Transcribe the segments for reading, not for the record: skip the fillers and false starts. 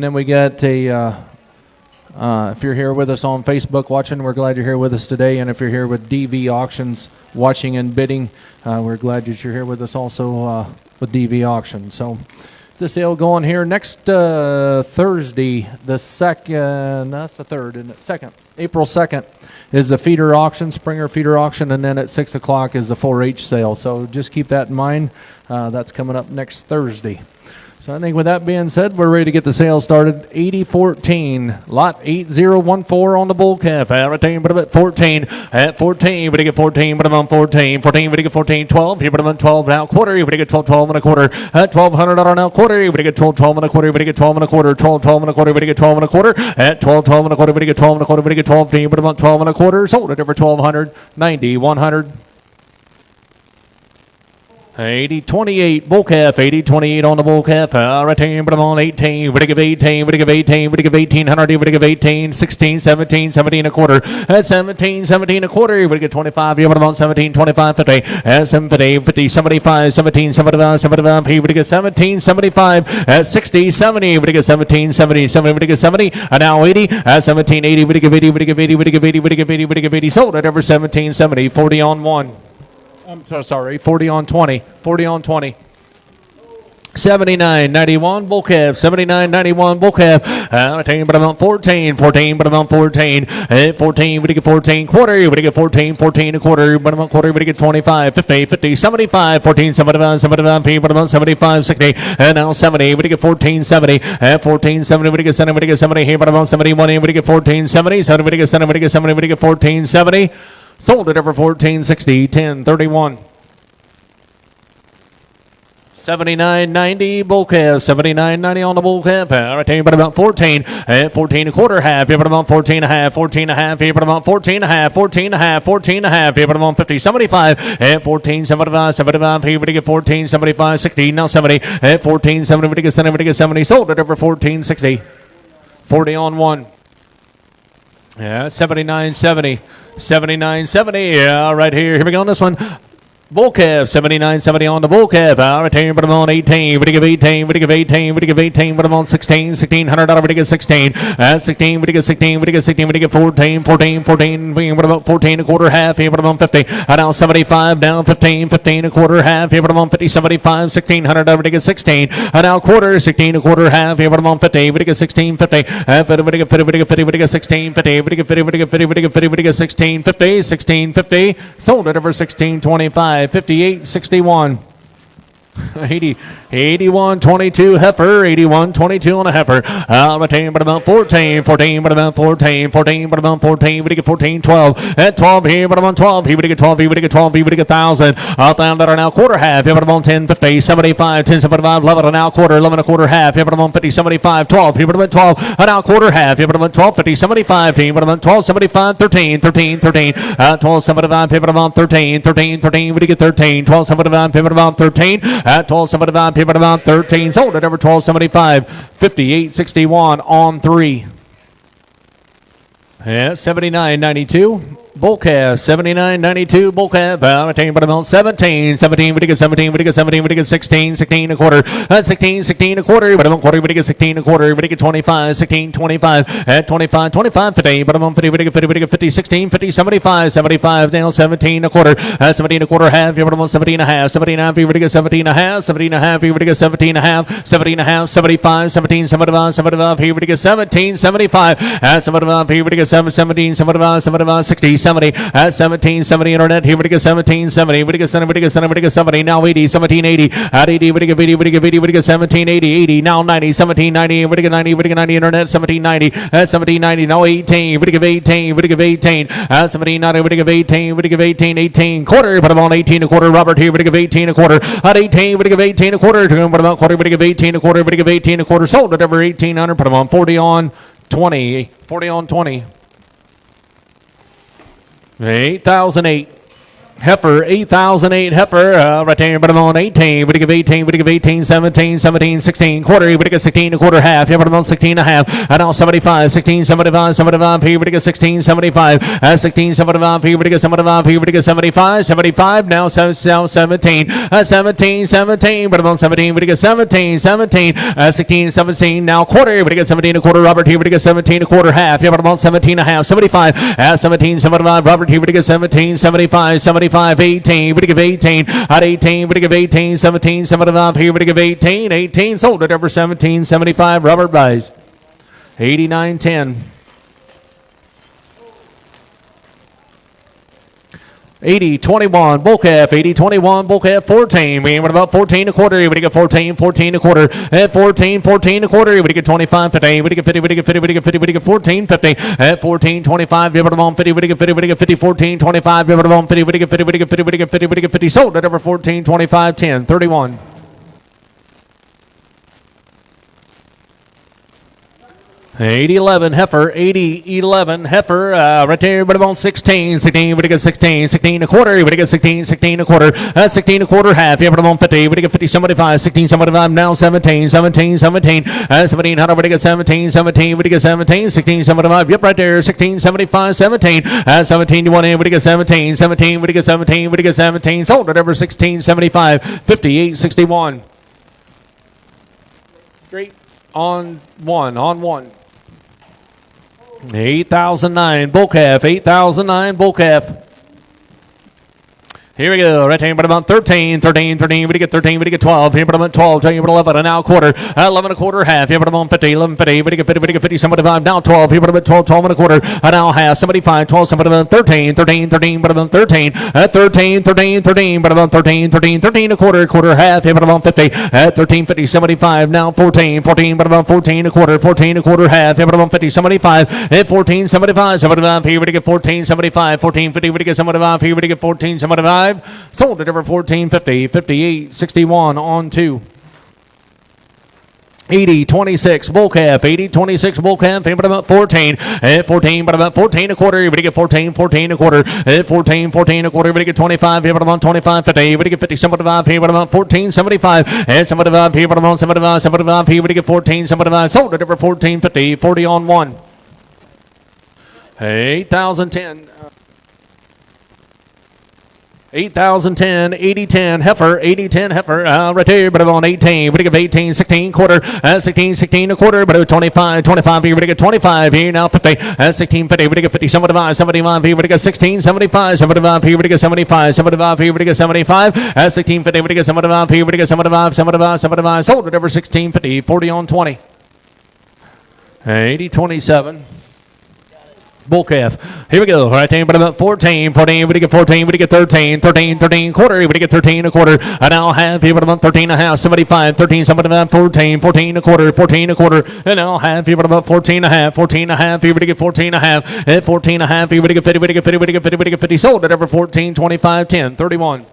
And then we got if you're here with us on Facebook watching, we're glad you're here with us today. And if you're here with DV Auctions watching and bidding, we're glad that you're here with us also with DV Auctions. So the sale going here next Thursday, the second, that's the third, isn't it? Second, April 2nd is the feeder auction, Springer feeder auction, and then at 6 o'clock is the 4-H sale. So just keep that in mind. That's coming up next Thursday. So I think with that being said, we're ready to get the sale started. 8014, lot 8014 on the bull calf. Everything but about 14. At 14, we get 14, but I'm 14. 14, we get 14, 12. Here, but I'm 12 now quarter. We get 12, 12 and a quarter. At $1,200 now quarter. We get 12, 12 and a quarter. We get 12 and a quarter. 12, 12 and a quarter. We get 12 and a quarter. At 12, 12 and a quarter. We get 12 and a quarter. We get 12, but I'm 12 and a quarter. Sold it over 1,200. 90, 100. 8028 bull calf, 8028 on the bull calf. Right team, but I'm on 18. We give 18, we give 18, we give 1800, we give 18, 16, 17, 17 a quarter. At 17, 17 a quarter, we get 25. Yeah, but I'm on 17, 25, 50. At 750, 50, 75, 17, 75, 75. We get 17, 75. At 60, 70, we get 17, 70, 70, we get 70. And now 80. At 17, 80, we give 80, we give 80, we give 80, we give 80, we give 80. Sold at over 17, 70, 40 on 1. I'm so sorry, 40 on 20. 40 on 20. 79.91 bull calf. 79.91 bull calf. 18, but I'm on 14. 14, but I'm on 14. At 14, we get 14 quarter. We get 14. 14 a quarter. But I'm on quarter. We get 25. 50. 50. 75. 14. 75. 75. But I'm on 75. 60. And now 70. We get 14. 70. At 14. 70. We get 70. We get 70 here. But I'm on 71. We get 14. 70. 70. We get 70. We get 70. We get 14. 70. Sold it over 1460, 1031. 79.90 bull calf, 79.90 on the bull calf. Right here, but about 14. At 14 a quarter half. Here, but about 14 a half. 14 a half. Here, but about 14 a half. 14 a half. 14 a half. Here, but about 50. 75. At 14, 75. 75. Here, we get 14. 75. 60. Now 70. At 14, 70. We get 70. We get 70. Sold it over 1460. 40 on 1. Yeah, 79.70. 79.70, yeah, right here. Here we go on this one. Bull calf, 79.70 on the bull calf. Right here, but I'm on 18. We give 18. We give 18. We give 18. But I'm on 16. $1,600. We get 16. At 16. We get 16. We get 16. We get 14. 14. 14. But about 14 a quarter half. Here, but I'm on 50. Now 75. Down 15. 15 a quarter half. Here, but I'm on 50. 75. $1,600. We get 16. Now quarter. 16 a quarter half. Here, but I'm on 50. We get 16. 50. 50. We get 50. We get 50. We get 16. 50. We get 50. We get 50. We get 50. We get 16. 50. 16. 50. Sold it over 1625. 58.61. 81.22 heifer, 81.22 on a heifer. But about 14, 14, but about 14, 14, but about 14. We get 14, 12. At 12 here, but about 12. He would get 12. He would get 12. He would get 1,000. $1,000 now quarter half. Here, but about 10, 50, 75, 10, 75, 11 and now quarter, 11 a quarter half. Here, but about 50, 75, 12. Here, but about 12. And now quarter half. Here, but about 12, 50, 75, 10, but about 12, 75, 13, 13, 13. 12, 75, here, but about 13, 13, 13. We get 13. 12, 75, here, but about 13. At 12.75, here, but about 13. Sold it over 12.75. 58.61 on 3. Yeah, 79.92. Bull calf, 79.92 bull calf. But about 17. 17, we get 17, we get 17, we get 16, 16 a quarter. 16, 16 a quarter. But about quarter, we get 16 a quarter. We get 25, 16, 25. At 25, 25, 50. But about 50, we get 50, we get 50, 16, 50, 75, 75. Down 17 a quarter. 17 a quarter half. But about 17 and a half. 17 and a half, we get 17 and a half. 17 and a half, we get 17 and a half. 17 and a half, 75, 17, 75, 75. Here we get 17, 75. At 75, here we get 17, 75, 75, 60. 70 at 17, 70 internet. Here we get 17, 70. We get 70, we get 70, we get 70. Now 80, 17, 80. At 80, we get 80, we get 80, we get 17, 80, 80. Now 90, 17, 90. We get 90, we get 90 internet. 17, 90. At 17, 90. Now 18, we get 18, we get 18. At 17, 90. We get 18, we get 18, 18. Quarter, but I'm on 18 a quarter. Robert here, we get 18 a quarter. At 18, we get 18 a quarter. But about quarter, we get 18 a quarter. We get 18 a quarter. Sold it over 1800. Put them on 40 on 20. 40 on 20. 8,008. Heifer, 8,008 heifer, right there, but I'm on 18. We give 18, we give 18, 17, 17, 16, quarter, we give 16, a quarter, half, yeah, but I'm on 16 and a half, and now 75, 16, 75, 75, here, we give 16, 75, 16, 75, here, we give 75, here, we give 75, 75, now 17, 17, 17, but I'm on 17, we give 17, 17, 16, 17, now quarter, we give 17, a quarter, Robert, here, we give 17, a quarter, half, yeah, but I'm on 17 and a half, 75, 17, 75, Robert, here, we give 17, 75, 75, 18, we give 18, at 18, we give 18, 17, 75, here, we give 18, 18, sold it over 17, 75, Robert buys, 89.10. 80-21, bull calf, 80-21, bull calf, 14. We aim at about 14 a quarter. We get 14, 14 a quarter. At 14, 14 a quarter. We get 25, 50. We get 50, we get 50, we get 50, we get 14, 50. At 14, 25, we get 50, we get 50, we get 50, 14, 25, we get 50, we get 50, we get 50, we get 50, we get 50. Sold at over 14, 25, 10, 31. 80-11 heifer, 80-11 heifer, right there, but about 16, 16, we get 16, 16 a quarter, we get 16, 16 a quarter, 16 a quarter, half, yeah, but about 50, we get 50, 75, 16, 75, now 17, 17, 17, 17, how do we get 17, 17, we get 17, 16, 75, yep, right there, 16, 75, 17, 17, you want in, we get 17, 17, we get 17, we get 17, sold it over 16, 75, 58, 61. Straight on one. 8,009 bull calf, 8,009 bull calf. Here we go, right here, but about 13, 13, 13, we get 13, we get 12, here, but about 12, tell you, but 11, and now quarter, 11 a quarter, half, here, but about 50, 11, 50, we get 50, we get 50, 75, now 12, here, but about 12, 12 and a quarter, and now half, 75, 12, 75, 13, 13, 13, but about 13, 13, 13, 13, but about 13, 13, 13 a quarter, half, here, but about 50, 13, 50, 75, now 14, 14, but about 14 a quarter, half, here, but about 50, 75, 14, 75, 75, here, we get 14, 75, 14, 50, we get 75, here, we get 14, 75, sold it over 14.50, 58, 61 on 2. 80-26 bull calf, 80-26 bull calf, but about 14, 14, but about 14 a quarter, we get 14, 14 a quarter, 14, 14 a quarter, we get 25, here, but about 25, 50, we get 50, 75, here, but about 14, 75, 75, here, but about 75, 75, here, we get 14, 75, sold it over 14.50, 40 on 1. 8,010. 8,010, 80-10 heifer, 80-10 heifer, right there, but on 18, we get 18, 16 quarter, 16, 16 a quarter, but 25, 25 here, we get 25 here, now 50, 16, 50, we get 50, 75, 75 here, we get 16, 75, 75 here, we get 75, 75 here, we get 75, 16, 50, we get 75 here, we get 75, 75, 75, sold it over 16, 50, 40 on 20. 80-27. Bull calf. Here we go. Right there, but about 14, 14, we get 14, we get 13, 13, 13 quarter, we get 13 a quarter, and now half, here, but about 13 and a half, 75, 13, 75, 14, 14 a quarter, 14 a quarter, and now half, here, but about 14 and a half, 14 and a half, here, we get 14 and a half, at 14 and a half, here, we get 50, we get 50, we get 50, we get 50, sold it over 14, 25, 10, 31.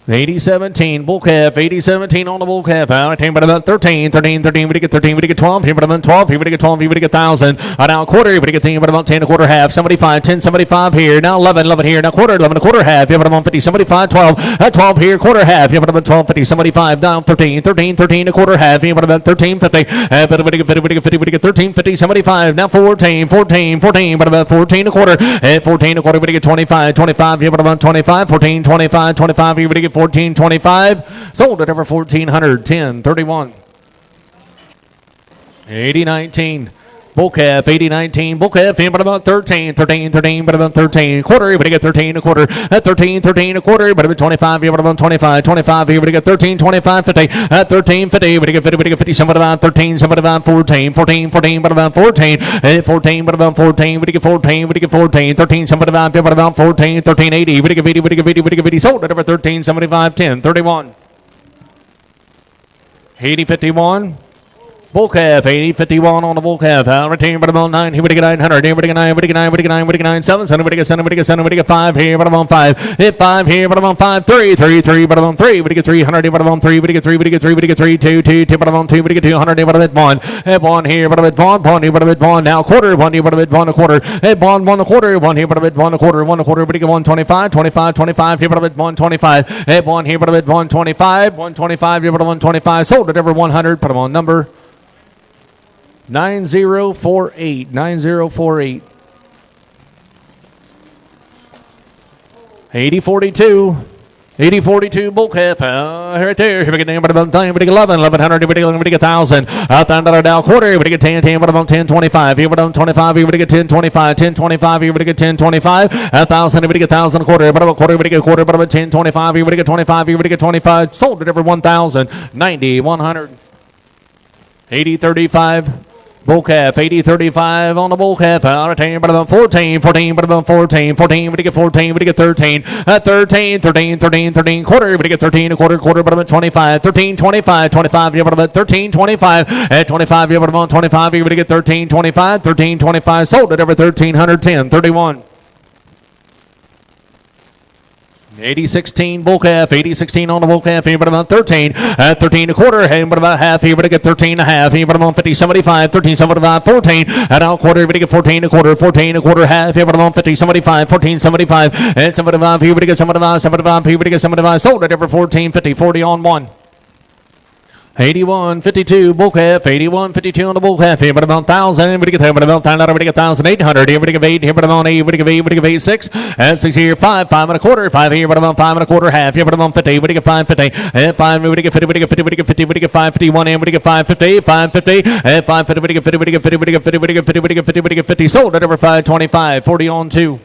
80-17 bull calf, 80-17 on the bull calf. Out of but about 13, 13, 13, we get 13, we get 12, here but about 12, here we get 12, here we get 1,000. Now quarter, we get 10, but about 10 a quarter, half, 75, 10, 75 here, now 11, 11 here, now quarter, 11 a quarter, half, here but about 50, 75, 12, 12 here, quarter, half, here but about 12, 50, 75, down 13, 13, 13 a quarter, half, here but about 13, 50, 50, we get 50, we get 50, we get 13, 50, 75, now 14, 14, 14, but about 14 a quarter, 14 a quarter, we get 25, 25, here but about 25, 14, 25, 25, here we get 14, 25, sold it over 1,400, 10, 31. 80-19. Bull calf, 80-19. Bull calf, in but about 13, 13, 13, but about 13. Quarter, everybody get 13 a quarter. At 13, 13 a quarter, but about 25, here, but about 25, 25, here, everybody get 13, 25, 50. At 13, 50, everybody get 50, everybody get 50, some about 13, some about 14, 14, 14, but about 14. At 14, but about 14, everybody get 14, everybody get 14, 13, some about 14, 13, 80, everybody get 80, everybody get 80, everybody get 80, sold it over 13, 75, 10, 31. 80-51. Bull calf, 80-51 on the bull calf. Retain but about 9. Here we get 900. Here we get 9. We get 9. We get 9. We get 9. 7. 7. We get 7. We get 7. We get 5. Here but about 5. Hit 5. Here but about 5. 3. 3. 3. But about 3. We get 300. But about 3. We get 3. We get 3. We get 3. 2. 2. 2. But about 2. We get 200. But about 1. Hit 1 here. But about 1. 1 here. But about 1. Now quarter. 1 here. But about 1 a quarter. Hit 1. 1 a quarter. 1 here. But about 1 a quarter. 1 a quarter. We get 125. 25. 25 here. But about 125. Hit 1 here. But about 125. 125 here. But about 125. Sold at every 100. Put them on number 9048. 9048. 8042. 8042 bull calf. Right there. Here we get down, but about 10, we get 11, 1100, we get 1,000. Out down to down quarter, we get 10, 10, but about 10, 25. Here we get 25, here we get 10, 25, 10, 25, here we get 10, 25. 1,000, we get 1,000 quarter, but about quarter, we get quarter, but about 10, 25, here we get 25, here we get 25. Sold at every 1,000. 90, 100. 8035. Bull calf, 80-35 on the bull calf. Retain, but about 14, 14, but about 14, 14, we get 14, we get 13, 13, 13, 13, 13, quarter, we get 13, a quarter, quarter, but about 25, 13, 25, 25, yeah, but about 13, 25, at 25, yeah, but about 25, we get 13, 25, 13, 25, sold at over 1,310, 31. 80-16 bull calf, 80-16 on the bull calf, here but about 13, at 13 a quarter, here but about half, here but get 13 a half, here but about 50-75, 13-75, 14, at out quarter, we get 14 a quarter, 14 a quarter half, here but about 50-75, 14-75, and 75, here we get 75, 75, here we get 75, sold at every 14, 50, 40 on 1. 81-52 bull calf, 81-52 on the bull calf, here but about 1,000, we get about 1,800, here we get 8, here but about 8, we get 8, we get 8, 6, and 6 here, 5, 5 and a quarter, 5 here, but about 5 and a quarter half, here but about 50, we get 550, and 5, we get 50, we get 50, we get 50, we get 551, and we get 550, 550, and 550, we get 50, we get 50, we get 50, we get 50, we get 50, we get 50, sold at over 525, 40 on 2.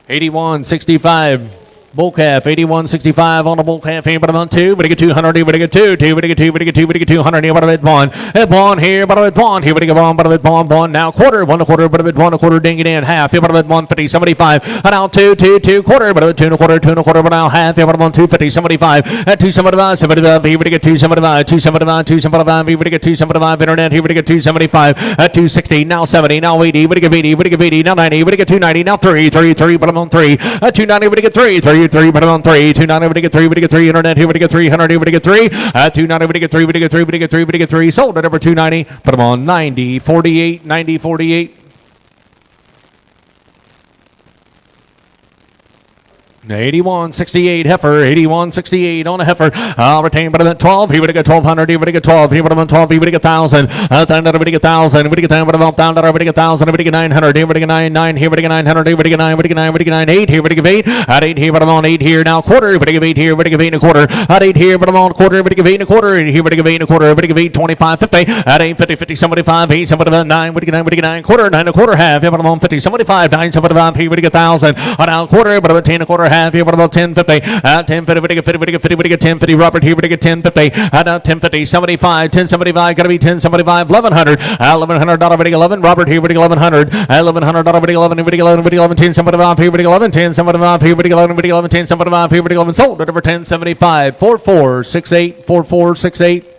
81-65. Bull calf, 81-65 on the bull calf, here but about 2, but I get 200, here but I get 2, 2, but I get 2, but I get 2, but I get 200, here but I get 1, at 1 here, but I get 1, here but I get 1, but I get 1, 1, now quarter, 1 a quarter, but I get 1 a quarter, ding it in, half, here but I get 150, 75, and now 2, 2, 2 quarter, but I get 2 and a quarter, 2 and a quarter, but now half, here but I get 250, 75, at 275, 75, here but I get 275, 275, 275, here but I get 275, internet, here but I get 275, at 260, now 70, now 80, but I get 80, but I get 80, now 90, but I get 290, now 3, 3, 3, but I'm on 3, at 290, but I get 3, 3, 3, but I'm on 3. 290, we get 3, we get 3, internet, here we get 300, here we get 3, 290, we get 3, we get 3, we get 3, we get 3, sold at over 290, put them on 90, 48, 90, 48. 81-68 heifer, 81-68 on a heifer. Retain but about 12. He would get 1,200. He would get 12. He would have 12. He would get 1,000. 1,000. We get 1,000. We get 10. But about 1,000. We get 1,000. We get 900. He would get 9. He would get 900. He would get 9. We get 9. We get 9. 8. He would get 8. At 8 here, but I'm on 8 here now. Quarter. He would get 8 here. Would get 8 and a quarter. At 8 here, but I'm on quarter. Would get 8 and a quarter. He would get 8 and a quarter. Would get 8. 25. 50. At 8. 50. 50. 75. 8. 75. 9. Would get 9. Would get 9. Quarter. 9 and a quarter half. Here, but I'm on 50. 75. 9. 75. He would get 1,000. On out quarter. But about 10 and a quarter half. Here, but about 10. 50, 10 50, we get 50, we get 50, we get 10 50. Robert here, we get 10 50, 10 50, 75, 10 75, gotta be 10 75, 1,100, $1,100, we get 11. Robert here, we get 1,100, $1,100, we get 11, we get 11, we get 11, 10 75, here we get 11, 10 75, here we get 11, we get 11, 10 75, here we get 11, sold at over 10 75, 4468, 4468.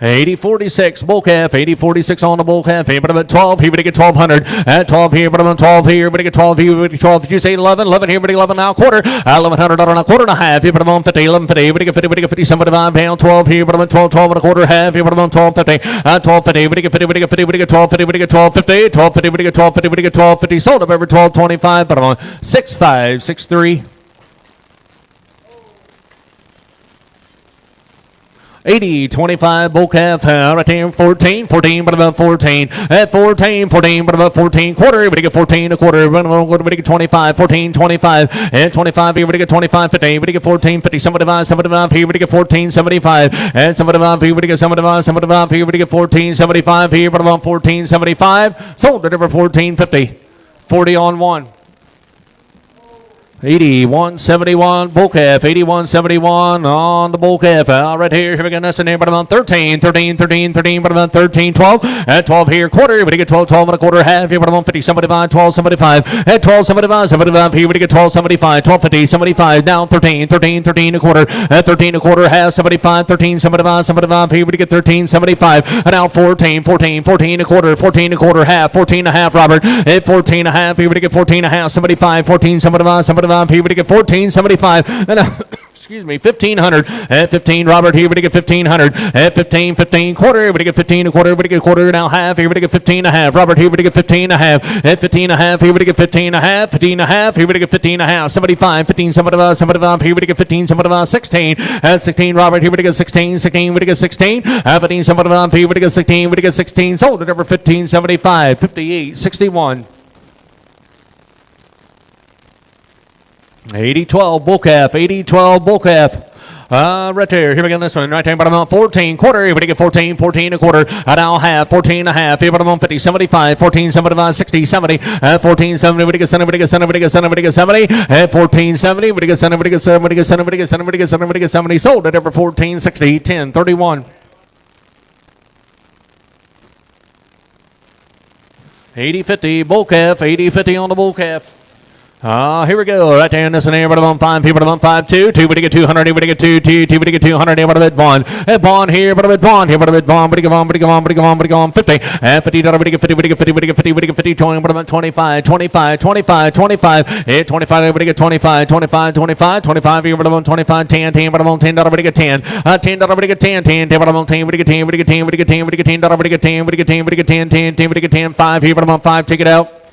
80-46 bull calf, 80-46 on the bull calf. Here, but about 12. Here, but get 1,200. At 12 here, but about 12 here, but get 12 here, but 12. Did you say 11? 11 here, but 11 now quarter. $1,100 and a quarter and a half. Here, but about 50, 1150. But get 50, but get 50, 75 pound. 12 here, but about 12, 12 and a quarter half. Here, but about 1250. 1250. But get 50, but get 50, but get 1250. But get 1250. 1250. But get 1250. But get 1250. Sold up over 1225. But on 6563. 80-25 bull calf, retain 14, 14, but about 14, at 14, 14, but about 14, quarter, we get 14, a quarter, we get 25, 14, 25, and 25, here we get 25, 50, we get 14, 50, 75, 75, here we get 14, 75, and 75, here we get 75, 75, here we get 14, 75, here, but about 14, 75, sold at over 14, 50, 40 on 1. 81.71 bull calf, 81.71 on the bull calf. Right here we got this in there, but about 13, but about 13, 12. At 12 here, quarter, we get 12, 12 and a quarter, half here, but about 50, 75, 12, 75. At 12, 75, 75 here, we get 12, 75, 12, 50, 75. Now 13, 13 a quarter, at 13 a quarter, half, 75, 13, 75, 75 here, we get 13, 75. And now 14 a quarter, 14 a quarter, half, 14 and a half, Robert. At 14 and a half here, we get 14 and a half, 75, 14, 75, 75. Here we get 1475 and excuse me, 1500 at 15. Robert here we get 1500 at 15 quarter. We get 15 a quarter. We get quarter now half. Here we get 15 and a half. Robert here we get 15 and a half at 15 and a half. Here we get 15 and a half. 15 and a half. Here we get 15 and a half. 75. 15. 75. 75. Here we get 15. 75. 16 at 16. Robert here we get 16. 16. We get 16 at 15. 75. Here we get 16. We get 16. Sold it over 15. 75. 58. 61. 80-12 bull calf, 80-12 bull calf. Right there. Here we go. This one. Right there. Bottom out 14 quarter. Here we get 14 a quarter. Now half. 14 and a half. Here bottom on 50. 75. 14, 75, 60, 70. 14, 70. We get 70. We get 70. We get 70. We get 70. 14, 70. We get 70. We get 70. We get 70. We get 70. We get 70. We get 70. Sold at over 14, 60, 10, 31. 80-50 bull calf. 80-50 on the bull calf. Here we go. Right there in this one here, but I'm on 5, people I'm on 5, 2, 2, we get 200, we get 2, 2, 2, we get 200, here, but I'm at Bond. At Bond here, but I'm at Bond here, but I'm at Bond, but go on, 50. At 50, we get 50, we get 50, we get 50, we get 50, 20, but I'm at 25, 25, 25, 25. At 25, we get 25, 25, 25, 25 here, but I'm on 25, 10, 10, but I'm on $10, we get 10. $10, we get 10, 10, 10, but I'm on 10, we get 10, we get 10, we get 10, we get 10, $10, we get 10, we get 10, we get 10, 10, 10, we get 10, 5 here, but I'm on 5, take it out.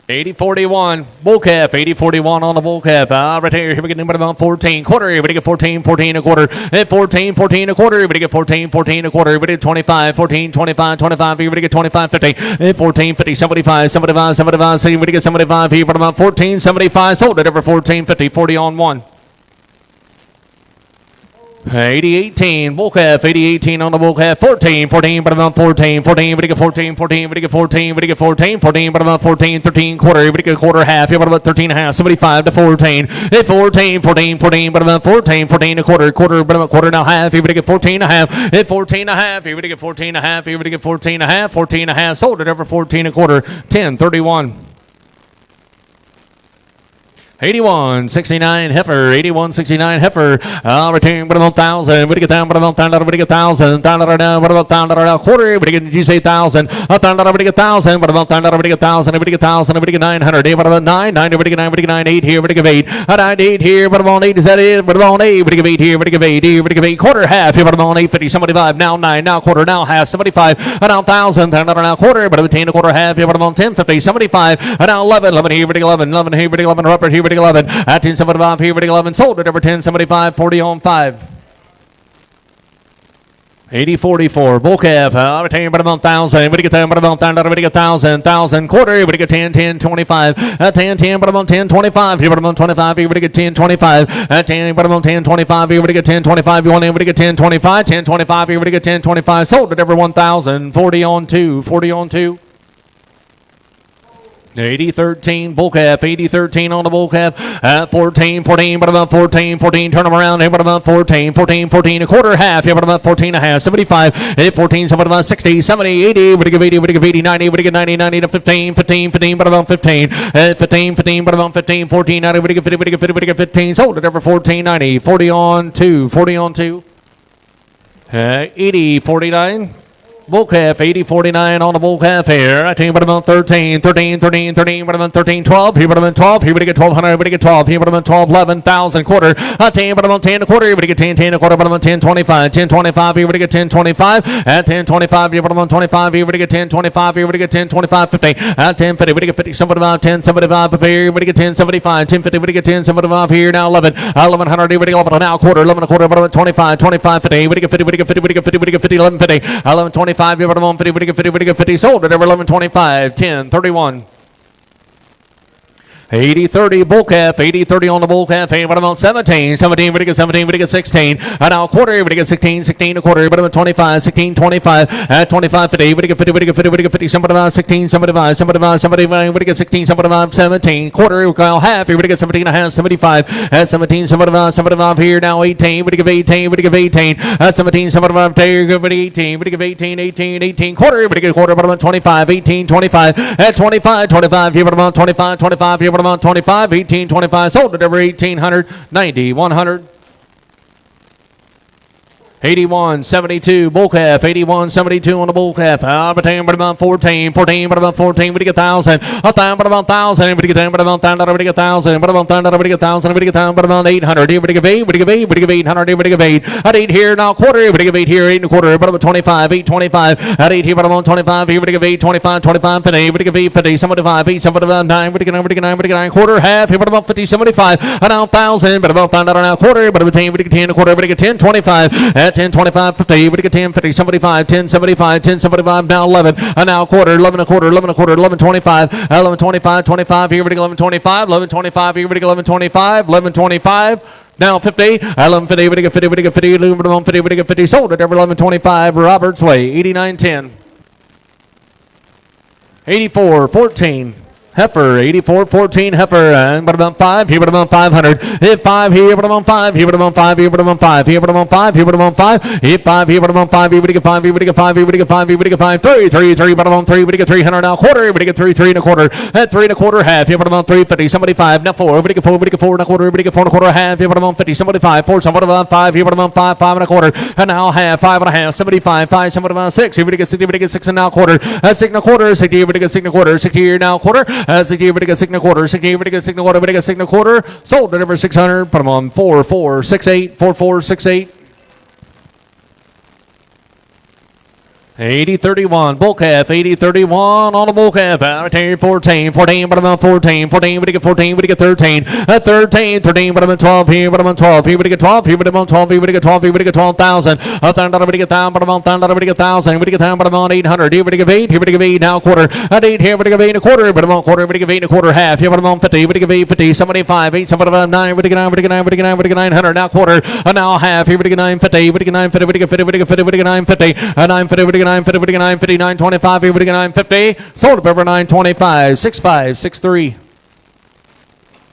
80-41 bull calf, 80-41 on the bull calf. Right here we get number about 14 quarter. We get 14 a quarter. At 14 a quarter. We get 14 a quarter. We get 25, 14, 25, 25. We get 25, 50. At 14, 50, 75, 75, 75. So we get 75 here, but about 14, 75. Sold it over 14, 50, 40 on 1. 80-18 bull calf, 80-18 on the bull calf. 14, but about 14, we get 14, we get 14, but about 14, 13 quarter, we get quarter half, here, but about 13 and a half, 75 to 14. At 14, but about 14 a quarter, but about quarter now half, here we get 14 and a half. At 14 and a half, here we get 14 and a half, here we get 14 and a half, 14 and a half, sold it over 14 a quarter, 10-31. 81-69 heifer, 81-69 heifer. Return, but about 1,000. We get down, but about $1,000. We get 1,000. $1,000 now, but about $1,000 now. Quarter. We get. Did you say 1,000? $1,000. We get 1,000. But about $1,000. We get 1,000. We get 1,000. We get 900. But about 9. 9. We get 9. We get 9. 8 here. We get 8. 9 8 here. But about 8. Is that it? But about 8. We get 8 here. We get 8 here. We get 8. Quarter half here. But about 850. 75. Now 9. Now quarter. Now half. 75. Now 1,000. Now quarter. But about 10 a quarter half here. But about 1050. 75. Now 11. 11 here. We get 11. 11 here. We get 11. Rubber here. We get 11. At 1075 here, we get 11. Sold it over 1075, 40 on 5. 80-44 bull calf. Retain but about 1,000. We get 10, but about 1,000. We get 1,000 quarter. We get 10 25. 10 but about 10 25. Here but about 25. Here we get 10 25. 10 but about 10 25. Here we get 10 25. You want to get 10 25. 10 25. Here we get 10 25. Sold it over 1,000. 40 on 2. 40 on 2. 80-13 bull calf, 80-13 on the bull calf. 14, but about 14, turn them around. Here, but about 14, a quarter half. Here, but about 14 and a half, 75. 14, but about 60, 70, 80. Would give 80, would give 80, 90, would give 90, 90 to 15, but about 15. 15, but about 15, 14, 90, would give 50, would give 50, would give 15. Sold it over 14, 90, 40 on 2, 40 on 2. 80-49. Bull calf, 80-49 on the bull calf here. I think but about 13, but about 13, 12. Here but about 12. Here we get 1,200. We get 12. Here but about 12, 11,000 quarter. 10 but about 10 a quarter. Here we get 10 a quarter. But about 10, 25. 10, 25. Here we get 10, 25. At 10, 25. Here but about 25. Here we get 10, 25. Here we get 10, 25, 50. At 10, 50. We get 50. Somebody about 10, 75. Here we get 10, 75. 10, 50. We get 10, 75. Here now 11. 1100. Here we get 11 now quarter. 11 a quarter. But about 25, 25, 50. We get 50. We get 50. We get 50. We get 50. 11, 50. 11, 25. Here but about 50. We get 50. We get 50. Sold it over 11, 25. 10, 31. 80-30 bull calf, 80-30 on the bull calf, hey, what about 17, 17, we get 17, we get 16, and now quarter, we get 16, 16 a quarter, what about 25, 16, 25, at 25, 50, we get 50, we get 50, we get 50, somebody about 16, somebody about, we get 16, somebody about 17, quarter, we go half, we get 17 and a half, 75, at 17, somebody about here, now 18, we get 18, we get 18, at 17, somebody about there, we get 18, we get 18, 18, 18, quarter, we get a quarter, what about 25, 18, 25, at 25, 25, here, what about 25, 25, here, what about 25, 18, 25, sold it over 1,800, 90, 100. 81-72 bull calf, 81-72 on the bull calf. But about 14, 14, but about 14, we get 1,000. But about 1,000, we get 10, but about 1,000, we get 1,000, but about 1,000, we get 1,000, we get 1,000, but about 800. Here we get 8, we get 8, we get 800, we get 8. At 8 here now, quarter, we get 8 here, 8 and a quarter, but about 25, 8, 25. At 8 here, but about 25, here we get 8, 25, 25, 50, we get 8, 50, 75, 8, 9, we get 9, we get 9, we get 9, quarter, half, here, but about 50, 75. And now 1,000, but about 1,000, now quarter, but about 10, we get 10, a quarter, we get 10, 25. At 10, 25, 50, we get 10, 50, 75, 10, 75, 10, 75, now 11, and now quarter, 11 a quarter, 11 a quarter, 11, 25, 11, 25, 25, here we get 11, 25, 11, 25, here we get 11, 25, 11, 25, now 50, 11, 50, we get 50, we get 50, 11, 50, we get 50, sold it every 11, 25, Robert's Way, 89, 10, 84, 14. Heifer, 84-14 heifer, and but about 5, here but about 500. Hit 5 here, but about 5, here but about 5, here but about 5, here but about 5, here but about 5, hit 5 here but about 5, here we get 5, here we get 5, here we get 5, here we get 5, 3, 3, 3, but about 3, we get 300 now quarter, we get 3, 3 and a quarter, at 3 and a quarter half, here but about 350, somebody 5, now 4, we get 4, we get 4 and a quarter, we get 4 and a quarter half, here but about 50, somebody 5, 4, somebody about 5, here but about 5, 5 and a quarter, and now half, 5 and a half, 75, 5, somebody about 6, here we get 60, we get 6 and now quarter, at 6 and a quarter, 60, here we get 6 and a quarter, 60 here now quarter, 60 here we get 6 and a quarter, 60 here we get 6 and a quarter, we get 6 and a quarter, sold it over 600, put them on 4, 4, 6, 8, 4, 4, 6, 8. 80-31, bull calf, 80-31 on the bull calf, 14, 14, but about 14, 14, we get 14, we get 13, 13, 13, but about 12 here, but about 12, here we get 12, here we get 12, here we get 12, here we get 12,000, 1,000, we get 1,000, but about 1,000, we get 1,000, we get 1,000, but about 800, here we get 8, here we get 8, now quarter, at 8, here we get 8 and a quarter, but about quarter, we get 8 and a quarter, half, here but about 50, we get 8, 50, 75, 8, somebody about 9, we get 9, we get 9, we get 9, we get 900, now quarter, and now half, here we get 950, we get 950, we get 50, we get 50, we get 950, 950, we get 950, we get 950, 925, here we get 950, sold up over 925, 65, 63.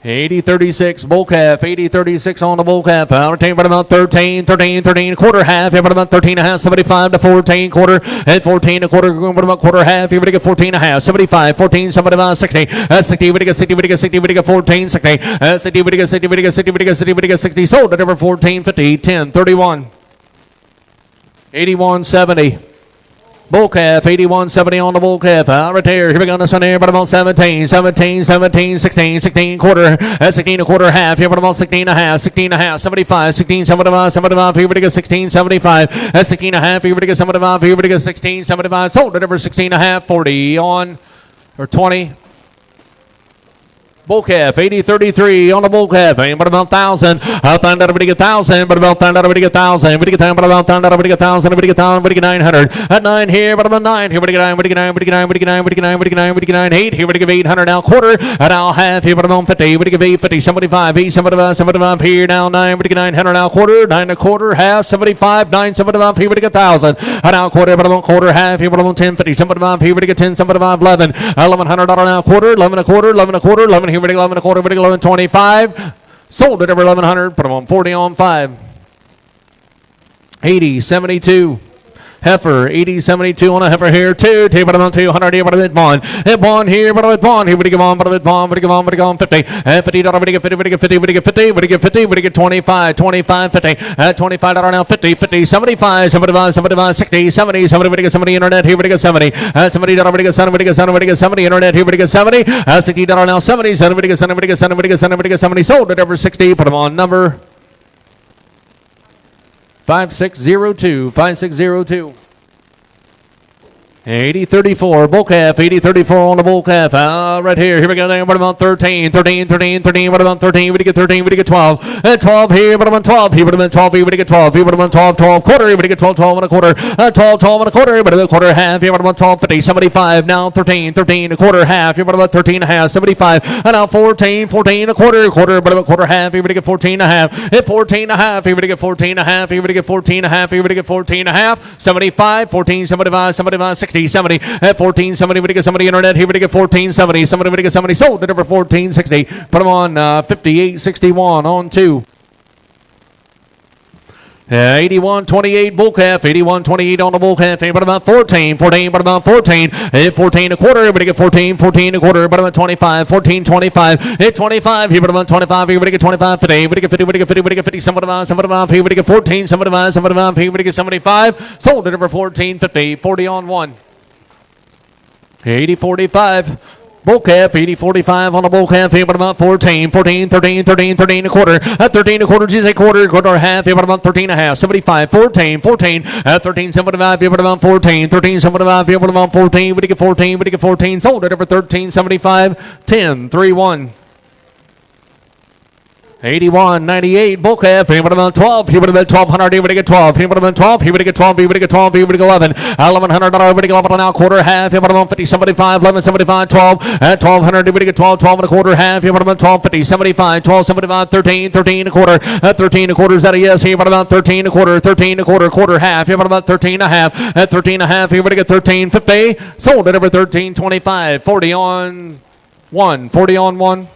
80-36 bull calf, 80-36 on the bull calf. Retained by about 13, 13, 13, quarter half. Here by about 13 and a half, 75 to 14, quarter, and 14 a quarter, by about quarter half. Here we get 14 and a half, 75, 14, 75, 60, 60, we get 60, we get 60, we get 14, 60, 60, we get 60, we get 60, we get 60, we get 60, sold at over 14, 50, 10, 31. 81-70. Bull calf, 81-70 on the bull calf. Retire. Here we go on this one here, but about 17, 17, 17, 16, 16, quarter, 16 a quarter half. Here, but about 16 and a half, 16 and a half, 75, 16, 75, 75. Here we get 16, 75, 16 and a half. Here we get 75, here we get 16, 75. Sold it over 16 and a half, 40 on, or 20. Bull calf, 80-33 on the bull calf, but about 1,000. I'll find out if we get 1,000, but about 1,000, we get 1,000. We get 1,000, but about 1,000, we get 1,000, we get 1,000, we get 900. At 9 here, but about 9 here, we get 9, we get 9, we get 9, we get 9, we get 9, we get 9, we get 9, 8 here, we get 800 now quarter, and now half here, but about 50, we get 850, 75, 8, 75, 75 here, now 9, we get 900 now quarter, 9 a quarter, half, 75, 9, 75 here, we get 1,000, and now quarter, but about quarter, half here, but about 1050, 75 here, we get 10, 75, 11, 1,100 now quarter, 11 a quarter, 11 a quarter, 11 here, we get 11 a quarter, we get 1125, sold it over 1100, put them on 40 on 5. 80-72. Heifer, 80-72 on a heifer here, 2, but about 200 here, but a bit one. Hit one here, but a bit one. Here, we get on, but a bit one, but a get on, 50. And $50, we get 50, we get 50, we get 50, we get 50, we get 25, 25, 50. At $25 now, 50, 50, 75, 75, 75, 60, 70, 70, we get 70 internet, here, we get 70. At $70, we get 70, we get 70, we get 70 internet, here, we get 70. At $60 now, 70, 70, we get 70, we get 70, we get 70, we get 70, sold it over 60, put them on number 5602, 5602. 80-34, bull calf, 80-34 on the bull calf. Right here we go. Then what about 13? 13, 13, 13. What about 13? We get 13. We get 12. 12 here. What about 12? Here. What about 12? Here. We get 12. Here. What about 12? 12 quarter. We get 12. 12 and a quarter. 12. 12 and a quarter. What about quarter half? Here. What about 12? 50. 75. Now 13. 13 a quarter half. Here. What about 13 and a half? 75. And now 14. 14 a quarter. Quarter. What about quarter half? Here. We get 14 and a half. 14 and a half. Here. We get 14 and a half. Here. We get 14 and a half. Here. We get 14 and a half. 75. 14. 75. 75. 60. 70 at 1470. We get somebody internet here. We get 1470. Somebody would get somebody sold at over 1460. Put them on 5861 on 2. 81-28 bull calf, 81-28 on the bull calf. But about 14, but about 14. 14 a quarter, we get 14, 14 a quarter. But about 25, 14, 25. 25 here, but about 25 here. We get 25 today. We get 50, we get 50, we get 50. Somebody here. We get 14, somebody here. We get 75. Sold at over 1450. 40 on 1. 80-45. Bull calf, 80-45 on the bull calf. Here, but about 14, 14, 13, 13, 13 a quarter. At 13 a quarter, she's a quarter and a half. Here, but about 13 and a half. 75, 14, 14. At 13, 75. Here, but about 14, 13, 75. Here, but about 14. We get 14, we get 14. Sold at over 13, 75, 10, 3, 1. 81-98 bull calf. Here would have been 12. He would have been 1200. He would get 12. He would have been 12. He would get 12. He would get 12. He would get 11. $1,100. He would get 11 now. Quarter half. He would have been 50. 75. 11. 75. 12. At 1200. He would get 12. 12 and a quarter half. He would have been 12. 50. 75. 12. 75. 13. 13 and a quarter. At 13 and a quarter is that a yes? He would have been 13 and a quarter. 13 and a quarter. Quarter half. He would have been 13 and a half. At 13 and a half. He would get 13. 50. Sold at over 13. 25. 40 on 1. 40 on 1.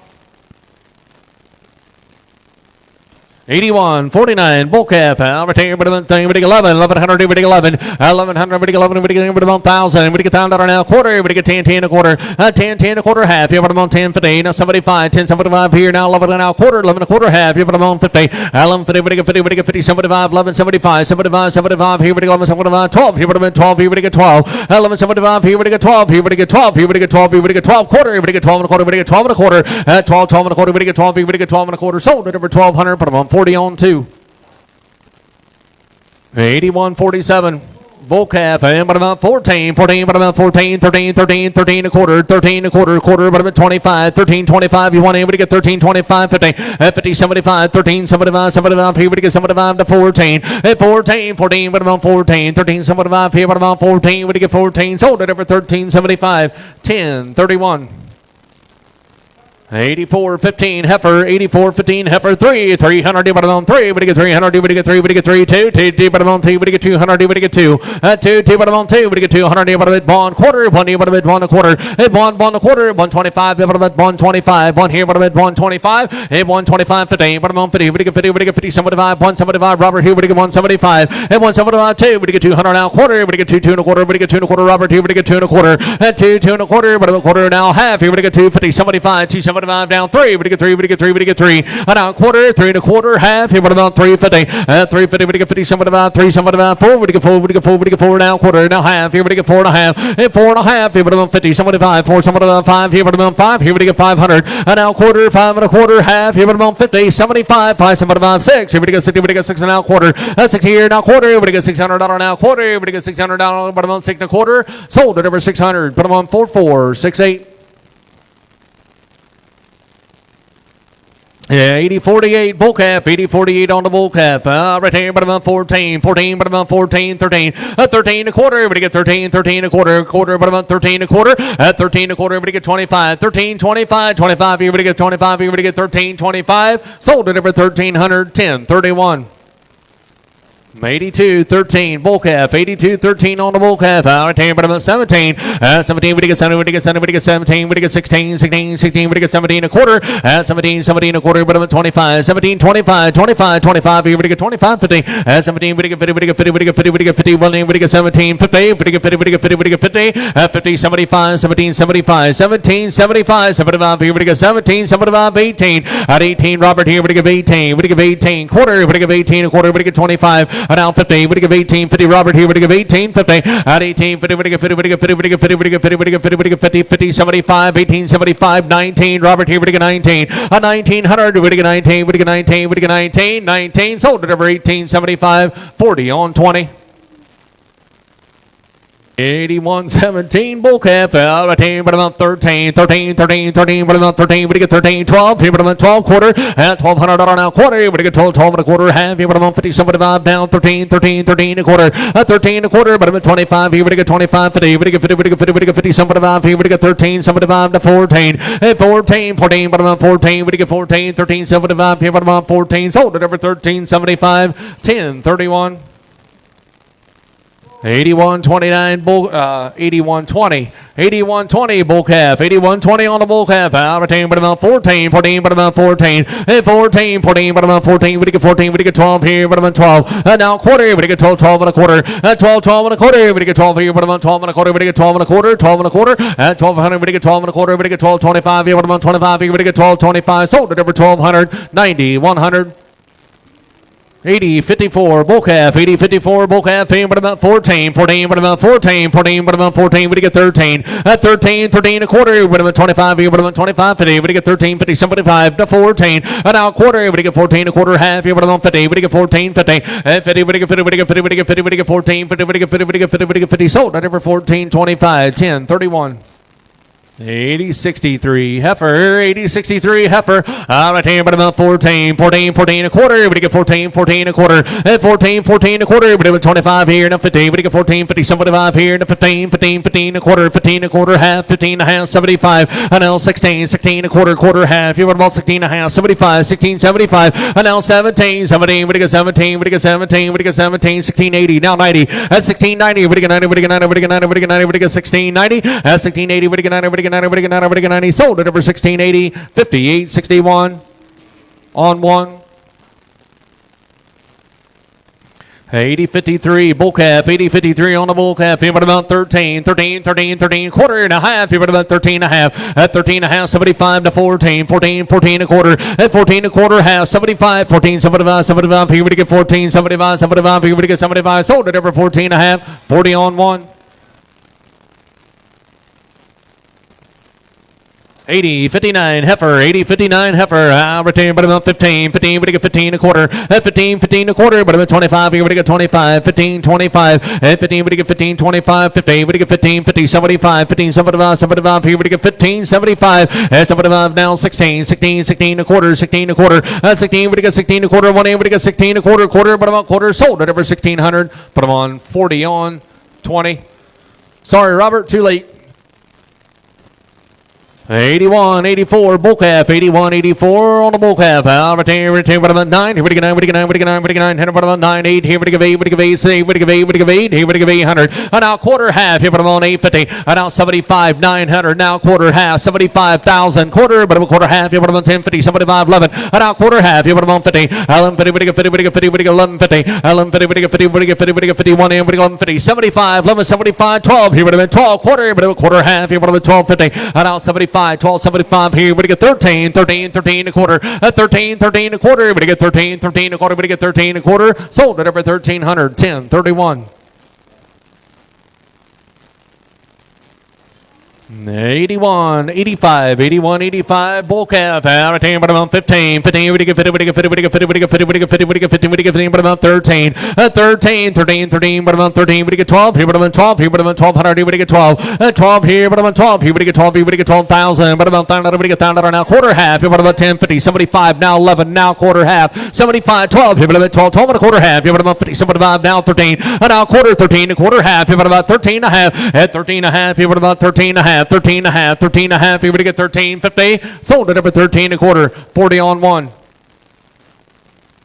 81-49 bull calf. Retain but 11 1100 we take 11 1100 we take 11 we take 1000 we take $1,000 now quarter we take 10 a quarter 10 a quarter half. You have it on 10 50 now 75 10 75 here now 11 now quarter 11 a quarter half. You have it on 50 11 50 we take 50 we take 50 75 11 75 75 75 here we take 11 75 12 here we take 12 here we take 12 11 75 here we take 12 here we take 12 here we take 12 here we take 12 quarter we take 12 and a quarter we take 12 and a quarter 12 12 and a quarter we take 12 here we take 12 and a quarter sold at over 1200. Put them on 40 on 2. 81-47 bull calf. And but about 14 but about 14 13 a quarter 13 a quarter but about 25 13 25 you want anybody to get 13 25 50 50 75 13 75 75 here we get 75 to 14 14 but about 14 13 75 here but about 14 we get 14 sold at over 13 75 10 31. 84-15 heifer, 84-15 heifer, 300 but on 3, but get 300, but get 3, but get 3, 2 but on 2, but get 200, but get 2, 2 but on 2, but get 200, but a bond quarter, 1 but a bit 1 a quarter, a bond a quarter, 125, but a bit 125, 1 here, but a bit 125, a 125 50, but on 50, but get 50, but get 50, 75, 175, Robert here, but get 175, a 175 2, but get 200 now quarter, but get 2 and a quarter, but get 2 and a quarter, Robert here, but get 2 and a quarter, 2 and a quarter, but a quarter now half, here, but get 250, 75, 275 down 3, but get 3, but get 3, but get 3, down quarter, 3 and a quarter, half, here, but about 350, 350, but get 50, 75, 3, 75, 4, but get 4, but get 4, but get 4, now quarter, now half, here, but get 4 and a half, 4 and a half, here, but about 50, 75, 4, 5, here, but about 5, here, but get 500, now quarter, 5 and a quarter, half, here, but about 50, 75, 5, 75, 6, here, but get 60, but get 6 and now quarter, 6 here, now quarter, but get $600 now quarter, but get $600, but about 6 and a quarter, sold at over 600, put them on 4-4-6-8. Yeah, 80-48 bull calf, 80-48 on the bull calf. Right here, but about 14, but about 14, 13, 13 a quarter, but get 13 a quarter, but about 13 a quarter, 13 a quarter, but get 25, 13, 25, 25, here, but get 25, here, but get 13, 25, sold it over 1300, 10, 31. 82-13 bull calf, 82-13 on the bull calf. Right here, but about 17. 17, we get 17, we get 17, we get 17, we get 16, 16, 16, we get 17 a quarter. 17, 17 a quarter, but about 25. 17, 25, 25, 25, here we get 25, 50. 17, we get 50, we get 50, we get 50, we get 50, we get 17, 50, we get 50, we get 50, we get 50, 50, 75, 17, 75, 17, 75, 75, here we get 17, 75, 18. At 18, Robert here, we get 18, we get 18, quarter, we get 18 a quarter, we get 25. Now 50, we give 18, 50, Robert here, we give 18, 50, at 18, 50, we give 50, we give 50, we give 50, we give 50, we give 50, we give 50, 50, 75, 18, 75, 19, Robert here, we give 19, 1900, we give 19, we give 19, we give 19, 19, sold it over 18, 75, 40 on 20. 81-17, bull calf, out of 10, but about 13, 13, 13, 13, but about 13, we get 13, 12, here, but about 12, quarter, at $1,200 now, quarter, we get 12, 12 and a quarter, half, here, but about 50, 75, down, 13, 13, 13 a quarter, at 13 a quarter, but about 25, here, we get 25, 50, we get 50, we get 50, we get 50, 75, here, we get 13, 75 to 14, at 14, 14, but about 14, we get 14, 13, 75, here, but about 14, sold at over 13, 75, 10, 31. 81-29 bull, 81-20, 81-20 bull calf, 81-20 on the bull calf, out of 10, but about 14, 14, but about 14, 14, 14, but about 14, we get 14, we get 12 here, but about 12, now quarter, we get 12, 12 and a quarter, 12, 12 and a quarter, we get 12 here, but about 12 and a quarter, we get 12 and a quarter, 12 and a quarter, at 1200, we get 12 and a quarter, we get 12, 25 here, but about 25 here, we get 12, 25, sold at over 1200, 90, 100. 80-54, bull calf, 80-54, bull calf, but about 14, 14, but about 14, 14, but about 14, we get 13, at 13, 13 a quarter, but about 25, but about 25, 50, we get 13, 50, 75 to 14, and now quarter, we get 14 a quarter, half, but about 50, we get 14, 50, at 50, we get 50, we get 50, we get 50, we get 14, 50, we get 50, we get 50, we get 50, sold at over 14, 25, 10, 31. 80-63 heifer, 80-63 heifer, out of 10, but about 14, 14, 14 a quarter, we get 14, 14 a quarter, at 14, 14 a quarter, we get 25 here, and 15, we get 14, 50, 75 here, and 15, 15, 15 a quarter, 15 a quarter, half, 15 a half, 75, and now 16, 16 a quarter, quarter, half, you want about 16 a half, 75, 16, 75, and now 17, 17, we get 17, we get 17, we get 17, 16, 80, now 90, at 16, 90, we get 90, we get 90, we get 90, we get 90, we get 16, 90, at 16, 80, we get 90, we get 90, sold at over 1680, 58, 61 on one. 80-53 bull calf, 80-53 on the bull calf, here but about 13, 13, 13, 13, quarter and a half, here but about 13 and a half, at 13 and a half, 75 to 14, 14, 14 a quarter, at 14 a quarter, half, 75, 14, 75, 75, here we get 14, 75, 75, here we get 75, sold at over 14 and a half, 40 on one. 80-59 heifer, 80-59 heifer, retain but about 15, 15, we get 15 a quarter, at 15, 15 a quarter, but about 25, here we get 25, 15, 25, at 15, we get 15, 25, 50, we get 15, 50, 75, 15, 75, 75, here we get 15, 75, at 75 now 16, 16, 16 a quarter, 16 a quarter, at 16, we get 16 a quarter, 1 in, we get 16 a quarter, quarter, but about quarter, sold at over 1600, put them on 40 on 20. Sorry, Robert, too late. 81-84 bull calf, 81-84 on the bull calf. Retain but about 9. Here we get 9, we get 9, we get 9, we get 9. Here but about 9, 8. Here we get 8, we get 8, 8, we get 8, we get 8. Here we get 800. And now quarter half. Here but about 850. And now 75, 900. Now quarter half, 75,000. Quarter, but about quarter half. Here but about 1050, 75, 11. And now quarter half. Here but about 50. 1150, we get 50, we get 50, we get 1150. 1150, we get 50, we get 50, we get 51 in, we get 1150. 75, 11, 75, 12. Here but about 12. Quarter, but about quarter half. Here but about 1250. And now 75. 12.75 here, we get 13, 13, 13 a quarter, 13, 13 a quarter, we get 13, 13 a quarter, we get 13 a quarter, sold at over 1300, 10, 31. 81, 85, 81, 85, bull calf, out of 10, but about 15, 15, we get 50, we get 50, we get 50, we get 50, we get 50, we get 50, we get 15, but about 13, 13, 13, 13, but about 13, we get 12, here, but about 12, here, but about 1200, here, we get 12, 12 here, but about 12, here, we get 12, here, we get 12,000, but about 1,000, we get 1,000 now, quarter half, here, but about 10, 50, 75, now 11, now quarter half, 75, 12, here, but about 12, 12 and a quarter half, here, but about 50, 75, now 13, and now quarter, 13, a quarter half, here, but about 13 and a half, at 13 and a half, here, but about 13 and a half, 13 and a half, 13 and a half, here we get 13, 50, sold at over 13 a quarter, 40 on one.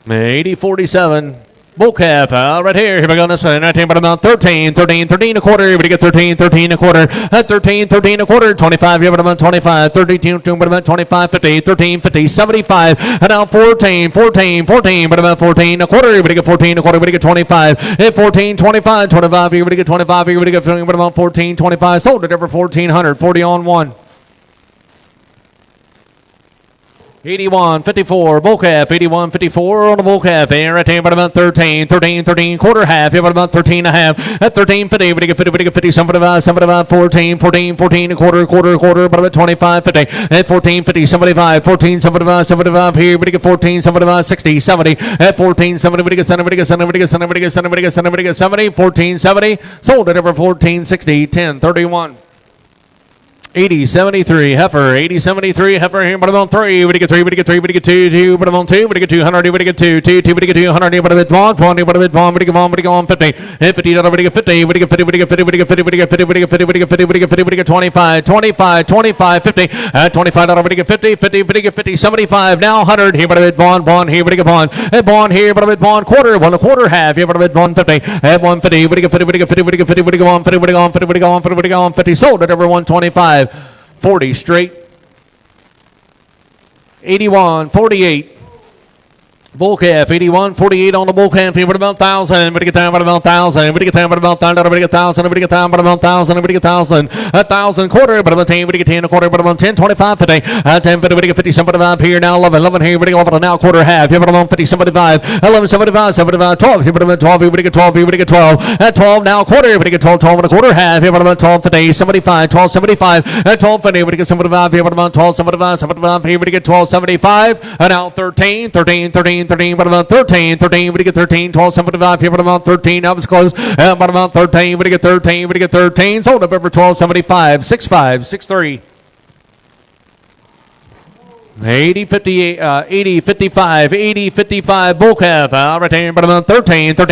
80-47. Bull calf, right here. Here we go on this one. 19, but about 13, 13, 13 a quarter. Here we get 13, 13 a quarter. 13, 13 a quarter. 25, here but about 25. 32, but about 25, 50, 13, 50, 75. And now 14, 14, 14, but about 14 a quarter. Here we get 14 a quarter. We get 25. 14, 25, 25. Here we get 25. Here we get 15, but about 14, 25. Sold at over 1400. 40 on one. 81.54, bull calf, 81.54 on the bull calf, and right there, about 13, quarter half, about 13 and a half, at 13.50, we get 50, 75, 14, a quarter, about 25, 50, at 14.50, 75, 14, 75, here, we get 14, 75, 60, 70, at 14, 70, we get 70, 14, 70, sold at over 14, 60, 10, 31. 80.73 heifer, 80.73 heifer here, but about 3, we get 3, we get 2, but about 2, we get 200, we get 2, we get 200, but a bit long, 20, but a bit long, we get 1, 50, 50, we get 50, we get 50, we get 50, we get 50, we get 50, we get 50, we get 50, we get 50, we get 25, 25, 50, at $25, we get 50, 50, we get 50, 75, now 100, here, but a bit bond, here, we get bond here, but a bit bond, quarter, 1 quarter, half, here, but a bit bond, 50, at 150, we get 50, we get 50, we get 50, we get 150, we get 150, we get 150, we get 150, sold at over 125. 40 straight. 81, 48. Bull calf, 81, 48 on the bull calf. Here, about 1,000. We get down about 1,000. We get down about 1,000. We get 1,000. We get down about 1,000. We get 1,000. 1,000 quarter, but about 10. We get 10 a quarter, but about 10, 25, 50. 10, 50. We get 50, 75 here now. 11 here. We get 11 now. Quarter half. Here, about 50, 75. 11, 75, 12. Here, about 12. We get 12. We get 12. At 12 now. Quarter. We get 12, 12 and a quarter half. Here, about 12, 50, 75, 12, 75. At 12, 50. We get 75. Here, about 12, 75, 75. Here, we get 12, 75. And now 13, but about 13, we get 13, 12, 75, here, but about 13, that was close, but about 13, we get 13, sold up over 12, 75, 65, 63. 80, 58, 80, 55, 80, 55, bull calf, right there, but about 13, did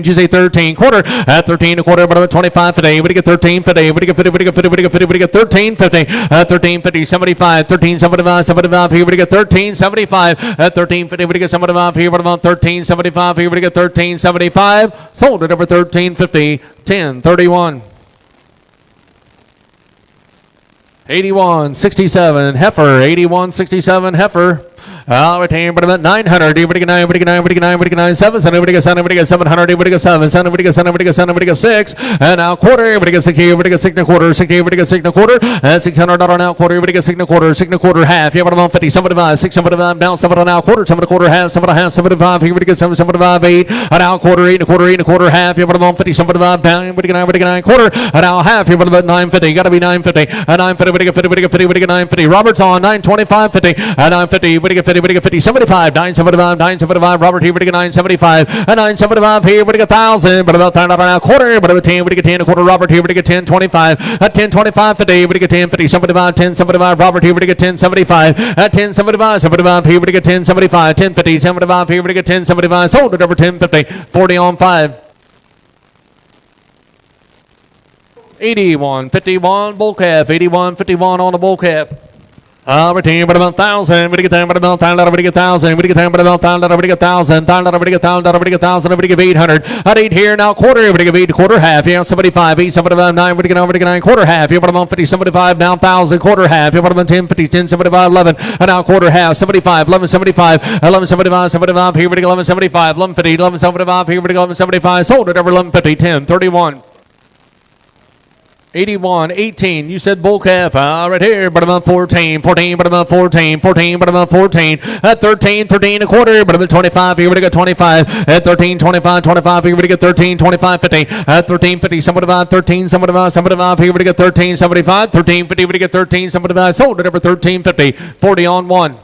you say 13, quarter, at 13, a quarter, but about 25, 50, we get 13, 50, we get 50, we get 50, we get 50, we get 13, 50, 13, 50, 75, 13, 75, 75, here, we get 13, 75, at 13, 50, we get 75, here, but about 13, 75, here, we get 13, 75, sold it over 13, 50, 10, 31. 81.67 heifer, 81.67 heifer. Right here, but about 900. We get 9, we get 9, we get 9, we get 9, 700, we get 700, we get 700, we get 7, 700, we get 7, we get 7, we get 6, and now quarter, we get 6 here, we get 6 and a quarter, 6 here, we get 6 and a quarter, and $600 now quarter, we get 6 and a quarter, half, here, but about 50, 75, 675, down 7 now quarter, 7 and a quarter, half, 7 and a half, 75, here, we get 7, 75, 8, and now quarter, 8 and a quarter, half, here, but about 50, 75, down, we get 9, quarter, and now half, here, but about 950, got to be 950, and 950, we get 50, we get 50, we get 950, Robert's on 925, 50, and 950, we get 50, we get 50, 75, 975, Robert here, we get 975, and 975 here, we get 1,000, but about $10 now quarter, but about 10, we get 10 a quarter, Robert here, we get 10, 25, at 10, 25, 50, we get 10, 50, 75, 10, 75, Robert here, we get 10, 75, at 10, 75, 75 here, we get 10, 75, 10, 50, 75 here, we get 10, 75, sold it over 10, 50, 40 on 5. 81.51 bull calf, 81.51 on the bull calf. Right here, but about 1,000, we get down, but about $1,000, we get 1,000, we get down, but about $1,000, we get 1,000, $1,000, we get 1,000, we get 1,000, we get 800, at 8 here now quarter, we get 8 quarter half, here 75, 8, 75, 9, we get 9 quarter half, here but about 50, 75, now 1,000 quarter half, here but about 10, 50, 10, 75, 11, and now quarter half, 75, 11, 75, 11, 75, 75, here we get 11, 75, 11, 50, 11, 75, here we get 11, 75, sold it over 11, 50, 10, 31. 81.18. You said bull calf right here, but about 14, but about 14, but about 14. At 13 a quarter, but about 25. Here we got 25. At 13, 25, here we got 13, 25, 50. At 13, 50, 75, 13, 75, here we got 13, 75, 13, 50, we got 13, 75. Sold it over 13, 50, 40 on 1.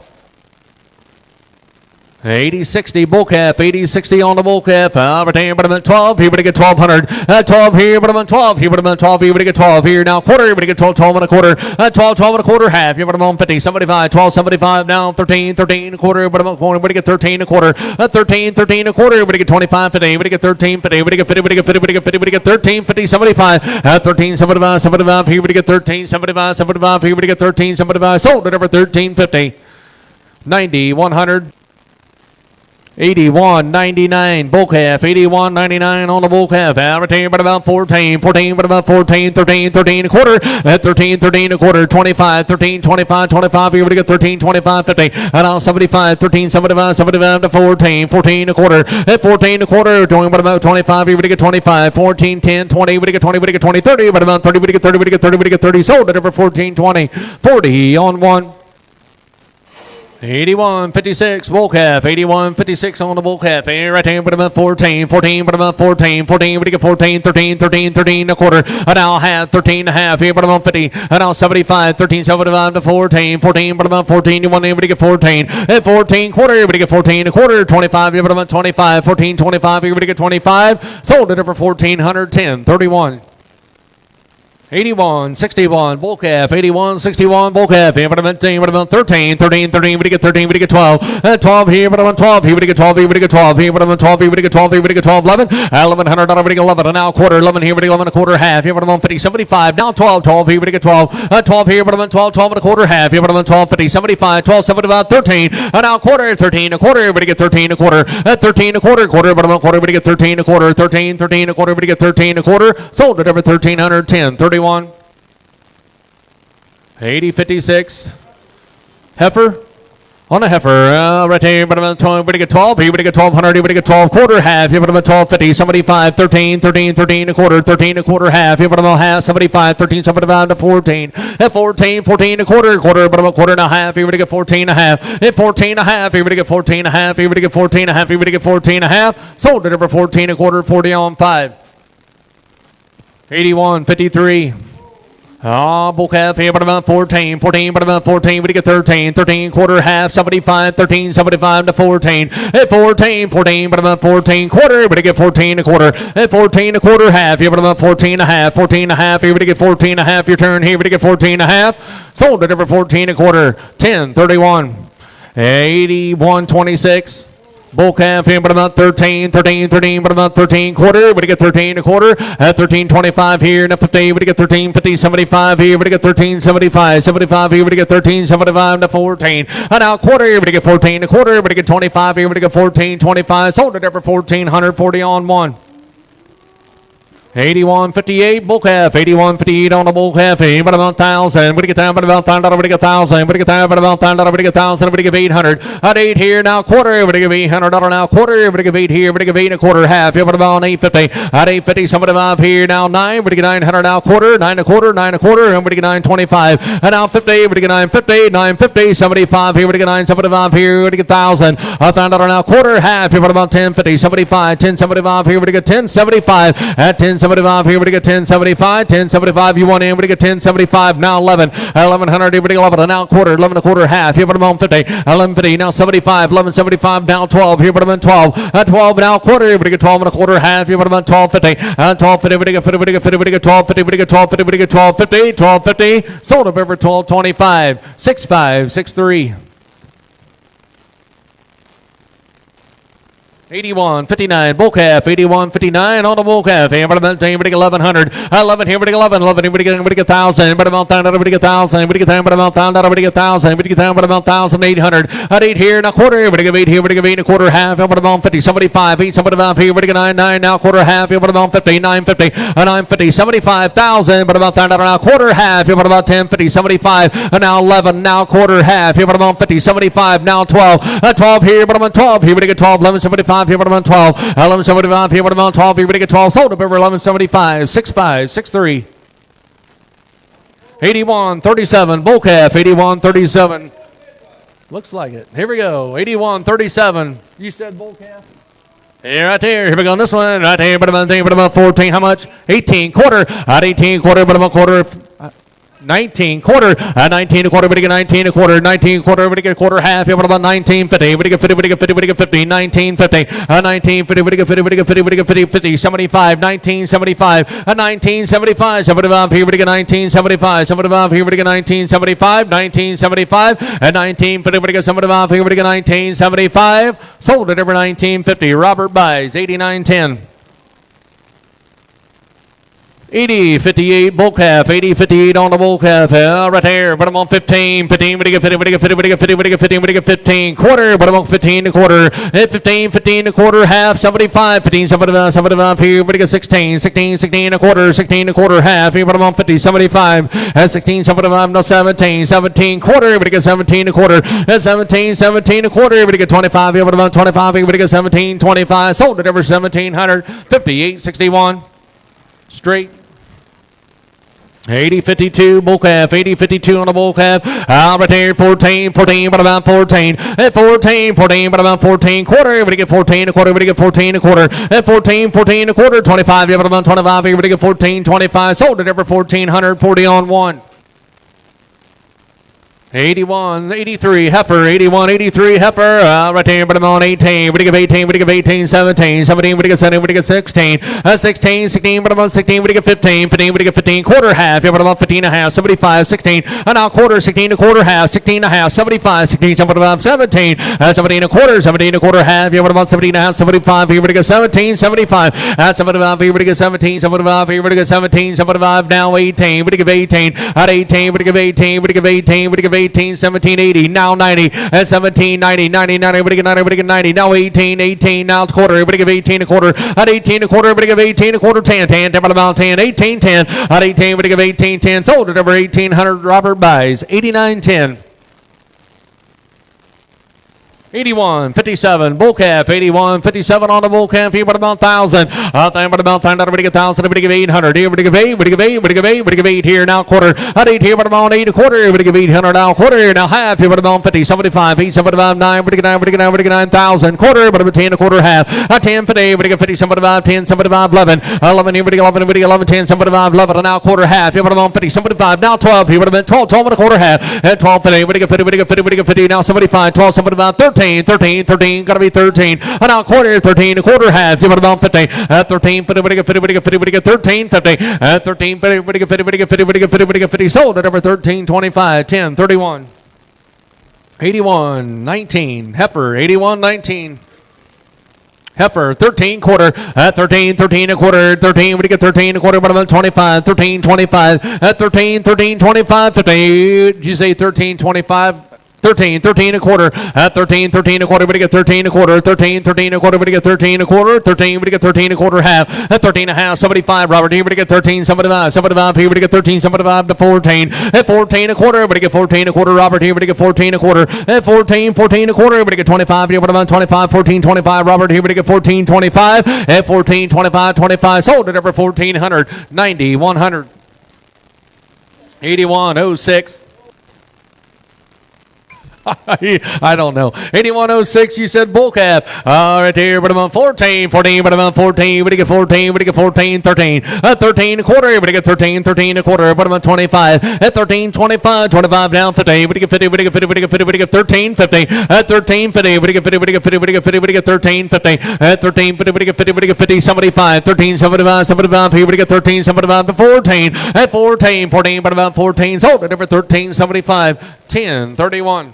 80-60 bull calf, 80-60 on the bull calf. Right here, but about 12. Here we get 1,200. 12 here, but about 12. Here, but about 12. Here we get 12. Here now quarter. We get 12, 12 and a quarter. 12 and a quarter half. Here, but about 50, 75, 12, 75. Now 13 a quarter. But about quarter. We get 13 a quarter. 13 a quarter. We get 25, 50. We get 13, 50. We get 50. We get 50. We get 50. We get 13, 50, 75. 13, 75, 75. Here we get 13, 75, 75. Here we get 13, 75. Sold it over 13, 50. 90, 100. 81.99 bull calf, 81.99 on the bull calf. Right here, but about 14, but about 14, 13 a quarter. At 13 a quarter, 25, 13, 25, 25. Here we get 13, 25, 50. And now 75, 13, 75, 75 to 14 a quarter. At 14 a quarter, doing but about 25. Here we get 25, 14, 10, 20. We get 20, we get 20, 30. But about 30, we get 30, we get 30, we get 30. Sold it over 14, 20, 40 on 1. 81.56 bull calf. 81.56 on the bull calf. Here right here, but about 14. 14, but about 14. 14, we get 14. 13, 13, 13 and a quarter. And now half. 13 and a half. Here, but about 50. And now 75. 13, 75 to 14. 14, but about 14. You want to get 14. And 14 quarter. We get 14 and a quarter. 25. Here, but about 25. 14, 25. Here, we get 25. Sold it over 1410. 31. 81.61 bull calf. 81.61 bull calf. Here, but about 13. 13, 13. We get 13. We get 12. 12 here, but about 12. Here, we get 12. Here, we get 12. Here, but about 12. Here, we get 12. Here, we get 12. 11. $1,100. We get 11. And now quarter. 11 here, we get 11 and a quarter. Half. Here, but about 50. 75. Now 12. 12 here, we get 12. 12 here, but about 12. 12 and a quarter. Half. Here, but about 12. 50. 75. 12. 75. 13. And now quarter. 13 and a quarter. We get 13 and a quarter. 13 and a quarter. Quarter, but about quarter. We get 13 and a quarter. 13. 13 and a quarter. We get 13 and a quarter. Sold it over 1310. 31. 80.56 heifer on a heifer right here, but about 12. We get 12 here, we get 1200. We get 12 quarter half here, but about 12.50. 75. 13, 13, 13 a quarter. 13 a quarter half here, but about half. 75. 13, 75 to 14. At 14, 14 a quarter. Quarter, but about quarter and a half here, we get 14 and a half. At 14 and a half here, we get 14 and a half. Here we get 14 and a half. Here we get 14 and a half. Sold it over 14 a quarter. 40 on 5. 81.53. Bull calf here, but about 14. 14, but about 14. We get 13. 13 quarter half. 75. 13, 75 to 14. At 14. 14, but about 14 quarter. We get 14 a quarter. At 14 a quarter half. Here, but about 14 and a half. 14 and a half. Here we get 14 and a half. Your turn here. We get 14 and a half. Sold it over 14 a quarter. 10.31. 81.26. Bull calf here, but about 13, 13, 13, but about 13 quarter. We get 13 a quarter. At 13.25 here, and a 50. We get 13, 50, 75 here. We get 13, 75, 75 here. We get 13, 75 to 14. And now quarter here, we get 14 a quarter. We get 25 here. We get 14, 25. Sold it over 1440 on 1. 81.58 bull calf. 81.58 on the bull calf. But about 1,000. We get down, but about $1,000. We get 1,000. We get down, but about $1,000. We get 1,000. We get 800. At 8 here now quarter. We get $800 now quarter. We get 8 here. We get 8 and a quarter half. But about 850. At 850. 75 here now 9. We get 900 now quarter. 9 and a quarter. 9 and a quarter. And we get 925. And now 50. We get 950. 950. 75 here. We get 975 here. We get 1,000. $1,000 now quarter half. But about 1050. 75. 1075 here. We get 1075. At 1075 here, we get 1075. 1075 you want in, we get 1075. Now 11. 1100 here, we get 11. Now quarter. 11 a quarter half. Here, but about 50. 1150. Now 75. 1175. Now 12. Here, but about 12. 12 now quarter. Here, we get 12 and a quarter half. Here, but about 1250. 1250. We get 50. We get 50. We get 1250. We get 1250. We get 1250. 1250. Sold up over 1225. 65. 63. 81.59 bull calf. 81.59 on the bull calf. Here, but about 1100. 11 here, we get 11. 11 here, we get 1,000. But about 1,000, we get 1,000. We get down, but about 1,000. We get 1,000. We get down, but about 1,800. At 8 here, now quarter. We get 8 here. We get 8 and a quarter half. But about 50. 75. 8, 75 here. We get 9. 9 now quarter half. But about 50. 950. 950. 75,000. But about 1,000 now quarter half. But about 1050. 75. Now 11. Now quarter half. But about 50. 75. Now 12. 12 here. But about 12 here. We get 12. 1175. Here, but about 12. 1175 here, but about 12 here. We get 12. Sold up over 1175. 65. 63. 81.37 bull calf. 81.37. Looks like it. Here we go. 81.37. You said bull calf? Here, right there. Here we go on this one. Right here, but about 14. How much? 18 quarter. At 18 quarter, but about quarter. 19 quarter. 19 a quarter. We get 19 a quarter. 19 quarter. We get a quarter half. But about 1950. We get 50. We get 50. We get 50. 1950. 1950. We get 50. We get 50. We get 50. 50. 75. 1975. 1975. 75 here. We get 1975. 75 here. We get 1975. 1975. And 1950. We get 75 here. We get 1975. Sold it over 1950. Robert buys 89.10. 80.58 bull calf. 80.58 on the bull calf. Right there. But I'm on 15. 15. We get 50. We get 50. We get 50. We get 50. We get 15 quarter. But I'm on 15 a quarter. 15. 15 a quarter half. 75. 15. 75. 75 here. We get 16. 16. 16 a quarter. 16 a quarter half. Here. But I'm on 50. 75. 16. 75. No 17. 17 quarter. We get 17 a quarter. 17. 17 a quarter. We get 25 here. But about 25 here. We get 17. 25. Sold it over 1700. 58.61. Straight. 80-52, bull calf, 80-52 on the bull calf. Right there, 14, but about 14. At 14, but about 14. Quarter, everybody get 14, a quarter, everybody get 14, a quarter. At 14, a quarter, 25, but about 25, everybody get 14, 25. Sold it over 1,440 on one. 81, 83, heifer, 81, 83, heifer, right there, but I'm on 18, we give 18, we give 18, 17, 17, we give 17, we give 16, 16, 16, but I'm on 16, we give 15, 15, we give 15, quarter, half, yeah, but I'm on 15 and a half, 75, 16, and now quarter, 16, a quarter, half, 16 and a half, 75, 16, 75, 17, 17 a quarter, 17 a quarter, half, yeah, but I'm on 17 and a half, 75, here we give 17, 75, at 75, here we give 17, 75, here we give 17, 75, now 18, we give 18, at 18, we give 18, we give 18, we give 18, 17, 80, now 90, at 17, 90, 90, 90, everybody get 90, everybody get 90, now 18, 18, now quarter, everybody give 18 a quarter, at 18 a quarter, everybody give 18 a quarter, 10, 10, 10, about 10, 18, 10, at 18, everybody give 18, 10, sold it over 1,800, Robert buys, 89, 10. 81, 57, bull calf, 81, 57 on the bull calf, here but about 1,000. But about 1,000, everybody get 1,000, everybody give 800, everybody give 8, everybody give 8, everybody give 8, everybody give 8 here, now quarter, at 8 here, but about 8 a quarter, everybody give 800, now quarter, now half, here but about 50, 75, 8, 75, 9, everybody get 9, everybody get 9, everybody get 9,000, quarter, but about 10 a quarter, half, at 10, 50, everybody get 50, 75, 10, 75, 11, 11, everybody get 11, everybody get 11, 10, 75, 11, and now quarter, half, here but about 50, 75, now 12, here but about 12, 12 and a quarter, half, at 12, 50, everybody get 50, everybody get 50, everybody get 50, now 75, 12, 75, 13, 13, 13, gotta be 13. And now quarter, 13, a quarter, half. You want about 50. At 13, 50, 50, 50, 50, 50, 50, 13, 50. At 13, 50, 50, 50, 50, 50, 50, 50, 50, 50, sold at over 13, 25, 10, 31. 81, 19. Heifer, 81, 19. Heifer, 13 quarter, at 13, 13 a quarter, 13, we get 13 a quarter, but about 25, 13, 25, at 13, 13, 25, 50. Did you say 13, 25? 13, 13 a quarter, at 13, 13 a quarter, we get 13 a quarter, 13, 13 a quarter, we get 13 a quarter, 13, we get 13 a quarter, half, at 13 a half, 75, Robert, here we get 13, 75, 75, here we get 13, 75 to 14, at 14 a quarter, we get 14 a quarter, Robert, here we get 14 a quarter, at 14, 14 a quarter, we get 25, here, what about 25, 14, 25, Robert, here we get 14, 25, at 14, 25, 25, sold at over 1,400, 90, 100, 81, 06. I don't know. 8106, you said bull calf. Right there, but I'm on 14, 14, but I'm on 14. We get 14, we get 14, 13. 13 a quarter, we get 13, 13 a quarter, but I'm on 25. At 13, 25, 25 down 50. We get 50, we get 50, we get 50, we get 13, 50. At 13, 50, we get 50, we get 50, we get 50, we get 13, 50. At 13, 50, we get 50, we get 50, 75, 13, 75, 75. Here we get 13, 75 to 14. At 14, 14, but about 14. Sold it over 13, 75, 10, 31.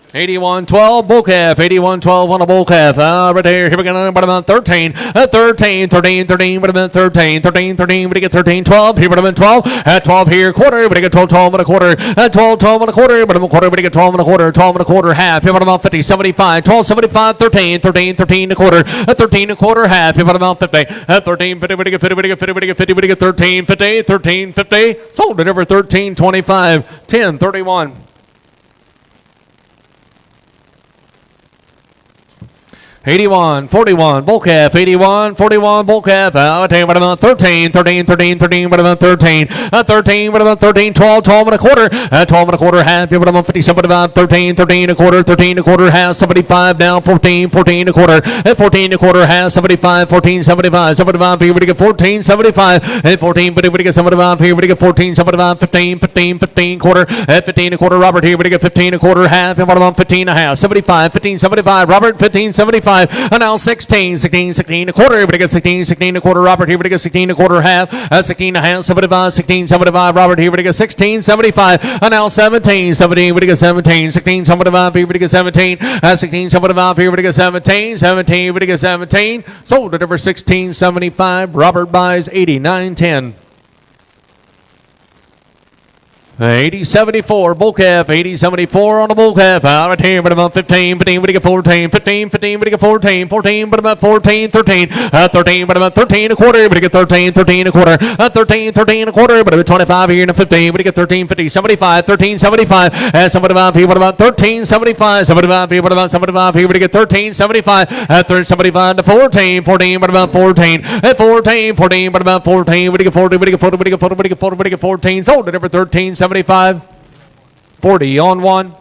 81-12 bull calf, 81-12 on a bull calf. Right there, here we go, but about 13, 13, 13, 13, but about 13, 13, 13, we get 13, 12, here but about 12, at 12 here, quarter, we get 12, 12 and a quarter, at 12, 12 and a quarter, but about a quarter, we get 12 and a quarter, 12 and a quarter, half, here but about 50, 75, 12, 75, 13, 13, 13 and a quarter, at 13 and a quarter, half, here but about 50, at 13, 50, we get 50, we get 50, we get 50, we get 13, 50, 13, 50, sold it over 13, 25, 10, 31. 81, 41, bull calf, 81, 41, bull calf, what about 13, 13, 13, 13, what about 13, 13, what about 13, 12, 12 and a quarter, 12 and a quarter, half, what about 50, 75, 13, 13 a quarter, 13 a quarter, half, 75, now 14, 14 a quarter, 14 a quarter, half, 75, 14, 75, 75, here we get 14, 75, 14, but we get 75, here we get 14, 75, 15, 15, 15 quarter, 15 a quarter, Robert, here we get 15 a quarter, half, and what about 15 a half, 75, 15, 75, Robert, 15, 75, and now 16, 16, 16 a quarter, everybody gets 16, 16 a quarter, Robert, here everybody gets 16 a quarter, half, 16 a half, 75, 16, 75, Robert, here everybody gets 16, 75, and now 17, 17, everybody gets 17, 16, 75, here everybody gets 17, 16, 75, here everybody gets 17, 17, everybody gets 17, sold at over 16, 75, Robert buys 89, 10. 80-74, bull calf, 80-74 on the bull calf. Out right here, but about 15, 15, but 14, 15, 15, but 14, 14, but about 14, 13, 13, but about 13 a quarter, but 13, 13 a quarter, 13, 13 a quarter, but about 25 here and a 15, but 13, 50, 75, 13, 75, 75 here, but about 13, 75, 75 here, but about 75 here, but 13, 75, 75 to 14, 14, but about 14, 14, 14, but about 14, but 40, but 40, but 40, but 40, but 14, sold it over 13, 75, 40 on one.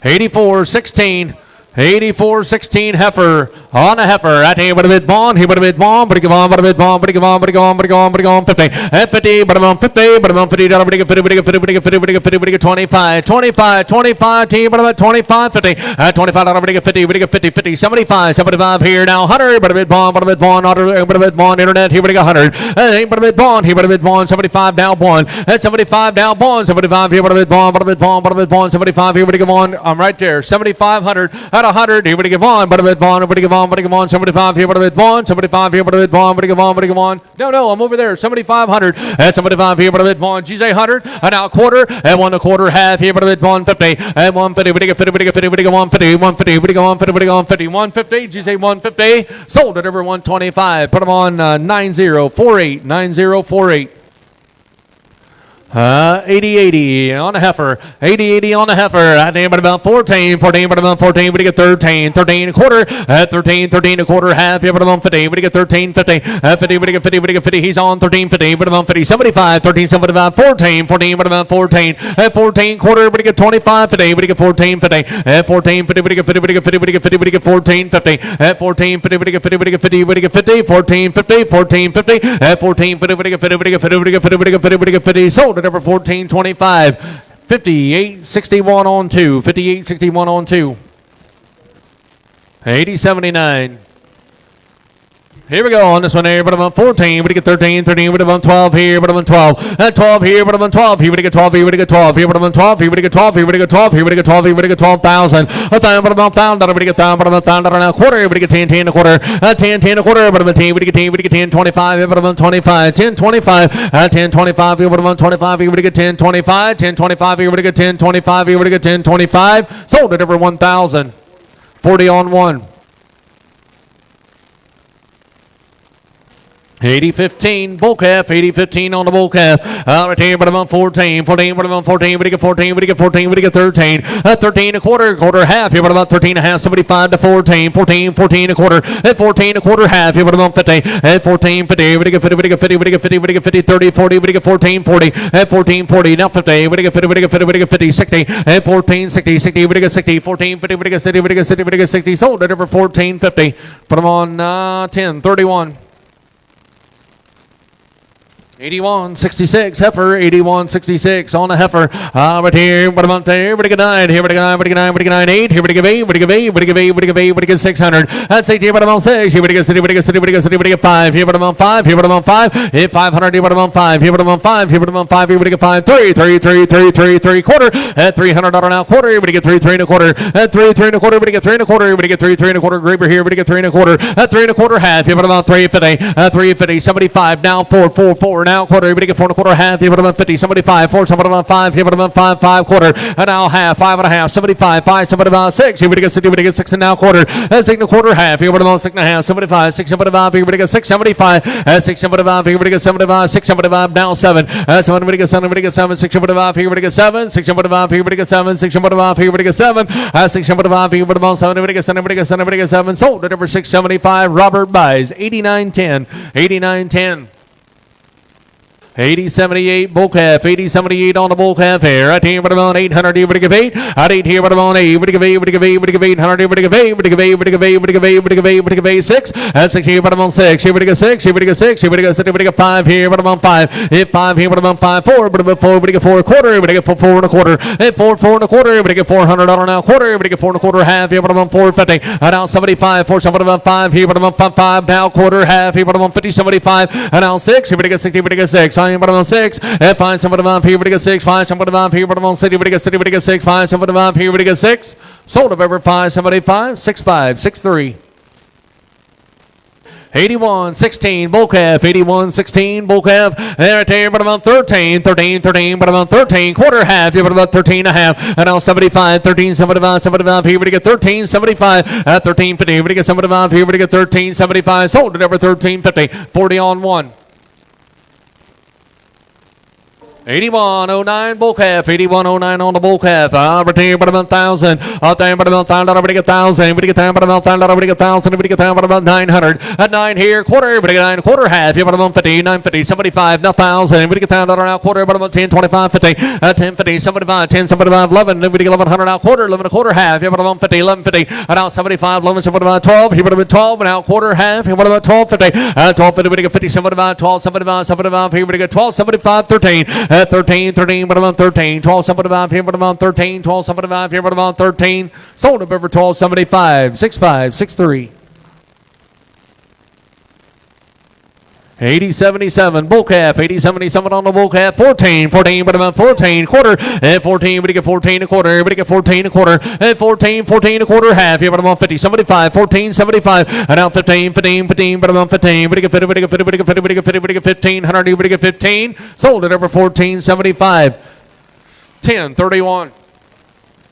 84-16. 84-16 heifer on a heifer. At him, but a bit bond. He would have been bond, but he go on, but a bit bond, but he go on, but he go on, but he go on, but he go on. 50, at 50, but I'm on 50, but I'm on 50. But he get 50, but he get 50, but he get 50, but he get 50, but he get 25, 25, 25. Team, but about 25, 50, 25. But he get 50, but he get 50, 50, 75, 75 here now. 100, but a bit bond, but a bit bond, but a bit bond. Internet, he would have got 100. But a bit bond, he would have been bond. 75 down bond. 75 down bond. 75 here, but a bit bond, but a bit bond, but a bit bond. 75 here, but he go on. I'm right there. 7,500 at 100, he would give on, but a bit on, but he give on, but he give on, 75 here, but a bit on, 75 here, but a bit on, but he give on, but he give on. No, I'm over there, 7,500, at 75 here, but a bit on, GZ 100, and now quarter, and 1 1/4, half here, but a bit on, 50, and 150, but he get 50, but he get 50, but he go on, 50, 150, but he go on, 50, but he go on, 50, 150, GZ 150, sold it over 125, put them on 9048, 9048. 80-80 on a heifer. 80-80 on a heifer. I think about 14, 14, but about 14, but you get 13, 13 a quarter. 13, 13 a quarter, half, yeah, but about 50, but you get 13, 50, 50, but you get 50, but you get 50. He's on 13, 50, but about 50, 75, 13, 75, 14, 14, but about 14, 14 quarter, but you get 25, 50, but you get 14, 50, 14, 50, but you get 50, but you get 50, but you get 50, but you get 14, 50, 14, 50, but you get 50, but you get 50, but you get 50, 14, 50, 14, 50, 14, 50, but you get 50, but you get 50, but you get 50, but you get 50, but you get 50, sold. Over 1425, 5861 on 2, 5861 on 2, 8079. Here we go on this one here, but I'm on 14, but you get 13, 13, but I'm on 12 here, but I'm on 12, 12 here, but I'm on 12, here, but you get 12, here, but you get 12, here, but I'm on 12, here, but you get 12, here, but you get 12, here, but you get 12, here, but you get 12,000, 1,000, but I'm on 1,000, but you get 1,000, but I'm on 1,000, and a quarter, but you get 10, 10 a quarter, 10, 10 a quarter, but I'm on 10, but you get 10, but you get 10, 25, but I'm on 25, 10, 25, 10, 25, here, but I'm on 25, here, but you get 10, 25, 10, 25, here, but you get 10, 25, here, but you get 10, 25, sold it over 1,000, 40 on 1. 80-15, bull calf, 80-15 on the bull calf. Right here, but I'm on 14, 14, but I'm on 14, but you get 14, but you get 14, but you get 13, 13 a quarter, quarter, half, here, but I'm on 13 and a half, 75 to 14, 14, 14 a quarter, 14 a quarter, half, here, but I'm on 50, 14, 50, but you get 50, but you get 50, but you get 50, but you get 50, 30, 40, but you get 14, 40, 14, 40, now 50, but you get 50, but you get 50, but you get 50, 60, 14, 60, 60, but you get 60, 14, 50, but you get 60, but you get 60, but you get 60, sold it over 14, 50, put them on 10, 31. 81-66 heifer, 81-66 on a heifer. Right here, but I'm on there, but you get 9, here, but you get 9, but you get 9, but you get 9, 8, here, but you get 8, but you get 8, but you get 8, but you get 8, but you get 600. That's 8 here, but I'm on 6, here, but you get 60, but you get 60, but you get 60, but you get 5, here, but I'm on 5, here, but I'm on 5, here, 500, here, but I'm on 5, here, but I'm on 5, here, but I'm on 5, here, but you get 5, 3, 3, 3, 3, 3, 3 quarter, at $300 now quarter, here, but you get 3, 3 and a quarter, at 3, 3 and a quarter, but you get 3 and a quarter, but you get 3, 3 and a quarter, graper here, but you get 3 and a quarter, at 3 and a quarter, half, here, but I'm on 350, 350, 75, now 4, 4, 4, now quarter, but you get 4 and a quarter, half, here, but I'm on 50, somebody 5, 4, somebody on 5, here, but I'm on 5, 5 quarter, and now half, 5 and a half, 75, 5, somebody on 6, here, but you get 60, but you get 6 and now quarter, 6 and a quarter, half, here, but I'm on 6 and a half, 75, 6, somebody 5, here, but you get 6, 75, 6, somebody 5, here, but you get 75, 6, somebody 5, now 7, 7, but you get 7, but you get 7, 6, somebody 5, here, but you get 7, 6, somebody 5, here, but you get 7, 6, somebody 5, here, but you get 7, 6, somebody 5, here, but I'm on 7, but you get 7, but you get 7, but you get 7, sold at over 675, Robert buys, 89-10, 89-10. 80-78 bull calf, 80-78 on the bull calf here. Right here, but I'm on 800 here, but you give 8. At 8 here, but I'm on 8, but you give 8, but you give 8, but you give 800 here, but you give 8, but you give 8, but you give 8, but you give 8, but you give 8, but you give 8, 6. At 6 here, but I'm on 6, here, but you give 6, here, but you give 6, here, but you give 6, but you give 5 here, but I'm on 5. Hit 5 here, but I'm on 5, 4, but I'm on 4, but you get 4 a quarter, but you get 4, 4 and a quarter. Hit 4, 4 and a quarter, but you get $400 now quarter, but you get 4 and a quarter, half here, but I'm on 450. And now 75, 4, somebody on 5 here, but I'm on 5, now quarter, half here, but I'm on 50, 75. And now 6, here, but you get 60, but you get 6. I am, but I'm on 6. And find somebody on here, but you get 6. Find somebody on here, but I'm on city, but you get city, but you get 6. Find somebody on here, but you get 6. Sold up over 5, somebody 5, 6, 5, 6, 3. 81, 16, bull calf, 81, 16, bull calf, and right there, but about 13, 13, 13, but about 13, quarter half, you but about 13 and a half, and now 75, 13, 75, 75, here we get 13, 75, at 13, 50, here we get 75, here we get 13, 75, sold it over 13, 50, 40 on one. 8109 bull calf, 8109 on the bull calf. Everything but about 1,000. Out there but about 1,000. Everybody get 1,000. Everybody get 10 but about 1,000. Everybody get 1,000. Everybody get 10 but about 900. At 9 here, quarter. Everybody get 9 quarter half. You but about 50, 950, 75, now 1,000. Everybody get 10 now quarter. But about 10, 25, 50. 10, 50, 75, 10, 75, 11. Everybody get 1,100 now quarter. 11 a quarter half. You but about 50, 1150. Now 75, 11, 75, 12. You but about 12. Now quarter half. You but about 1250. 1250. Everybody get 50, 75, 12, 75, 75. Everybody get 12, 75, 13. 13, 13. But about 13, 1275 here, but about 13, 1275 here, but about 13. Sold up over 1275, 65, 63. 8077 bull calf, 8077 on the bull calf, 14, 14, but about 14 quarter, and 14, but you get 14 a quarter, everybody get 14 a quarter, and 14, 14 a quarter half, yeah, but about 50, 75, 14, 75, and now 15, 15, 15, but about 15, but you get 50, but you get 50, but you get 50, but you get 50, but you get 1500, everybody get 15, sold it over 1475, 1031.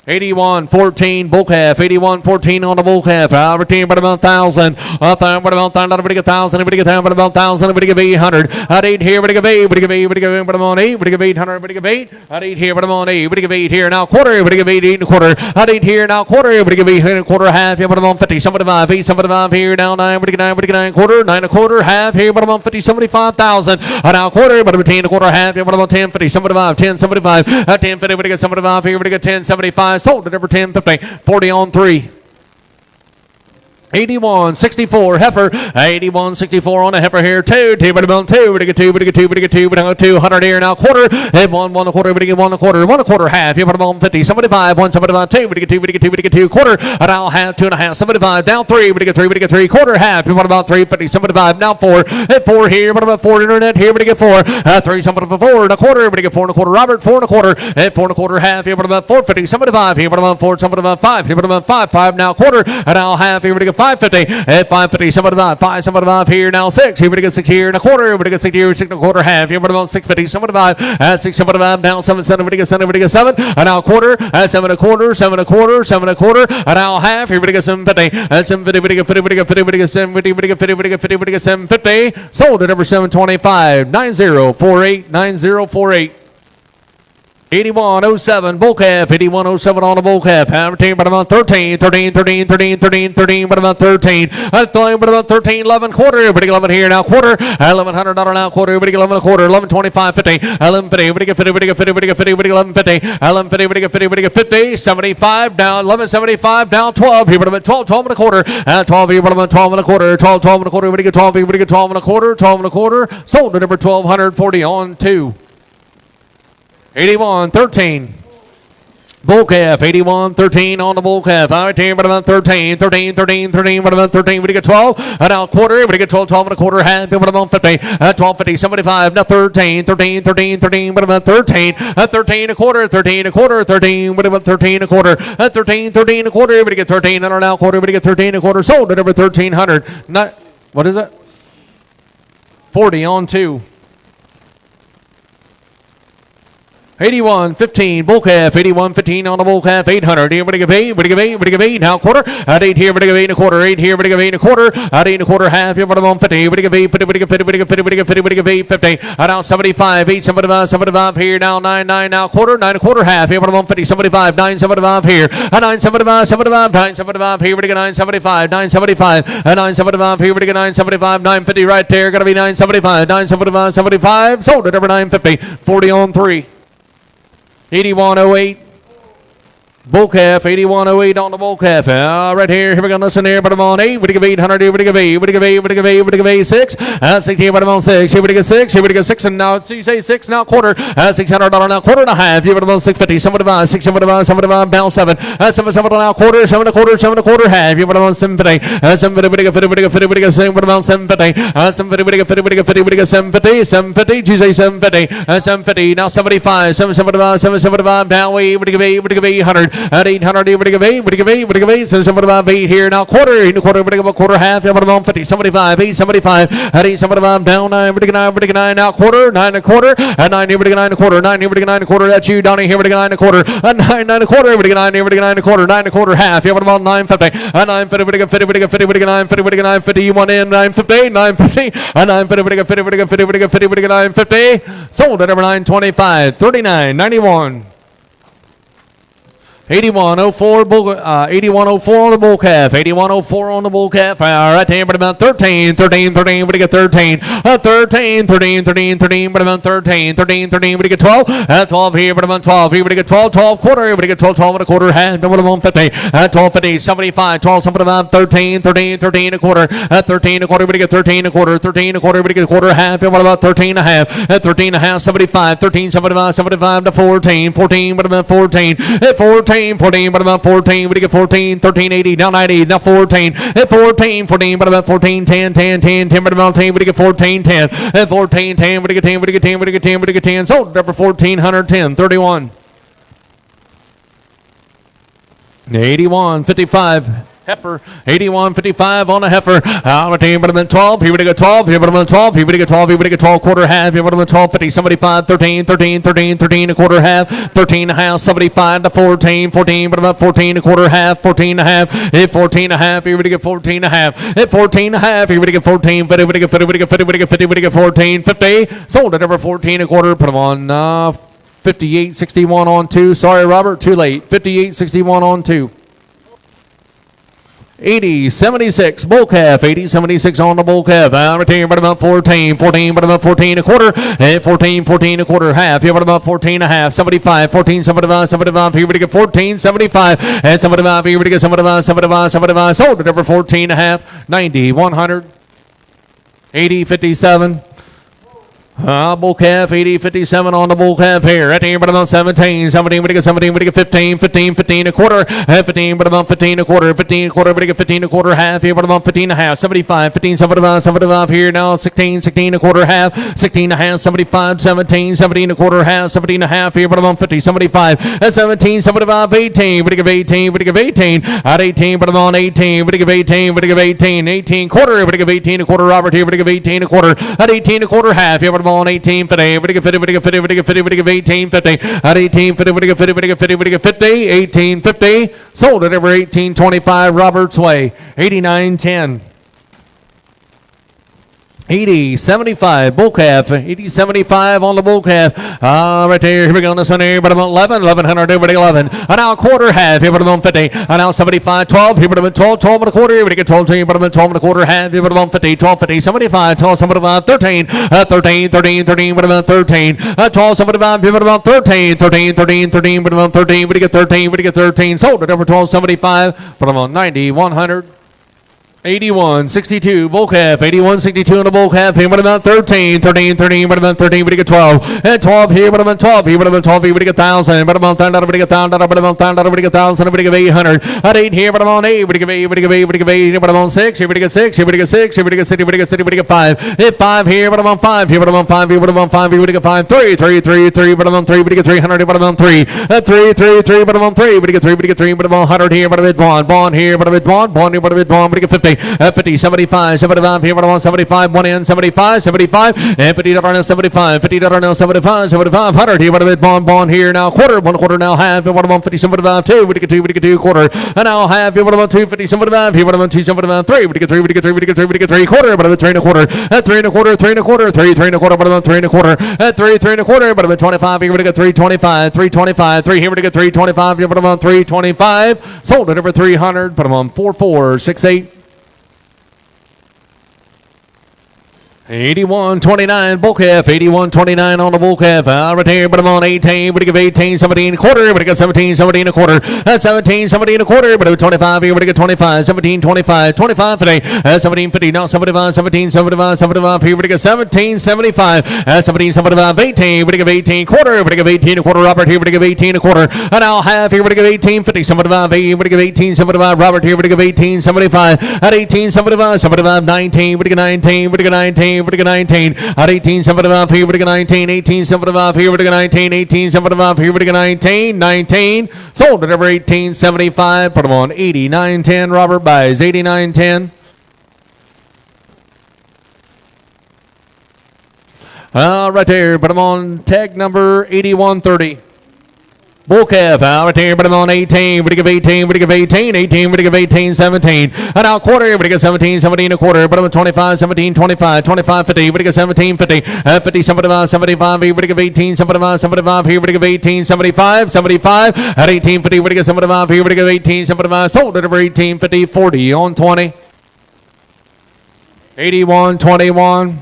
81, 14, bull calf, 81, 14 on the bull calf, everything but about 1,000, but about 1,000, everybody get 1,000, everybody get 10, but about 1,000, everybody get 800, at 8 here, everybody get 8, everybody get 8, everybody get 8, but about 8, everybody get 800, everybody get 8, at 8 here, but about 8, everybody get 8 here, now quarter, everybody get 8, 8 and a quarter, at 8 here, now quarter, everybody get 8 and a quarter, half, yeah, but about 50, 75, 8, 75 here, now 9, everybody get 9, everybody get 9 quarter, 9 a quarter, half here, but about 50, 75,000, now quarter, but about 10 a quarter, half, yeah, but about 10, 50, 75, 10, 75, at 10, 50, everybody get 75 here, everybody get 10, 75, sold it over 10, 50, 40 on 3. 81, 64, heifer, 81, 64 on a heifer here, 2, 2, but about 2, but you get 2, but you get 2, but you get 2, but you get 200 here, now quarter, and 1, 1 a quarter, but you get 1 a quarter, 1 a quarter half, you put about 50, 75, 1, 75, 2, but you get 2, but you get 2, but you get 2, quarter, and now half, 2 and a half, 75, down 3, but you get 3, but you get 3, quarter, half, you put about 3, 50, 75, now 4, and 4 here, but about 4 internet here, but you get 4, 3, 75, 4 and a quarter, but you get 4 and a quarter, Robert, 4 and a quarter, and 4 and a quarter half, here, but about 450, 75, here, but about 4, 75, 5, here, but about 5, 5, now quarter, and now half, here, but you get 550, and 550, 75, 5, 75 here, now 6, here we get 6 here and a quarter, here we get 6 here, 6 and a quarter, half, here we about 650, 75, 6, 75, now 7, 7, we get 7, we get 7, and now quarter, 7 a quarter, 7 a quarter, 7 a quarter, and now half, here we get 750, 750, we get 50, we get 50, we get 750, we get 50, we get 50, we get 750, sold at over 725, 9048, 9048. 8107 bull calf, 8107 on the bull calf, everything but about 13, 13, 13, 13, 13, 13, but about 13, but about 13, 11 quarter, everybody get 11 here now quarter, $1,100 now quarter, everybody get 11 a quarter, 11, 25, 50, 11, 50, everybody get 50, everybody get 50, everybody get 50, everybody get 11, 50, 11, 50, everybody get 50, everybody get 50, 75 down, 11, 75 down 12, here but about 12, 12 and a quarter, 12 here but about 12 and a quarter, 12, 12 and a quarter, everybody get 12, everybody get 12 and a quarter, 12 and a quarter, sold at number 1240 on 2. 81, 13. Bull calf, 81, 13 on the bull calf. All right, here, but about 13, 13, 13, 13, but about 13, we get 12, and now quarter, we get 12, 12 and a quarter, half, but about 50, 12, 50, 75, now 13, 13, 13, 13, but about 13, 13 a quarter, 13 a quarter, 13, but about 13 a quarter, 13, 13 a quarter, we get 13, and now quarter, we get 13 a quarter, sold at over 1,300. Not, what is it? 40 on 2. 81, 15, bull calf, 81, 15 on the bull calf, 800, here, but you get 8, but you get 8, but you get 8, now quarter, at 8 here, but you get 8 and a quarter, 8 here, but you get 8 and a quarter, at 8 and a quarter, half, here, but I'm on 50, but you get 8, 50, but you get 50, but you get 50, but you get 50, but you get 8, 50, and now 75, 8, 75, 75 here, now 9, 9, now quarter, 9 and a quarter, half, here, but I'm on 50, 75, 9, 75 here, and 9, 75, 75, 9, 75 here, but you get 9, 75, 9, 75, and 9, 75 here, but you get 9, 75, 9, 50 right there, gotta be 9, 75, 9, 75, 75, sold at over 950, 40 on 3. 8108 bull calf, 8108 on the bull calf. Right here we go. Listen here, but I'm on 8. We give 800 here. We give 8. We give 8. We give 8. We give 8. 6. 6 here, but I'm on 6. Here we get 6. Here we get 6. And now you say 6 now quarter. $600 now quarter and a half. Here but I'm on 650. 75. 675. 75 now 7. 7 now quarter. 7 a quarter. 7 a quarter half. Here but I'm on 750. 750. We get 50. We get 50. We get 7. But I'm on 750. 750. We get 50. We get 50. We get 750. 750. You say 750. 750 now 75. 775. 775 now we give 8. We give 800. at 800, here we go, 8, we go, 8, we go, 8, 75, 8 here now, quarter, in the quarter, we go, quarter, half, here we go, 50, 75, 8, 75, at 8, 75, down 9, we go, 9, we go, 9 now, quarter, 9 and a quarter, at 9, here we go, 9 and a quarter, 9, here we go, 9 and a quarter, that's you, Donnie, here we go, 9 and a quarter, at 9, 9 and a quarter, here we go, 9, here we go, 9 and a quarter, 9 and a quarter, half, here we go, 950, at 950, we go, 50, we go, 50, we go, 950, we go, 950, you want in, 950, 950, at 950, we go, 50, we go, 50, we go, 50, we go, 950, sold at number 925, 39, 91. 8104 8104 on the bull calf, 8104 on the bull calf. Right there, but about 13, 13, 13, we get 13, 13, 13, 13, 13, but about 13, 13, 13, we get 12, 12 here, but about 12 here, we get 12, 12 quarter, we get 12, 12 and a quarter, half, but about 50, 12, 50, 75, 12, something about 13, 13, 13 a quarter, 13 a quarter, we get 13 a quarter, 13 a quarter, we get a quarter, half, but about 13 and a half, 13 and a half, 75, 13, 75, 75 to 14, 14, but about 14, 14, 14, but about 14, we get 14, 13, 80, now 90, now 14, 14, 14, but about 14, 10, 10, 10, 10, but about 10, we get 14, 10, 14, 10, we get 10, we get 10, we get 10, we get 10, sold number 1410, 31. 81, 55. Heifer, 81.55 on a heifer. Our team would have been 12. Here we go 12. Here would have been 12. Here we go 12. Here we go 12 quarter half. Here would have been 12. 50, 75, 13, 13, 13, 13 a quarter half. 13 and a half. 75 to 14. 14, but about 14 a quarter half. 14 and a half. Hit 14 and a half. Here we go 14 and a half. Hit 14 and a half. Here we go 14. 50, we go 50, we go 50, we go 50, we go 14. 50. Sold at number 14 a quarter. Put them on 58.61 on 2. Sorry, Robert. Too late. 58.61 on 2. 80.76 bull calf, 80.76 on the bull calf. Retain but about 14, 14 but about 14 a quarter, and 14, 14 a quarter half. Here but about 14 and a half, 75, 14, 75, 75. Here we get 14, 75, and 75. Here we get 75, 75, 75. Sold at number 14 and a half, 90, 100, 80.57. Bull calf, 80.57 on the bull calf here. At the end, but about 17, 17, we get 17, we get 15, 15, 15 a quarter, 15, but about 15 a quarter, 15 a quarter, we get 15 a quarter half here, but about 15 and a half, 75, 15, 75, 75 here now, 16, 16 a quarter half, 16 and a half, 75, 17, 17 a quarter half, 17 and a half here, but about 50, 75, 17, 75, 18, we get 18, we get 18, at 18, but about 18, we get 18, we get 18, 18 quarter, we get 18 a quarter, Robert here, we get 18 a quarter, at 18 a quarter half here, but on 18 50, we get 50, we get 50, we get 50, we get 18 50, at 18 50, we get 50, we get 50, we get 50, 18 50, sold at over 18.25 Roberts Way, 89.10. 80.75 bull calf, 80.75 on the bull calf. Right there, here we go on this one here, but about 11, 1100, everybody 11. And now a quarter half, here but about 50. And now 75, 12, here but about 12, 12 and a quarter, here we get 12, here but about 12 and a quarter half, here but about 50, 12, 50, 75, 12, 75, 13, 13, 13, 13, but about 13, 12, 75, here but about 13, 13, 13, 13, but about 13, we get 13, we get 13, sold at over 12.75, but about 90, 100. 81.62 bull calf, 81.62 on the bull calf. Here, but about 13, 13, 13, but about 13, we get 12, and 12 here, but about 12, here, but about 12, here, we get 1,000, but about 1,000, we get 1,000, but about 1,000, we get 1,000, we get 800, at 8 here, but about 8, we get 8, we get 8, we get 8, but about 6, here, we get 6, here, we get 6, here, we get 6, here, we get 6, here, we get 5, hit 5 here, but about 5, here, but about 5, here, but about 5, here, we get 5, 3, 3, 3, 3, but about 3, we get 300, but about 3, 3, 3, 3, but about 3, we get 3, we get 3, but about 100 here, but about bond here, but about bond here, but about bond, we get 50, 50, 75, 75 here, but about 75, 1 in, 75, 75, and $50 now 75, $50 now 75, 75, 100 here, but a bit bond here now, quarter, 1 quarter now half, and what about 50, 75, 2, we get 2, we get 2 quarter, and now half here, what about 2, 50, 75, here, what about 2, 75, 3, we get 3, we get 3, we get 3, we get 3 quarter, but about 3 and a quarter, 3 and a quarter, 3 and a quarter, 3, 3 and a quarter, but about 3 and a quarter, 3, 3 and a quarter, but about 25 here, we get 325, 325, 3 here, we get 325, here, but about 325, sold at over 300, put them on 4468. 81.29 bull calf, 81.29 on the bull calf. Right here, but I'm on 18. But give 18, 17 a quarter. But I got 17, 17 a quarter. 17, 17 a quarter. But 25 here. But I got 25, 17, 25, 25 today. 17, 50. Now 75, 17, 75, 75 here. But I got 17, 75. 17, 75, 18. But I give 18 quarter. But I give 18 a quarter. Robert here. But I give 18 a quarter. And now half here. But I give 18, 50, 75, 8. But I give 18, 75. Robert here. But I give 18, 75. At 18, 75, 75, 19. But I give 19. But I give 19. 19, we get 19, at 18, 75, here we get 19, 18, 75, here we get 19, 18, 75, here we get 19, 19, sold at over 18, 75, put them on 89, 10, Robert buys 89, 10. Right there, put them on tag number 8130. Bull calf out right there, put him on 18, we give 18, we give 18, 18, we give 18, 17. And now quarter, we give 17, 17 a quarter, put him on 25, 17, 25, 25, 50, we give 17, 50, 50, 75, 75, we give 18, 75, 75, here we give 18, 75, 75, at 18, 50, we give 75, here we give 18, 75, sold it over 18, 50, 40 on 20. 81, 21.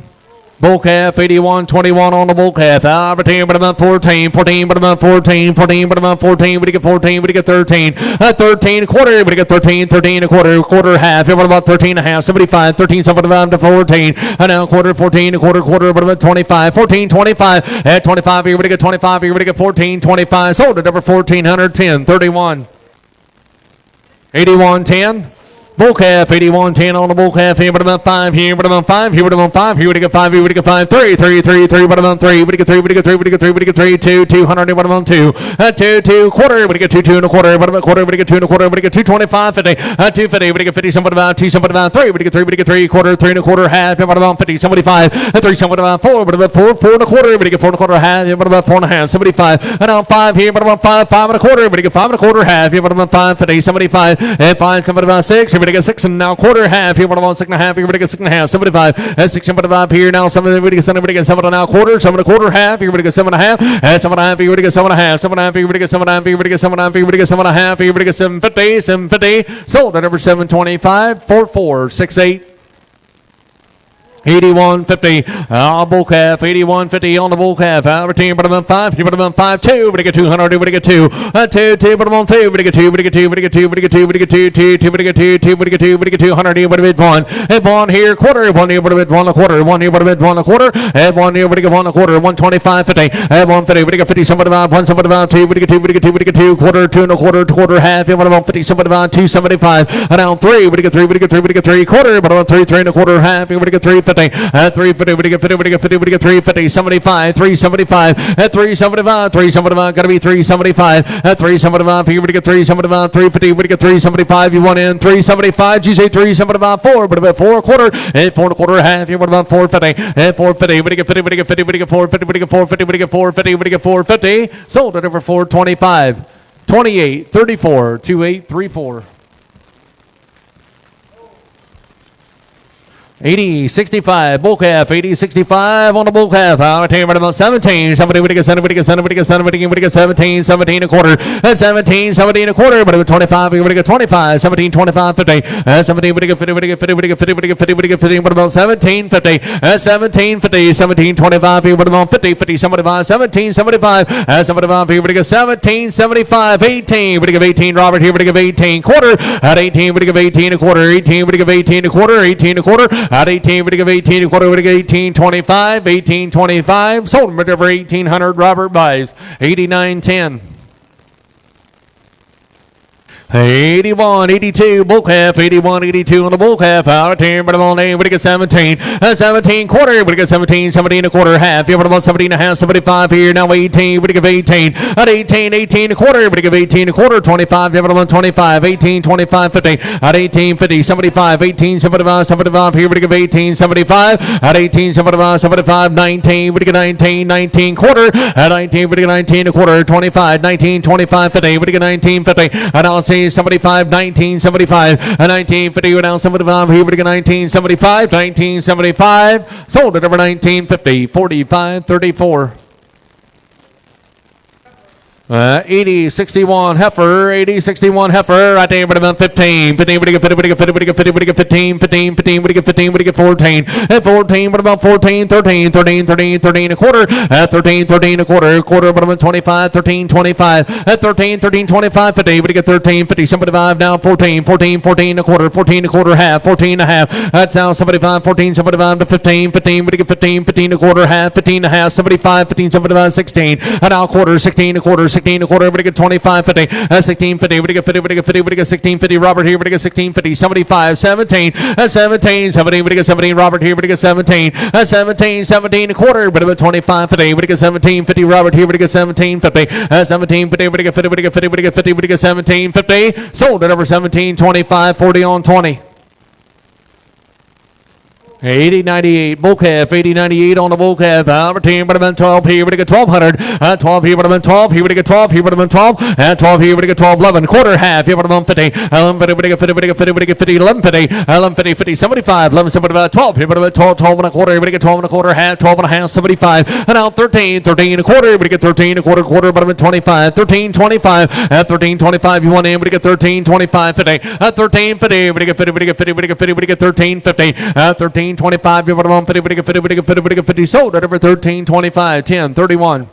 Bull calf, 81, 21 on the bull calf. Right here, but about 14, 14, but about 14, 14, but about 14, we get 14, we get 13, 13 a quarter, we get 13, 13 a quarter, quarter half, what about 13 and a half, 75, 13, 75 to 14, and now quarter, 14 a quarter, quarter, but about 25, 14, 25, at 25, here we get 25, here we get 14, 25, sold it over 1410, 31, 81, 10. Bull calf, 81, 10 on the bull calf. Here, but about 5. Here, but about 5. Here, but about 5. Here, we get 5. Here, we get 5. 3, 3, 3, 3. But about 3. We get 3. We get 3. We get 3. We get 3. 2, 200. But about 2. 2, 2 quarter. We get 2, 2 and a quarter. But about quarter. We get 2 and a quarter. We get 225. 50. 250. We get 50. Something about 2. Something about 3. We get 3. We get 3 quarter. 3 and a quarter. Half. But about 50. 75. 3. Something about 4. But about 4. 4 and a quarter. We get 4 and a quarter. Half. But about 4 and a half. 75. And now 5 here. But about 5. 5 and a quarter. We get 5 and a quarter. Half. But about 5. 50. 75. And 5. Something about 6. Here we get 6 and now quarter half here, but about 6 and a half here, we get 6 and a half, 75, 6 and 5 here now, 7, we get 7, we get 7 and now quarter, 7 and a quarter half here, we get 7 and a half, 7 and a half here, we get 7 and a half, 7 and a half here, we get 7 and a half here, we get 7 and a half here, we get 7 and a half here, we get 750, 750, sold at over 725, 4468. 81.50, bull calf, 81.50 on the bull calf, over 10, but about 5, but about 5, 2, but get 200, but get 2, 2, 2, but about 2, but get 2, but get 2, but get 2, but get 2, but get 2, 2, 2, but get 2, 2, but get 2, but get 200, but a bit 1, and 1 here, quarter, 1 here, but a bit 1 a quarter, 1 here, but a bit 1 a quarter, and 1 here, but get 1 a quarter, 125, 50, and 150, but get 50, somebody about 1, somebody about 2, but get 2, but get 2, but get 2, quarter, 2 and a quarter, quarter, half, and what about 50, somebody about 275, and now 3, but get 3, but get 3, but get 3, quarter, but about 3, 3 and a quarter, half, and but get 350, 3. 50, we get 50, we get 50, we get 350, 75, 375, at 375, 375, gotta be 375, at 375, here we get 375, 350, we get 375, you want in 375, you say 375, 4, but about 4 a quarter, and 4 and a quarter, half, you want about 450, and 450, we get 50, we get 50, we get 450, we get 450, we get 450, we get 450, sold at over 425, 28, 34, 2834. 80, 65, bull calf, 80, 65 on the bull calf. I'll tell you about 17. Somebody would get 17, 17, 17 a quarter. 17, 17 a quarter, but it was 25. We would get 25, 17, 25, 50. 17 would get 50, would get 50, would get 50, would get 50, would get 50. What about 17, 50? 17, 50, 17, 25. What about 50, 50, 75, 17, 75. 75, we would get 17, 75, 18. Would give 18, Robert here, would give 18 quarter. At 18, would give 18 a quarter. 18, would give 18 a quarter. 18 a quarter. At 18, we give 18 a quarter, we give 18, 25, 18, 25. Sold him over 1800. Robert buys 89.10. 81, 82, bull calf, 81, 82 on the bull calf, out of 10, but I'm on 8, we get 17, 17 quarter, we get 17, 17 a quarter, half, yeah, but about 17 and a half, 75 here, now 18, we give 18, at 18, 18 a quarter, we give 18 a quarter, 25, yeah, but about 25, 18, 25, 50, at 18, 50, 75, 18, 75, 75, here we give 18, 75, at 18, 75, 75, 19, we get 19, 19 quarter, at 19, we get 19 a quarter, 25, 19, 25, 50, we get 19, 50, and I'll see 75, 1975, 1950, now 75, here we get 1975, 1975, sold at over 1950, 45, 34. 80, 61 heifer, 80, 61 heifer, right there, but about 15, 15, we get 50, we get 50, we get 50, we get 15, 15, 15, we get 15, we get 14, at 14, but about 14, 13, 13, 13, 13 a quarter, at 13, 13 a quarter, quarter, but about 25, 13, 25, at 13, 13, 25, 50, we get 13, 50, 75, now 14, 14, 14 a quarter, half, 14 and a half, that's now 75, 14, 75 to 15, 15, we get 15, 15 a quarter, half, 15 and a half, 75, 15, 75, 16, and now quarter, 16 a quarter, 16 16 and a quarter, everybody get 25, 50, 16, 50, everybody get 50, everybody get 50, everybody get 16, 50, Robert here, everybody get 16, 50, 75, 17, 17, 17, everybody get 17, Robert here, everybody get 17, 17, 17 and a quarter, everybody get 25, 50, everybody get 17, 50, Robert here, everybody get 17, 50, 17, 50, everybody get 50, everybody get 50, everybody get 50, everybody get 17, 50, sold at over 17, 25, 40 on 20. 80.98 bull calf, 80.98 on the bull calf. Number 10, but about 12 here, but get 1200. 12 here, but about 12 here, but get 12 here, but about 12. 12 here, but get 12, 11 quarter half here, but about 50. 11 50, but get 50, but get 50, but get 50, 11 50, 11 50, 50, 75, 11 7, about 12 here, but about 12, 12 and a quarter, but get 12 and a quarter half, 12 and a half, 75. And now 13, 13 and a quarter, but get 13 and a quarter, quarter, but about 25. 13, 25, 13, 25, you want in, but get 13, 25, 50. 13, 50, but get 50, but get 50, but get 50, but get 13, 50. 13, 25, you put them on 50, 50, 50, 50, 50, sold at over 13, 25, 10, 31.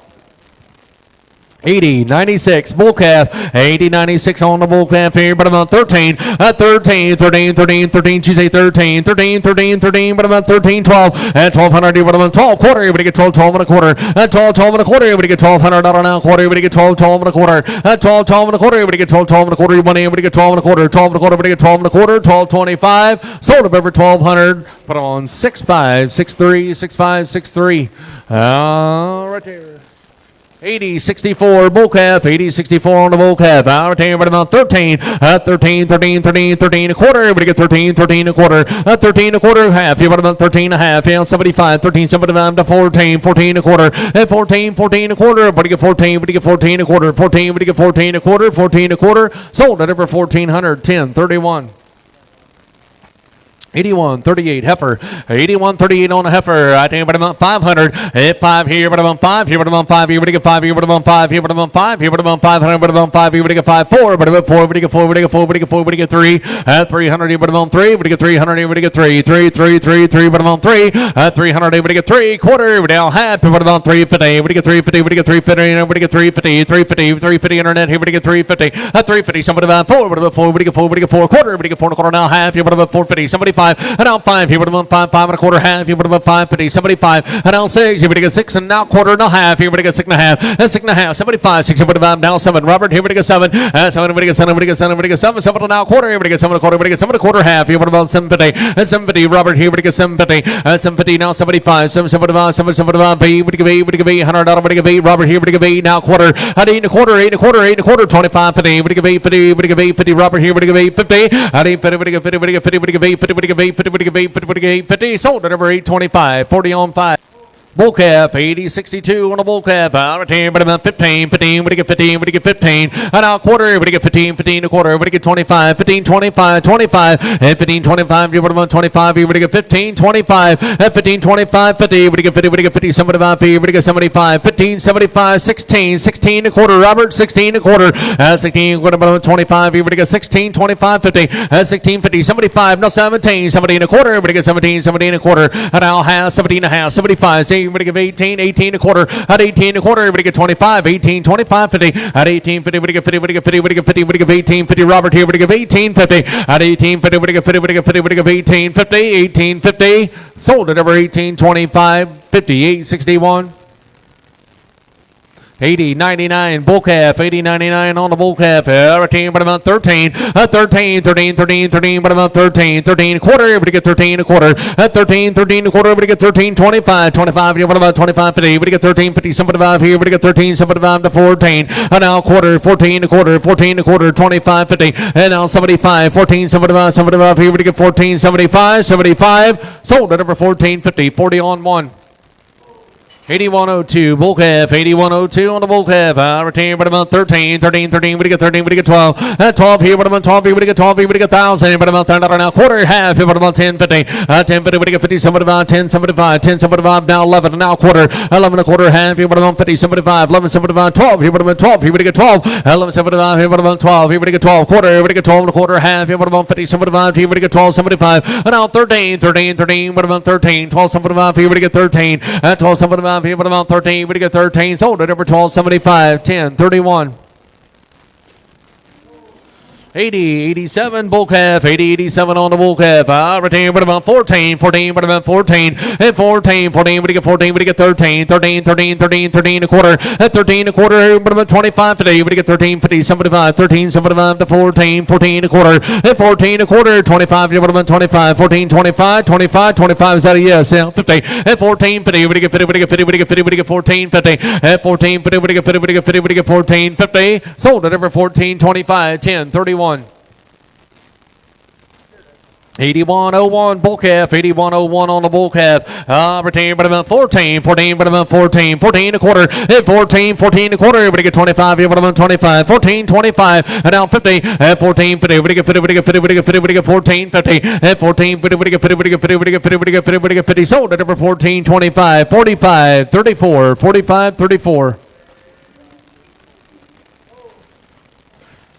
80, 96, bull calf, 80, 96 on the bull calf here, but about 13, 13, 13, 13, 13, she say 13, 13, 13, 13, but about 13, 12, 1200, you put about 12 quarter, everybody get 12, 12 and a quarter, 12, 12 and a quarter, everybody get 1200 out on a quarter, everybody get 12, 12 and a quarter, 12, 12 and a quarter, everybody get 12, 12 and a quarter, you want in, everybody get 12 and a quarter, 12 and a quarter, everybody get 12 and a quarter, 12, 25, sold up over 1200, put on 65, 63, 65, 63, right there. 80, 64, bull calf, 80, 64 on the bull calf. Our team, but about 13, 13, 13, 13, 13 a quarter. Everybody get 13, 13 a quarter, 13 a quarter, half. You about 13 and a half. Yeah, 75, 13, 75 to 14, 14 a quarter, 14, 14 a quarter. Everybody get 14, everybody get 14 a quarter, 14, everybody get 14 a quarter, 14 a quarter. Sold at over 1400, 10, 31. 81, 38, heifer. 81, 38 on a heifer. I think about 500. Hit 5 here, but about 5 here, but about 5 here, but get 5 here, but about 5 here, but about 5 here, but about 500, but about 5 here, but get 5, 4, but about 4, but get 4, but get 4, but get 4, but get 3. 300 here, but about 3, but get 300 here, but get 3, 3, 3, 3, 3, but about 3. 300 here, but get 3, quarter, but down half, but about 350, but get 350, but get 350, but get 350, 350, 350 internet here, but get 350, 350, somebody about 4, but about 4, but get 4, but get 4, quarter, but get 4 and a quarter now half, here, but about 450, somebody 5, and out 5, here, but about 5, 5 and a quarter half, here, but about 550, somebody 5, and out 6, here, but get 6 and now quarter and a half, here, but get 6 and a half, and 6 and a half, somebody 5, 6, here, but about now 7, Robert, here, but get 7, 7, but get 7, but get 7, but get 7, 7 and now quarter, here, but get 7 and a quarter, but get 7 and a quarter half, here, but about 750, 750, Robert, here, but get 750, 750, now somebody 5, 7, 7, 7, 7, B, but get B, but get B, $100, but get B, Robert, here, but get B, now quarter, 8 and a quarter, 8 and a quarter, 8 and a quarter, 25, 50, but get B, 50, but get B, 50, Robert, here, but get B, 50, 50, but get 50, but get 50, but get B, 50, but get B, 50, but get B, 50, but get 50, sold at over 825, 40 on 5. Bull calf, 80, 62 on a bull calf. Out of 10, but about 15, 15, but get 15, but get 15. And out quarter, but get 15, 15 a quarter, but get 25, 15, 25, 25, and 15, 25, you put about 25, you would get 15, 25, and 15, 25, 50, but get 50, but get 50, 75, but get 75, 15, 75, 16, 16 a quarter, Robert, 16 a quarter, 16, what about 25, you would get 16, 25, 50, 16, 50, 75, no 17, 17 a quarter, but get 17, 17 a quarter, and now half, 17 and a half, 75, everybody give 18, 18 a quarter, at 18 a quarter, everybody get 25, 18, 25, 50, at 18, 50, everybody get 50, everybody get 50, everybody get 50, everybody get 18, 50, Robert here, everybody get 18, 50, at 18, 50, everybody get 50, everybody get 50, everybody get 18, 50, 18, 50, sold at over 18, 25, 58, 61. 80, 99, bull calf, 80, 99 on the bull calf, 13, but about 13, 13, 13, 13, 13, but about 13, 13 a quarter, everybody get 13 a quarter, 13, 13 a quarter, everybody get 13, 25, 25, here, but about 25, 50, everybody get 13, 50, somebody 5 here, everybody get 13, somebody 5 to 14, and now quarter, 14 a quarter, 14 a quarter, 25, 50, and now 75, 14, somebody 5, here, everybody get 14, 75, 75, sold at over 14, 50, 40 on 1. 8102, bull calf, 8102 on the bull calf. Retain, but about 13, 13, 13, we get 13, we get 12. 12 here, but about 12 here, we get 12 here, we get 1,000, but about 10 now, quarter, half, but about 10, 50. 10, 50, we get 50, 75, 10, 75, 10, 75, now 11, now quarter, 11 a quarter, half, here, but about 50, 75, 11, 75, 12, here, but about 12, here, we get 12. 11, 75, here, but about 12, here, we get 12, quarter, here, we get 12 and a quarter, half, here, but about 50, 75, here, we get 12, 75, and now 13, 13, 13, but about 13, 12, 75, here, we get 13, 12, 75, here, but about 13, we get 13, sold at over 12, 75, 10, 31. 80, 87, bull calf, 80, 87 on the bull calf. Retain, but about 14, 14, but about 14, and 14, 14, we get 14, we get 13, 13, 13, 13, 13 a quarter, 13 a quarter, but about 25 today, we get 13, 50, 75, 13, 75 to 14, 14 a quarter, and 14 a quarter, 25, but about 25, 14, 25, 25, 25, is that a yes? Yeah, 50, and 14, 50, we get 50, we get 50, we get 50, we get 14, 50, and 14, 50, we get 50, we get 50, we get 14, 50, sold at over 14, 25, 10, 31. 8101 bull calf, 8101 on the bull calf. Retain, but about 14, 14, but about 14, 14 a quarter, 14, 14 a quarter. Everybody get 25, but about 25, 14, 25, and now 50, 14, 50, everybody get 50, everybody get 50, everybody get 50, everybody get 14, 50, 14, 50, everybody get 50, everybody get 50, everybody get 50, everybody get 50, everybody get 50. Sold at number 14, 25, 45, 34, 45, 34.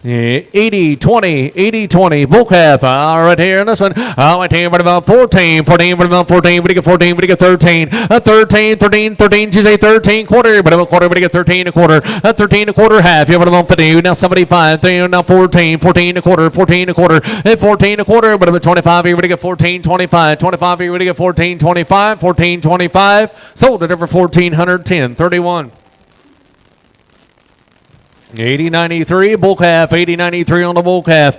80, 20, 80, 20, bull calf, right here in this one, right here, but about 14, 14, but about 14, we get 14, we get 13, 13, 13, 13, Tuesday, 13, quarter, but about quarter, we get 13 a quarter, 13 a quarter, half, yeah, but about 50, now 75, now 14, 14 a quarter, 14 a quarter, 14 a quarter, but about 25, here, we get 14, 25, 25, here, we get 14, 25, 14, 25, sold at over 1410, 31. 8093 bull calf, 8093 on the bull calf.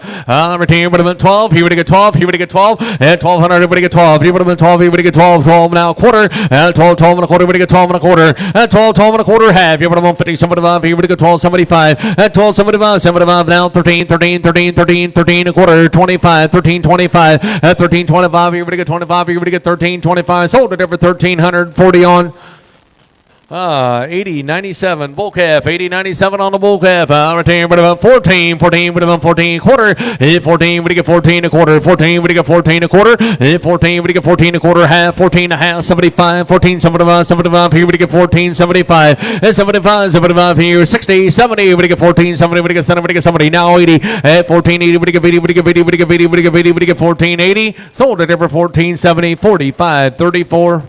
Retain, would have been 12. He would get 12. He would get 12. And 1200, he would get 12. He would have been 12. He would get 12. 12 now a quarter. 12, 12 and a quarter. He would get 12 and a quarter. 12, 12 and a quarter half. He would have been 50, 75. He would get 12, 75. 12, 75, 75 now 13, 13, 13, 13, 13 a quarter. 25, 13, 25. 13, 25. He would get 25. He would get 13, 25. Sold it over 1340 on. 80, 97, bull calf, 80, 97 on the bull calf. Retain, but about 14, 14, but about 14 quarter. 14, we get 14 a quarter. 14, we get 14 a quarter. 14, we get 14 a quarter, half, 14 a half, 75, 14, 75, 75. Here we get 14, 75, 75, 75 here, 60, 70, we get 14, 70, we get 70, we get 70. Now 80, 14, 80, we get 80, we get 80, we get 80, we get 80, we get 14, 80. Sold it over 14, 70, 45, 34.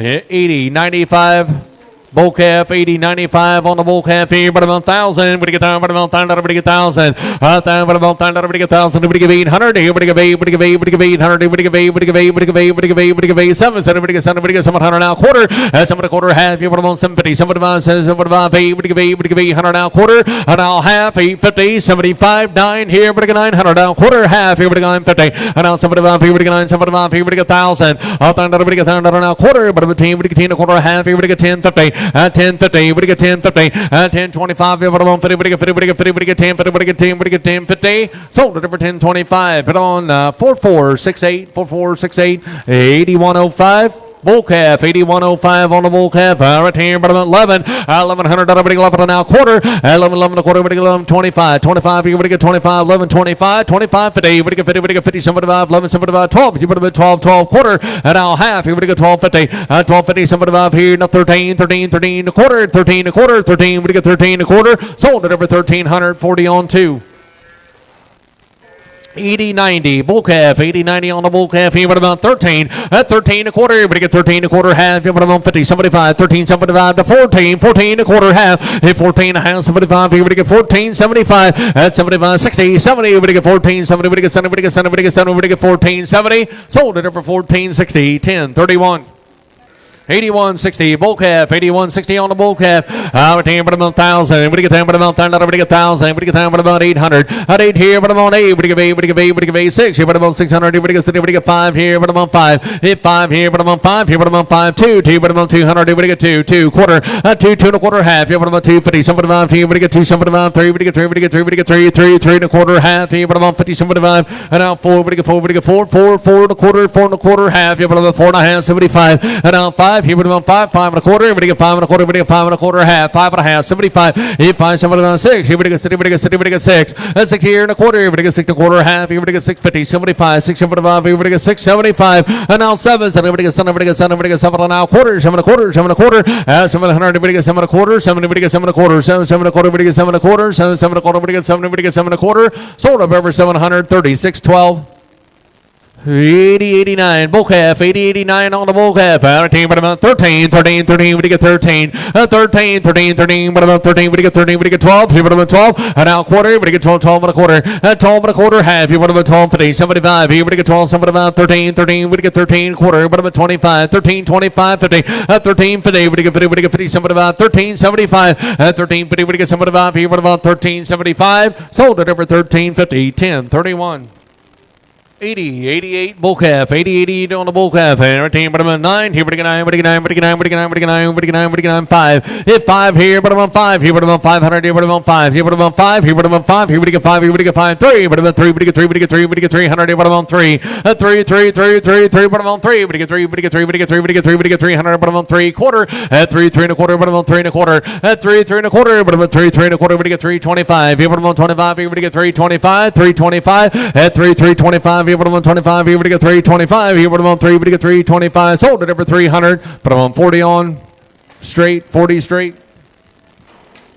80, 95, bull calf, 80, 95 on the bull calf here, but about 1,000, but get down, but about 1,000, but get 1,000, but about 1,000, but get 1,000, but get 800, here, but get 8, but get 8, but get 800, but get 8, but get 8, but get 8, but get 8, but get 8, 700, but get 700, but get 700 now, quarter, 7 a quarter, half, here, but about 750, 75, 75, 8, but get 8, but get 800 now, quarter, and now half, 850, 75, 9, here, but get 900 now, quarter, half, here, but get 950, and now 75, here, but get 975, here, but get 1,000, 1,000, but get 1,000 now, quarter, but about 10, but get 10 a quarter, half, here, but get 1050, 1050, we get 1050, 1025, we get 50, we get 50, we get 50, we get 10, 50, we get 10, we get 1050, sold it over 1025, put on 4468, 4468, 8105. Bull calf, 8105 on the bull calf. Right here, but about 11, 1100, everybody 11 now, quarter, 11, 11 a quarter, everybody 11, 25, 25, everybody get 25, 11, 25, 25, 50, everybody get 50, everybody get 50, 75, 11, 75, 12, you put about 12, 12 quarter, and now half, everybody get 12, 50, 12, 50, 75 here, now 13, 13, 13 a quarter, 13 a quarter, 13, we get 13 a quarter, sold it over 1340 on 2. 80-90, bull calf, 80-90 on the bull calf here, but about 13, at 13 a quarter, everybody get 13 a quarter, half, but about 50, 75, 13, 75 to 14, 14 a quarter, half, 14 a half, 75, everybody get 14, 75, at 75, 60, 70, everybody get 14, 70, everybody get 70, everybody get 70, everybody get 70, everybody get 14, 70, sold it over 14, 60, 10, 31. 8160 bull calf, 8160 on the bull calf. Retain, but about 1,000. We get 10, but about 1,000. We get 1,000. We get 10, but about 800. At 8 here, but about 8. We get 8. We get 8. We get 8. 6 here, but about 600. We get 6. We get 5 here, but about 5. Hit 5 here, but about 5 here, but about 5. 2. 2, but about 200. We get 2. 2 quarter. 2. 2 and a quarter half. Here, but about 250. 75 here. We get 2. 75 3. We get 3. We get 3. We get 3. 3. 3 and a quarter half. Here, but about 50. 75. And now 4. We get 4. We get 4. 4. 4 and a quarter. 4 and a quarter half. Here, but about 4 and a half. 75. And now 5. Here, but about 5. 5 and a quarter, everybody get 5 and a quarter, everybody get 5 and a quarter, half, 5 and a half, 75, 8, 5, 7, 6, everybody get 6, everybody get 6, everybody get 6, that's 6 here and a quarter, everybody get 6 and a quarter, half, everybody get 650, 75, 6, 75, everybody get 6, 75, and now 7, everybody get 7, everybody get 7, everybody get 7 and now quarter, 7 and a quarter, 7 and a quarter, 700, everybody get 7 and a quarter, 7, everybody get 7 and a quarter, 7, 7 and a quarter, everybody get 7 and a quarter, 7, 7 and a quarter, everybody get 7, everybody get 7 and a quarter, sold up over 736, 12. 80, 89, bull calf, 80, 89 on the bull calf. Out team, but about 13, 13, 13, we get 13, 13, 13, 13, but about 13, we get 13, we get 12, here, but about 12, and now quarter, we get 12, 12 and a quarter, 12 and a quarter, half, here, but about 12, 50, 75, here, we get 12, somebody about 13, 13, we get 13, quarter, but about 25, 13, 25, 50, 13, 50, we get 50, we get 50, somebody about 13, 75, 13, 50, we get somebody about, here, but about 13, 75, sold it over 13, 50, 10, 31. 80, 88, bull calf, 80, 88 on the bull calf, and team, but I'm at 9, here, but 9, but 9, but 9, but 9, but 9, but 9, but 9, 5, hit 5 here, but I'm on 5, here, but I'm on 500, here, but I'm on 5, here, but I'm on 5, here, but I'm on 5, here, but 5, here, but 5, 3, but I'm on 3, but 3, but 3, but 300, here, but I'm on 3, 3, 3, 3, 3, 3, but I'm on 3, but 3, but 3, but 3, but 3, but 300, but I'm on 3, quarter, at 3, 3 and a quarter, but I'm on 3 and a quarter, at 3, 3 and a quarter, but I'm on 3, 3 and a quarter, but 325, here, but I'm on 25, here, but 325, 325, at 3, 325, here, but I'm on 25, here we get 325, here but I'm on 3, we get 325, sold it over 300, but I'm on 40 on straight, 40 straight.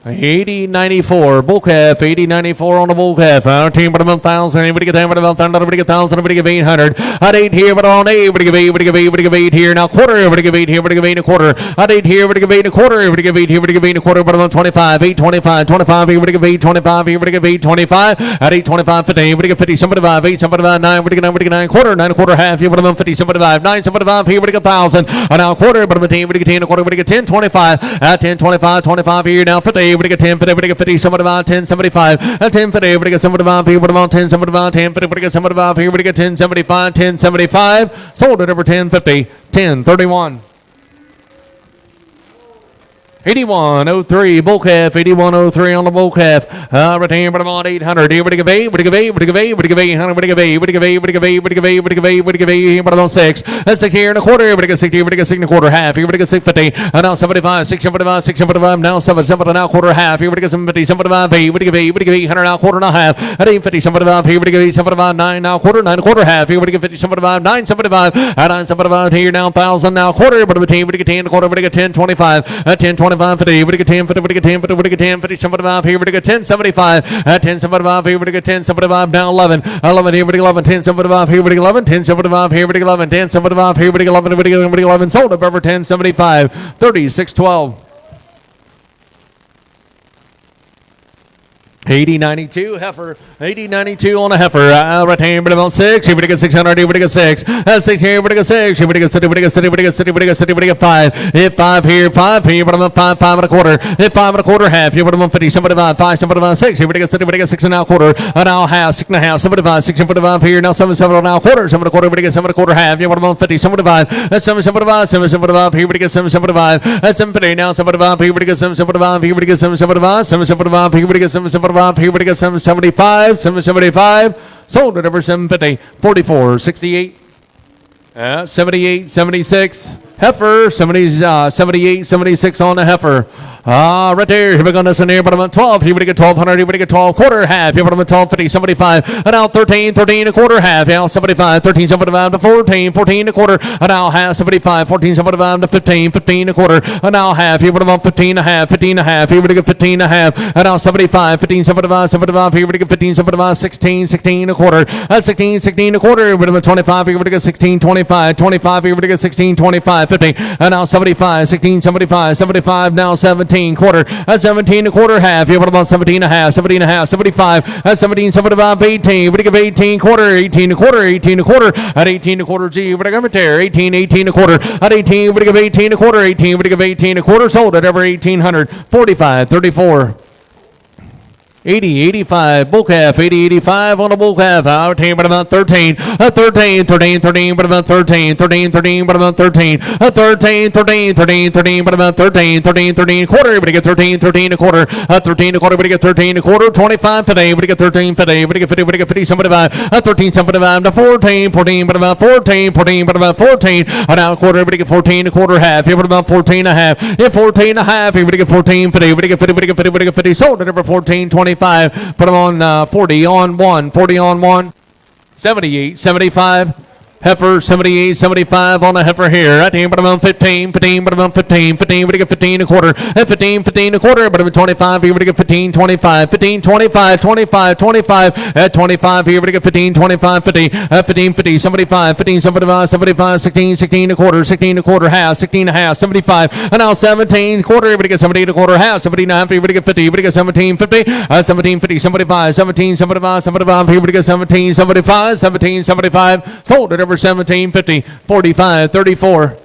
80, 94, bull calf, 80, 94 on the bull calf. Our team, but I'm 1,000. Anybody get 10, but I'm 1,000. Everybody get 1,000. Everybody get 800. At 8 here, but on 8. Everybody give 8, everybody give 8, everybody give 8 here. Now quarter, everybody give 8 here, everybody give 8 and a quarter. At 8 here, everybody give 8 and a quarter. Everybody give 8 here, everybody give 8 and a quarter, but I'm on 25, 8, 25, 25. Everybody give 8, 25, everybody give 8, 25. At 8, 25, 50. Everybody get 50, 75, 8, 75, 9. Everybody get 9, everybody get 9 quarter, 9 and a quarter half. Here, but I'm on 50, 75, 9, 75. Here, everybody get 1,000. And now quarter, but I'm a team, everybody get 10 and a quarter, everybody get 10, 25. At 10, 25, 25 here. Now 50, everybody get 10, 50, everybody 50, somebody about 10, 75, 10, 50, everybody get somebody about here, what about 10, somebody about 10, 50, everybody get somebody about here, everybody get 10, 75, 10, 75, sold it over 10, 50, 10, 31. 8103 bull calf, 8103 on the bull calf. Retain, but I'm on 800. Here, give 8, give 8, give 8, give 800, give 8, give 8, give 8, give 8, give 8, give 8, but I'm on 6. That's 6 here and a quarter. Everybody get 60, everybody get 6 and a quarter, half. Everybody get 650. And now 75, 675, 675, now 7, 7 now quarter, half. Everybody get 750, 75, 8, give 8, give 800, now quarter and a half. At 850, 75, everybody get 8, 75, 9, now quarter, 9 and a quarter, half. Everybody get 50, 75, 9, 75, at 9, 75 here, now 1,000, now quarter, but I'm a team, everybody get 10 and a quarter, everybody get 10, 25, at 10, 25, 50, everybody get 10, 50, everybody get 10, 50, everybody get 10, 50, 75, here, everybody get 10, 75, at 10, 75, here, everybody get 10, 75, now 11, 11, here, everybody get 11, 10, 75, here, everybody get 11, 10, 75, here, everybody get 11, 10, 75, here, everybody get 11, everybody get 11, sold up over 10, 75, 36, 12. 80-92 heifer, 80-92 on a heifer. Retain, but about 6. Everybody get 600. Everybody get 6. 6 here. Everybody get 6. Everybody get 60. Everybody get 60. Everybody get 60. Everybody get 60. Everybody get 5. Hit 5 here. 5 here. But I'm on 5. 5 and a quarter. Hit 5 and a quarter. Half. Here. But I'm on 50. Somebody about 5. Somebody about 6. Everybody get 60. Everybody get 6 and now quarter. And now half. 6 and a half. Somebody about 6. Somebody about here. Now 7. 7 now quarter. 7 and a quarter. Everybody get 7 and a quarter. Half. Here. But I'm on 50. Somebody about. That's 7. 7 about 7. 7 about. Here. Everybody get 7. 7 about. That's 750. Now 7 about. Here. Everybody get 7. 7 about. Here. Everybody get 7. 7 about. 7. 7 about. Here. Everybody get 7. 7 about. Here. Everybody get 775, 775, sold it over 750, 44, 68, 78, 76, heifer, 78, 76 on the heifer. Right there. Here we go. This one here, but I'm on 12. Here we get 1,200. Here we get 12 quarter, half. Here, but I'm on 12, 50, 75. And now 13, 13 a quarter, half. Now 75, 13, 75 to 14, 14 a quarter. And now half, 75, 14, 75 to 15, 15 a quarter. And now half. Here, but I'm on 15 a half, 15 a half. Here we get 15 a half. And now 75, 15, 75, 75. Here we get 15, 75, 16, 16 a quarter. That's 16, 16 a quarter. Here we get 25. Here we get 16, 25, 25. Here we get 16, 25, 50. And now 75, 16, 75, 75. Now 17. Quarter at 17 a quarter, half. Here, what about 17 a half, 17 a half, 75 at 17, 75, 18. We give 18 quarter, 18 a quarter, 18 a quarter at 18 a quarter. Gee, what I got there? 18, 18 a quarter at 18. We give 18 a quarter, 18. We give 18 a quarter. Sold at over 1,800, 45, 34. 80, 85, bull calf, 80, 85 on the bull calf. Our team, but about 13, 13, 13, 13, but about 13, 13, 13, but about 13, 13, 13, 13, 13, but about 13, 13, 13, quarter. Everybody get 13, 13 a quarter, 13 a quarter. Everybody get 13 a quarter, 25 today. Everybody get 13 today. Everybody get 50, everybody get 50, somebody about 13, somebody about to 14, 14, but about 14, 14, but about 14. And now a quarter, everybody get 14 a quarter, half. Here, but about 14 a half. Here, 14 a half. Everybody get 14 today. Everybody get 50, everybody get 50, everybody get 50. Sold at number 14, 20. Put them on 40 on 1, 40 on 1, 78, 75, Heifer 78, 75 on the heifer here. Right here, but I'm on 15, 15, but I'm on 15, 15, but I get 15 a quarter. At 15, 15 a quarter, but I'm at 25 here, but I get 15, 25, 15, 25, 25, 25. At 25 here, but I get 15, 25, 50. At 15, 50, 75, 15, 75, 75, 16, 16 a quarter, 16 a quarter, half, 16 a half, 75. And now 17 quarter, but I get 17 a quarter, half, 79, but I get 50, but I get 17, 50. 17, 50, 75, 17, 75, 75. Here, but I get 17, 75, 17, 75. Sold at over 1750, 45, 34.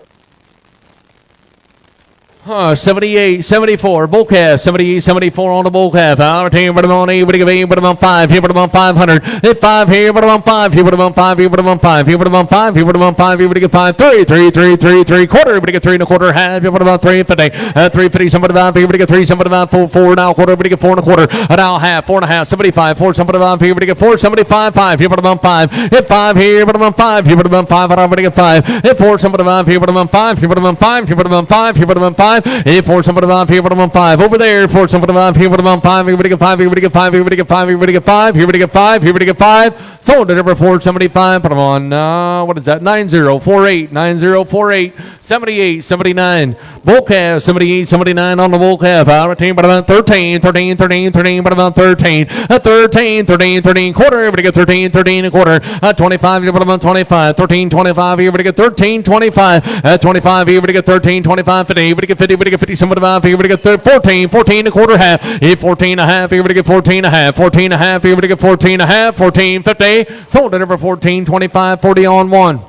78, 74, bull calf, 78, 74 on the bull calf. Out here, but I'm on 8, but I'm on 5, here, but I'm on 500. Hit 5 here, but I'm on 5, here, but I'm on 5, here, but I'm on 5, here, but I'm on 5, here, but I'm on 5, here, but I get 5, 3, 3, 3, 3, 3 quarter, but I get 3 and a quarter, half, here, but I'm on 350, 350, 75, here, but I get 3, 75, 4, 4, now quarter, but I get 4 and a quarter, now half, 4 and a half, 75, 4, 75, here, but I get 4, 75, 5, here, but I'm on 5, hit 5 here, but I'm on 5, here, but I'm on 5, but I'm going to get 5, hit 4, 75, here, but I'm on 5, here, but I'm on 5, here, but I'm on 5, here, but I'm on 5, hit 4, 75, here, but I'm on 5, over there, 4, 75, here, but I'm on 5, here, but I get 5, here, but I get 5, here, but I get 5, here, but I get 5, here, but I get 5, here, but I get 5, sold at number 475, but I'm on, what is that, 9048, 9048, 78, 79, bull calf, 78, 79 on the bull calf, out of team, but I'm on 13, 13, 13, 13, but I'm on 13, 13, 13, 13, quarter, but I get 13, 13 a quarter, 25, here, but I'm on 25, 13, 25, here, but I get 13, 25, 25, here, but I get 13, 25, 50, but I get 50, but I get 50, 75, here, but I get 14, 14 a quarter, half, 14 a half, here, but I get 14 a half, 14 a half, here, but I get 14 a half, 14, 50, sold at number 14, 25, 40 on one.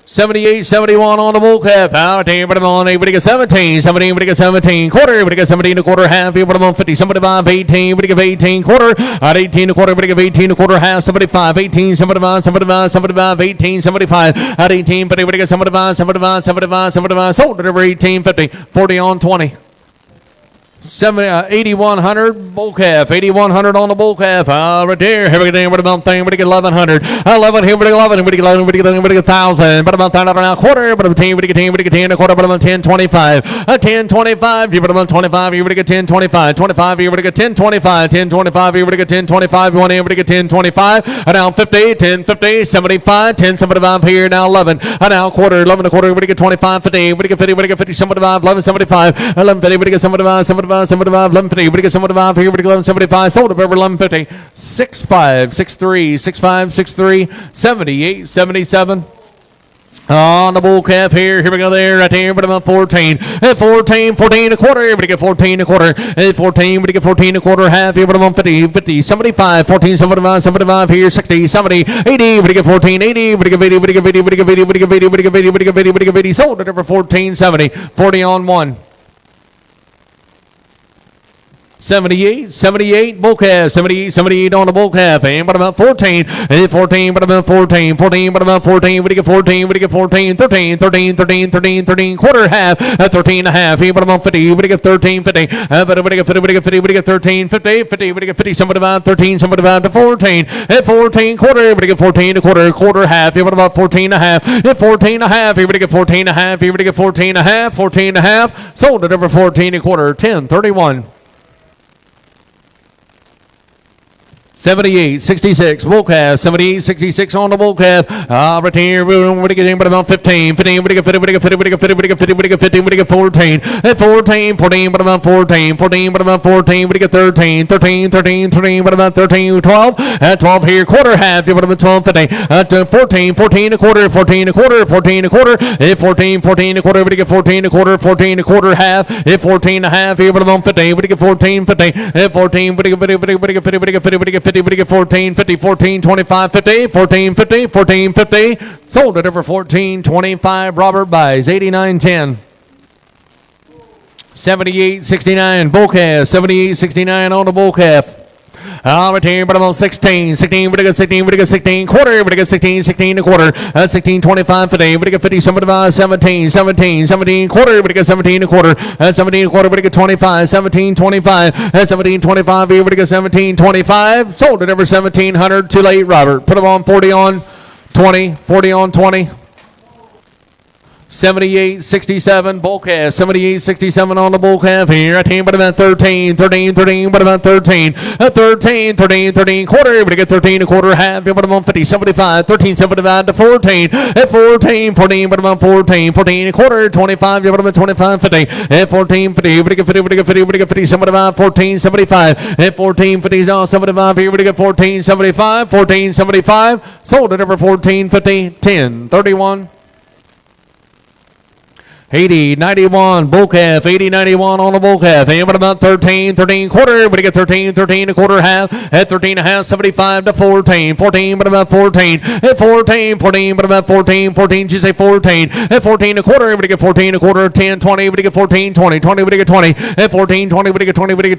78, 71 on the bull calf. Out here, but I'm on 8, but I get 17, 17, but I get 17, quarter, but I get 17 a quarter, half, here, but I'm on 50, 75, 18, but I get 18, quarter, at 18 a quarter, but I get 18 a quarter, half, 75, 18, 75, 75, 75, 18, 75, at 18, but I get 75, 75, 75, 75, sold at over 18, 50, 40 on 20. 8100 bull calf, 8100 on the bull calf. Right there, here we go. What about thing? What do you get? 1100, 11 here. What do you get? 11? What do you get? 11? What do you get? 1,000. But about that around quarter. But about 10. What do you get? 10? What do you get? 10 a quarter. But about 10, 25. 10, 25. But about 25. Here. What do you get? 10, 25. 25 here. What do you get? 10, 25. 10, 25 here. What do you get? 10, 25. 1 here. What do you get? 10, 25. Now 50, 10, 50, 75, 10, 75 here. Now 11. Now quarter. 11 a quarter. What do you get? 25, 50. What do you get? 50? What do you get? 50, 75, 11, 75, 11, 50. What do you get? 75, 75. 75, 11, 50, we get 75 here, we get 11, 75, sold up over 11, 50, 65, 63, 65, 63, 78, 77. On the bull calf here we go there, right here, but I'm on 14. At 14, 14 a quarter, here we get 14 a quarter. At 14, we get 14 a quarter, half here, but I'm on 50, 50, 75, 14, 75, 75 here, 60, 70, 80, we get 14, 80, we get 80, we get 80, we get 80, we get 80, we get 80, we get 80, we get 80, sold at over 14, 70, 40 on one. 78, 78, bull calf, 78, 78 on the bull calf, and but about 14, 14, but about 14, 14, but about 14, what do you get 14, what do you get 14, 13, 13, 13, 13, 13, quarter, half, 13 and a half, here, but about 50, what do you get 13, 50, but what do you get 50, what do you get 50, what do you get 13, 50, 50, what do you get 50, somebody about 13, somebody about to 14, at 14, quarter, what do you get 14, a quarter, quarter, half, here, but about 14 and a half, at 14 and a half, here, what do you get 14 and a half, here, what do you get 14 and a half, 14 and a half, sold at over 14 a quarter, 10, 31. 78, 66, bull calf, 78, 66 on the bull calf. Right here, what do you get in? But about 15, 15, what do you get 50, what do you get 50, what do you get 50, what do you get 50, what do you get 50, what do you get 14, at 14, 14, but about 14, 14, but about 14, what do you get 13, 13, 13, 13, but about 13, 12, at 12 here, quarter, half, but about 12, 50, at 14, 14 a quarter, 14 a quarter, 14 a quarter, at 14, 14 a quarter, what do you get 14 a quarter, 14 a quarter, half, at 14 a half, here, but about 50, what do you get 14, 50, at 14, what do you get 50, what do you get 50, what do you get 50, what do you get 50, what do you get 14, 50, 14, 25, 50, 14, 50, 14, 50, sold at over 14, 25, Robert buys, 89, 10. 78, 69, bull calf, 78, 69 on the bull calf. Right here, but I'm on 16, 16, but I got 16, but I got 16, quarter, but I got 16, 16 a quarter, 16, 25, 50, but I got 50, 75, 17, 17, 17, quarter, but I got 17 a quarter, 17 a quarter, but I got 25, 17, 25, 17, 25, here, but I got 17, 25, sold at over 1700, too late, Robert, put them on 40 on 20, 40 on 20. 78.67 bull calf. 78.67 on the bull calf here. I team but about 13, but about 13. 13 quarter. We get 13 a quarter half. But about 50, 75, 13.75 to 14. At 14, but about 14 a quarter. 25, but about 25, 50. At 14, 50, we get 50, 75, 14.75. At 14, 50 now 75 here. We get 14.75. Sold at over 14.50, 10.31. 80.91 bull calf, 80.91 on the bull calf. And about 13 quarter. We get 13 a quarter half. At 13 and a half, 75 to 14. But about 14. At 14, but about 14. She say 14. At 14 a quarter. We get 14 a quarter. 10, 20. We get 14, 20. We get 20. At 14, 20. We get 20. We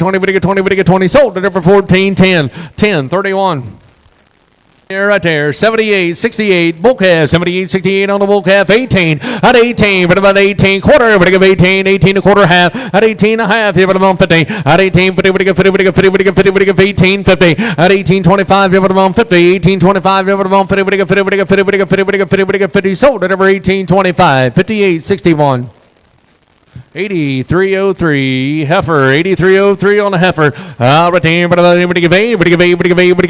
get 20. Sold it for 14, 10. 10.31. Right there, 78.68 bull calf, 78.68 on the bull calf, 18 at 18, but about 18 quarter, but give 18 a quarter half, at 18 and a half, here but about 50, at 18, 50, we get 50, 18, 50, at 18, 25, here but about 50, 18, 25, here but about 50, we get 50, sold at over 18, 25, 58.61. 83.03 heifer, 83.03 on the heifer. Retain, but we give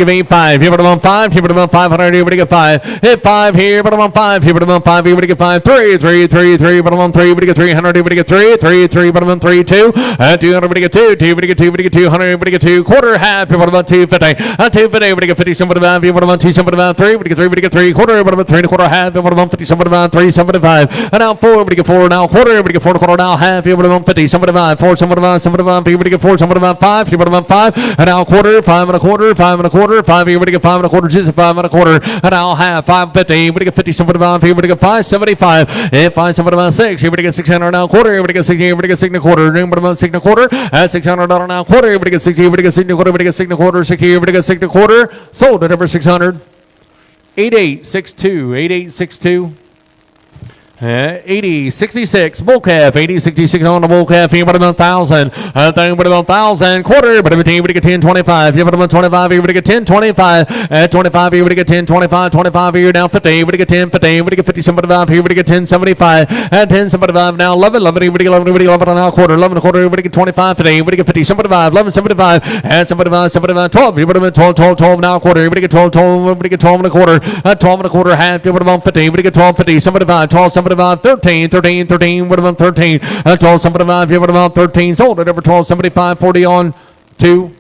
8, 5. Here, but about 5. Here, but about 500. Here, we get 5. Hit 5 here, but about 5. Here, but about 5. Here, we get 5. 3, but about 3. We get 300. Here, we get 3, but about 3, 2. 200. We get 2. 200. We get 2. Quarter half. Here, but about 250. 250. We get 50. Some about 5. Here, but about 2. Some about 3. We get 3. We get 3 quarter. But about 3 and a quarter half. Here, but about 50. Some about 3. 75. And now 4. We get 4 now quarter. We get 4 and a quarter now half. Here, but about 50. Somebody about 4. Somebody about 5. Here, we get 4. Somebody about 5. Here, but about 5. And now quarter. 5 and a quarter. 5 and a quarter. 5 here. We get 5 and a quarter. Just 5 and a quarter. And now half. 550. We get 50. Somebody about here. We get 575. And 5. Somebody about 6. Here, we get 600 now quarter. Here, we get 6. Here, we get 6 and a quarter. But about 6 and a quarter. At $600 now quarter. Here, we get 6. Here, we get 6 and a quarter. We get 6 and a quarter. 6 here. We get 6 and a quarter. Sold at over 600. 8862. 8862. 80.66 bull calf, 80.66 on the bull calf. Here, but about 1,000. But about 1,000 quarter. But everything we get 10.25. Here, but about 25. Here, we get 10.25. At 25. Here, we get 10.25. 25 here now 50. We get 10.50. We get 50.75. Here, we get 10.75. At 10.75 now 11. 11. We get 11. We get 11 now quarter. 11 a quarter. We get 25.50. We get 50.75. 11.75. At 75. 75. 12. Here, but about 12 now quarter. We get 12. We get 12 and a quarter. At 12 and a quarter half. Here, but about 50. We get 12.50. 75. 12. 13, what about 13? 12.75, here, what about 13? Sold at over 12.75, 40 on 2.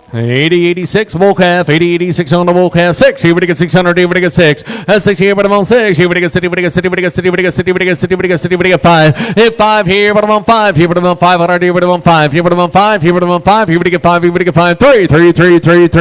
80.86 bull calf, 80.86 on the bull calf. 6 here, we get 600. Here, we get 6. That's 6 here, but I'm on 6. Here, we get 50. We get 50. We get 50. We get 50. We get 50. We get 50. We get 5. Hit 5 here, but I'm on 5. Here, but I'm on 500. Here, but I'm on 5. Here, but I'm on 5. Here, but I'm on 5. Here, we get 5. Here, we get 5. 3,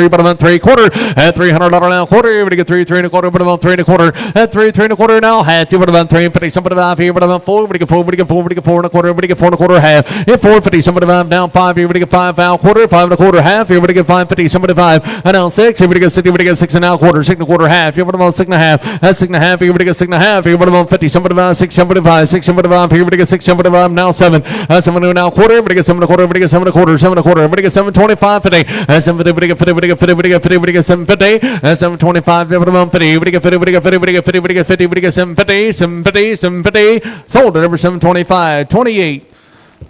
but I'm on 3 quarter. At $300 now quarter. Here, we get 3 and a quarter. But I'm on 3 and a quarter. At 3 and a quarter now half. Here, but I'm on 3 and 50. Somebody 5 here, but I'm on 4. We get 4. We get 4. We get 4 and a quarter. We get 4 and a quarter half. Hit 4.50. Somebody 5 down 5 here. We get 5 out quarter. 5 and a quarter half. Here, we get 5.50. Somebody 5. And now 6. Here we get 60. We get 6 and a quarter. 6 and a quarter half. Here we about 6 and a half. That's 6 and a half. Here we get 6 and a half. Here we about 50. Somebody about 6. Somebody 5. 6. Somebody 5. Here we get 6. Somebody 5. Now 7. That's 7 now quarter. We get 7 and a quarter. We get 7 and a quarter. 7 and a quarter. We get 7.25 50. That's 7.50. We get 50. We get 50. We get 50. We get 7.50. That's 7.25. We get 50. We get 50. We get 50. We get 50. We get 50. We get 7.50. 7.50. Sold at over 7.25. 28.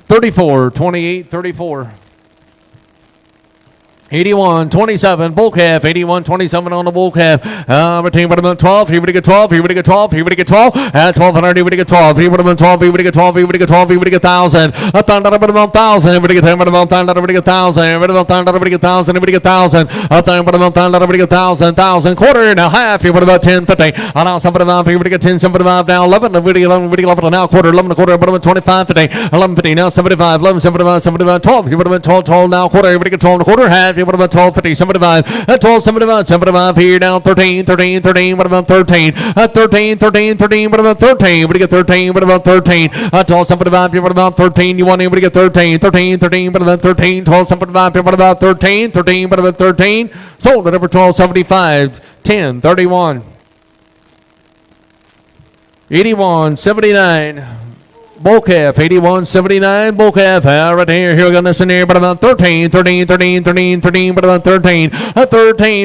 34. 28. 34. 81.27 bull calf, 81.27 on the bull calf. Retain but about 12. Here we get 12. Here we get 12. Here we get 12. At 1,200. Here we get 12. Here we get 12. Here we get 12. Here we get 12. Here we get 1,000. A thunder about 1,000. Here we get 10 about 1,000. Here we get 1,000. Here we get 1,000. Here we get 1,000. Here we get 1,000. A thunder about 1,000. Here we get 1,000. 1,000 quarter. Now half. Here we about 10.50. Now somebody 5. Here we get 10. Somebody 5 now 11. We get 11. We get 11 now quarter. 11 a quarter. About 25.50. 11.50. Now somebody 5. 11. Somebody 5. Somebody 12. Here we about 12 now quarter. Here we get 12 and a quarter half. Here we about 12.50. Somebody 5. At 12. Somebody 5. Somebody 5 here now 13. What about 13? At 13. What about 13? We get 13. What about 13? At 12. Somebody 5 here. What about 13? You want anybody get 13? 13. What about 13? 12. Somebody 5 here. What about 13? What about 13? Sold at over 12.75. 10.31. 81.79. Bull calf, 81.79. Bull calf, right here. Here we go. This in here, but about 13, but about 13,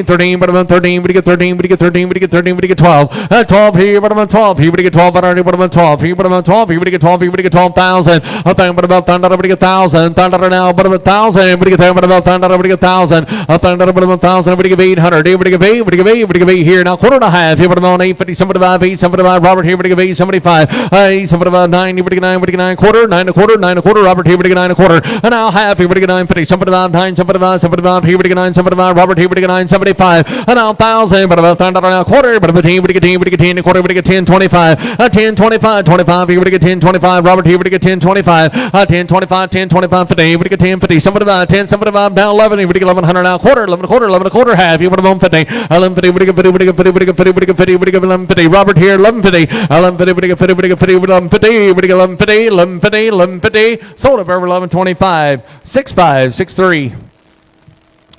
13, but about 13, but you get 13, but you get 13, but you get 13, but you get 12. 12 here, but about 12 here, but you get 12, but about 12 here, but about 12 here, but you get 12 here, but you get 12,000. A thing, but about thunder, but you get 1,000. Thunder now, but about 1,000, but you get but about thunder, but you get 1,000. A thunder, but about 1,000, but you get 800. Here, but you get 8, but you get 8, but you get 8 here. Now quarter and a half. Here, but about 850, 75, 8, 75. Robert here, but you get 8, 75. 8, 75, 9, here, but you get 9, but you get 9 quarter, 9 a quarter, 9 a quarter. Robert here, but you get 9 a quarter. And now half. Here, but you get 950, 75, 9, 75, 75. Here, but you get 9, 75. Robert here, but you get 9, 75. And now 1,000, but about thunder now quarter, but about 10, but you get 10, but you get 10 a quarter, but you get 10, 25. 10, 25, 25. Here, but you get 10, 25. Robert here, but you get 10, 25. 10, 25, 10, 25. 50, but you get 10, 50. 75, 10, 75. Down 11. Here, but you get 1,100 now quarter, 11 a quarter, 11 a quarter. Half. Here, but about 50. 1150, but you get 50, but you get 50, but you get 50, but you get 50, but you get 1150. Robert here, 1150. 1150, but you get 50, but you get 50, 1150, but you get 1150, 1150, 1150. Sold up over 1125. 65, 63.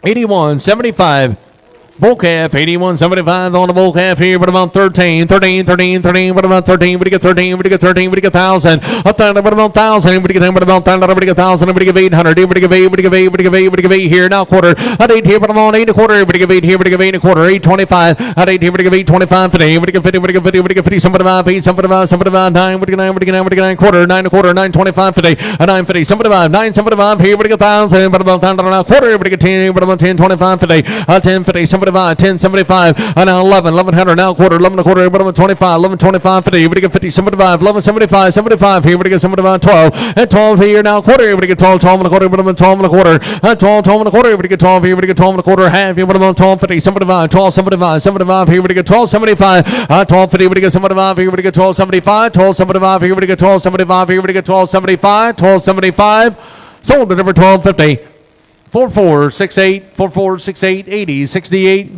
81, 75. Bull calf, 81.75 on the bull calf here, but about 13, but about 13, but you get 13, but you get 13, but you get 1,000. A thunder, but about 1,000, but you get 10, but about thunder, but you get 1,000, but you get 800, but you get 8, but you get 8, but you get 8, but you get 8 here, now quarter. At 8 here, but about 8 a quarter, but you get 8 here, but you get 8 a quarter, 825. At 8 here, but you get 825 today, but you get 50, but you get 50, but you get 50, 75, 8, 75, 75, 9, but you get 9, but you get 9, but you get 9 quarter, 9 a quarter, 925 today, 950, 75, 975 here, but you get 1,000, but about thunder, now quarter, but you get 10, but about 1025 today, 1050, 75, 1075, and now 1100, now quarter, 11 a quarter, but about 25, 1125 50, but you get 50, 75, 1175, 75 here, but you get 75, 12, and 12 here, now quarter, but you get 12, 12 and a quarter, but about 12 and a quarter, 12, 12 and a quarter, but you get 12 here, but you get 12 and a quarter, half here, but about 12, 50, 75, 12, 75, 75 here, but you get 12, 75, 12, 50, but you get 75 here, but you get 12, 75, 12, 75 here, but you get 12, 75 here, but you get 12, 75, 12, 75, sold at number 1250. 4468, 4468, 80, 68.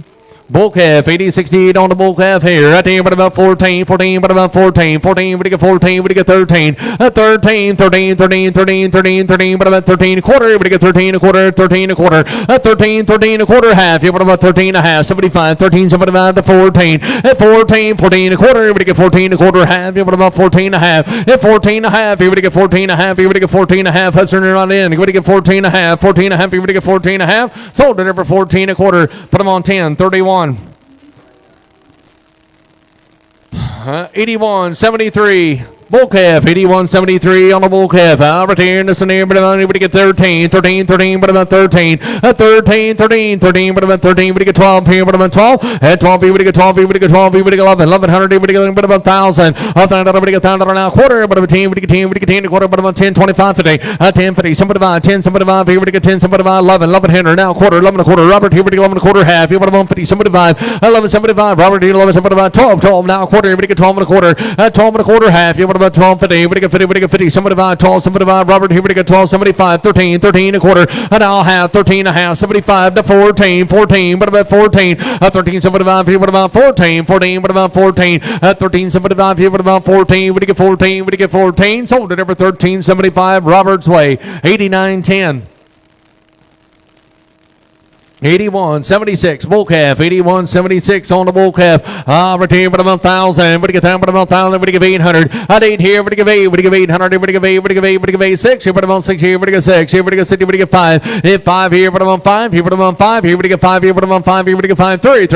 Bull calf, 80, 68 on the bull calf here. Right there, but about 14, but about 14, but you get 14, but you get 13. 13, but about 13 a quarter, but you get 13 a quarter, 13 a quarter. 13 a quarter, half. Here, but about 13 and a half, 75, 13, 75 to 14. 14 a quarter, but you get 14 a quarter, half. Here, but about 14 and a half. 14 and a half, here, but you get 14 and a half. Here, but you get 14 and a half. Hudson right in. Here, but you get 14 and a half. 14 and a half, here, but you get 14 and a half. Sold it for 14 a quarter. Put them on 10, 31. 81.73. Bull calf, 81.73 on the bull calf. Right here in the scenario, but about you get 13, but about 13. 13, but about 13, but you get 12 here, but about 12. At 12 here, but you get 12 here, but you get 12 here, but you get 11, 1100 here, but you get about 1,000. 1,000, but you get 1,000 now quarter, but about 10, but you get 10, but you get 10 a quarter, but about 10, 25 today. 10, 50, 75, 10, 75 here, but you get 10, 75, 11, 1100 now quarter, 11 a quarter. Robert here, but you get 11 a quarter, half here, but about 50, 75, 11, 75. Robert here, 11, 75, 12, 12 now quarter, but you get 12 and a quarter. 12 and a quarter, half here, but about 12, 50, but you get 50, but you get 50, 75, 12, 75. Robert here, but you get 12, 75, 13 a quarter. And now half, 13 and a half, 75 to 14, but about 14. 13, 75 here, but about 14, but about 14. 13, 75 here, but about 14, but you get 14, but you get 14. Sold it over 13, 75, Robert's Way, 89.10. 81.76 bull calf, 81.76 on the bull calf. Right here, but about 1,000, but you get 10, but about 1,000, but you get 800. At 8 here, but you get 8, but you get 800, but you get 8, but you get 8, but you get 6 here, but about 6 here, but you get 6 here, but you get 6 here, but you get 5. Hit 5 here, but about 5 here, but about 5 here, but you get 5 here, but about 5 here, but you get 5. 3,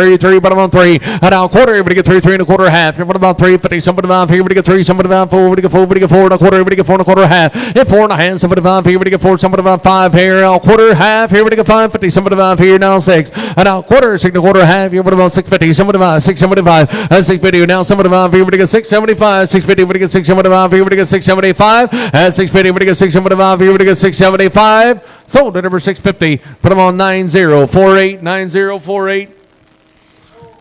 but about 3. At now quarter, but you get 3 and a quarter, half. Here, but about 3, 50, 75 here, but you get 3, 75, 4, but you get 4, but you get 4 and a quarter, but you get 4 and a quarter, half. Hit 4 and a half, 75 here, but you get 4, 75, 5 here, now quarter, half here, but you get 5, 50, 75 here, now 6. And now quarter, 6 and a quarter, half, you're about 650, 75, 675, 650, now 75, you're going to get 675, 650, you're going to get 675, you're going to get 675, 650, you're going to get 675, you're going to get 675, sold at number 650, put them on 9048, 9048.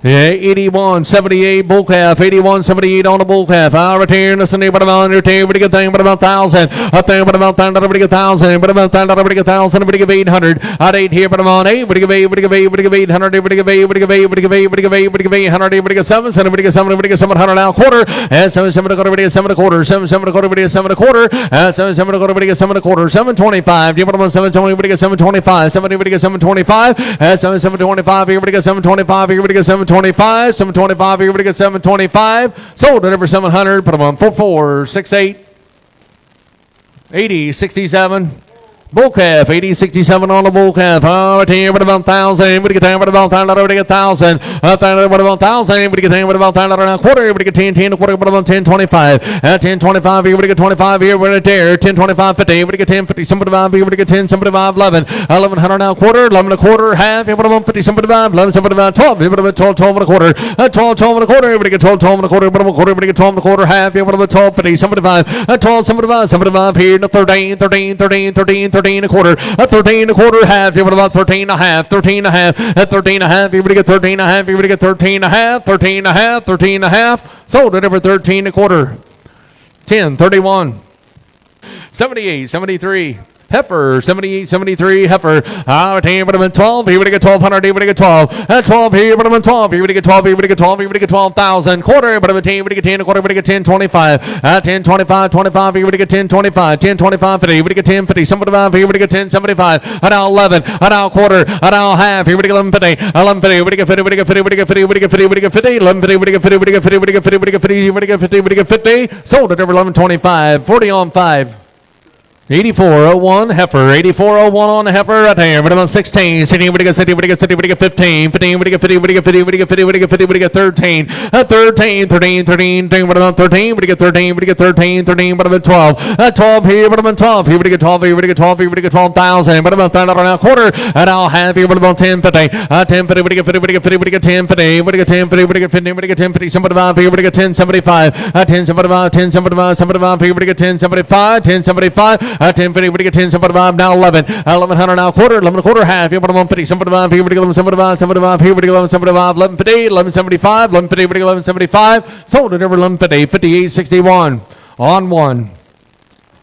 Yeah, 81.78 bull calf, 81.78 on the bull calf. I return this and but about your team, but you get thing, but about 1,000. A thing, but about 1,000, but you get 1,000, but about 1,000, but you get 1,000, but you get 800. At 8 here, but I'm on 8, but you get 8, but you get 8, but you get 800, but you get 8, but you get 8, but you get 8, but you get 8, but you get 800, but you get 7, but you get 7, but you get 700 now quarter, and 7, 7 a quarter, but you get 7 a quarter, 7, 7 a quarter, but you get 7 a quarter, and 7, 7 a quarter, but you get 7 a quarter, 725. You put them on 720, but you get 725, 70, but you get 725, and 7, 725 here, but you get 725 here, but you get 725, 725 here, but you get 725. Sold at over 700. Put them on 4468. 80-67. Bull calf, 80-67 on the bull calf. Right here, what about 1,000? What do you get? What about 1,000? What do you get? 1,000? What about 1,000? What do you get? What about 1,000? Now quarter. What do you get? 10, a quarter. What about 10.25? 10.25 here. What do you get? 25 here. We're right there. 10.25, 50. What do you get? 10.50. Somebody 5 here. What do you get? 10, somebody 5, 11. 1100 now quarter. 11 a quarter. Half. What about 50? Somebody 5. 11, somebody 5. 12. What about 12? 12 and a quarter. 12, 12 and a quarter. What do you get? 12, 12 and a quarter. What about a quarter? What do you get? 12 and a quarter. Half. What about 12? 50. Somebody 5. 12, somebody 5. Somebody 5 here. 13, 13, 13, 13, 13 a quarter. 13 and a quarter, half. What about 13 and a half? 13 and a half. 13 and a half. Everybody get 13 and a half. Everybody get 13 and a half. 13 and a half. 13 and a half. Sold it over 13 and a quarter. 10.31. 78-73. Heifer, 78-73, heifer. Here, but I'm 12. Here, we get 1,200. Here, we get 12. 12 here, but I'm 12. Here, we get 12. Here, we get 12. Here, we get 12,000. Quarter, but I'm 10. We get 10. A quarter, we get 10.25. 10.25, 25. Here, we get 10.25. 10.25, 50. We get 10.50. Somebody 5. Here, we get 10.75. Now 11. Now quarter. Now half. Here, we get 11.50. 11.50. We get 50. We get 50. We get 50. We get 50. We get 50. 11.50. We get 50. We get 50. We get 50. We get 50. We get 50. We get 50. Sold it over 11.25. 40 on 5. 84.01 heifer, 84.01 on the heifer right there. But about 16, 16, we get 16, we get 16, we get 15, 15, we get 50, we get 50, we get 50, we get 50, we get 13, 13, 13, 13, what about 13, we get 13, we get 13, 13, what about 12, 12 here, what about 12, here we get 12, here we get 12, here we get 12,000, what about that now quarter, and I'll have here, what about 10, 50, 10, 50, we get 50, we get 50, we get 10, 50, we get 10, 50, we get 50, we get 10, 50, somebody 5 here, we get 10, 75, 10, 75, 10, 75, 75 here, we get 10, 75, 10, 75, 10, 50, we get 10, 75, now 11, 1100 now quarter, 11 a quarter, half, here, 150, 75 here, we get 11, 75, 75 here, we get 11, 75, 1150, 1175, 1150, we get 1175, sold it over 1150, 58.61, on 1,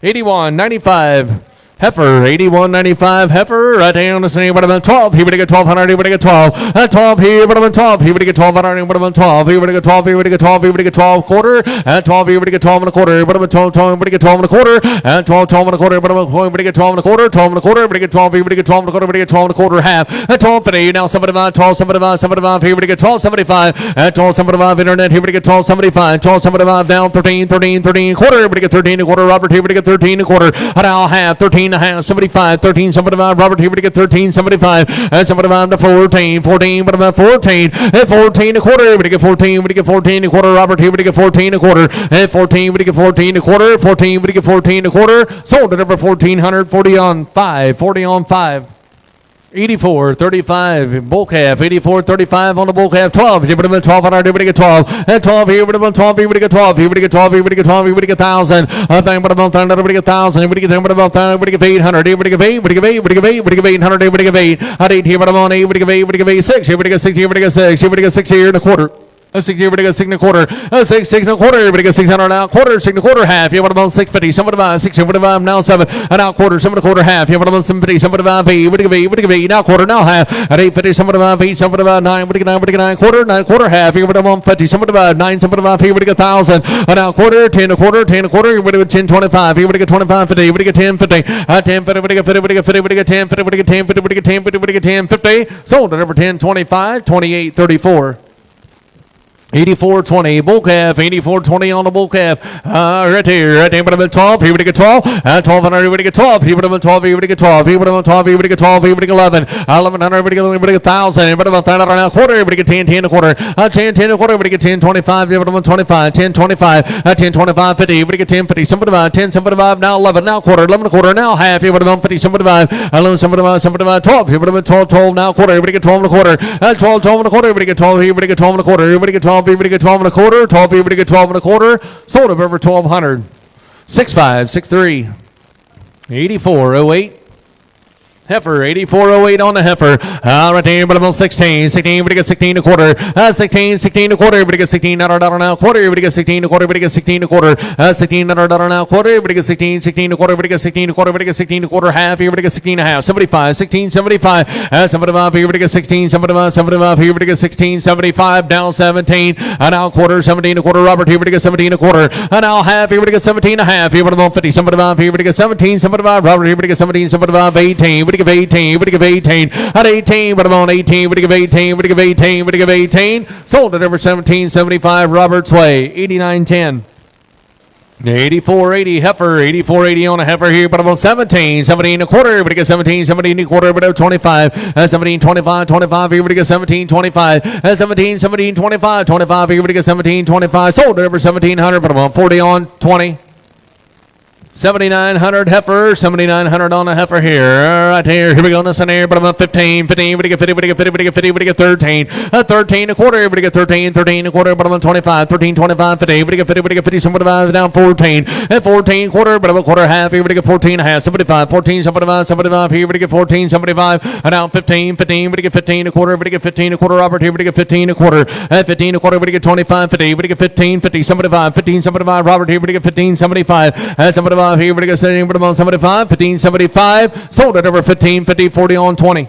81.95. Heifer, 81.95. Heifer, right down the same. What about 12? Here we get 1,200. Here we get 12. 12 here. What about 12? Here we get 1,200. What about 12? Here we get 12. Here we get 12. Here we get 12 quarter. 12 here we get 12 and a quarter. What about 12? 12 we get 12 and a quarter. 12, 12 and a quarter. What about 12? We get 12 and a quarter. 12 and a quarter. We get 12. Here we get 12 and a quarter. We get 12 and a quarter. Half. 12 50. Now 75. 12 75. 75. Here we get 12 75. 12 75. Internet. Here we get 12 75. 12 75. Down 13. 13. 13 quarter. We get 13 a quarter. Robert here we get 13 a quarter. Now half. 13 and a half. 75. 13. 75. Robert here we get 13. 75. 75 to 14. 14. What about 14? 14 a quarter. We get 14. We get 14 a quarter. Robert here we get 14 a quarter. 14. We get 14 a quarter. 14. We get 14 a quarter. Sold it over 1,400. 40 on 5. 40 on 5. 84.35 bull calf, 84.35 on the bull calf, 12. Here we get 12 on our, here we get 12. 12 here we get 12. Here we get 12. Here we get 12. Here we get 12. Here we get 1,000. Thing what about 1,000? Here we get 1,000. Here we get 10. What about 1,000? We get 800. Here we get 8. We get 8. We get 8. We get 800. Here we get 8. At 8 here what about 8? We get 8. We get 8. 6. Here we get 6. Here we get 6. Here we get 6 here in a quarter. 6 here, we get 6 and a quarter. 6 and a quarter. We get 600 now. Quarter, 6 and a quarter, half. Here, what about 650? Somebody about 6, what about now 7 and now quarter, 7 and a quarter, half. Here, what about 750? Somebody about 8. What do you get 8? Now quarter, now half. At 850, somebody about 8, somebody about 9. What do you get 9? Quarter, 9 quarter, half. Here, what about 150? Somebody about 9, somebody about 8. What do you get 1,000? And now quarter, 10 a quarter, 10 a quarter. Here, what do you get 10, 25? Here, what do you get 25, 50? What do you get 10, 50? 10, 50, what do you get 50? What do you get 50? What do you get 10, 50? What do you get 10, 50? What do you get 10, 50? What do you get 10, 50? Sold it over 10, 25, 28, 34. 84.20 bull calf, 84.20 on the bull calf. Right here, but I'm at 12. Here we get 12. 1,200. Here we get 12. Here we get 12. Here we get 12. Here we get 12. Here we get 12. Here we get 11. 1,100. Here we get 1,000. Here we get 1,000 now quarter. Here we get 10. 10 a quarter. 10. 10 a quarter. Here we get 10. 25. Here we get 25. 10. 25. 10. 25. 50. Here we get 10. 50. Somebody 10. Somebody now 11. Now quarter. 11 a quarter. Now half. Here we get 50. Somebody 11. Somebody 12. Here we get 12. 12 now quarter. Here we get 12 and a quarter. 12. 12 and a quarter. Here we get 12. Here we get 12 and a quarter. Here we get 12. Here we get 12 and a quarter. 12 here, we get 12 and a quarter. Sold it over 1,200. 65, 63, 84.08. Heifer, 84.08 on the heifer. Right there, but about 16. 16, we get 16 a quarter. 16, 16 a quarter. We get 16 $1 now quarter. We get 16 a quarter. We get 16 a quarter. 16 $1 now quarter. We get 16, 16 a quarter. We get 16 a quarter. We get 16 a quarter. Half here. We get 16 a half. 75, 16, 75. 75 here. We get 16, 75, 75 here. We get 16, 75. Down 17. Now quarter. 17 a quarter. Robert here. We get 17 a quarter. Now half here. We get 17 a half. Here we get 50. 75 here. We get 17, 75. Robert here. We get 17, 75, 18. We give 18, we give 18, at 18, what about 18, we give 18, we give 18, we give 18, sold it over 17.75 Roberts Way, 89.10. 84.80 heifer, 84.80 on a heifer here, but about 17, 17 a quarter, everybody get 17, 17 a quarter, but 25, 17, 25, 25, everybody get 17, 25, 17, 17, 25, 25, everybody get 17, 25, sold over 1700, but about 40 on 20. 7,900 heifer, 7,900 on a heifer here, right here. Here we go, listen here, but about 15, 15, everybody get 50, everybody get 50, everybody get 50, everybody get 13, 13 a quarter, everybody get 13, 13 a quarter, but about 25, 13, 25, 50, everybody get 50, everybody get 50, somebody down 14, 14 quarter, but about quarter half, everybody get 14 and a half, 75, 14, 75, 75, here, everybody get 14, 75, and down 15, 15, everybody get 15 a quarter, everybody get 15 a quarter, Robert, here, everybody get 15 a quarter, 15 a quarter, everybody get 25, 50, everybody get 15, 50, 75, 15, 75, Robert, here, everybody get 15, 75, 75, here, everybody get 75, 15, 75, sold it over 15, 50, 40 on 20.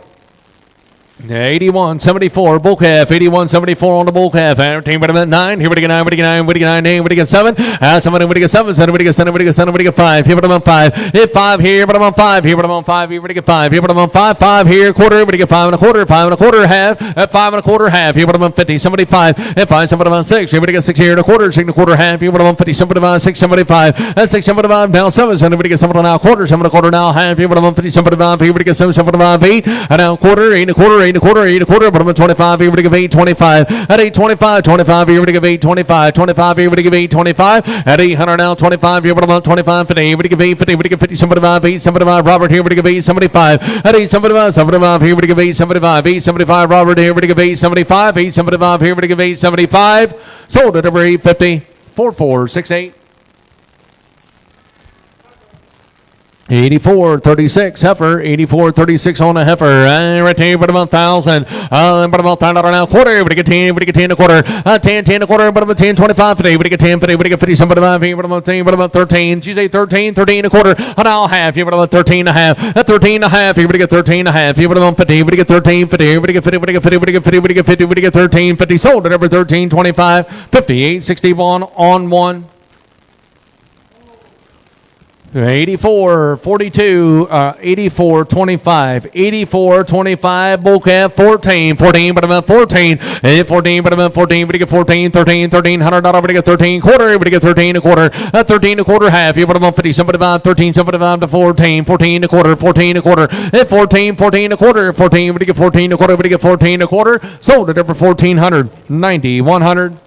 81, 74, bull calf, 81, 74 on the bull calf, 18, but about 9, here we get 9, we get 9, we get 9, here we get 7, 7, we get 7, 7, we get 7, we get 7, we get 5, here but about 5, hit 5 here, but about 5, here but about 5, here we get 5, here but about 5, 5 here, quarter, we get 5 and a quarter, 5 and a quarter, half, 5 and a quarter, half, here but about 50, 75, hit 5, 7 about 6, here we get 6 here and a quarter, 6 and a quarter, half, here but about 50, 75, 6, 75, 6, 75, now 7, 7, we get 7 now quarter, 7 and a quarter now, half, here but about 50, 75, here we get 7, 75, 8, and now quarter, 8 and a quarter, 8 and a quarter, 8 and a quarter, but I'm at 25, here we give 8, 25, at 825, 25, here we give 8, 25, 25, here we give 8, 25, at 800 now, 25, here but I'm 25, 50, here we give 8, 50, we give 50, 75, 8, 75, Robert, here we give 8, 75, at 8, 75, 75, here we give 8, 75, 8, 75, Robert, here we give 8, 75, 8, 75, here we give 8, 75, sold at over 850, 4468. 84.36 heifer, 84.36 on a heifer, right here, but about 1,000, but about $1,000 now, quarter, we get 10, we get 10 a quarter, 10, 10 a quarter, but about 10, 25, 50, we get 10, 50, we get 50, 75, here, but about 10, but about 13, Tuesday 13, 13 a quarter, now half, here, but about 13 and a half, 13 and a half, here, we get 13 and a half, here, but about 50, we get 13, 50, here, we get 50, we get 50, we get 50, we get 50, we get 13, 50, sold at over 13, 25, 58, 61 on one. 84, 42, 84, 25, 84, 25, bull calf, 14, 14, but about 14, 14, but about 14, but get 14, 13, 13, $100, but get 13, quarter, but get 13 a quarter, 13 a quarter, half, you but about 50, 75, 13, 75 to 14, 14 a quarter, 14 a quarter, 14, 14 a quarter, 14, but get 14 a quarter, but get 14 a quarter, sold it over 1,400, 90, 100.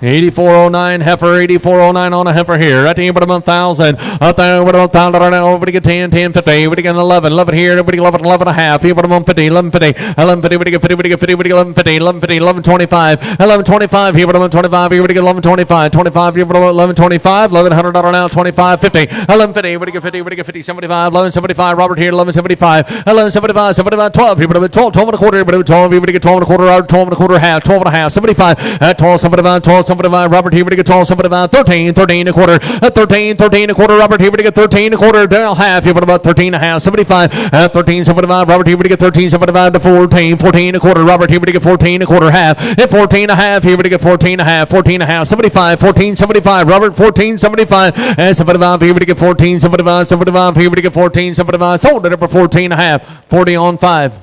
84.09 heifer, 84.09 on a heifer here. Right here, but about 1,000. Up there, but about 1,000 right now. Everybody get 10, 10, 50. Everybody get 11, 11 here. Everybody get 11, 11 and a half. Here, but about 50, 11, 50, 11, 50. Everybody get 50, everybody get 50, everybody get 11, 50, 11, 50, 11, 25, 11, 25. Here, but about 25. Everybody get 11, 25, 25. Here, but about 11, 25, 11, $100 now. 25, 50, 11, 50. Everybody get 50, everybody get 50, 75, 11, 75. Robert here, 11, 75, 11, 75, 75, 12. Here, but about 12, 12 and a quarter. Everybody get 12. Everybody get 12 and a quarter. 12 and a quarter, half, 12 and a half. 75, 12, 75, 12, 75. Robert here. Get 12, somebody about 13, 13 a quarter, 13, 13 a quarter, Robert here, we get 13 a quarter, down half, you put about 13 and a half, 75, 13, 75, Robert here, we get 13, 75 to 14, 14 a quarter, Robert here, we get 14 a quarter, half, 14 and a half, here we get 14 and a half, 14 and a half, 75, 14, 75, Robert, 14, 75, and 75, here we get 14, 75, 75, here we get 14, 75, sold it up for 14 and a half, 40 on 5.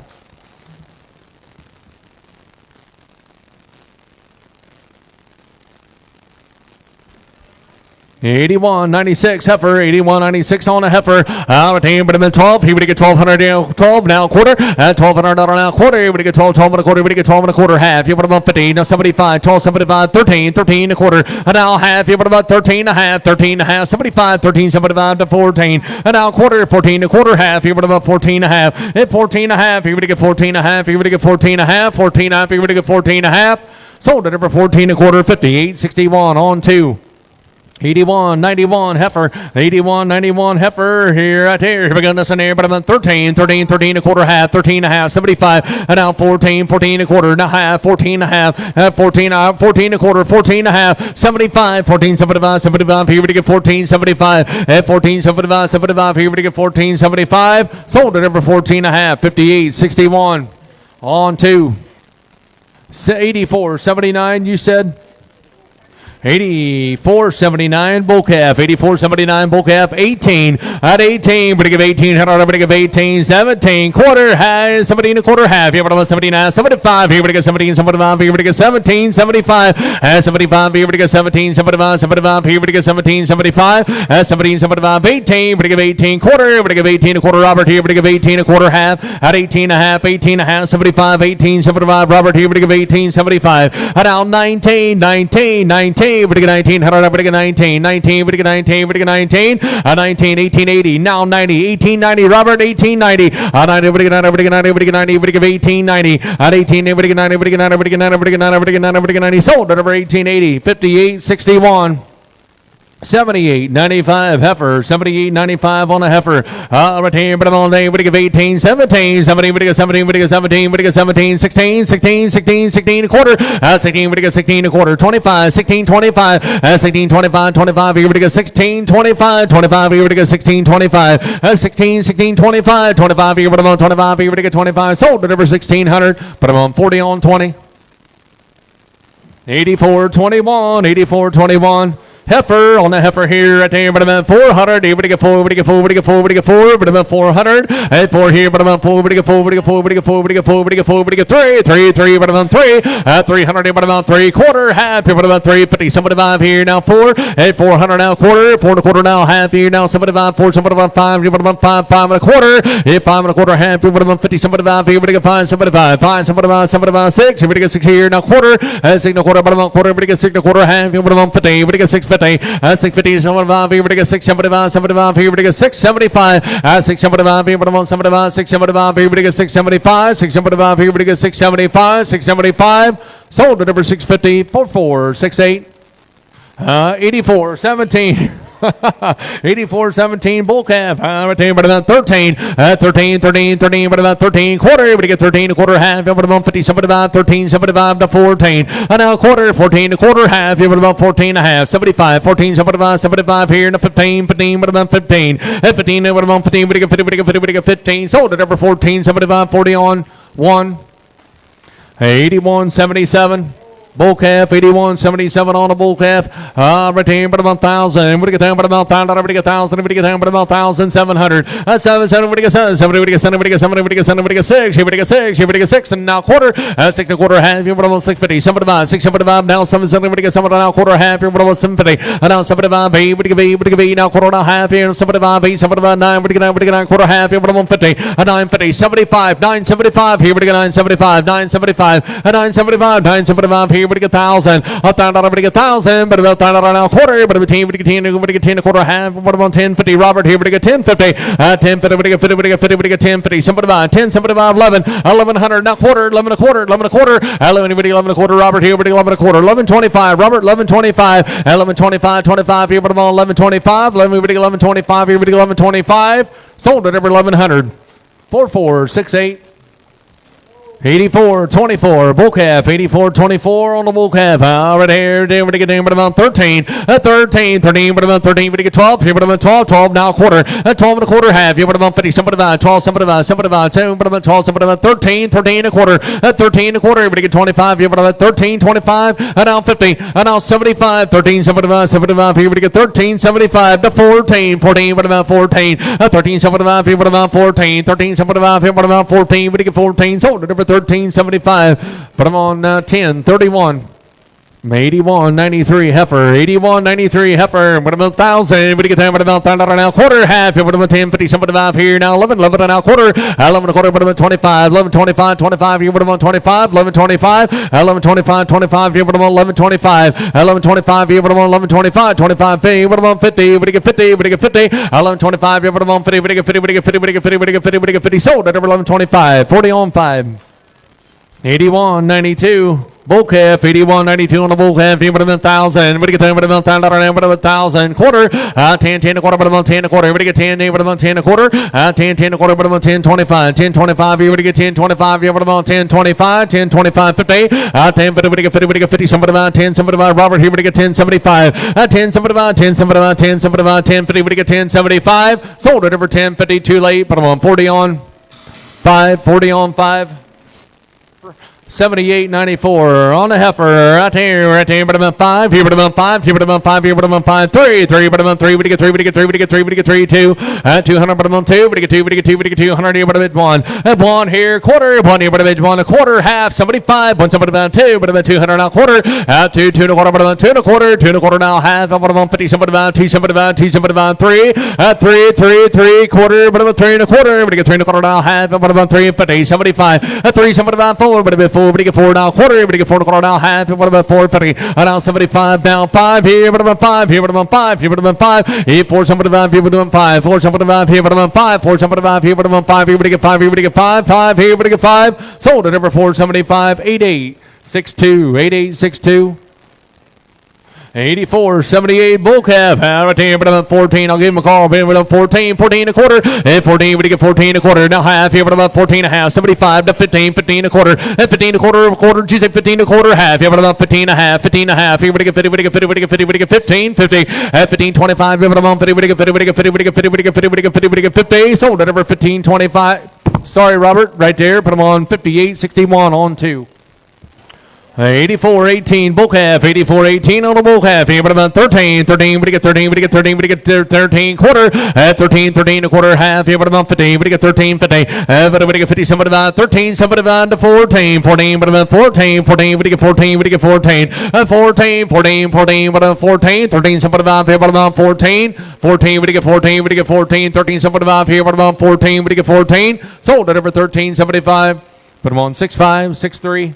81.96 heifer, 81.96 on a heifer. Our team, but I'm 12. He would get 1,200 12 now quarter. $1,200 now quarter. He would get 12, 12 and a quarter. He would get 12 and a quarter half. You put about 15. Now 75, 12, 75, 13, 13 and a quarter. And now half. You put about 13 and a half, 13 and a half, 75, 13, 75 to 14. And now quarter, 14 and a quarter half. You put about 14 and a half. At 14 and a half. He would get 14 and a half. He would get 14 and a half. 14 and a half. He would get 14 and a half. Sold it over 14 and a quarter. 58.61 on 2. 81.91 heifer, 81.91 heifer here, right here. Here we go, this in here, but I'm 13, 13, 13 a quarter, half, 13 and a half, 75, and now 14, 14 a quarter, now half, 14 and a half, 14 a quarter, 14 and a half, 75, 14, 75, 75, here we get 14, 75, at 14, 75, 75, here we get 14, 75, sold it over 14 and a half, 58.61 on 2. 84.79, you said? 84.79 bull calf, 84.79 bull calf, 18 at 18. We're gonna give 1800. We're gonna give 18, 17 quarter, half, 17 a quarter half. Here we're gonna 79, 75. Here we're gonna get 17, 75. Here we're gonna get 17, 75. 75. Here we're gonna get 17, 75, 75. Here we're gonna get 17, 75. 17, 75, 18. We're gonna give 18 quarter. We're gonna give 18 a quarter. Robert here. We're gonna give 18 a quarter half at 18 a half, 18 a half, 75, 18, 75. Robert here. We're gonna give 18, 75. Now 19, 19, 19. We're gonna get 19. We're gonna get 19, 19. We're gonna get 19. We're gonna get 19. 19, 1880. Now 90, 1890. Robert 1890. 90. We're gonna get 90. We're gonna get 90. We're gonna get 90. We're gonna give 1890. At 18, we're gonna get 90. We're gonna get 90. We're gonna get 90. We're gonna get 90. We're gonna get 90. We're gonna get 90. Sold at over 1880. 58, 61. 78.95 heifer, 78.95 on a heifer. Retain, but I'm on day. We give 18, 17, 17, we get 17, we get 17, we get 17, 16, 16, 16, 16 a quarter. 16, we get 16 a quarter. 25, 16, 25, 16, 25, 25. Here we get 16, 25, 25. Here we get 16, 25, 16, 16, 25, 25. Here we get 25. Here we get 25. Sold at over 1600. Put them on 40 on 20. 84.21, 84.21. Heifer on the heifer here at there, but I'm at 400. Here we get 4, we get 4, we get 4, we get 4, but I'm at 400. At 4 here, but I'm at 4, we get 4, we get 4, we get 4, we get 4, we get 4, we get 3, 3, 3, but I'm at 3. At 300, but I'm at 3 quarter, half here, but I'm at 350, 75 here now 4. At 400 now quarter, 4 and a quarter now half here now 75, 4, 75, 5, here, but I'm at 5, 5 and a quarter. At 5 and a quarter half here, but I'm at 50, 75 here, but I get 5, 75, 5, 75, 75, 6. Here we get 6 here now quarter. At 6 and a quarter, but I'm at quarter, but I get 6 and a quarter half here, but I'm at 50, but I get 650. 650, 75, here we get 675, 75, here we get 675, 675, here we get 175, 675, here we get 675, 675, here we get 675, 675, sold at number 650, 4468, 84.17. 84.17 bull calf. Retain but about 13. 13, 13, 13, but about 13 quarter. We get 13 a quarter half. But about 50, 75, 13, 75 to 14. And now quarter, 14 a quarter half. But about 14 and a half. 75, 14, 75, 75 here. And 15, 15, but about 15. At 15, but about 15. We get 50, we get 50, we get 15. Sold at number 14, 75, 40 on 1. 81.77. Bull calf, 81.77 on a bull calf. Retain, but about 1,000. We get down, but about 1,000. We get 1,000. We get down, but about 1,700. 7, we get 7. 7, we get 7. We get 7. We get 7. We get 6. Here we get 6. Here we get 6. And now quarter. 6 and a quarter half. Here we about 650. 75. 675. Now 7. We get 7. Now quarter half. Here we about 750. And now 75. 8. We get 8. We get 8. Now quarter now half. Here 75. 8. 75. 9. We get 9. We get 9 quarter half. Here we about 150. And 950. 75. 975. Here we get 975. 975. And 975. 975. Here we get 1,000. 1,000. We get 1,000. But about 1,000 now quarter. But about 10. We get 10. We get 10 a quarter half. What about 1050? Robert here. We get 1050. 1050. We get 50. We get 50. We get 1050. 75. 10. 75. 11. 1100. Now quarter. 11 a quarter. 11 a quarter. 11. We get 11 a quarter. Robert here. We get 11 a quarter. 1125. Robert 1125. 1125. 25 here. But about 1125. 11. We get 1125 here. We get 1125. Sold at every 1100. 4468. 84.24 bull calf, 84.24 on the bull calf. Right here, we get down, but about 13. 13, 13, but about 13, we get 12. Here, but about 12, 12 now quarter. 12 and a quarter half. Here, but about 50, 75, 12, 75, 75, 2, but about 12, but about 13, 13 and a quarter. 13 and a quarter, we get 25. Here, but about 13, 25, and now 50, and now 75, 13, 75, 75. Here, we get 13, 75 to 14, 14, but about 14. 13, 75, here, but about 14. 13, 75, here, but about 14. We get 14. Sold at over 13.75. Put them on 10.31. 81.93 heifer. 81.93 heifer. Put them on 1,000. We get down with about 1,000 now quarter half. Put them on 10.50. 75 here now 11. 11 now quarter. 11 a quarter. Put them on 25. 11.25. 25 here. Put them on 25. 11.25. 11.25. 25 here. Put them on 11.25. 11.25 here. Put them on 11.25. 25 here. Put them on 50. We get 50. We get 50. 11.25 here. Put them on 50. We get 50. We get 50. We get 50. We get 50. We get 50. Sold at over 11.25. 40 on 5. 81.92 bull calf, 81.92 on the bull calf. Here, but about 1,000. We get 10, but about 1,000. But about 1,000 quarter. 10, 10 a quarter. But about 10 a quarter. We get 10. But about 10 a quarter. 10, 10 a quarter. But about 10, 25. 10, 25. Here, we get 10, 25. Here, but about 10, 25. 10, 25, 50. 10, 50. We get 50. We get 50. Somebody about 10, somebody about Robert. Here, we get 10, 75. 10, somebody about 10, somebody about 10, somebody about 10, 50. We get 10, 75. Sold it over 10, 50. Too late. Put them on 40 on 5. 40 on 5. 78.94 on the heifer. Right here, but about 5. Here, but about 5. Here, but about 5. Here, but about 5. 3, but about 3. We get 3. We get 3. We get 3. We get 3. 2. 200, but about 2. We get 2. We get 2. We get 200. Here, but about 1. 1 here, quarter. 1 here, but about 1. A quarter, half. 75. 1, but about 2. But about 200 now, quarter. 2, 2 and a quarter, but about 2 and a quarter. 2 and a quarter now, half. But about 50. Somebody about 2. Somebody about 2. Somebody about 3. 3 quarter. But about 3 and a quarter. We get 3 and a quarter now, half. But about 3 and 50. 75. 3. Somebody about 4. But about 4. We get 4 now, quarter. We get 4 and a quarter now, half. What about 450? Now 75 now, 5 here. What about 5 here? What about 5 here? What about 5 here? 4 75 here. What about 5? 4 75 here. What about 5? 4 75 here. What about 5 here? We get 5 here. We get 5. 5 here. We get 5. Sold at number 475. 8862. 8862. 84.78 bull calf. Right here, but about 14. I'll give him a call. But about 14. 14 and a quarter. And 14. We get 14 and a quarter. Now half here, but about 14 and a half. 75 to 15. 15 and a quarter. And 15 and a quarter. Quarter. She said 15 and a quarter. Half here, but about 15 and a half. 15 and a half. Here, we get 50. We get 50. We get 50. We get 15. 50. At 15. 25. Here, but about 50. We get 50. We get 50. We get 50. We get 50. We get 50. We get 50. Sold at number 15. 25. Sorry, Robert. Right there. Put them on 58.61 on 2. 84.18 bull calf. 84.18 on the bull calf. Here, but about 13. 13. We get 13. We get 13. We get 13 quarter. At 13. 13 a quarter half. Here, but about 15. We get 13. 50. But we get 50. Somebody about 13. Somebody about 14. 14. But about 14. 14. We get 14. We get 14. 14. 14. 14. But about 14. 13. Somebody about here. But about 14. 14. We get 14. We get 14. 13. Somebody about here. But about 14. We get 14. Sold at over 13.75. Put them on 6.5. 6.3.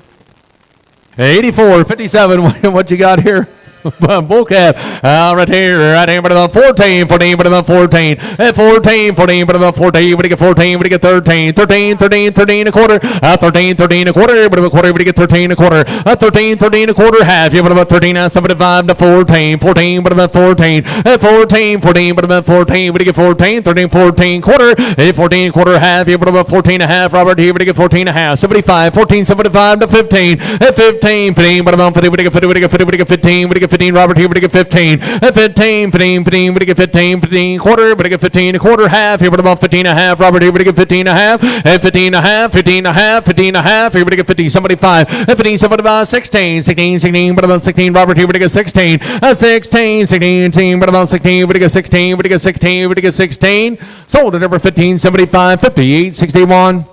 84.57. What you got here? Bull calf. Right here, but about 14. 14, but about 14. 14, 14, but about 14. We get 14. We get 13. 13, 13, 13 a quarter. 13, 13 a quarter. But about quarter, we get 13 a quarter. 13, 13 a quarter. Half. Yeah, but about 13. 75 to 14. 14, but about 14. 14, 14, but about 14. We get 14. 13, 14 quarter. 14 quarter half. Yeah, but about 14 and a half. Robert here, we get 14 and a half. 75, 14, 75 to 15. 15, 15, but about 50. We get 50. We get 50. We get 15. We get 15. Robert here, we get 15. 15, 15, 15. We get 15. 15 quarter. We get 15 a quarter half. Here, but about 15 and a half. Robert here, we get 15 and a half. 15 and a half. 15 and a half. 15 and a half. Here, we get 50. 75. 15, 75, 16. 16, 16, but about 16. Robert here, we get 16. 16, 16, but about 16. We get 16. We get 16. We get 16. Sold at number 15, 75, 58, 61.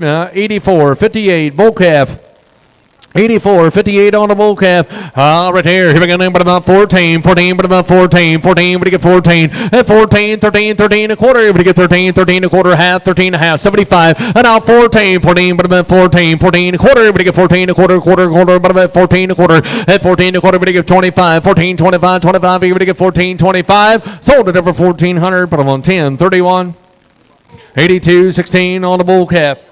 84, 58 bull calf. 84, 58 on the bull calf. Right here. Here we go. But about 14. 14, but about 14. 14, we get 14. 14, 13, 13 a quarter. We get 13. 13 a quarter half. 13 and a half. 75. And now 14. 14, but about 14. 14 a quarter. We get 14 a quarter. Quarter, but about 14 a quarter. At 14 a quarter. We get 25. 14, 25, 25. We get 14, 25. Sold at over 1400. Put them on 10, 31. 82, 16 on the bull calf.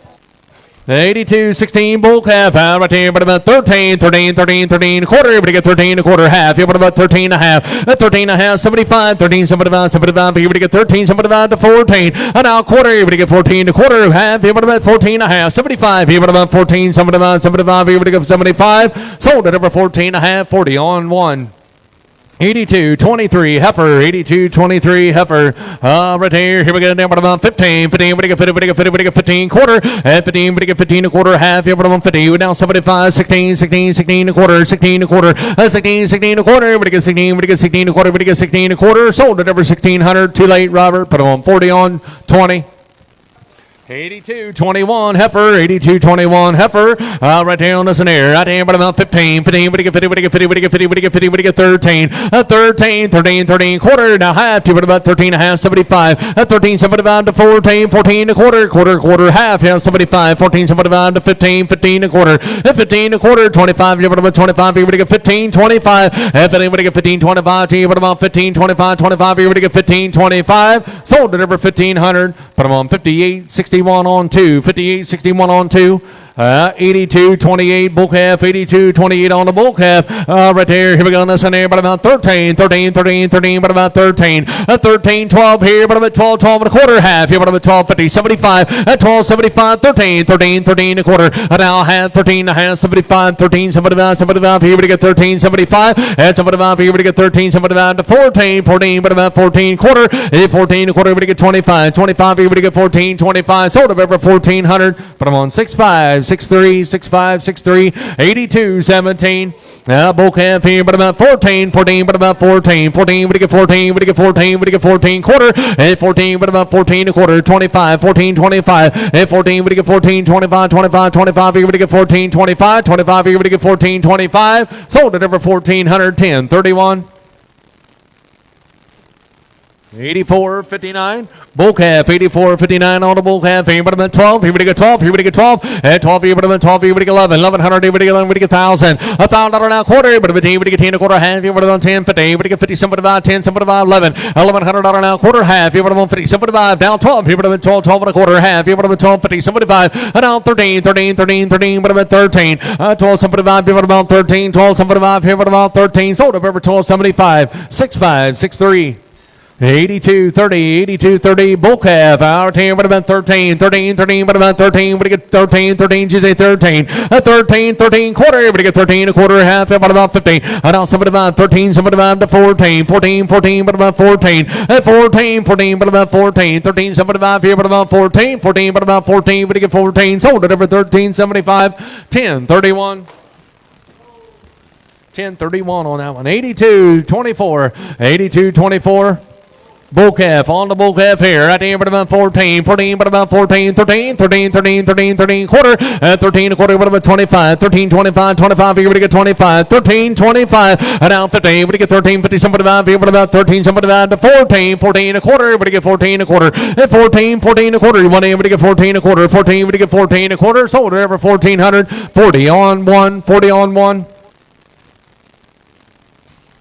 82-16 bull calf. Right here, but about 13, 13, 13, 13 a quarter. But get 13 a quarter half. Here, but about 13 and a half. 13 and a half, 75, 13, 75, 75. Here, but get 13, 75 to 14. And now quarter. Here, but get 14 to quarter half. Here, but about 14 and a half. 75. Here, but about 14, 75, 75. Here, but get 75. Sold at over 14 and a half. 40 on 1. 82-23 heifer. 82-23 heifer. Right here. Here we go down about 15. 15. We get 50. We get 50. We get 15 quarter. At 15. We get 15 a quarter half. Here we go 50. We down 75. 16. 16. 16 a quarter. 16 a quarter. 16. 16 a quarter. We get 16. We get 16 a quarter. We get 16 a quarter. Sold at over 1600. Too late, Robert. Put on 40 on 20. 82-21 heifer. 82-21 heifer. Right here on this one here. Right here, but about 15. 15. We get 50. We get 50. We get 50. We get 50. We get 13. 13. 13. 13 quarter. Now half. You put about 13 and a half. 75. 13. 75 to 14. 14 a quarter. Quarter half. Yeah, 75. 14. 75 to 15. 15 a quarter. 15 a quarter. 25. You put about 25. You get 15. 25. 15. We get 15. 25. You put about 15. 25. 25. You get 15. 25. Sold at over 1500. Put them on 58. 61 on 2. 58, 61 on 2. 82-28 bull calf. 82-28 on the bull calf. Right there. Here we go on this one here. But about 13. 13, 13, 13. But about 13. 13, 12 here. But about 12, 12 and a quarter half. Here. But about 12, 50. 75. 12, 75. 13. 13, 13 a quarter. Now half. 13 and a half. 75. 13, 75. 75. Here we get 13. 75. And 75. Here we get 13. 75 to 14. 14. But about 14 quarter. 14 a quarter. We get 25. 25. Here we get 14. 25. Sold up over 1400. Put them on 6.5. 65, 63, 65, 63, 82, 17. Now bull calf here, but about 14, 14, but about 14, 14, we get 14, we get 14, we get 14 quarter, and 14, but about 14 a quarter, 25, 14, 25, and 14, we get 14, 25, 25, 25, here we get 14, 25, 25, here we get 14, 25, sold at over 1410, 31. 84.59. Bull calf, 84.59 on the bull calf. Here we get 12. Here we get 12. Here we get 12. At 12, here we get 12. Here we get 11. 1100. Here we get 11. We get 1,000. $1,000 now quarter. Here we get 10. We get 10 a quarter half. Here we get 10. 50. Here we get 50. Somebody buy 10. Somebody buy 11. $1,100 now quarter half. Here we get 50. Somebody buy down 12. Here we get 12. 12 and a quarter half. Here we get 12. 50. Somebody buy down 13. 13. 13. 13. But about 13. 12. Somebody buy. Here we about 13. 12. Somebody buy. Here we about 13. Sold up over 12.75. 65. 63. 82.30, 82.30, bull calf, our team would have been 13, 13, 13, would have been 13, would get 13, 13, she's a 13, 13, 13, quarter, would get 13, a quarter, half, about 50, now somebody about 13, somebody about 14, 14, 14, but about 14, 14, 14, but about 14, 13, somebody about here, but about 14, 14, but about 14, would get 14, sold at over 13.75, 10.31. 10.31 on that one, 82.24, 82.24. Bull calf on the bull calf here. Right there, but about 14, 14, but about 14, 13, 13, 13, 13, 13, quarter, 13, a quarter, but about 25, 13, 25, 25, here we get 25, 13, 25, and now 15, we get 13, 50, somebody about here, but about 13, somebody about 14, 14, a quarter, we get 14, a quarter, 14, 14, a quarter, you want to get 14, a quarter, 14, we get 14, a quarter, sold over 1,400, 40 on one, 40 on one.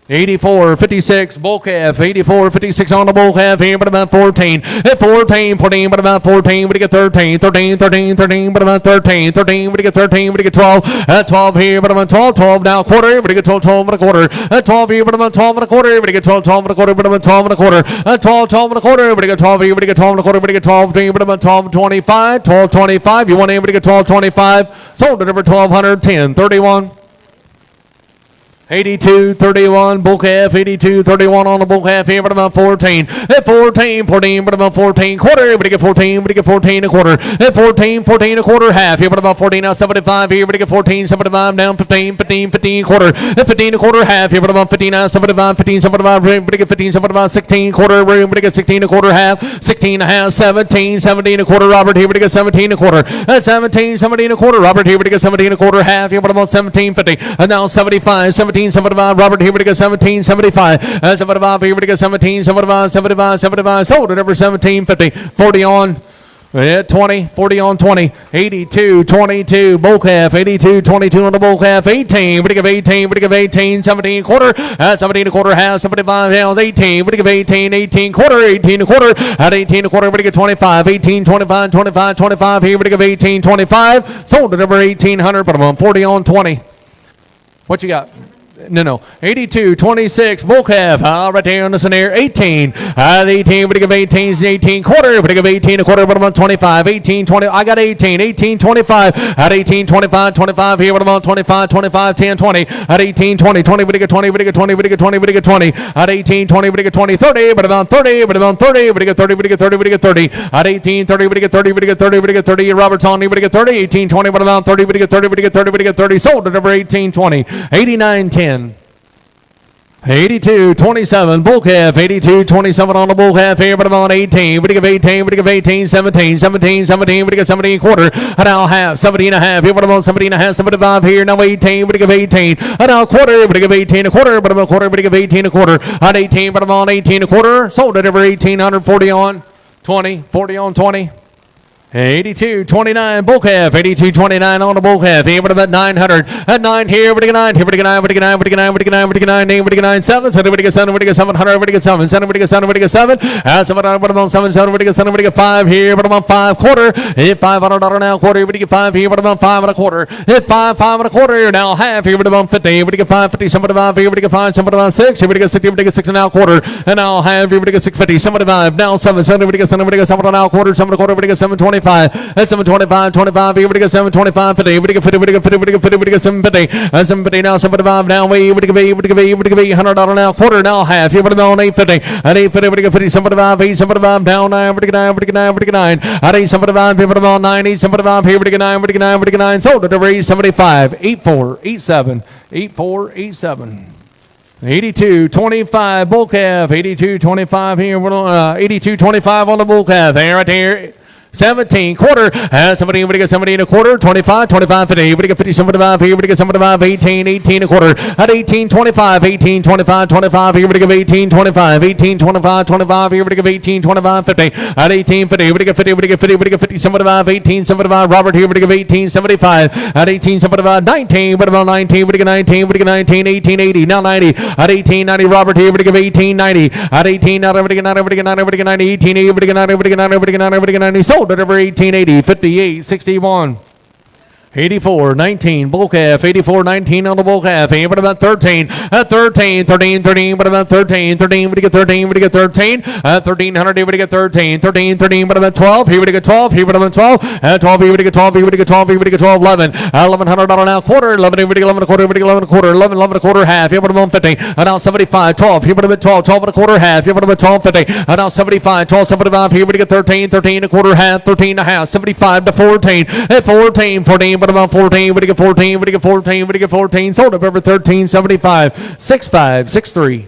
84.56 bull calf, 84.56 on the bull calf here, but about 14, 14, 14, but about 14, we get 13, 13, 13, 13, but about 13, 13, we get 13, we get 12, 12 here, but about 12, 12 now quarter, we get 12, 12 and a quarter, 12 here, but about 12 and a quarter, we get 12, 12 and a quarter, but about 12 and a quarter, 12, 12 and a quarter, we get 12 here, we get 12 and a quarter, we get 12, but about 12, 25, 12, 25, you want to get 12, 25, sold at over 1,210, 31. 82.31 bull calf, 82.31 on the bull calf here, but about 14, 14, 14, but about 14 quarter, but get 14, but get 14 a quarter, 14, 14 a quarter half here, but about 14 now 75 here, but get 14, 75 down 15, 15, 15 quarter, 15 a quarter half here, but about 15 now 75, 15, 75, but get 15, 75, 16 quarter, but get 16 a quarter half, 16 a half, 17, 17 a quarter, Robert here, but get 17 a quarter, 17, 17 a quarter, Robert here, but get 17 a quarter half here, but about 17, 50, and now 75, 17, 75, Robert here, we get 17, 75, 75 here, we get 17, 75, 75, 75, sold at over 17.50, 40 on. 20, 40 on 20, 82, 22, bull calf, 82, 22 on the bull calf, 18, we give 18, we give 18, 17 quarter, 17 a quarter half, 75 pounds, 18, we give 18, 18 quarter, 18 a quarter, at 18 a quarter, we give 25, 18, 25, 25, 25, here we give 18, 25, sold at over 1,800, but I'm on 40 on 20. What you got? No. 82, 26, bull calf, right there on the snare, 18. At 18, we give 18, 18 quarter, we give 18 a quarter, but I'm on 25, 18, 20, I got 18, 18, 25, at 18, 25, 25, here, but I'm on 25, 25, 10, 20, at 18, 20, 20, we get 20, we get 20, we get 20, we get 20, at 18, 20, we get 20, 30, but about 30, but about 30, we get 30, we get 30, we get 30, at 18, 30, we get 30, we get 30, we get 30, Robert's on, we get 30, 18, 20, but about 30, we get 30, we get 30, we get 30, sold at over 18, 20, 89, 10. 82, 27, bull calf, 82, 27 on the bull calf here, but about 18, we give 18, we give 18, 17, 17, 17, we give 17 quarter, and now half, 17 and a half, here, but about 17 and a half, 75 here, now 18, we give 18, and now quarter, we give 18 a quarter, but about quarter, we give 18 a quarter, at 18, but about 18 a quarter, sold at over 1,840 on 20, 40 on 20. 82, 29, bull calf, 82, 29 on the bull calf, here with about 900, at 9 here, we get 9, here we get 9, we get 9, we get 9, we get 9, we get 9, we get 9, 7, 7, we get 7, we get 700, we get 7, 7, we get 7, we get 7, 700, but about 7, 7, we get 7, we get 5 here, but about 5 quarter, hit $500 now quarter, we get 5 here, but about 5 and a quarter, hit 5, 5 and a quarter, now half here, but about 50, we get 5, 50, somebody 5 here, we get 5, somebody about 6, here we get 60, we get 6 and now quarter, and now half here, we get 650, somebody 5, now 7, 7, we get 7, we get 7 and now quarter, 7 and a quarter, we get 720. 725, 725, 25, here we go, 725, 50, we go 50, we go 50, we go 50, we go 750, 750 now, 75 now, we go $100 now, quarter now, half, here we go on 850, at 850, we go 50, 75, 875 down, 9, we go 9, we go 9, we go 9, at 875, here we go 9, 875, here we go 9, we go 9, we go 9, sold at over 875, 84, 87, 84, 87. 82.25 bull calf, 82.25 here, 82.25 on the bull calf, there right there. 17 quarter, 17, we get 17 a quarter, 25, 25, 50, we get 50, 75, here we get 75, 18, 18 a quarter, at 18, 25, 18, 25, 25, here we get 18, 25, 18, 25, 25, here we get 18, 25, 50, at 18, 50, we get 50, we get 50, we get 50, 75, 18, 75, Robert, here we get 18, 75, at 18, 75, 19, what about 19, we get 19, we get 19, 18, 80, now 90, at 18, 90, Robert, here we get 18, 90, at 18, 90, we get 90, we get 90, we get 90, 18, 80, we get 90, we get 90, we get 90, we get 90, sold at over 1880, 58, 61. 84, 19, bull calf, 84, 19 on the bull calf. What about 13? 13, 13, 13, what about 13? 13, what do you get 13? What do you get 13? 1300, here we get 13. 13, 13, what about 12? Here we get 12, here we get 12. 12, here we get 12, here we get 12, here we get 12, 11. $1,100 now, quarter, 11, here we get 11 a quarter, here we get 11 a quarter, 11, 11 a quarter, half, here we get 50. Now 75, 12, here we get 12, 12 and a quarter, half, here we get 12, 50. Now 75, 12, 75, here we get 13, 13 a quarter, half, 13 and a half, 75 to 14. 14, 14. What about 14? What do you get 14? What do you get 14? What do you get 14? Sold up over 13.75. 65, 63.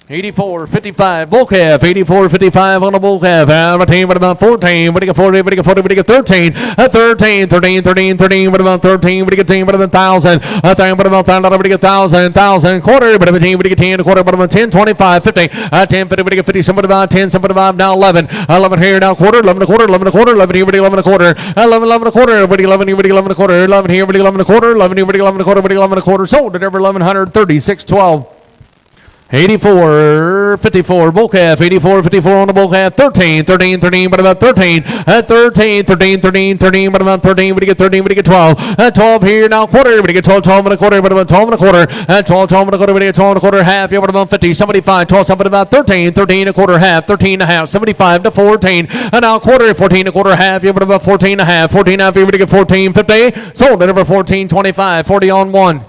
84, 55, bull calf, 84, 55 on the bull calf. What about 14? What do you get 14? What do you get 14? What do you get 13? 13, 13, 13, 13. What about 13? What do you get 10? What about 1,000? What about 1,000? What do you get 1,000? 1,000 quarter. What about 10? What do you get 10? A quarter. What about 10? 25, 50. 10, 50. What do you get 50? Somebody about 10, somebody about now 11. 11 here now quarter. 11 a quarter. 11 a quarter. 11 here. What do you 11 a quarter? 11, 11 a quarter. What do you 11 here? What do you 11 a quarter? 11 here. What do you 11 a quarter? 11 here. What do you 11 a quarter? What do you 11 a quarter? Sold at over 1,136, 12. 84, 54, bull calf, 84, 54 on the bull calf, 13, 13, 13, what about 13? 13, 13, 13, 13, what about 13? What do you get 13? What do you get 12? 12 here now, quarter, what do you get 12? 12 and a quarter, what about 12 and a quarter? 12, 12 and a quarter, what do you get 12 and a quarter, half, yeah, what about 50? 75, 12, something about 13, 13 and a quarter, half, 13 and a half, 75 to 14, and now quarter, 14 and a quarter, half, yeah, what about 14 and a half? 14 and a half, here, what do you get 14, 50? Sold at over 14, 25, 40 on 1.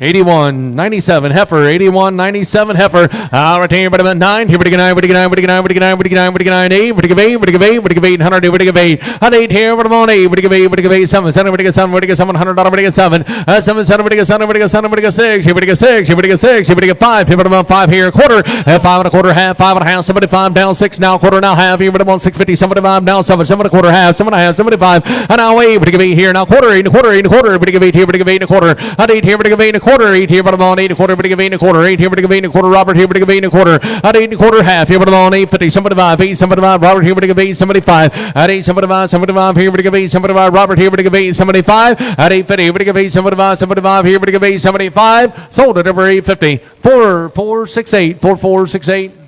81, 97 heifer, 81, 97 heifer. Right here, but about 9. Here we go 9, we go 9, we go 9, we go 9, we go 9, we go 9, 8, we go 8, we go 8, we go 800, we go 8. On 8 here, what about 8? We go 8, we go 8, 7, 7, we go 7, we go $700, we go 7. 7, 7, we go 7, we go 7, we go 6. Here we go 6, here we go 6, here we go 5. Here we go 5 here, quarter, 5 and a quarter, half, 5 and a half, 75 down 6 now, quarter now half. Here we go 650, 75 now 7, 7 and a quarter, half, 7 and a half, 75. And now 8, we go 8 here now, quarter, 8 and a quarter, 8 and a quarter. We go 8 here, we go 8 and a quarter. On 8 here, we go 8 and a quarter, 8 here, but I'm on 8 and a quarter, but 8 and a quarter, 8 here, but 8 and a quarter, Robert here, but 8 and a quarter, at 8 and a quarter, half here, but I'm on 850, 75, 8, 75, Robert here, but 8, 75, at 8, 75, 75 here, but 8, 75, Robert here, but 8, 75, at 850, but 8, 75, 75 here, but 8, 75, sold at over 850, 4468, 4468.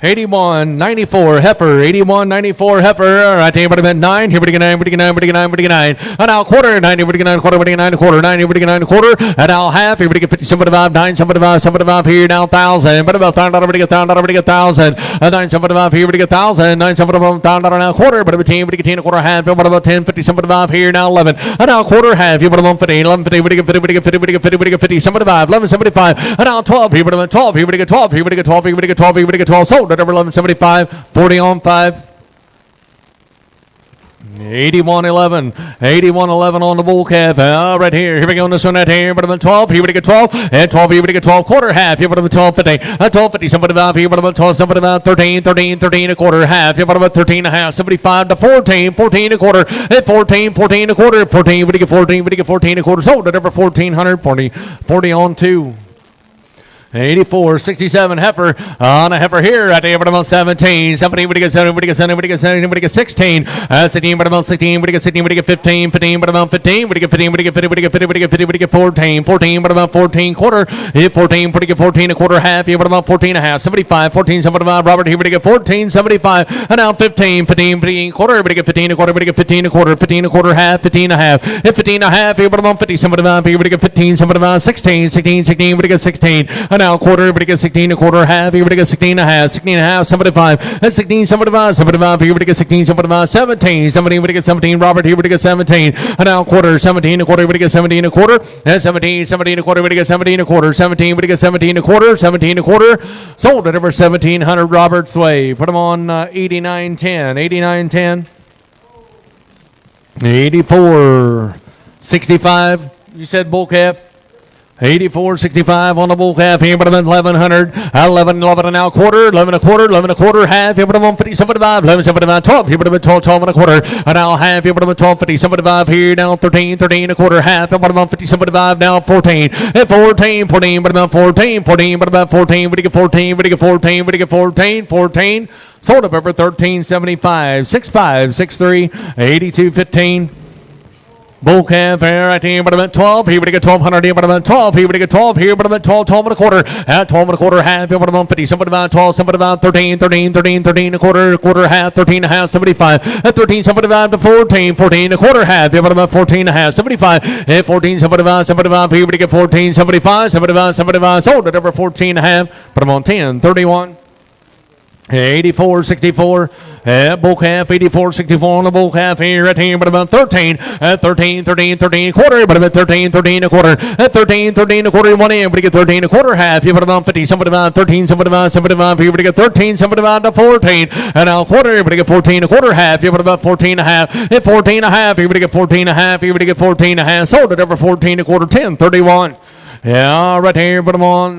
81, 94 heifer, 81, 94 heifer. Right here, but about 9. Here we go 9, we go 9, we go 9, we go 9. And now quarter, 90, we go 9 quarter, we go 9 quarter, 90, we go 9 quarter. And now half, here we go 50, 75, 9, 75, 75 here now 1,000. But about $1,000, we go 1,000, we go 1,000. 9, 75 here, we go 1,000. 9, 75, $1,000 now quarter, but about 10, we go 10 a quarter, half. But about 10, 50, 75 here now 11. And now quarter, half. Here but about 50, 11, 50, we go 50, we go 50, we go 50, we go 50, 75, 11, 75. And now 12, here but about 12, here we go 12, here we go 12, here we go 12, here we go 12. Sold at over 1175. 40 on 5. 81-11, 81-11 on the bull calf. Right here. Here we go on this one right here. But about 12. Here we go 12. And 12. Here we go 12. Quarter half. Here but about 12.50. 12.50. Somebody about here. But about 12. Somebody about 13. 13. 13 a quarter. Half. Here but about 13 and a half. 75 to 14. 14 a quarter. 14. 14 a quarter. 14. We get 14. We get 14 a quarter. Sold at over 1,400. 40. 40 on 2. 84, 67 heifer on a heifer here right there, but about 17, 17, we get 17, we get 17, we get 17, we get 16, 16, but about 16, we get 16, we get 15, 15, but about 15, we get 15, we get 50, we get 50, we get 50, we get 14, 14, but about 14 quarter, 14, we get 14 a quarter, half, here, but about 14 and a half, 75, 14, 75, Robert, here, we get 14, 75, and now 15, 15, 15 quarter, we get 15 a quarter, we get 15 a quarter, 15 a quarter, half, 15 and a half, 15 and a half, here, but about 50, 75, here, we get 15, 75, 16, 16, 16, we get 16, and now quarter, everybody gets 16 a quarter, half, everybody gets 16 a half, 16 a half, 75, that's 16, 75, 75, everybody gets 16, 75, 17, 17, everybody gets 17, Robert, everybody gets 17, and now quarter, 17 a quarter, everybody gets 17 a quarter, and 17, 17 a quarter, everybody gets 17 a quarter, 17, everybody gets 17 a quarter, 17 a quarter, sold at over 1700 Robert's Way. Put them on 89.10, 89.10, 84.65. You said bull calf. 84.65 on the bull calf here, but I'm at 1100, 11 and now quarter, 11 a quarter, 11 a quarter, half, here, but I'm on 50, 75, 11, 75, 12, here, but I'm at 12, 12 and a quarter, and now half, here, but I'm at 12, 50, 75, here, now 13, 13 a quarter, half, here, but I'm on 50, 75, now 14, at 14, 14, but I'm at 14, 14, but about 14, what do you get 14, what do you get 14, what do you get 14, 14, sold up over 13.75, 65, 63, 82.15. Bull calf here right here, but I'm at 12. Here, but I get 1200 here, but I'm at 12. Here, but I get 12 here, but I'm at 12, 12 and a quarter. At 12 and a quarter, half, here, but I'm on 50. Somebody about 12, somebody about 13, 13, 13, 13 a quarter, half, 13 and a half, 75. At 13, somebody about 14, 14 a quarter, half, here, but I'm at 14 and a half, 75. At 14, somebody about, here, but I get 14, 75, 75, sold at over 14 and a half, but I'm on 10, 31. 84.64, bull calf, 84.64 on the bull calf here, right here, but about 13, at 13, 13, 13 a quarter, but about 13, 13 a quarter, at 13, 13 a quarter, one in, but you get 13 a quarter, half, you put about 50, somebody about 13, somebody about, here, but you get 13, somebody about to 14, and now quarter, but you get 14 a quarter, half, you put about 14 a half, at 14 a half, here, but you get 14 a half, here, but you get 14 a half, sold at over 14 a quarter, 10, 31. Yeah, right here, put them on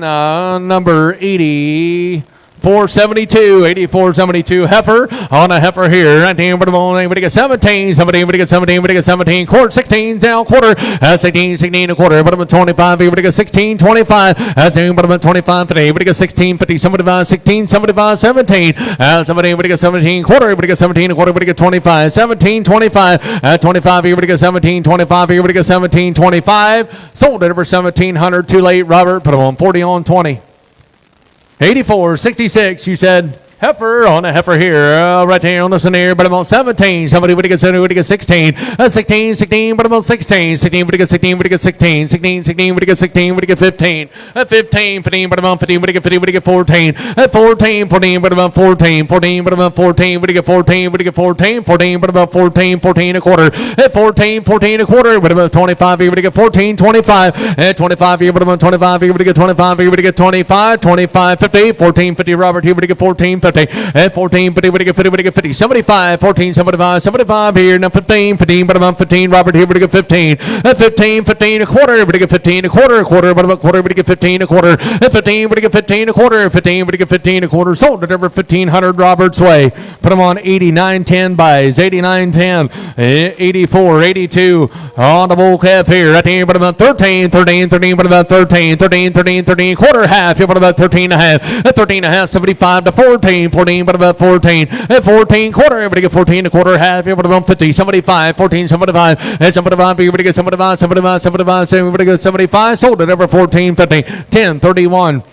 number 80. 472, 84.72 heifer on a heifer here. Right here, but anybody get 17, somebody get 17, everybody get 17, quarter, 16 down, quarter, 16, 16 a quarter, but I'm at 25, everybody get 16, 25, that's it, but I'm at 25 today, everybody get 16, 50, somebody buy 16, somebody buy 17, somebody, everybody get 17, quarter, everybody get 17 a quarter, everybody get 25, 17, 25, 25, everybody get 17, 25, everybody get 17, 25, sold it over 1700, too late, Robert, put them on 40 on 20. 84.66, you said heifer on a heifer here, right here on this one here, but I'm on 17. Somebody would get 17, would get 16. 16, 16, but I'm on 16. 16, would get 16, would get 16. 16, 16, would get 16, would get 15. 15, 15, but I'm on 15, would get 15, would get 14. 14, 14, but I'm on 14. 14, but I'm on 14, would get 14, would get 14. 14, but about 14, 14 a quarter. 14, 14 a quarter, but about 25, you would get 14, 25. 25, you would get 25, you would get 25, you would get 25, 25, 50, 14, 50, Robert, you would get 14, 50. At 14, 50, would get 50, would get 50, 75, 14, 75, 75 here, now 15, 15, but about 15, Robert here, would get 15, at 15, 15 a quarter, would get 15 a quarter, but about quarter, would get 15 a quarter, at 15, would get 15 a quarter, 15, would get 15 a quarter, sold at over 1500 Robert's Way, put them on 89.10 buys, 89.10, 84, 82, on the bull calf here, right here, but about 13, 13, 13, but about 13, 13, 13, 13, quarter, half, here, but about 13 and a half, at 13 and a half, 75 to 14, 14, but about 14. At 14, quarter, everybody get 14, a quarter, half, everybody about 50, 75, 14, 75, and 75, everybody get 75, 75, 75, everybody get 75, sold it over 14, 50, 10, 31.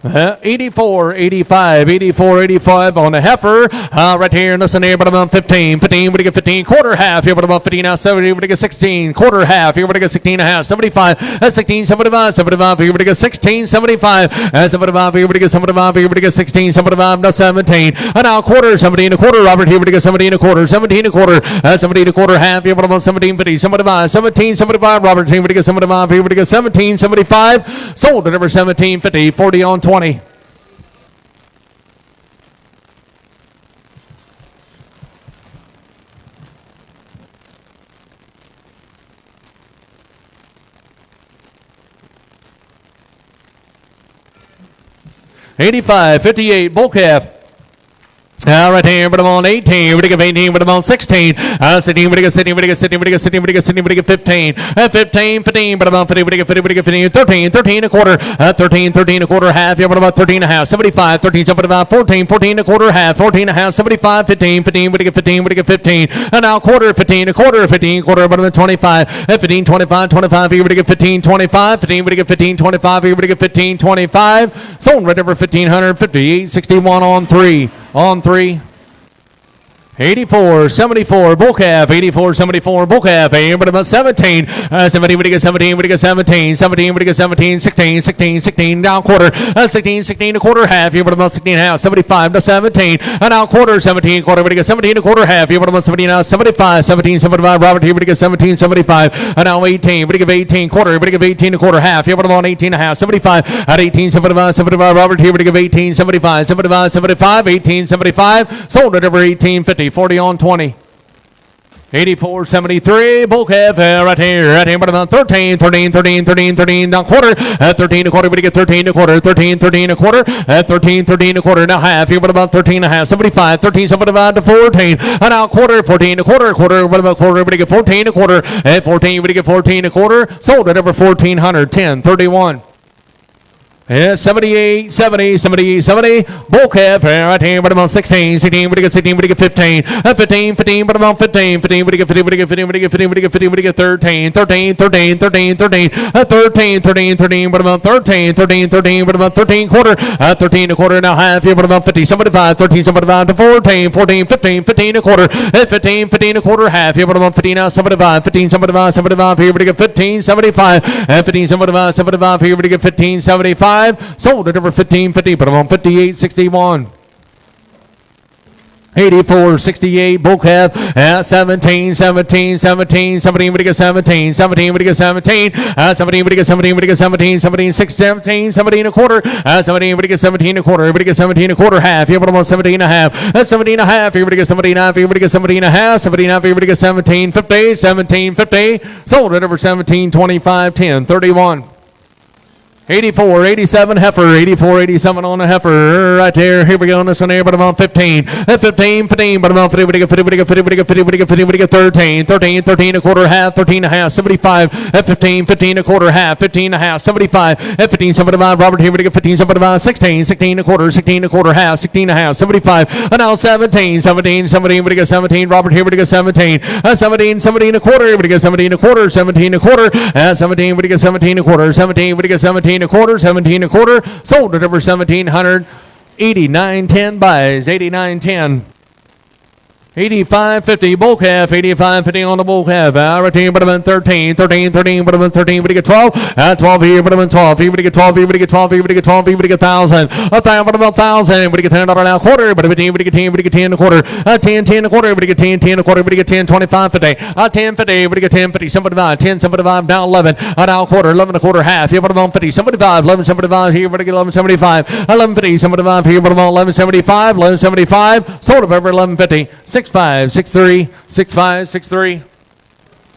84, 85, 84, 85 on the heifer, right here, and listen here, but about 15, 15, we get 15, quarter, half, here, but about 15, now 70, we get 16, quarter, half, here, we get 16 and a half, 75, 16, 75, 75, here, we get 16, 75, 75, here, we get 75, here, we get 16, 75, now 17, and now quarter, 17 a quarter, Robert, here, we get 17 a quarter, 17 a quarter, 17 a quarter, half, here, but about 17, 50, 75, 17, 75, Robert, here, we get 75, here, we get 17, 75, sold at over 17, 50, 40 on 20. $85, $58, bull calf. Right here, but I'm on 18, we get 18, but I'm on 16, 16, we get 16, we get 16, we get 16, we get 16, we get 15, 15, 15, but I'm on 50, we get 50, we get 15, 13, 13 a quarter, 13, 13 a quarter, half, yeah, but about 13 and a half, 75, 13, something about 14, 14 a quarter, half, 14 and a half, 75, 15, 15, we get 15, we get 15, and now quarter, 15 a quarter, 15 quarter, but I'm at 25, 15, 25, 25, here we get 15, 25, 15, we get 15, 25, here we get 15, 25, sold right over 1500, 58, 61 on 3. On 3. 84, 74, bull calf, 84, 74, bull calf, but about 17, 17, we get 17, we get 17, 17, we get 17, 16, 16, 16, down quarter, 16, 16, a quarter, half, but about 16, half, 75 to 17, and now quarter, 17, quarter, we get 17, a quarter, half, but about 17, now 75, 17, 75, Robert, here, we get 17, 75, and now 18, we get 18, quarter, we get 18, a quarter, half, but about 18, a half, 75, at 18, 75, 75, Robert, here, we get 18, 75, 75, 75, 18, 75, sold it over 18, 50. 40 on 20. 84, 73, bull calf, right here, but about 13, 13, 13, 13, 13, down quarter, at 13 a quarter, we get 13 a quarter, 13, 13 a quarter, at 13, 13 a quarter, now half, here, but about 13 and a half, 75, 13, 75 to 14, and now quarter, 14 a quarter, but about quarter, we get 14 a quarter, at 14, we get 14 a quarter, sold at over 1,400, 10, 31. Yeah, 78, 70, 78, 70, bull calf, right here, but about 16, 16, we get 16, we get 15, 15, 15, but about 15, 15, we get 15, we get 15, we get 15, we get 15, we get 13, 13, 13, 13, 13, 13, 13, 13, but about 13, 13, 13, but about 13 quarter, 13 a quarter, now half, here, but about 50, 75, 13, 75 to 14, 14, 15, 15 a quarter, 15, 15 a quarter, half, here, but about 50, now 75, 15, 75, 75, here, we get 15, 75, 15, 75, 75, here, we get 15, 75, sold at over 1550, but I'm on 58.61. 84, 68, bull calf, 17, 17, 17, 17, we get 17, 17, we get 17, 17, we get 17, we get 17, 17, 6, 17, 17 a quarter, 17, we get 17 a quarter, we get 17 a quarter, half, here, but I'm on 17 and a half, 17 and a half, here, we get 17 and a half, here, we get 17 and a half, 17 and a half, here, we get 17, 50, 17, 50, sold at over 17, 25, 10, 31. 84, 87 heifer, 84, 87 on the heifer, right there. Here we go on this one here, but I'm on 15, 15, 15, but I'm on 50, we get 50, we get 50, we get 50, we get 50, we get 13, 13, 13 a quarter, half, 13 and a half, 75, 15, 15 a quarter, half, 15 and a half, 75, 15, 75, Robert, here we get 15, 75, 16, 16 a quarter, 16 a quarter, half, 16 and a half, 75, and now 17, 17, 17, we get 17, Robert, here we get 17, 17, 17 a quarter, we get 17 a quarter, 17 a quarter, 17, we get 17 a quarter, 17, we get 17 a quarter, 17 a quarter, sold at over 1,700, 89.10 buys, 89.10. 85.50 bull calf, 85.50 on the bull calf. Right here, but I'm 13, 13, 13, but I'm 13, but you get 12. 12 here, but I'm 12. Here, but you get 12, here, but you get 12, here, but you get 12, here, but you get 1,000. 1,000, but about 1,000, but you get $10 now quarter, but 15, but you get 10, but you get 10 a quarter. 10, 10 a quarter, but you get 10, 10 a quarter, but you get 10, 25 50. 10, 50, but you get 10, 50, 75, 10, 75, down 11. Now quarter, 11 a quarter, half. Here, but I'm 50, 75, 11, 75, here, but I get 11, 75. 11, 50, 75, here, but I'm 11, 75, 11, 75, sold up over 11, 50. 6.5, 6.3, 6.5, 6.3.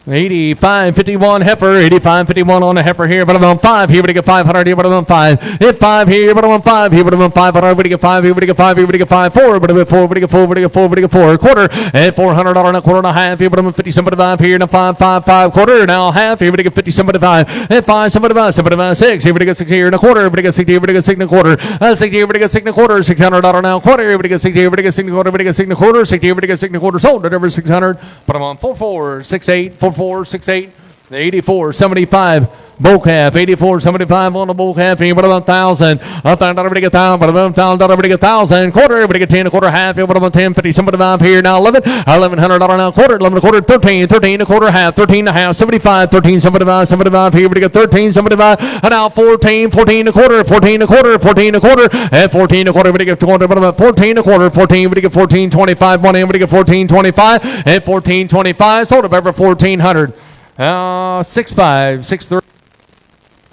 85.51 heifer, 85.51 on the heifer here, but I'm on 5 here, but I get 500 here, but I'm on 5. Hit 5 here, but I'm on 5 here, but I'm on 500, but I get 5 here, but I get 5 here, but I get 5, 4, but I get 4, but I get 4, but I get 4, but I get 4, a quarter, and $400 and a quarter and a half here, but I'm on 50, 75 here, and a 5, 5, 5 quarter, now half here, but I get 50, 75, and 5, 75, 75, 6 here, but I get 6 here and a quarter, but I get 6 here, but I get 6 and a quarter, 6 here, but I get 6 and a quarter, $600 now quarter, but I get 6 here, but I get 6 and a quarter, but I get 6 and a quarter, 6 here, but I get 6 and a quarter, sold at over 600, but I'm on 44, 68, 44, 68. 84, 75, bull calf, 84, 75 on the bull calf, but about 1,000. $1,000, but I get 1,000, but about $1,000, but I get 1,000. Quarter, but I get 10, a quarter, half, but about 10, 50, 75 here, now 11, $1,100 now quarter, 11 a quarter, 13, 13 a quarter, half, 13 and a half, 75, 13, 75, 75 here, but I get 13, 75, and now 14, 14 a quarter, 14 a quarter, 14 a quarter, and 14 a quarter, but I get quarter, but about 14 a quarter, 14, but I get 14, 25, one in, but I get 14, 25, and 14, 25, sold up over 1,400. 6.5, 6.3.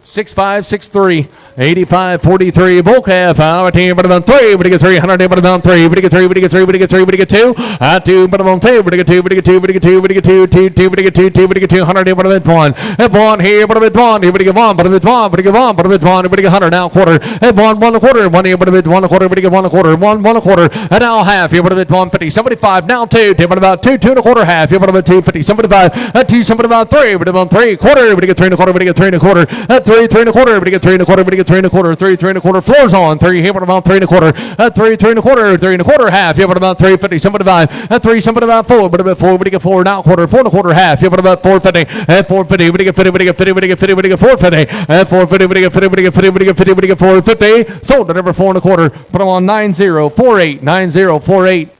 6.5, 6.3, 85, 43, bull calf, right here, but about 3, but I get 300, but about 3, but I get 3, but I get 3, but I get 3, but I get 2, 2, but about 2, but I get 2, but I get 2, but I get 2, but I get 2, 2, 2, but I get 2, 2, but I get 200, but I get 1, 1 here, but I get 1, here, but I get 1, but I get 1, but I get 1, but I get 1, but I get 100, now quarter, 1, 1 a quarter, 1 here, but I get 1 a quarter, but I get 1 a quarter, 1, 1 a quarter, and now half here, but I get 150, 75, now 2, but about 2, 2 and a quarter, half here, but about 250, 75, 2, 75, 3, but about 3 quarter, but I get 3 and a quarter, but I get 3 and a quarter, 3, 3 and a quarter, but I get 3 and a quarter, but I get 3 and a quarter, 3, 3 and a quarter, floors on, 3 here, but about 3 and a quarter, 3, 3 and a quarter, 3 and a quarter, half here, but about 350, 75, 3, 75, 4, but about 4, but I get 4 now quarter, 4 and a quarter, half here, but about 450, 450, but I get 50, but I get 50, but I get 50, but I get 450, 450, but I get 50, but I get 50, but I get 50, but I get 450, sold at over 4 and a quarter, but I'm on 9048, 9048.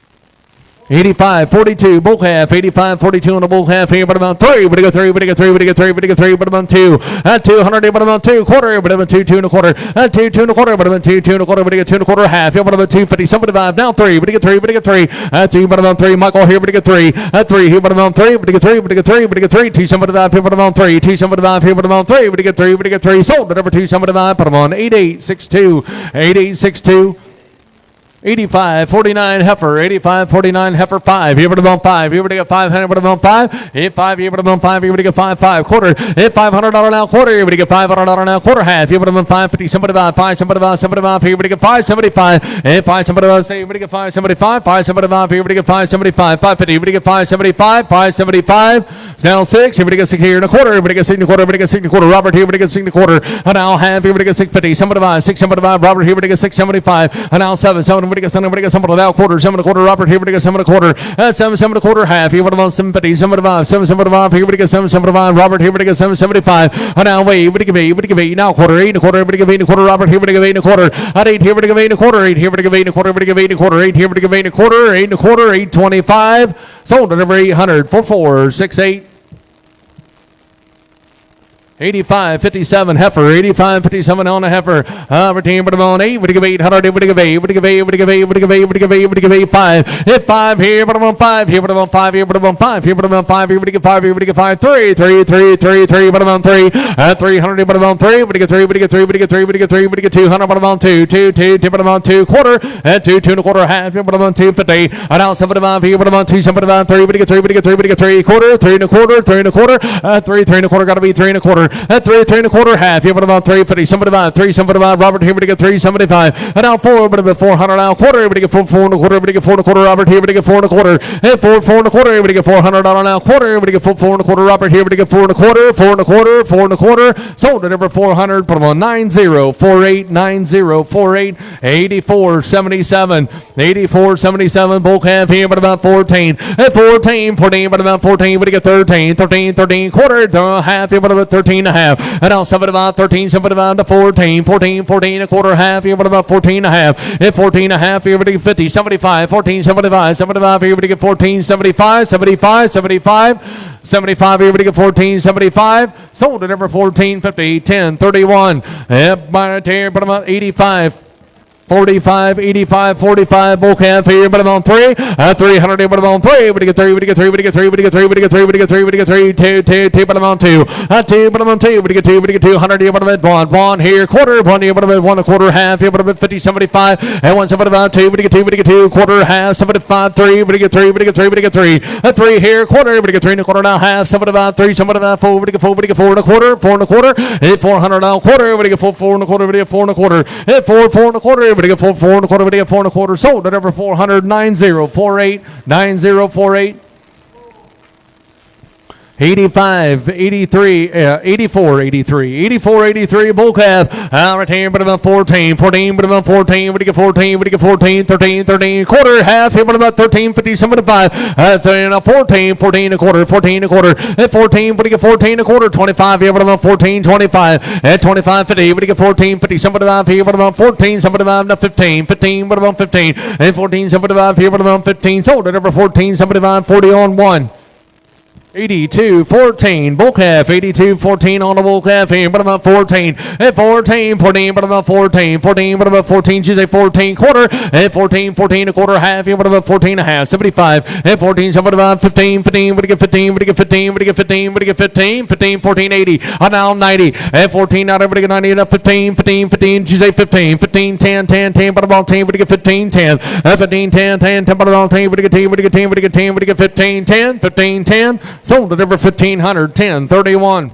85-42, bull calf, 85-42 on the bull calf here, but about 3, but go 3, but go 3, but go 3, but go 3, but about 2, at 200, but about 2, quarter, but about 2, 2 and a quarter, at 2, 2 and a quarter, but about 2, 2 and a quarter, but go 2 and a quarter, half, here, but about 250, 75, now 3, but go 3, but go 3, at 2, but about 3, Michael here, but go 3, at 3, here, but about 3, but go 3, but go 3, but go 3, 275, here, but about 3, 275, here, but about 3, but go 3, but go 3, sold at number 275, put them on 8862, 8862. 85-49 heifer, 85-49 heifer 5. Here, but about 5. Here, we get 500, but about 5. Hit 5, here, but about 5. Here, we get 5 quarter. Hit $500 now quarter. Here, we get $500 now quarter half. Here, but about 550, somebody about 5, somebody about 75. Here, we get 575. Hit 5, somebody about say, we get 575. 575. Here, we get 575. 550. Here, we get 575. 575. Now 6. Here, we get 6 here and a quarter. Here, we get 6 and a quarter. Here, we get 6 and a quarter. Robert here, we get 6 and a quarter. And now half. Here, we get 650. Somebody about 675. Robert here, we get 675. And now 7. Somebody get somebody without quarter, 7 and a quarter, Robert here, we get 7 and a quarter, 7 and a quarter, half, here, what about 750, 75, 775, here, we get 775, Robert here, we get 775, and now wait, we get 8, now quarter, 8 and a quarter, we get 8 and a quarter, Robert here, we get 8 and a quarter, at 8 here, we get 8 and a quarter, 8 here, we get 8 and a quarter, we get 8 and a quarter, 8 here, we get 8 and a quarter, 8 and a quarter, 825, sold at number 800, 4468. 85-57 heifer, 85-57 on the heifer. Retain but on 8. Would give 800. Would give 8. Would give 8. Would give 8. Would give 8. Would give 8. Would give 8. 5. Hit 5 here. But on 5 here. But on 5 here. But on 5 here. But on 5 here. Would give 5 here. Would give 5. 3. 3. 3. 3. 3. But on 3. 300. But on 3. Would give 3. Would give 3. Would give 3. Would give 3. Would give 200. But on 2. 2. 2. 2. But on 2 quarter. 2. 2 and a quarter half. But on 250. And now 75 here. But on 2. 75. 3. Would give 3. Would give 3. Would give 3 quarter. 3 and a quarter. 3 and a quarter. 3. 3 and a quarter. Got to be 3 and a quarter. 3. 3 and a quarter half. Here, but about 350. Somebody about 3. Somebody about Robert here. We get 375. And now 4. But about 400 now quarter. We get 4 and a quarter. We get 4 and a quarter. Robert here. We get 4 and a quarter. And 4 and a quarter. We get $400 now quarter. We get 4 and a quarter. Robert here. We get 4 and a quarter. 4 and a quarter. 4 and a quarter. Sold at number 400. Put them on 9048 9048 8477 8477. Bull calf here. But about 14. At 14. But about 14. We get 13 quarter. Half here. But about 13 and a half. And now 75, 13, 75 to 14, 14, 14 a quarter half here, but about 14 and a half. At 14 and a half here, we get 50, 75, 14, 75, 75 here, we get 14, 75, 75, 75, 75 here, we get 14, 75. Sold at number 14, 50, 10, 31. Yep, by here, but about 85. 45, 85, 45, bull calf here, but I'm on 3. 300, but I'm on 3. We get 3, we get 3, we get 3, we get 3, we get 3, we get 3, we get 3, 2, but I'm on 2. 2, but I'm on 2. We get 2, we get 200 here, but I'm at 1 here, quarter, 1 here, but I'm at 1 a quarter, half here, but I'm at 50, 75, and 1, 75, 2, we get 2, we get 2, quarter, half, 75, 3, we get 3, we get 3, we get 3, 3 here, quarter, we get 3 and a quarter now, half, 75, 3, 75, 4, we get 4, we get 4 and a quarter, 4 and a quarter, 400 now, quarter, we get 4, 4 and a quarter, we get 4 and a quarter, 4, 4 and a quarter, we get 4 and a quarter, we get 4 and a quarter, sold at number 400, 9048 9048. 85, 83, 84, 83, 84, 83, bull calf, retain, but about 14, 14, but about 14, we get 14, we get 14, 13, 13, quarter, half, here, but about 13, 50, 75, 14, 14 a quarter, 14 a quarter, at 14, we get 14 a quarter, 25, here, but about 14, 25, at 25, 50, we get 14, 50, 75, here, but about 14, 75, to 15, 15, but about 15, and 14, 75, here, but about 15, sold at number 14, 75, 40 on 1. 82-14, bull calf, 82-14 on the bull calf here, but about 14, at 14, 14, but about 14, 14, but about 14, she's a 14 quarter, at 14, 14 a quarter half here, but about 14 and a half, 75, at 14, somebody about 15, 15, would get 15, would get 15, would get 15, would get 15, 15, 14, 80, now 90, at 14, now everybody get 90, at 15, 15, 15, she's a 15, 15, 10, 10, 10, but about 10, would get 15, 10, at 15, 10, 10, 10, but about 10, would get 10, would get 10, would get 10, would get 15, 10, 15, 10, sold at over 1,500, 10, 31.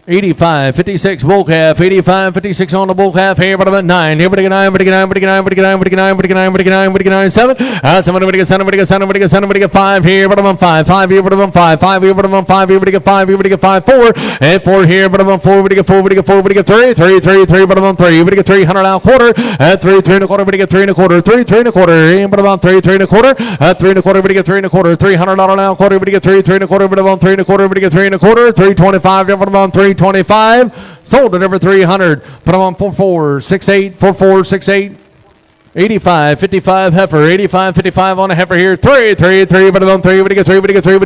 85, 56, bull calf, 85, 56 on the bull calf here, but about 9. Here, but 9, but 9, but 9, but 9, but 9, but 9, but 9, but 9, 7. Somebody get 7, but get 7, but get 7, but get 5 here, but I'm 5, 5 here, but I'm 5, 5 here, but I'm 5 here, but get 5 here, but get 5, 4, and 4 here, but I'm 4, but get 4, but get 4, but get 3, 3, 3, 3, but I'm 3, but get 300 out quarter, 3, 3 and a quarter, but get 3 and a quarter, 3, 3 and a quarter, but about 3, 3 and a quarter, 3 and a quarter, but get 3 and a quarter, $300 out quarter, but get 3, 3 and a quarter, but I'm 3 and a quarter, but get 3 and a quarter, 325, but I'm 325. Sold at over 300. Put them on 4468, 4468. 85, 55 heifer, 85, 55 on a heifer here. 3, but on 3, we get 3, we get 2,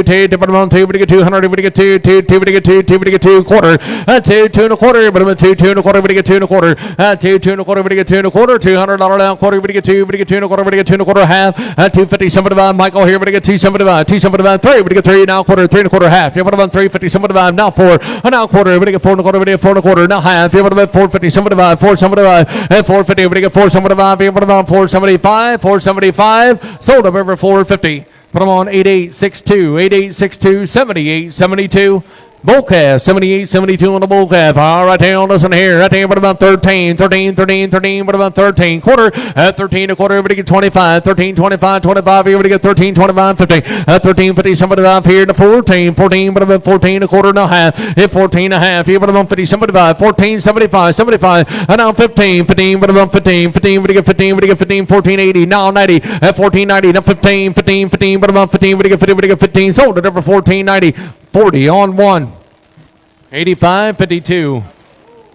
2, but on 2, we get 200, we get 2, 2, we get 2, 2, we get 2 quarter, 2, 2 and a quarter, but on 2, 2 and a quarter, we get 2 and a quarter, 2, 2 and a quarter, we get 2 and a quarter, $200 down quarter, we get 2 and a quarter, we get 2 and a quarter half, 250, 75, Michael here, we get 2, 75, 2, 75, 3, we get 3 now quarter, 3 and a quarter half, but on 350, 75, now 4, now quarter, we get 4 and a quarter, we get 4 and a quarter, now half, but on 450, 75, 475, and 450, we get 475, what about 475, 475, sold up over 450. Put them on 8862, 8862, 7872. Bull calf, 78, 72 on the bull calf. All right, here on this one here. Right there, what about 13, 13, 13, 13, what about 13? Quarter, 13 a quarter, everybody get 25, 13, 25, 25, everybody get 13, 25, 50, 13, 50, somebody up here to 14, 14, what about 14 a quarter and a half, 14 and a half, here, what about 50, somebody 14, 75, 75, and now 15, 15, what about 15, 15, what do you get 15, what do you get 15, 14, 80, now 90, 14, 90, now 15, 15, 15, what about 15, what do you get 15, what do you get 15, sold it over 14, 90, 40 on one. 85, 52.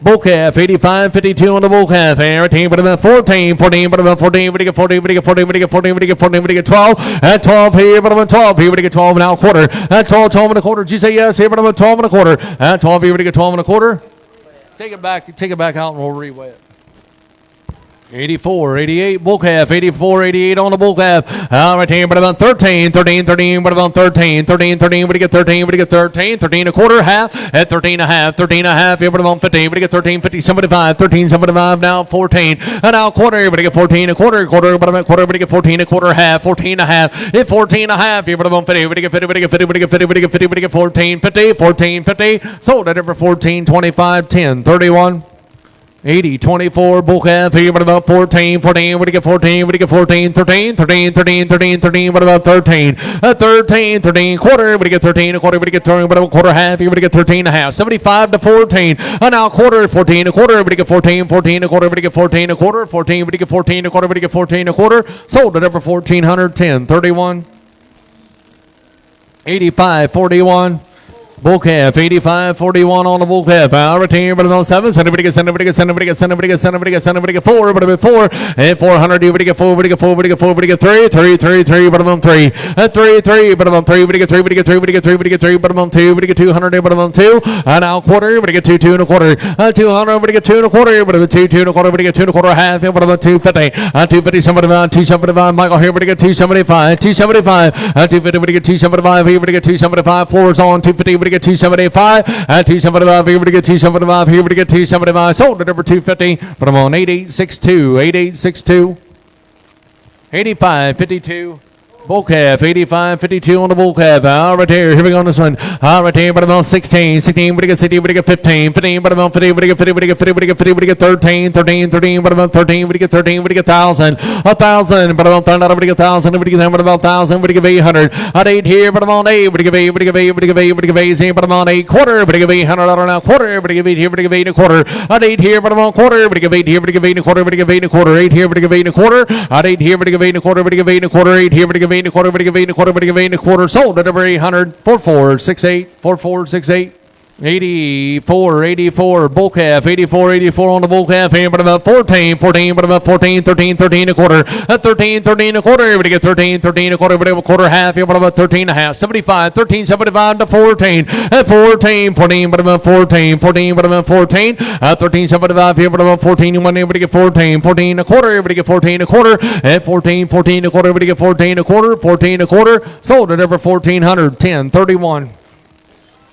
Bull calf, 85, 52 on the bull calf. 18, but about 14, 14, but about 14, but you get 14, but you get 14, but you get 14, but you get 14, but you get 12. At 12 here, but about 12 here, but you get 12 now quarter. At 12, 12 and a quarter. Did you say yes here, but about 12 and a quarter. At 12 here, but you get 12 and a quarter. Take it back out and we'll reweigh it. 84, 88, bull calf, 84, 88 on the bull calf. All right, here, but about 13, 13, 13, but about 13, 13, 13, what do you get 13, what do you get 13, 13 a quarter, half, at 13 a half, 13 a half, here, but about 15, what do you get 13, 50, 75, 13, 75, now 14, and now quarter, what do you get 14 a quarter, quarter, but about quarter, what do you get 14 a quarter, half, 14 a half, at 14 a half, here, but about 50, what do you get 50, what do you get 50, what do you get 50, what do you get 50, what do you get 14, 50, 14, 50, sold at over 14, 25, 10, 31. 80, 24, bull calf, here, what about 14, 14, what do you get 14, what do you get 14, 13, 13, 13, 13, 13, what about 13, 13, 13, quarter, what do you get 13, a quarter, what do you get 13, what about quarter, half, here, what do you get 13 and a half, 75 to 14, and now quarter, 14, a quarter, what do you get 14, 14, a quarter, what do you get 14, a quarter, 14, what do you get 14, a quarter, what do you get 14, a quarter, sold at over 1410, 31, 85, 41. Bull calf, 85, 41 on the bull calf. I'll retain, but about 7. Somebody get 4, but about 4. And 400, you get 4, but you get 4, but you get 4, but you get 3, 3, 3, 3, but about 3. 3, 3, but about 3, but you get 3, but you get 3, but you get 3, but you get 3, but about 2, but you get 200, but about 2. And now quarter, but you get 2, 2 and a quarter. 200, but you get 2 and a quarter, but about 2, 2 and a quarter, but you get 2 and a quarter, half, but about 250. 250, somebody about 275. Michael here, but you get 275. 275. 250, but you get 275. Here, but you get 275. Floors on 250, but get 275, 275 here, we get 275 here, we get 275, sold at number 250, put them on 8862, 8862, 85, 52. Bull calf, 85, 52 on the bull calf. All right here we go on this one. All right here, but about 16, 16, but you get 16, but you get 15, 15, but about 50, but you get 50, but you get 50, but you get 50, but you get 13, 13, 13, but about 13, but you get 13, but you get 1,000, 1,000, but about 1,000, but you get 1,000, but you get but about 1,000, but you get 800, at 8 here, but about 8, but you get 8, but you get 8, but you get 8, but you get 8, but about 8 quarter, but you get $800 now quarter, but you get 8 here, but you get 8 and a quarter, at 8 here, but about quarter, but you get 8 here, but you get 8 and a quarter, but you get 8 and a quarter, 8 here, but you get 8 and a quarter, at 8 here, but you get 8 and a quarter, but you get 8 and a quarter, 8 here, but you get 8 and a quarter, but you get 8 and a quarter, but you get 8 and a quarter, sold at over 800, 4468, 4468. 84, 84, bull calf, 84, 84 on the bull calf, here, but about 14, 14, but about 14, 13, 13 a quarter, 13, 13 a quarter, but you get 13, 13 a quarter, but a quarter half, here, but about 13 and a half, 75, 13, 75 to 14, 14, 14, but about 14, 14, but about 14, 13, 75 here, but about 14, you want to get 14, 14 a quarter, but you get 14 a quarter, 14, 14 a quarter, but you get 14 a quarter, 14 a quarter, sold at over 1,400, 10, 31.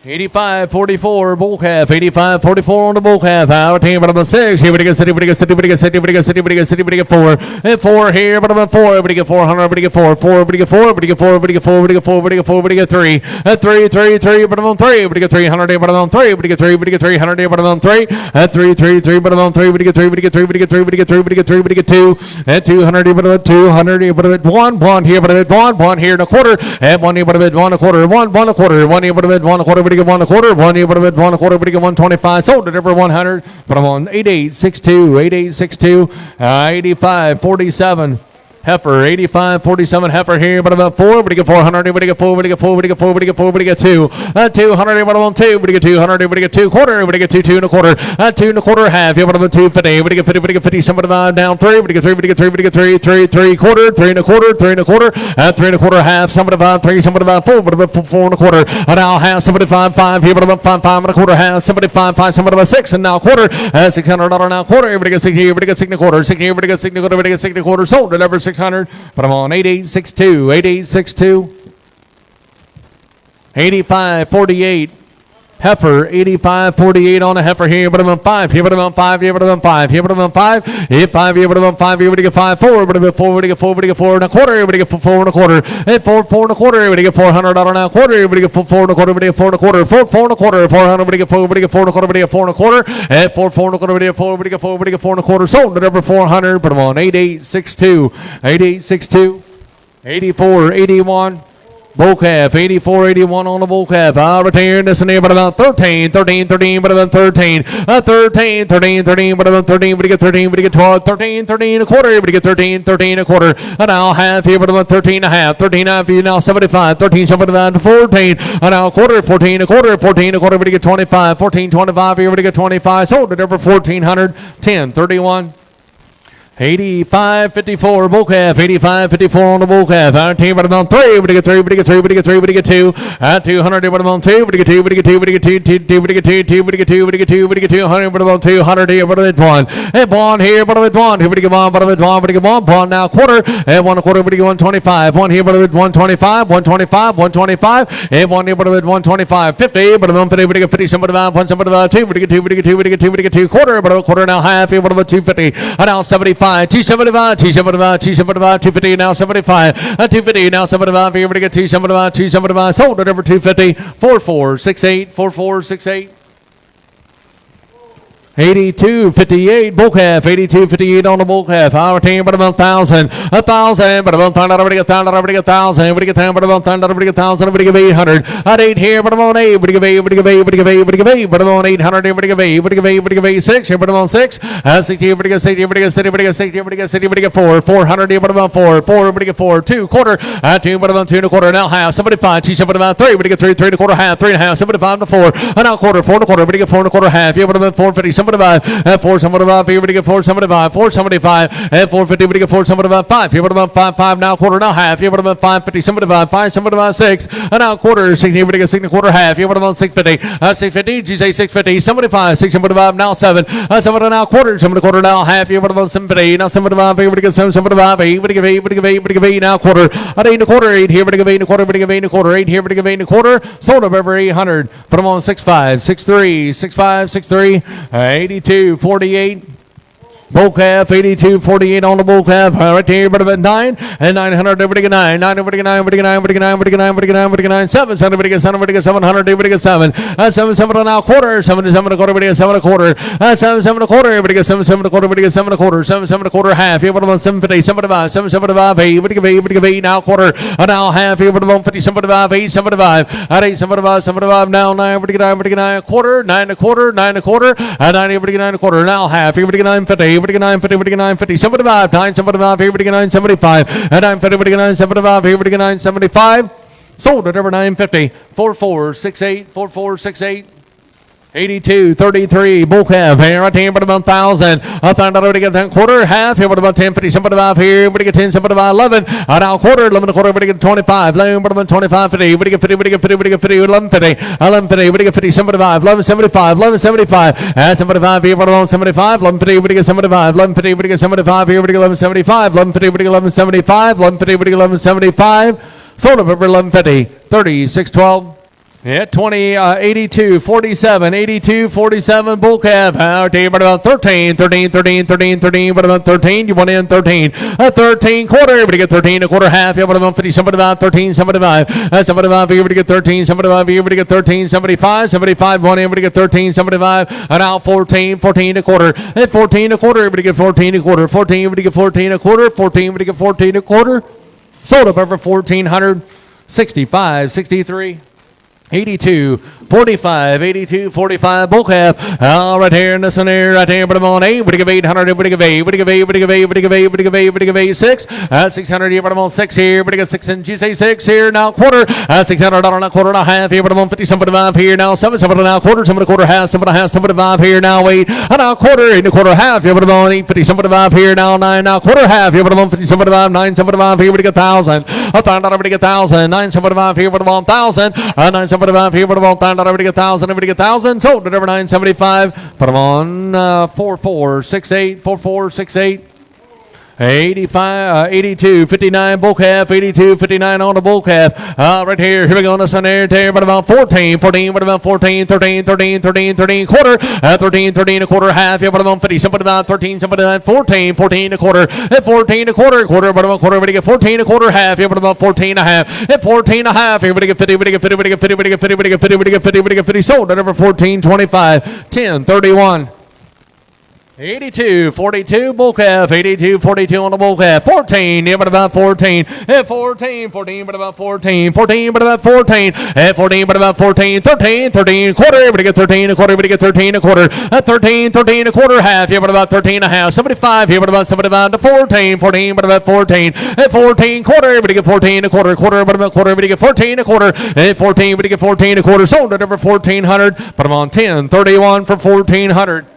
85, 44, bull calf, 85, 44 on the bull calf, our team, but about 6, here we get city, but you get city, but you get city, but you get city, but you get city, but you get 4, and 4 here, but about 4, but you get 400, but you get 4, 4, but you get 4, but you get 4, but you get 4, but you get 4, but you get 4, but you get 3, and 3, 3, 3, but about 3, but you get 300, but about 3, but you get 3, but you get 300, but about 3, and 3, 3, 3, but about 3, but you get 3, but you get 3, but you get 3, but you get 3, but you get 3, but you get 2, and 200, but about 200, but about 1, 1 here, but about 1 here and a quarter, and 1 here, but about 1 a quarter, 1, 1 a quarter, 1 here, but about 1 a quarter, but you get 1 a quarter, 1 here, but about 1 a quarter, but you get 125, sold at over 100, but I'm on 8862, 8862, 85, 47. Heifer, 85, 47 heifer here, but about 4, but you get 400, but you get 4, but you get 4, but you get 4, but you get 4, but you get 2, 200, but about 2, but you get 200, but you get 2 quarter, but you get 2, 2 and a quarter, 2 and a quarter half, here, but about 250, but you get 50, but you get 50, somebody down 3, but you get 3, but you get 3, but you get 3, 3, 3 quarter, 3 and a quarter, 3 and a quarter, 3 and a quarter half, somebody 3, somebody 4, but about 4 and a quarter, and now half, somebody 5, 5, here, but about 5, 5 and a quarter half, somebody 5, 5, somebody 6, and now quarter, $600 now quarter, everybody gets 60, everybody gets 60 and a quarter, 60, everybody gets 60 and a quarter, everybody gets 60 and a quarter, sold at over 600, but I'm on 8862, 8862, 8548. Heifer, 85.48 on a heifer here, but I'm on 5, here, but I'm on 5, here, but I'm on 5, here, but I'm on 5, here, 5, here, but I'm on 5, here, but you get 5, 4, but I'm at 4, but you get 4, but you get 4 and a quarter, everybody get 4 and a quarter, and 4, 4 and a quarter, everybody get $400 now quarter, everybody get 4 and a quarter, everybody get 4 and a quarter, 4, 4 and a quarter, 400, everybody get 4, everybody get 4 and a quarter, everybody get 4 and a quarter, and 4, 4 and a quarter, everybody get 4, everybody get 4, everybody get 4 and a quarter, sold at over 400, but I'm on 8862, 8862, 8481. Bull calf, 84.81 on the bull calf. I'll return this in there, but about 13, 13, 13, but about 13, 13, 13, 13, but about 13, but you get 13, but you get 12, 13, 13 a quarter, but you get 13, 13 a quarter, and now half here, but about 13 and a half, 13 and a half here, now 75, 13, 75 to 14, and now quarter, 14 a quarter, 14 a quarter, but you get 25, 14, 25 here, but you get 25, sold it over 1,400, 10, 31. 85.54 bull calf, 85.54 on the bull calf. Our team, but about 3, but you get 3, but you get 3, but you get 3, but you get 2. At 200, but about 2, but you get 2, but you get 2, but you get 2, 2, but you get 2, 2, but you get 2, but you get 2, but you get 200, but about 200 here, but it's 1. And bond here, but it's 1. Here, but you get 1, but it's 1, but you get 1. Bond now quarter, and 1 a quarter, but you get 125. 1 here, but it's 125, 125, 125, and 1 here, but it's 125. 50, but it's 150, but you get 50, somebody about 1, somebody about 2, but you get 2, but you get 2, but you get 2, but you get 2 quarter, but a quarter now half here, but about 250. And now 75. 275, 275, 275, 250, now 75, 250, now 75, here we get 275, 275, sold at over 250, 4468, 4468. 82.58 bull calf, 82.58 on the bull calf. Our team, but about 1,000, 1,000, but about 1,000, everybody get 1,000, everybody get 1,000, everybody get 10, but about 1,000, everybody get 1,000, everybody give 800. At 8 here, but about 8, everybody give 8, everybody give 8, everybody give 8, everybody give 8, but about 800, everybody give 8, everybody give 8, everybody give 8, 6 here, but about 6. 60, everybody get 60, everybody get 60, everybody get 60, everybody get 60, everybody get 4, 400 here, but about 4, 4, everybody get 4, 2 quarter, at 2, but about 2 and a quarter, now half, 75, 2, but about 3, everybody get 3, 3 and a quarter, half, 3 and a half, 75 to 4, and now quarter, 4 and a quarter, everybody get 4 and a quarter, half, here, but about 450, 75, 475, here, but you get 475, 475, and 450, but you get 475, 5, here, but about 5, 5, now quarter, now half, here, but about 550, 75, 5, 75, 6, and now quarter, 60, here, but you get 6 and a quarter, half, here, but about 650, 650, did you say 650, 75, 675, now 7, 7 now quarter, 7 and a quarter, now half, here, but about 750, now 75, here, but you get 7, 75, 8, but you give 8, but you give 8, but you give 8, now quarter, at 8 and a quarter, 8, here, but you give 8 and a quarter, but you give 8 and a quarter, 8, here, but you give 8 and a quarter, sold up over 800, put them on 65, 63, 65, 63, 82, 48. Bull calf, 82.48 on the bull calf. Right there, but about 9 and 900. Everybody get 9, 9, everybody get 9, everybody get 9, everybody get 9, everybody get 9, everybody get 9, everybody get 9, 7, 7, everybody get 7, everybody get 700, everybody get 7, 7, 7 and now quarter, 7 to 7 and a quarter, everybody get 7 and a quarter, 7, 7 and a quarter, everybody get 7, 7 and a quarter, everybody get 7 and a quarter, 7, 7 and a quarter, half. Here, but about 750, 75, 7, 75, 8, everybody give 8, everybody give 8, now quarter, and now half. Here, but about 50, 75, 8, 75, at 8, 75, 75, now 9, everybody get 9, everybody get 9 a quarter, 9 and a quarter, 9 and a quarter, and 9, everybody get 9 and a quarter, now half. Here, everybody get 950, everybody get 950, everybody 950, 75, 975, everybody get 975, and 950, everybody get 975, everybody get 975, sold at over 950, 4468, 4468. 82.33 bull calf here right here, but about 1,000. I found out already get 10 quarter, half here, but about 10.50, 75 here, everybody get 10, 75, 11. And now quarter, 11 a quarter, everybody get 25, 11, but about 25, 50, everybody get 50, everybody get 50, everybody get 50, 11, 50, 11, 50, everybody get 50, 75, 11, 75, 11, 75, and 75 here, but about 75, 11, 50, everybody get 75, 11, 50, everybody get 75 here, everybody get 11, 75, 11, 50, everybody get 11, 75, 11, 50, everybody get 11, 75, sold up over 11, 50, 36, 12. Yeah, 20, 82, 47, 82, 47, bull calf. Our team, but about 13, 13, 13, 13, 13, but about 13, you want in 13. 13 quarter, everybody get 13, a quarter half, yeah, but about 50, somebody about 13, 75, 75, everybody get 13, 75, everybody get 13, 75, 75, one, everybody get 13, 75, and out 14, 14 a quarter, and 14 a quarter, everybody get 14 a quarter, 14, everybody get 14 a quarter, 14, everybody get 14 a quarter, sold up over 1,400, 65, 63. 82, 45, 82, 45, bull calf. Right here in this one here, right here, but I'm on 8. Would you give 800? Would you give 8? Would you give 8? Would you give 8? Would you give 8? Would you give 8? Would you give 8? 6. 600 here, but I'm on 6 here. Would you get 6 and you say 6 here now quarter? $600 now quarter and a half here, but I'm on 50, 75 here now 7, 7 now quarter, 7 and a quarter half, 7 and a half, 75 here now 8. And now quarter, 8 and a quarter half here, but I'm on 8, 50, 75 here now 9 now quarter half here, but I'm on 50, 75, 9, 75 here, would you get 1,000? $1,000 would you get 1,000? 9, 75 here, but I'm on 1,000. 9, 75 here, but I'm on $1,000 would you get 1,000? Everybody get 1,000. Sold at number 975. Put them on 4468. 4468. 85, 82, 59, bull calf, 82, 59 on the bull calf. Right here, we go on this one there, but about 14, 14, but about 14, 13, 13, 13, 13, quarter, 13, 13, a quarter, half, yeah, but about 50, somebody about 13, somebody about 14, 14, a quarter, 14, a quarter, quarter, but about quarter, everybody get 14, a quarter, half, yeah, but about 14 and a half, 14 and a half, everybody get 50, everybody get 50, everybody get 50, everybody get 50, everybody get 50, everybody get 50, everybody get 50, sold at number 14, 25, 10, 31. 82, 42, bull calf, 82, 42 on the bull calf, 14, yeah, but about 14, 14, 14, but about 14, 14, but about 14, 14, but about 14, 13, 13, quarter, everybody get 13, a quarter, everybody get 13, a quarter, 13, 13, a quarter, half, yeah, but about 13 and a half, 75, yeah, but about 75 to 14, 14, but about 14, 14, quarter, everybody get 14, a quarter, quarter, but about quarter, everybody get 14, a quarter, 14, everybody get 14, a quarter, sold at number 1,400, put them on 10, 31 for 1,400.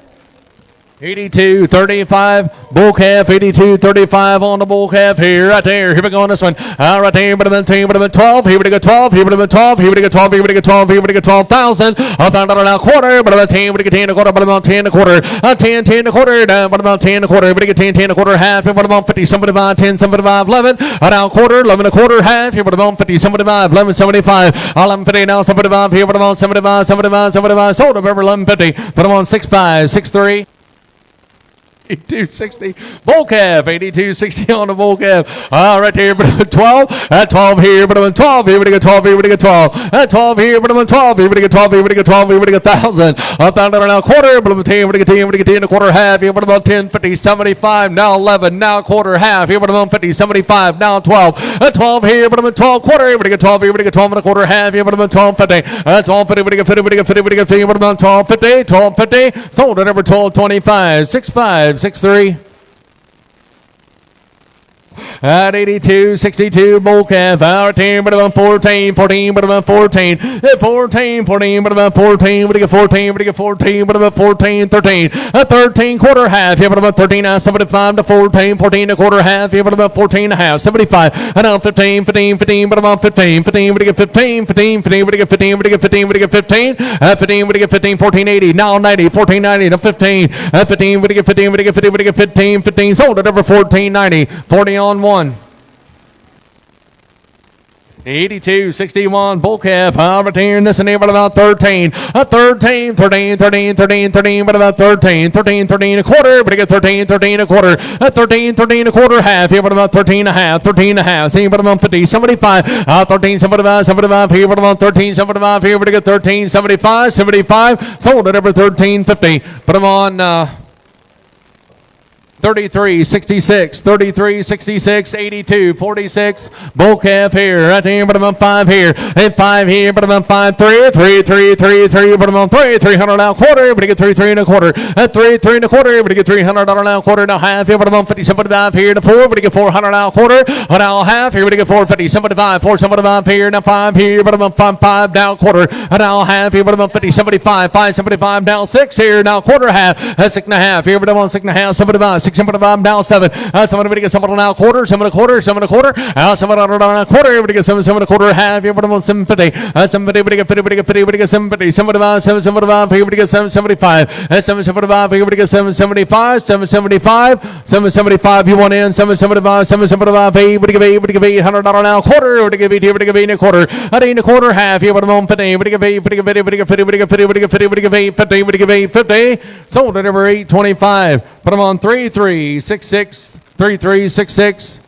82, 35, bull calf, 82, 35 on the bull calf here, right there. Here we go on this one. Right there, but about 10, but about 12. Here we go 12, here we go 12, here we go 12, here we go 12, here we go 12,000. $1,000 now quarter, but about 10, we get 10 a quarter, but about 10 a quarter. 10, 10 a quarter, but about 10 a quarter. We get 10, 10 a quarter, half, but about 50, 75, 10, 75, 11. Now quarter, 11 a quarter, half, here but about 50, 75, 11, 75. 1150 now, 75, here but about 75, 75, 75. Sold up over 1150, but I'm on 65, 63. 8260 bull calf, 8260 on the bull calf. Right there, but 12. 12 here, but I'm 12 here. We get 12 here. We get 12. 12 here, but I'm 12 here. We get 12 here. We get 12 here. We get 1,000. $1,000 now quarter, but I'm 10. We get 10. We get 10 a quarter half here, but about 10, 50, 75. Now 11. Now quarter half here, but I'm 50, 75. Now 12. 12 here, but I'm 12 quarter. We get 12 here. We get 12 and a quarter half here, but I'm 12, 50. 12, 50. We get 50. We get 50. We get 50. But I'm 12, 50. 12, 50. Sold at number 1225. 65. 6-3. At 82, 62, bull calf, out 10, but about 14, 14, but about 14, 14, 14, but about 14, but you get 14, but you get 14, but about 14, 13, 13, quarter half, yeah, but about 13, 75 to 14, 14, a quarter half, yeah, but about 14 and a half, 75, and now 15, 15, 15, but about 15, 15, but you get 15, 15, 15, but you get 15, but you get 15, but you get 15, 15, but you get 15, 1480, now 90, 1490 to 15, 15, but you get 15, but you get 15, but you get 15, 15, sold at over 1490, 40 on 1. 82, 61, bull calf, right here in this and here, but about 13, 13, 13, 13, 13, 13, but about 13, 13, 13, a quarter, but you get 13, 13, a quarter, 13, 13, a quarter, half, here, but about 13 and a half, 13 and a half, see, but about 50, 75, 13, 75, 75, here, but about 13, 75, here, but you get 13, 75, 75, sold at over 13, 50, but I'm on, 33, 66, 33, 66, 82, 46, bull calf here, right here, but I'm on 5 here, and 5 here, but I'm on 5, 3, 3, 3, 3, 3, but I'm on 3, 300 now quarter, but you get 3, 3 and a quarter, 3, 3 and a quarter, but you get $300 now quarter, now half here, but I'm on 50, 75 here to 4, but you get 400 now quarter, now half here, but you get 450, 75, 475 here, now 5 here, but I'm on 5, 5 now quarter, now half here, but I'm on 50, 75, 5, 75 now 6 here, now quarter half, 6 and a half here, but I'm on 6 and a half, 75, 6 now 7. Somebody get 7 now quarter, 7 and a quarter, 7 and a quarter, 7 and a quarter, everybody get 7, 7 and a quarter, half here, but I'm on 750, 750, get 50, get 50, get 750, 75, 775, here, get 775, 775, here, get 775, 775, 775, you want in, 775, 775, here, give $800 now quarter, or to give 8 here, give 8 and a quarter, 8 and a quarter, half here, but I'm on 50, give 8, give 50, give 50, give 50, give 50, give 850, give 850, sold at over 825, but I'm on 3366, 3366.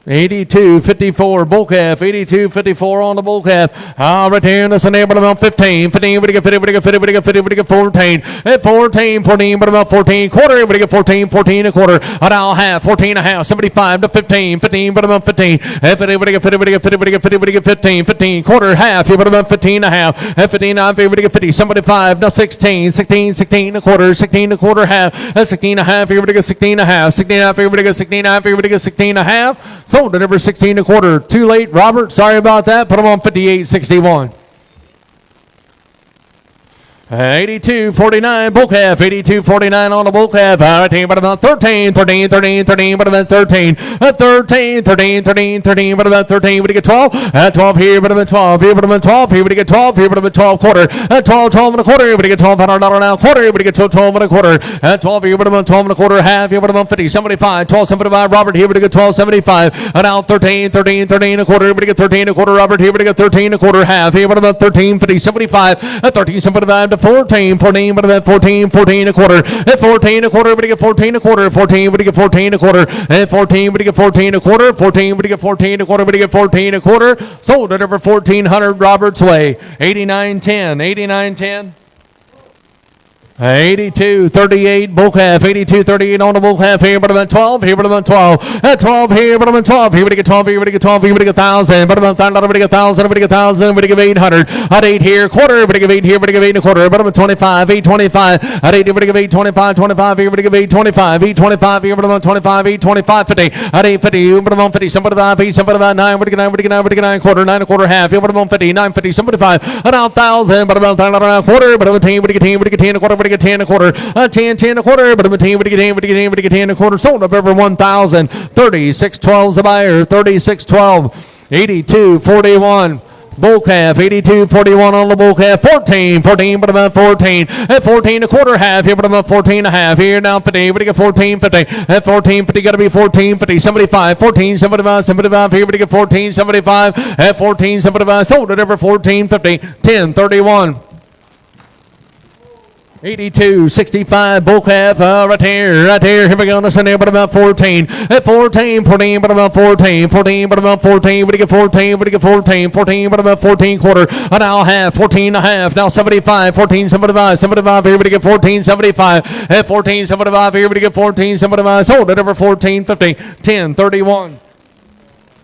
82.54 bull calf, 82.54 on the bull calf. Right here in the neighborhood about 15, 15, we get 50, we get 50, we get 50, we get 14, at 14, 14, but about 14, quarter, we get 14, 14 a quarter, a now half, 14 and a half, 75 to 15, 15, but about 15, at 50, we get 50, we get 50, we get 50, we get 15, 15, quarter, half, you put about 15 and a half, at 15, we get 50, 75, now 16, 16, 16 a quarter, 16 a quarter, half, at 16 and a half, we get 16 and a half, 16 and a half, we get 16 and a half, we get 16 and a half, sold at number 16 a quarter. Too late, Robert. Sorry about that. Put them on 58.61. 82.49 bull calf, 82.49 on the bull calf. Right here, but about 13, 13, 13, 13, but about 13, 13, 13, 13, 13, but about 13. We get 12, 12 here, but about 12 here, but about 12 here. We get 12 here, but about 12 quarter, 12, 12 and a quarter. We get $1,200 now quarter. We get 12 and a quarter, 12 here, but about 12 and a quarter, half here, but about 50, 75, 12, 75. Robert here, we get 12.75. Now 13, 13, 13 a quarter. We get 13 a quarter. Robert here, we get 13 a quarter, half here, but about 13, 50, 75, 13, 75. 14, 14, but about 14, 14 a quarter, at 14 a quarter, but you get 14 a quarter, 14, but you get 14 a quarter, at 14, but you get 14 a quarter, 14, but you get 14 a quarter, but you get 14 a quarter, sold at over 1400 Roberts Way, 89.10, 89.10. 82.38 bull calf, 82.38 on the bull calf here, but about 12 here, but about 12, at 12 here, but about 12 here, but you get 12 here, but you get 12 here, but you get 1,000, but about 1,000, but you get 1,000, but you get 1,000, but you get 800, at 8 here, quarter, but you get 8 here, but you get 8 and a quarter, but about 25, 825, at 8 but you get 825, 25 here, but you get 825, 825 here, but about 25, 825, 50, at 850, but about 50, somebody about 8, somebody about 9, but you get 9, but you get 9, but you get 9 quarter, 9 a quarter, half, here, but about 50, 950, somebody 5, about 1,000, but about 1,000 quarter, but about 10, but you get 10, but you get 10 a quarter, but you get 10 a quarter, 10, 10 a quarter, but about 10, but you get 10, but you get 10, but you get 10 a quarter, sold up over 1,000, 36.12's a buyer, 36.12, 82.41. Bull calf, 82.41 on the bull calf, 14, 14, but about 14, at 14 a quarter, half here, but about 14 and a half here, now 50, but you get 14, 50, at 14, 50, got to be 14, 50, 75, 14, 75, 75, here, but you get 14, 75, at 14, 75, sold it over 14, 50, 10, 31. 82.65 bull calf, right here, here we go, this in there, but about 14, at 14, 14, but about 14, 14, but about 14, but you get 14, but you get 14, 14, but about 14 quarter, now half, 14 and a half, now 75, 14, 75, 75, here, but you get 14, 75, at 14, 75, here, but you get 14, 75, sold it over 14, 50, 10, 31,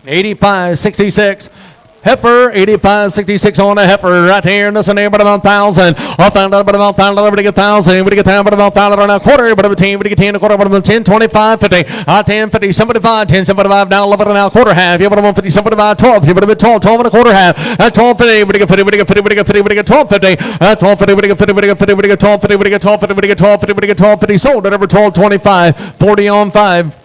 85.66. Heifer, 85.66 on a heifer, right here in this one, but about 1,000. But about 1,000, but you get 1,000, but you get 10, but about 1,000 on a quarter, but about 10, but you get 10 a quarter, but about 10, 25, 50, 10, 50, 75, 10, 75, now 11 and a quarter, half, yeah, but about 50, 75, 12, yeah, but about 12, 12 and a quarter, half, 12, 50, but you get 50, but you get 50, but you get 50, but you get 12, 50, 12, 50, but you get 50, but you get 50, but you get 12, 50, but you get 12, 50, but you get 12, 50, but you get 12, 50, sold at over 12, 25, 40 on 5.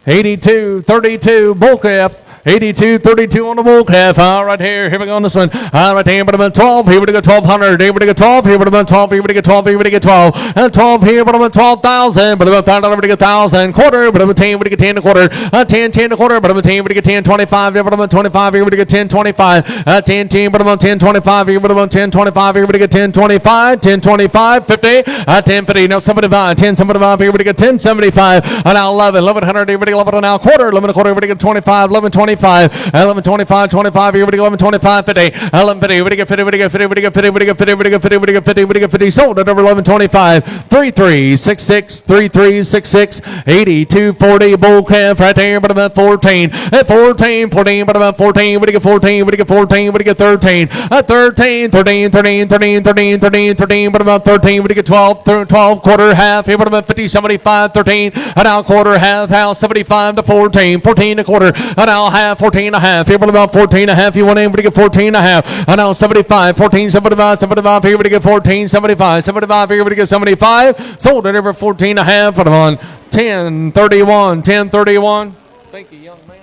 82.32 bull calf. 82.32 on the bull calf. Right here we go on this one. Right here, but about 12. Here we go 1,200. Here we go 12. Here but about 12. Here we go 12. Here we go 12. And 12 here, but about 12,000. But about 1,000. We get 1,000 quarter. But about 10. We get 10 a quarter. 10, 10 a quarter. But about 10. We get 10, 25. Here but about 25. Here we get 10, 25. 10, 10. But about 10, 25. Here but about 10, 25. Here we get 10, 25. 10, 25. 50. 10, 50. Now 75. 10, 75. Here we get 10, 75. Now 11. 1,100. Here we get 11 now quarter. 11 a quarter. Here we get 25. 11, 25. 11, 25, 25, here we go, 11, 25, 50, 11, 50, we get 50, we get 50, we get 50, we get 50, we get 50, we get 50, we get 50, sold at over 11, 25, 3366, 3366, 82.40 bull calf right there, but about 14, at 14, 14, but about 14, we get 14, we get 14, we get 13, at 13, 13, 13, 13, 13, 13, 13, but about 13, we get 12, 12, quarter, half, here, but about 50, 75, 13, and now quarter, half, 75 to 14, 14 a quarter, and now half, 14 and a half, here, but about 14 and a half, you want in, but you get 14 and a half, and now 75, 14, 75, 75, here, but you get 14, 75, 75, here, but you get 75, sold it over 14 and a half, put them on 10, 31, 10, 31. Thank you, young man.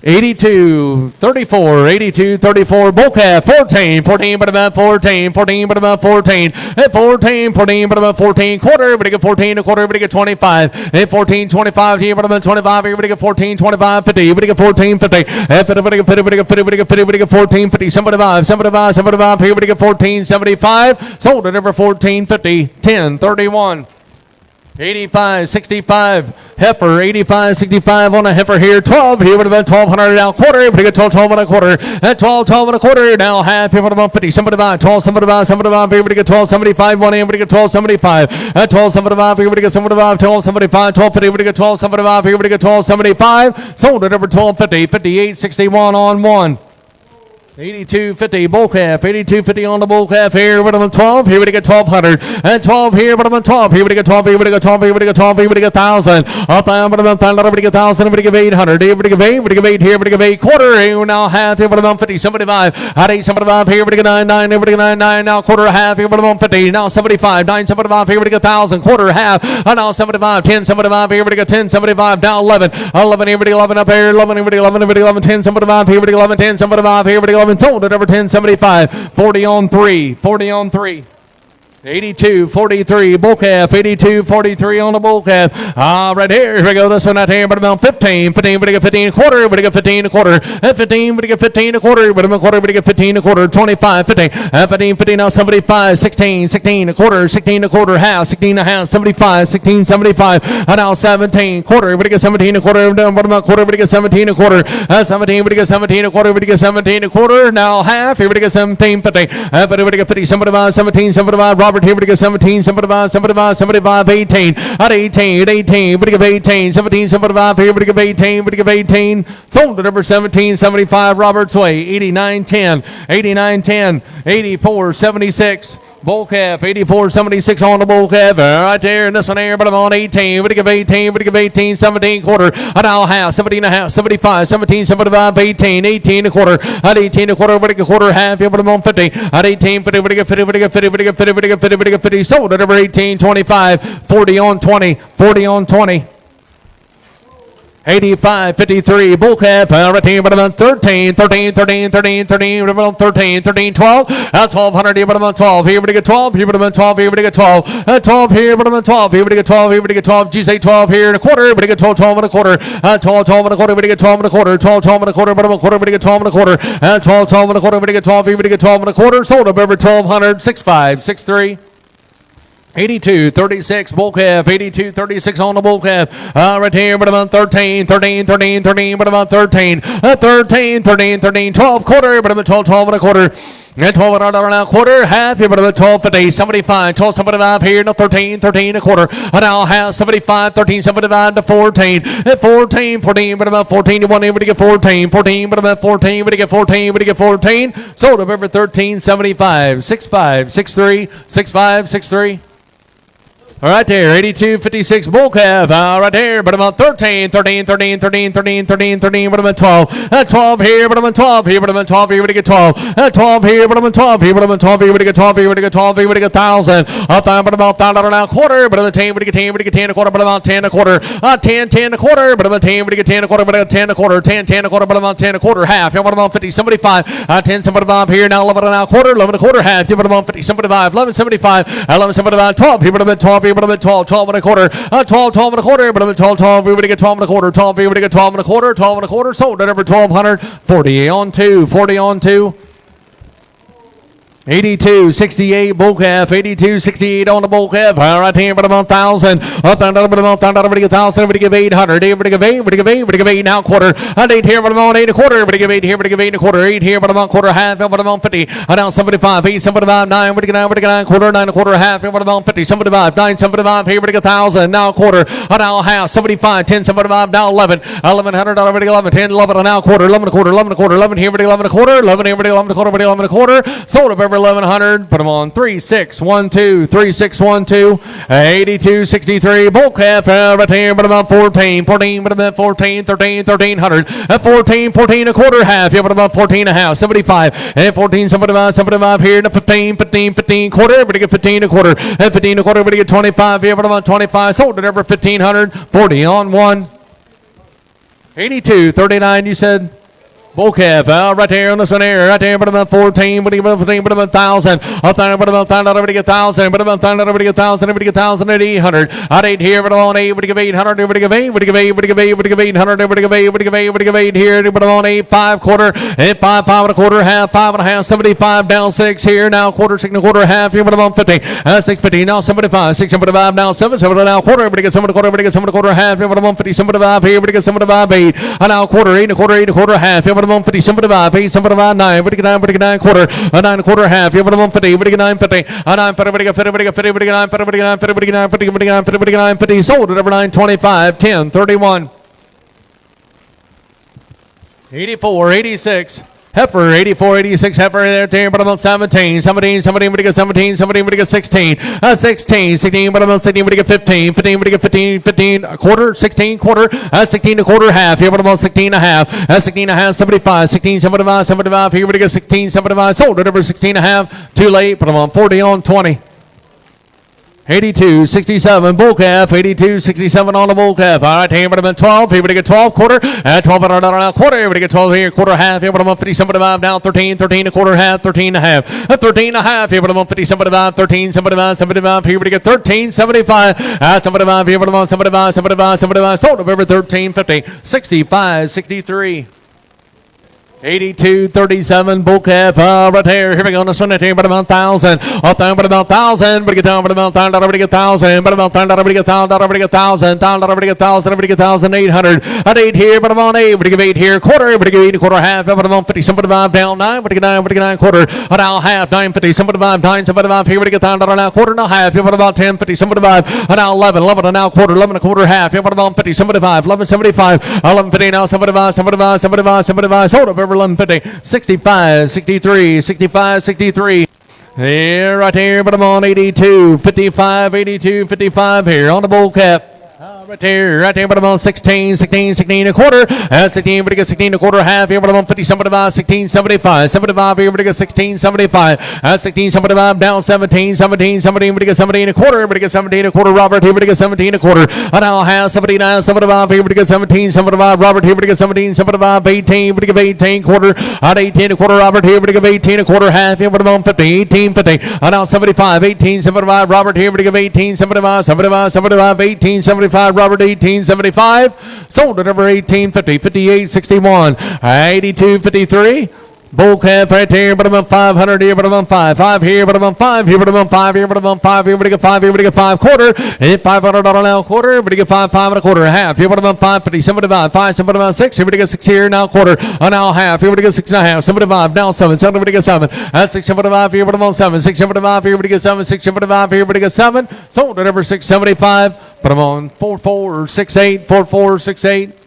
82, 34, 82, 34, bull calf, 14, 14, but about 14, 14, but about 14, at 14, 14, but about 14, quarter, but you get 14, a quarter, but you get 25, at 14, 25, here, but about 25, here, but you get 14, 25, 50, but you get 14, 50, at 50, but you get 50, but you get 50, but you get 50, but you get 14, 50, 75, 75, 75, here, but you get 14, 75, sold it over 14, 50, 10, 31. 85, 65, heifer, 85, 65 on a heifer here, 12, here would have been 1,200 now, quarter, but you get 12, 12 and a quarter, at 12, 12 and a quarter, now half, here would have been 50, 75, 12, 75, 75, here would get 12, 75, one in, would get 12, 75, at 12, 75, here would get 75, 12, 75, 12, 50, would get 12, 75, here would get 12, 75, sold at over 12, 50, 58, 61 on one. 82.50 bull calf, 82.50 on the bull calf here, with them 12, here we get 1,200, and 12 here, with them 12, here we get 12, here we get 12, here we get 12, here we get 1,000, up and with them 1,000, we get 1,000, we get 800, here we get 8, we get 8, here we get 8, quarter, here now half, here with them 50, 75, at 8, 75, here we get 9, 9, here we get 9, 9, now quarter, half, here with them 50, now 75, 9, 75, here we get 1,000, quarter, half, and now 75, 10, 75, here we get 10, 75, down 11, 11, here we get 11, up here, 11, here we get 11, here we get 11, 10, 75, here we get 11, 10, 75, here we get 11, sold at over 10.75, 40 on 3, 40 on 3. 82.43 bull calf, 82.43 on the bull calf. Right here we go. This one out here, but about 15, 15, but get 15 a quarter, but get 15 a quarter, at 15, but get 15 a quarter, but a quarter, but get 15 a quarter, 25, 50, 15, 50 now 75, 16, 16 a quarter, 16 a quarter, half, 16 a half, 75, 16, 75, and now 17 quarter, but get 17 a quarter, but about quarter, but get 17 a quarter, 17, but get 17 a quarter, but get 17 a quarter, now half, here we get 17, 50, 50, but get 50, 75, 17, 75, Robert here we get 17, 75, 75, 75, 18, at 18, 18, we get 18, 17, 75, here we get 18, we get 18, sold at number 17, 75, Robert's Way, 89, 10, 89, 10, 84, 76. Bull calf, 84.76 on the bull calf, right there, and this one here, but I'm on 18, we give 18, we give 18, 17 quarter, and now half, 17 and a half, 75, 17, 75, 18, 18 a quarter, at 18 a quarter, we give quarter, half, but I'm on 50, at 18, 50, we give 50, we give 50, we give 50, we give 50, we give 50, sold at number 18, 25, 40 on 20, 40 on 20. 85.53 bull calf, right here, but about 13, 13, 13, 13, 13, about 13, 13, 12, 1,200 here, but about 12, here, but get 12, here, but about 12, here, but get 12, 12 here, but about 12, here, but get 12, here, but get 12, G say 12 here and a quarter, but get 12, 12 and a quarter, 12, 12 and a quarter, but get 12 and a quarter, 12, 12 and a quarter, but about a quarter, but get 12 and a quarter, 12, 12 and a quarter, but get 12, here, but get 12 and a quarter, sold up over 1,200, 6.5, 6.3. 82.36 bull calf, 82.36 on the bull calf, right here, but about 13, 13, 13, 13, but about 13, 13, 13, 13, 12 quarter, but about 12, 12 and a quarter, and 12 and a quarter, half here, but about 12, 50, 75, 12, 75 here, no 13, 13 a quarter, and now half, 75, 13, 75 to 14, 14, 14, but about 14, you want to get 14, 14, but about 14, but you get 14, but you get 14, sold up over 13, 75, 6.5, 6.3, 6.5, 6.3. Right there, 82.56 bull calf, right there, but about 13, 13, 13, 13, 13, 13, 13, but about 12, 12 here, but about 12 here, but about 12 here, but get 12, 12 here, but about 12 here, but about 12 here, but get 12 here, but get 12 here, but get 1,000, up there, but about 1,000 and a quarter, but about 10, but get 10, but get 10 a quarter, but about 10 a quarter, 10, 10 a quarter, but about 10, but get 10 a quarter, but about 10 a quarter, 10, 10 a quarter, but about 10 a quarter, half, but about 50, 75, 10, 75 here, now 11 and a quarter, 11 a quarter, half, but about 50, 75, 11, 75, 11, 75, 12 here, but about 12 here, but about 12, 12 and a quarter, 12, 12 and a quarter, but about 12, 12, we would get 12 and a quarter, 12, we would get 12 and a quarter, 12 and a quarter, sold at over 1,200, 40 on 2, 40 on 2. 82.68 bull calf, 82.68 on the bull calf, right here, but about 1,000, up and up, but about 1,000, but 1,000, but give 800, but give 8, but give 8, but give 8 now quarter, and 8 here, but about 8 a quarter, but give 8 here, but give 8 a quarter, 8 here, but about quarter, half, but about 50, and now 75, 8, 75, 9, but give 9, but give 9 quarter, 9 a quarter, half, but about 50, 75, 9, 75, here, but give 1,000, now quarter, and now half, 75, 10, 75, now 11, 1,100, but 11, 10, 11, and now quarter, 11 a quarter, 11 a quarter, 11 here, but 11 a quarter, 11 here, but 11 a quarter, but 11 a quarter, sold up over 1,100, put them on 3612, 3612, 82.63 bull calf, right here, but about 14, 14, but about 14, 13, 1300, 14, 14 a quarter, half, yeah, but about 14 a half, 75, and 14, 75, 75 here, and 15, 15, 15 quarter, but you get 15 a quarter, and 15 a quarter, but you get 25 here, but about 25, sold at over 1,500, 40 on 1. 82.39, you said? Bull calf, right there on this one here, right there, but about 14, but about 14, but about 1,000, but about 1,000, everybody get 1,000, but about 1,000, everybody get 1,000, everybody get 1,000 at 800, at 8 here, but on 8, everybody give 800, everybody give 8, everybody give 8, everybody give 8, everybody give 800, everybody give 8, everybody give 8, everybody give 8 here, but on 8, 5 quarter, and 5, 5 and a quarter, half, 5 and a half, 75 down 6 here, now quarter, 6 and a quarter, half here, but about 50, 650, now 75, 675, now 7, 7 now quarter, everybody get 7 and a quarter, everybody get 7 and a quarter, half here, but about 50, 75 here, everybody get 75, 8, and now quarter, 8 and a quarter, 8 and a quarter, half here, but about 50, 75, 8, 75, 9, everybody get 9, everybody get 9 quarter, 9 and a quarter, half here, but about 50, everybody get 9, 50, 9, 50, everybody get 50, everybody get 50, everybody get 9, 50, everybody get 9, 50, everybody get 9, 50, everybody get 9, 50, everybody get 9, 50, sold at number 9, 25, 10, 31, 84, 86. Heifer, 84, 86, heifer there, but about 17, 17, somebody get 17, somebody get 16, 16, 16, but about 16, but get 15, 15, but get 15, 15, a quarter, 16, quarter, 16, a quarter, half, here, but about 16 and a half, 16 and a half, 75, 16, 75, 75, here, but get 16, 75, sold at number 16 and a half, too late, but I'm on 40 on 20. 82, 67, bull calf, 82, 67 on the bull calf. All right, here, but I'm 12, here, but get 12, quarter, 12 and a quarter, here, but get 12 here, quarter, half, here, but I'm 50, 75, now 13, 13, a quarter, half, 13 and a half, 13 and a half, here, but I'm 50, 75, 13, 75, 75, here, but get 13, 75, 75, here, but I'm 75, 75, 75, sold of every 13, 50, 65, 63. 82, 37, bull calf, right here we go on the Sunday team, but about 1,000, up down, but about 1,000, but get down, but about 1,000, everybody get 1,000, but about 1,000, everybody get 1,000, everybody get 1,000, everybody get 1,000, everybody get 1,800, at 8 here, but about 8, but give 8 here, quarter, everybody give 8 a quarter, half, but about 50, somebody 5 down, 9, but get 9, but get 9 quarter, now half, 950, somebody 5, 9, somebody 5 here, but get 1,000, now quarter, now half, but about 10, 50, somebody 5, now 11, 11, now quarter, 11 a quarter, half, but about 50, somebody 5, 11, 75, 11, 50, now somebody 5, somebody 5, somebody 5, somebody 5, sold up every 11, 50. 65, 63, 65, 63. Here, right here, but I'm on 82, 55, 82, 55 here on the bull cap. Right there, but I'm on 16, 16, 16 a quarter, 16, but get 16 a quarter, half here, but I'm on 50, 75, 16, 75, 75 here, but get 16, 75, 16, 75, down 17, 17, 17, but get 17 a quarter, but get 17 a quarter, Robert here, but get 17 a quarter, now half, 79, 75 here, but get 17, 75, Robert here, but get 17, 75, 18, but get 18 quarter, at 18 a quarter, Robert here, but get 18 a quarter, half here, but I'm on 50, 18, 50, now 75, 18, 75, Robert here, but get 18, 75, 75, 75, 18, 75, Robert 1875, sold at number 1850, 58, 61, 82, 53. Bull calf right here, but I'm on 500 here, but I'm on 5, 5 here, but I'm on 5 here, but I'm on 5 here, but I'm on 5 here, but I get 5 here, but I get 5 quarter, and $500 now quarter, but I get 5, 5 and a quarter, half here, but I'm on 550, 75, 5, 75, 6 here, but I get 6 here, now quarter, now half here, but I get 6 and a half, 75, now 7, 7, but I get 7, 6, 75 here, but I'm on 7, 6, 75 here, but I get 7, 6, 75 here, but I get 7, sold at number 675, but I'm on 4468, 4468.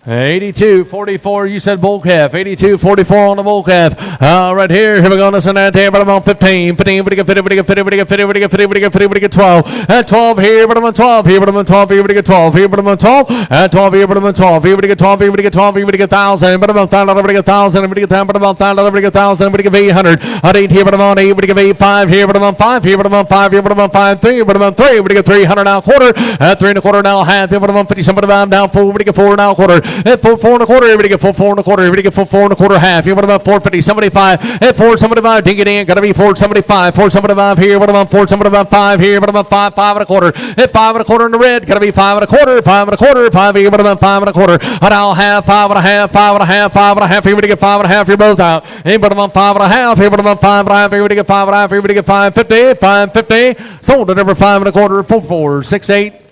82, 44, you said bull calf. 82, 44 on the bull calf. Right here we go on this one that here, but I'm on 15, 15, but I get 50, but I get 50, but I get 50, but I get 50, but I get 50, but I get 12. At 12 here, but I'm on 12 here, but I'm on 12 here, but I get 12 here, but I'm on 12. At 12 here, but I'm on 12 here, but I get 12 here, but I get 12 here, but I get 1,000, but I'm on 1,000, but I get 1,000, but I get 10, but I'm on 1,000, but I get 1,000, but I get 800. At 8 here, but I'm on 8, but I get 8, 5 here, but I'm on 5 here, but I'm on 5 here, but I'm on 5, 3, but I'm on 3, but I get 300 now quarter. At 3 and a quarter now half here, but I'm on 50, somebody down 4, but I get 4 now quarter. At 4, 4 and a quarter. Everybody get 4, 4 and a quarter. Everybody get 4, 4 and a quarter, half. Here, what about 450, 75? At 475, ding it in. Gotta be 475. 475 here. What about 475? 5 here. What about 5, 5 and a quarter? At 5 and a quarter in the red. Gotta be 5 and a quarter. 5 and a quarter. 5 here. What about 5 and a quarter? And I'll have 5 and a half. 5 and a half. 5 and a half. Everybody get 5 and a half. You're both out. Hey, but about 5 and a half. Here, but about 5 and a half. Everybody get 5 and a half. Everybody get 550. 550. Sold at number 5 and a quarter. 4468.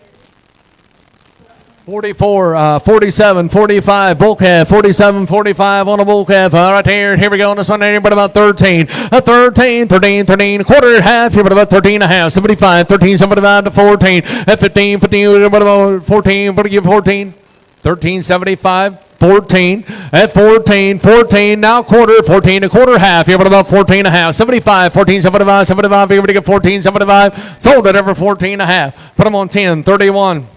44, 47, 45, bull calf, 47, 45 on a bull calf. All right, here we go on this one. But about 13, 13, 13, 13, quarter, half. Here, but about 13 and a half, 75, 13, 75 to 14. At 15, 15, what about 14? What do you give 14? 13, 75. 14 at 14, 14 now quarter, 14 a quarter, half. Here, but about 14 and a half, 75, 14, 75, 75. Here, we get 14, 75. Sold at over 14 and a half. Put them on 10, 31.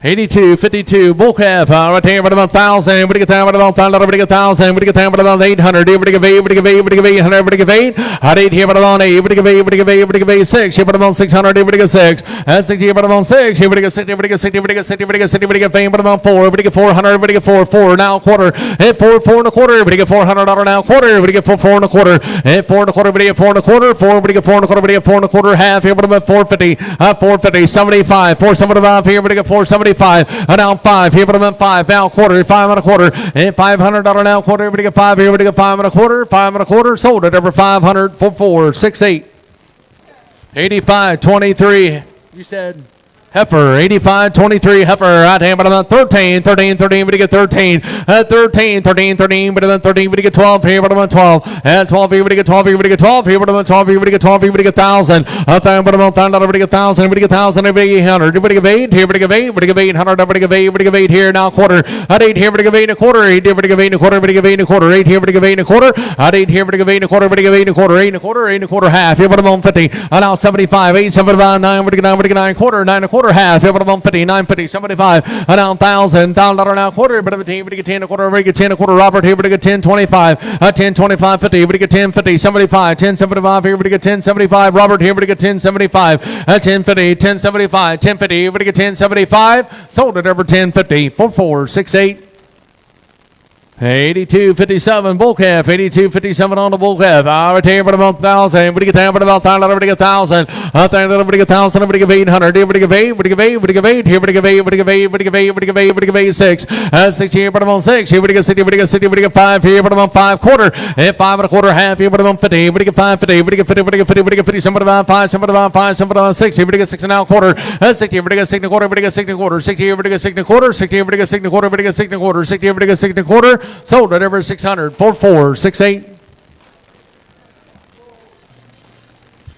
82, 52, bull calf, right there, but about 1,000, we get down, but about 1,000, we get 1,000, we get down, but about 800, we get 8, we get 8, we get 800, we get 8, at 8 here, but about 8, we get 8, we get 8, we get 8, 6, here, but about 600, we get 6, at 6 here, but about 6, here, we get 60, we get 60, we get 60, we get 60, we get 8, but about 4, we get 400, we get 4, now quarter, at 4, 4 and a quarter, we get $400 now quarter, we get 4, 4 and a quarter, at 4 and a quarter, we get 4 and a quarter, 4, we get 4 and a quarter, we get 4 and a quarter, half, here, but about 450, 450, 75, 475, here, we get 475, now 5, here, but about 5, now quarter, 5 and a quarter, and $500 now quarter, we get 5, here, we get 5 and a quarter, 5 and a quarter, sold it over 500 for 468. 85, 23, you said heifer, 85, 23, heifer, right hand, but about 13, 13, 13, we get 13, 13, 13, 13, but about 13, we get 12, here, but about 12, and 12, here, we get 12, here, we get 12, here, but about 12, here, we get 12, here, we get 1,000, but about $1,000, we get 1,000, we get 1,000, we get 800, we get 8, here, we get 8, we get 800, we get 8, we get 8, here, now quarter, at 8, here, we get 8 and a quarter, 8, here, we get 8 and a quarter, we get 8 and a quarter, 8, here, we get 8 and a quarter, at 8, here, we get 8 and a quarter, we get 8 and a quarter, 8 and a quarter, 8 and a quarter, half, here, but about 50, and now 75, 8, 75, 9, we get 9, we get 9 quarter, 9 and a quarter, half, here, but about 50, 950, 75, and now $1,000 now quarter, but about 10, we get 10 a quarter, we get 10 a quarter, Robert, here, we get 10, 25, 10, 25, 50, we get 10, 50, 75, 10, 75, here, we get 10, 75, Robert, here, we get 10, 75, 10, 50, 10, 75, 10, 50, we get 10, 75, sold it over 10, 50, 4, 4, 6, 8. 82.57 bull calf, 82.57 on the bull calf. Right here, but about 1,000. Everybody get down, but about 1,000. Everybody get 1,000. Everybody get 1,000. Everybody get 800. Everybody get 8. Everybody get 8. Everybody get 8. Here, everybody get 8. Everybody get 8. Everybody get 8. Everybody get 8. Everybody get 8. 6. 6 here, but about 6. Here, everybody get 60. Everybody get 60. Everybody get 5 here, but about 5 quarter. And 5 and a quarter half here, but about 50. Everybody get 5 50. Everybody get 50. Everybody get 50. Everybody get 50. Somebody about 5. Somebody about 5. Somebody about 6. Everybody get 6 and now quarter. 60. Everybody get 6 and a quarter. Everybody get 6 and a quarter. 60. Everybody get 6 and a quarter. 60. Everybody get 6 and a quarter. Everybody get 6 and a quarter. 60. Everybody get 6 and a quarter. Sold it over 600. 4 4 6 8.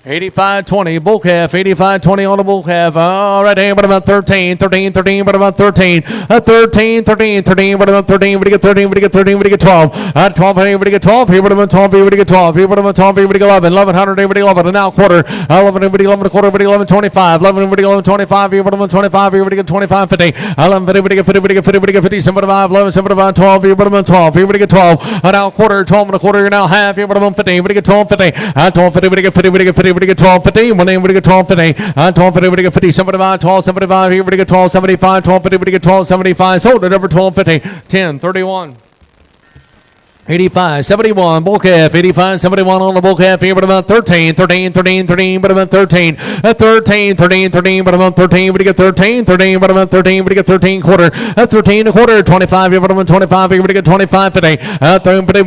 85.20 bull calf, 85.20 on the bull calf. All right, here, but about 13, 13, 13, but about 13, 13, 13, 13, but about 13, we get 13, we get 13, we get 12, 12, here, we get 12, here, but about 12, here, we get 12, here, but about 12, here, we get 11, 1100, here, we get 11, and now quarter, 11, here, we get 11, a quarter, we get 11, 25, 11, we get 11, 25, here, but about 25, here, we get 25, 50, 11, 50, we get 50, we get 50, we get 50, 75, 11, 75, 12, here, but about 12, here, we get 12, and now quarter, 12 and a quarter, now half, here, but about 50, we get 12, 50, 12, 50, we get 50, we get 50, we get 12, 50, one name, we get 12, 50, 12, 50, we get 50, 75, 12, 75, here, we get 12, 75, 12, 50, we get 12, 75, sold it over 12, 50, 10, 31. 85, 71, bull calf, 85, 71 on the bull calf here, but about 13, 13, 13, 13, but about 13, 13, 13, 13, but about 13, we get 13, 13, but about 13, we get 13 quarter, 13 a quarter, 25, here, but about 25, here, we get 25, 50,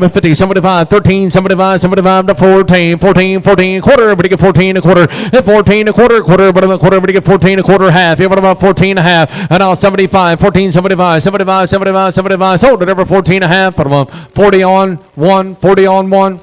50, 75, 13, 75, 75 to 14, 14, 14 quarter, we get 14 a quarter, 14 a quarter, quarter, but about quarter, we get 14 a quarter, half, here, but about 14 a half, and now 75, 14, 75, 75, 75, 75, sold it over 14 a half, but about 40 on 1, 40 on 1.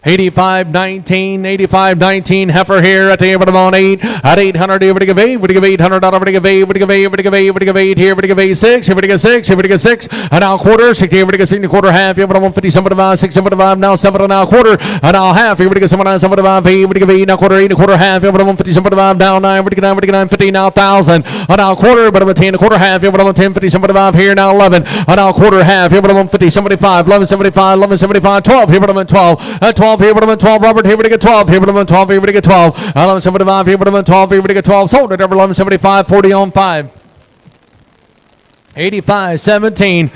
85, 19, 85, 19, heifer here at the end of on 8, at 800, here, we give 8, we give 800, we give 8, we give 8, we give 8, we give 8, here, we give 8, 6, here, we give 6, here, we give 6, and now quarter, 60, here, we give 60, quarter, half, here, but 150, 75, 6, 75, now 7, now quarter, and now half, here, we give 79, 75, 8, we give 8, now quarter, 8, quarter, half, here, but 150, 75, now 9, we give 9, we give 9, 50, now 1,000, and now quarter, but 10, quarter, half, here, but 10, 50, 75, here, now 11, and now quarter, half, here, but 150, 75, 11, 75, 11, 75, 12, here, but 12, 12, here, but 12, Robert, here, we get 12, here, but 12, here, we get 12, 11, 75, here, but 12, here, we get 12, sold it over 11, 75, 40 on 5. 85, 17.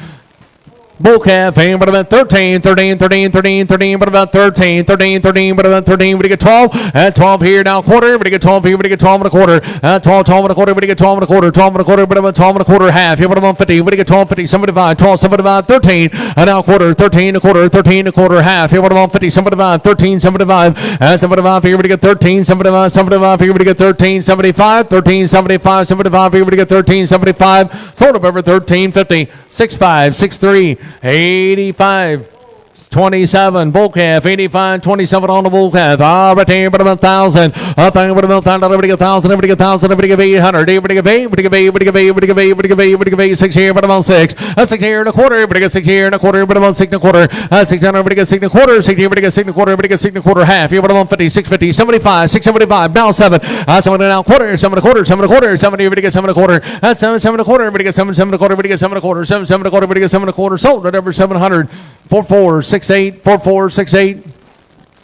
Bull calf, but about 13, 13, 13, 13, 13, but about 13, 13, 13, but about 13, we get 12, at 12 here, now quarter, we get 12 here, we get 12 and a quarter, 12, 12 and a quarter, we get 12 and a quarter, 12 and a quarter, but about 12 and a quarter, half, here, but about 50, we get 12, 50, 75, 12, 75, 13, and now quarter, 13 and a quarter, 13 and a quarter, half, here, but about 50, 75, 13, 75, 75, here, we get 13, 75, 75, here, we get 13, 75, 13, 75, 75, here, we get 13, 75, sold up over 13, 50, 65, 63, 85. 27. Bull calf, 85, 27 on the bull calf. Right here, but about 1,000. A thing, but about 1,000. Everybody get 1,000. Everybody get 1,000. Everybody get 800. Everybody get 8. Everybody get 8. Everybody get 8. Everybody get 8. Everybody get 8. Everybody get 8. 6 here, but about 6. 6 here and a quarter. Everybody get 6 here and a quarter. But about 6 and a quarter. 600. Everybody get 6 and a quarter. 6 here. Everybody get 6 and a quarter. Everybody get 6 and a quarter. Half here, but about 50. 650. 75. 675. Now 7. 7 and a quarter. 7 and a quarter. 7 and a quarter. 70. Everybody get 7 and a quarter. 7. 7 and a quarter. Everybody get 7. 7 and a quarter. Everybody get 7 and a quarter. 7. 7 and a quarter. Everybody get 7 and a quarter. Sold at over 700. 4468. 4468.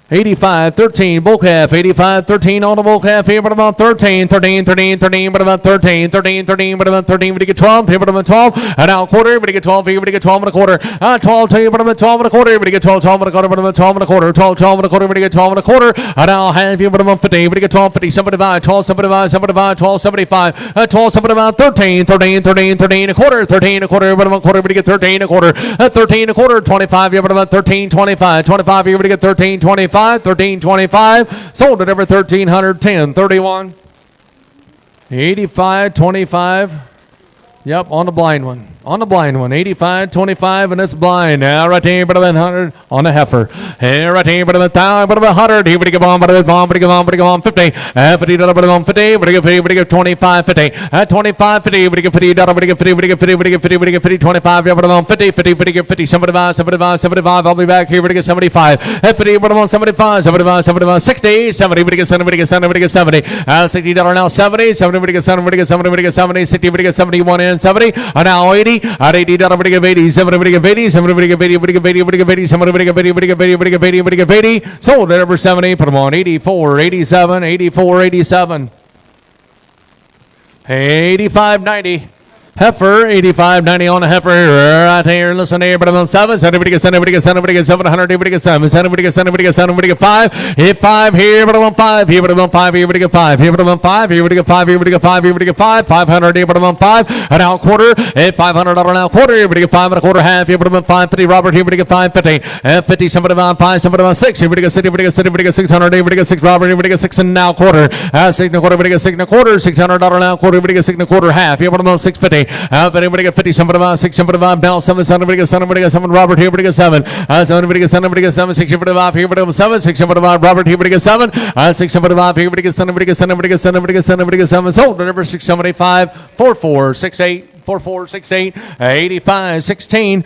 85, 13, bull calf, 85, 13 on the bull calf, here but about 13, 13, 13, 13, but about 13, 13, 13, but about 13, we get 12, here but about 12, and now quarter, we get 12, here we get 12 and a quarter, 12, here but about 12 and a quarter, we get 12, 12 and a quarter, but about 12 and a quarter, 12, 12 and a quarter, we get 12 and a quarter, and now half, here but about 50, we get 12, 50, 75, 12, 75, 75, 12, 75, 12, 75, 13, 13, 13, 13, a quarter, 13, a quarter, but about quarter, we get 13, a quarter, 13, a quarter, 25, here but about 13, 25, 25, here we get 13, 25, 1325, sold at over 1310, 31, 85, 25. Yep, on the blind one. On the blind one, 85, 25, and it's blind. Now right here, but about 100 on the heifer. Here right here, but about 1,000, but about 100. Here, but go on, but go on, but go on, but go on, 50. 50, but on 50, but go 50, but go 25, 50. 25, 50, but go 50, but go 50, but go 50, but go 50, but go 50, 25, but on 50, 50, but go 50, 75, 75, 75. I'll be back here, but go 75. 50, but on 75, 75, 75, 60, 70, but go 70, but go 70, but go 70. $60 now 70, 70, but go 70, but go 70, but go 70, 60, but go 71 and 70. Now 80. At $80, everybody get 80, 70, everybody get 80, 70, everybody get 80, everybody get 80, everybody get 80, 70, everybody get 80, everybody get 80, everybody get 80, everybody get 80. Sold at over 70. Put them on 84, 87, 84, 87. 85, 90. Heifer, 85, 90 on the heifer. Right here, listen here, but I'm on 7. Everybody get 7, everybody get 7, everybody get 700, everybody get 7. Everybody get 7, everybody get 7, everybody get 5. Hit 5 here, but I'm on 5. Here, but I'm on 5. Here, everybody get 5. Here, but I'm on 5. Here, everybody get 5. Here, everybody get 5. Here, everybody get 5. 500 here, but I'm on 5. An out quarter. Hit $500 an out quarter. Everybody get 5 and a quarter half. Here, but I'm on 550. Robert, here, everybody get 550. 50, somebody on 5, somebody on 6. Everybody get 6, everybody get 6, everybody get 600. Everybody get 6. Robert, everybody get 6 and now quarter. 6 and a quarter, everybody get 6 and a quarter. $600 now quarter. Everybody get 6 and a quarter half. Here, but I'm on 650. Everybody get 50, 75, 6, 75, now 7, 7, everybody get 7, everybody get 7, Robert, here, everybody get 7, 7, everybody get 7, everybody get 7, 6, 75, here, everybody get 7, 6, 75, Robert, here, everybody get 7, 6, 75, here, everybody get 7, everybody get 7, everybody get 7, everybody get 7, everybody get 7, sold, deliver 675, 4468. 4468, 85, 16,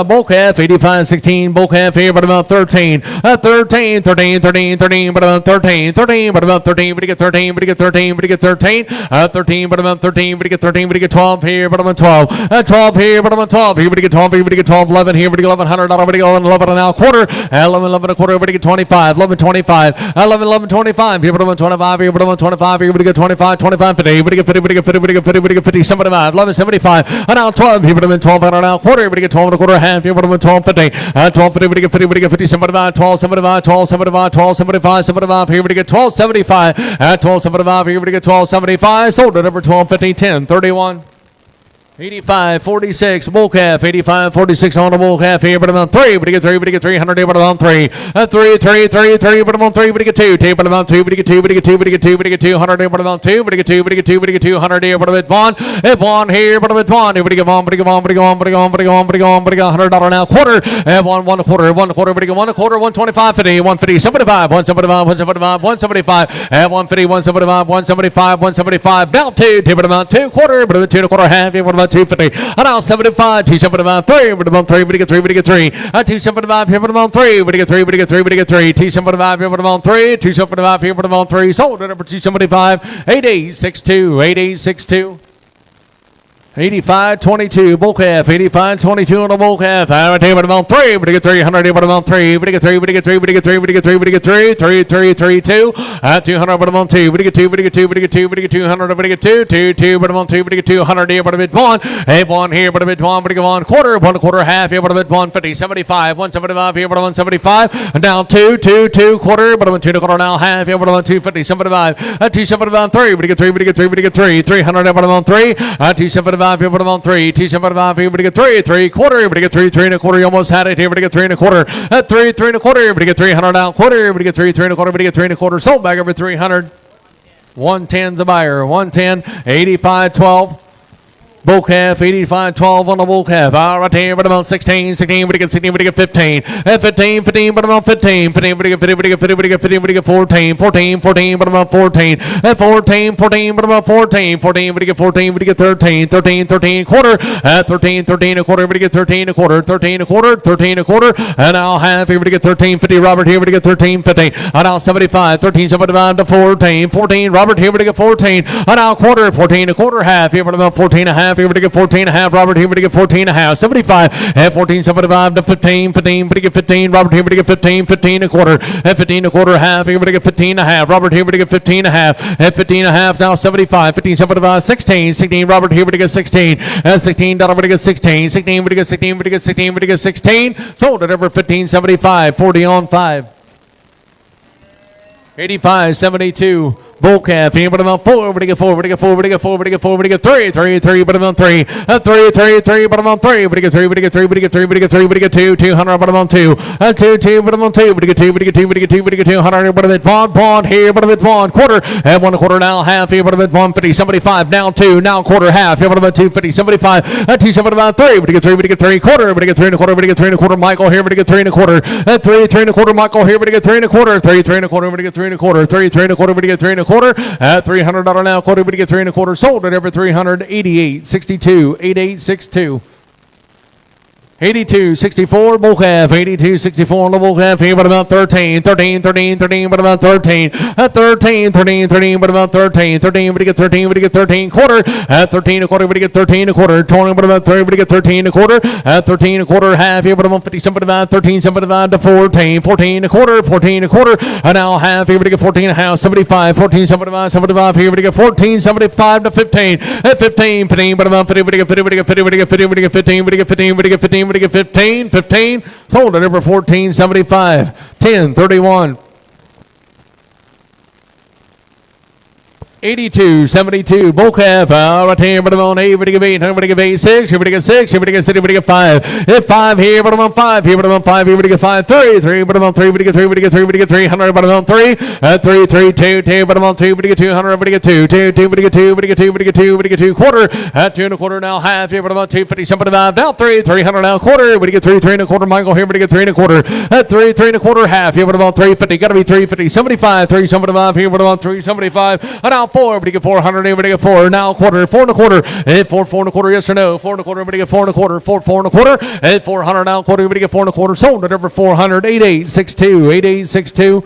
bull calf, 85, 16, bull calf here, but about 13, 13, 13, 13, 13, but about 13, 13, but about 13, but you get 13, but you get 13, but you get 13, 13, but about 13, but you get 13, but you get 12 here, but about 12, 12 here, but about 12, here, but you get 12, here, but you get 12, 11 here, but you get $1,100, but you get 11 and a quarter, 11, 11 a quarter, but you get 25, 11, 25, 11, 11, 25, here, but about 25, here, but about 25, here, but you get 25, 25, 50, but you get 50, but you get 50, but you get 50, but you get 50, 75, 11, 75, and now 12, here, but I'm in 12, and now quarter, everybody get 12 and a quarter half, here, but I'm in 12, 50, 12, 50, everybody get 50, everybody get 50, 75, 12, 75, 12, 75, 12, 75, 75, here, everybody get 12, 75, 12, 75, here, everybody get 12, 75, sold at over 12, 50, 10, 31. 85, 46, bull calf, 85, 46 on the bull calf here, but I'm on 3, but you get 3, but you get 300, but I'm on 3, 3, but I'm on 3, but you get 2, but I'm on 2, but you get 2, but you get 2, but you get 2, but you get 200, but I'm on 2, but you get 2, but you get 2, but you get 200 here, but I'm at 1, at 1 here, but I'm at 1, but you get 1, but you get 1, but you get 1, but you get 1, but you get 1, but you get 1, but you get $100 now, quarter, at 1, 1 quarter, 1 quarter, but you get 1 quarter, 125, 50, 150, 75, 175, 175, 175, at 150, 175, 175, 175, now 2, but I'm on 2 quarter, but I'm at 2 and a quarter half here, but I'm at 250. Now 75, 275, 3, but I'm on 3, but you get 3, but you get 3, 275 here, but I'm on 3, but you get 3, but you get 3, but you get 3, 275 here, but I'm on 3, 275 here, but I'm on 3, sold at number 275, 8862, 8862. 85, 22, bull calf, 85, 22 on the bull calf. I take about 3, but you get 300, but I'm on 3, but you get 3, but you get 3, but you get 3, but you get 3, but you get 3, 3, 3, 3, 2, 200, but I'm on 2, but you get 2, but you get 2, but you get 2, but you get 200, but you get 2, 2, 2, but I'm on 2, but you get 200 here, but I'm at 1, 1 here, but I'm at 1, but you get 1 quarter, half here, but I'm at 150, 75, 175 here, but I'm on 75, and down 2, 2, 2 quarter, but I'm on 2 and a quarter now, half here, but I'm on 250, 75, 275, 3, but you get 3, but you get 3, but you get 3, 300, but I'm on 3, 275 here, but I'm on 3, 275 here, but you get 3, 3 quarter, but you get 3, 3 and a quarter, you almost had it here, but you get 3 and a quarter, 3, 3 and a quarter, but you get 300 out quarter, but you get 3, 3 and a quarter, but you get 3 and a quarter, sold back over 300, 110's a buyer, 110, 85, 12. Bull calf, 85-12 on the bull calf. All right here, but about 16, 16, but again 16, but again 15. At 15, 15, but about 15. 15, but again 15, but again 15, but again 15, but again 14. 14, 14, but about 14. At 14, 14, but about 14. 14, but again 14, but again 13. 13, 13, quarter. At 13, 13, a quarter, but again 13, a quarter. 13, a quarter, 13, a quarter. And I'll have here, but again 13, 50. Robert here, but again 13, 50. And I'll 75, 13, 75 to 14. 14, Robert here, but again 14. And I'll quarter, 14, a quarter, half. Here, but about 14 and a half. Here, but again 14 and a half. Robert here, but again 14 and a half. 75 at 14, 75 to 15. 15, but again 15. Robert here, but again 15. 15 a quarter. At 15 a quarter, half. Here, but again 15 and a half. Robert here, but again 15 and a half. At 15 and a half, now 75. 15, 75, 16. 16, Robert here, but again 16. At 16, Donald, but again 16. 16, but again 16, but again 16, but again 16. Sold at over 15.75. 40 on 5. 85.72. Bull calf, here, but about 4, but again 4, but again 4, but again 4, but again 4, but again 3, 3, 3, but about 3, 3, 3, 3, but about 3, but again 3, but again 3, but again 3, but again 3, but again 2, 200, but about 2, 2, 2, but about 2, but again 2, but again 2, but again 2, but again 200, but about 1, here, but about 1, quarter, and 1 quarter now, half, here, but about 150, 75, now 2, now quarter, half, here, but about 250, 75, 2, 7, about 3, but again 3, but again 3, quarter, but again 3 and a quarter, but again 3 and a quarter, Michael here, but again 3 and a quarter, 3, 3 and a quarter, Michael here, but again 3 and a quarter, 3, 3 and a quarter, but again 3 and a quarter, 3, 3 and a quarter, but again 3 and a quarter, at $300 now, quarter, but get 3 and a quarter, sold at over 388, 62, 8862. 82.64 bull calf, 82.64 on the bull calf here, but about 13, 13, 13, 13, but about 13, at 13, 13, 13, but about 13, 13, but you get 13, but you get 13 quarter, at 13 a quarter, but you get 13 a quarter, 20, but about 3, but you get 13 a quarter, at 13 a quarter, half here, but about 50, 75, 13, 75 to 14, 14 a quarter, 14 a quarter, and now half here, but you get 14 and a half, 75, 14, 75, 75 here, but you get 14, 75 to 15, at 15, 15, but about 50, but you get 50, but you get 50, but you get 50, but you get 15, but you get 15, but you get 15, but you get 15, 15, sold at over 14.75, 10.31. 82.72 bull calf, right here, but I'm on 8, but you give 8, but you give 8, 6, here, but you get 6, here, but you get 6, but you get 5, hit 5 here, but I'm on 5, here, but I'm on 5, here, but you get 5, 3, 3, but I'm on 3, but you get 3, but you get 3, but you get 300, but I'm on 3, 3, 3, 2, 2, but I'm on 2, but you get 200, but you get 2, 2, 2, but you get 2, but you get 2, but you get 2, but you get 2, quarter, at 2 and a quarter now, half here, but I'm on 250, 75, now 3, 300 now, quarter, but you get 3, 3 and a quarter, Michael here, but you get 3 and a quarter, at 3, 3 and a quarter, half here, but I'm on 350, got to be 350, 75, 3, 75 here, but I'm on 375, and now 4, but you get 400. Everybody get 4 now quarter 4 and a quarter 4 4 and a quarter yes or no 4 and a quarter everybody get 4 and a quarter 4 4 and a quarter 400 now quarter everybody get 4 and a quarter sold at over 400 8862 8862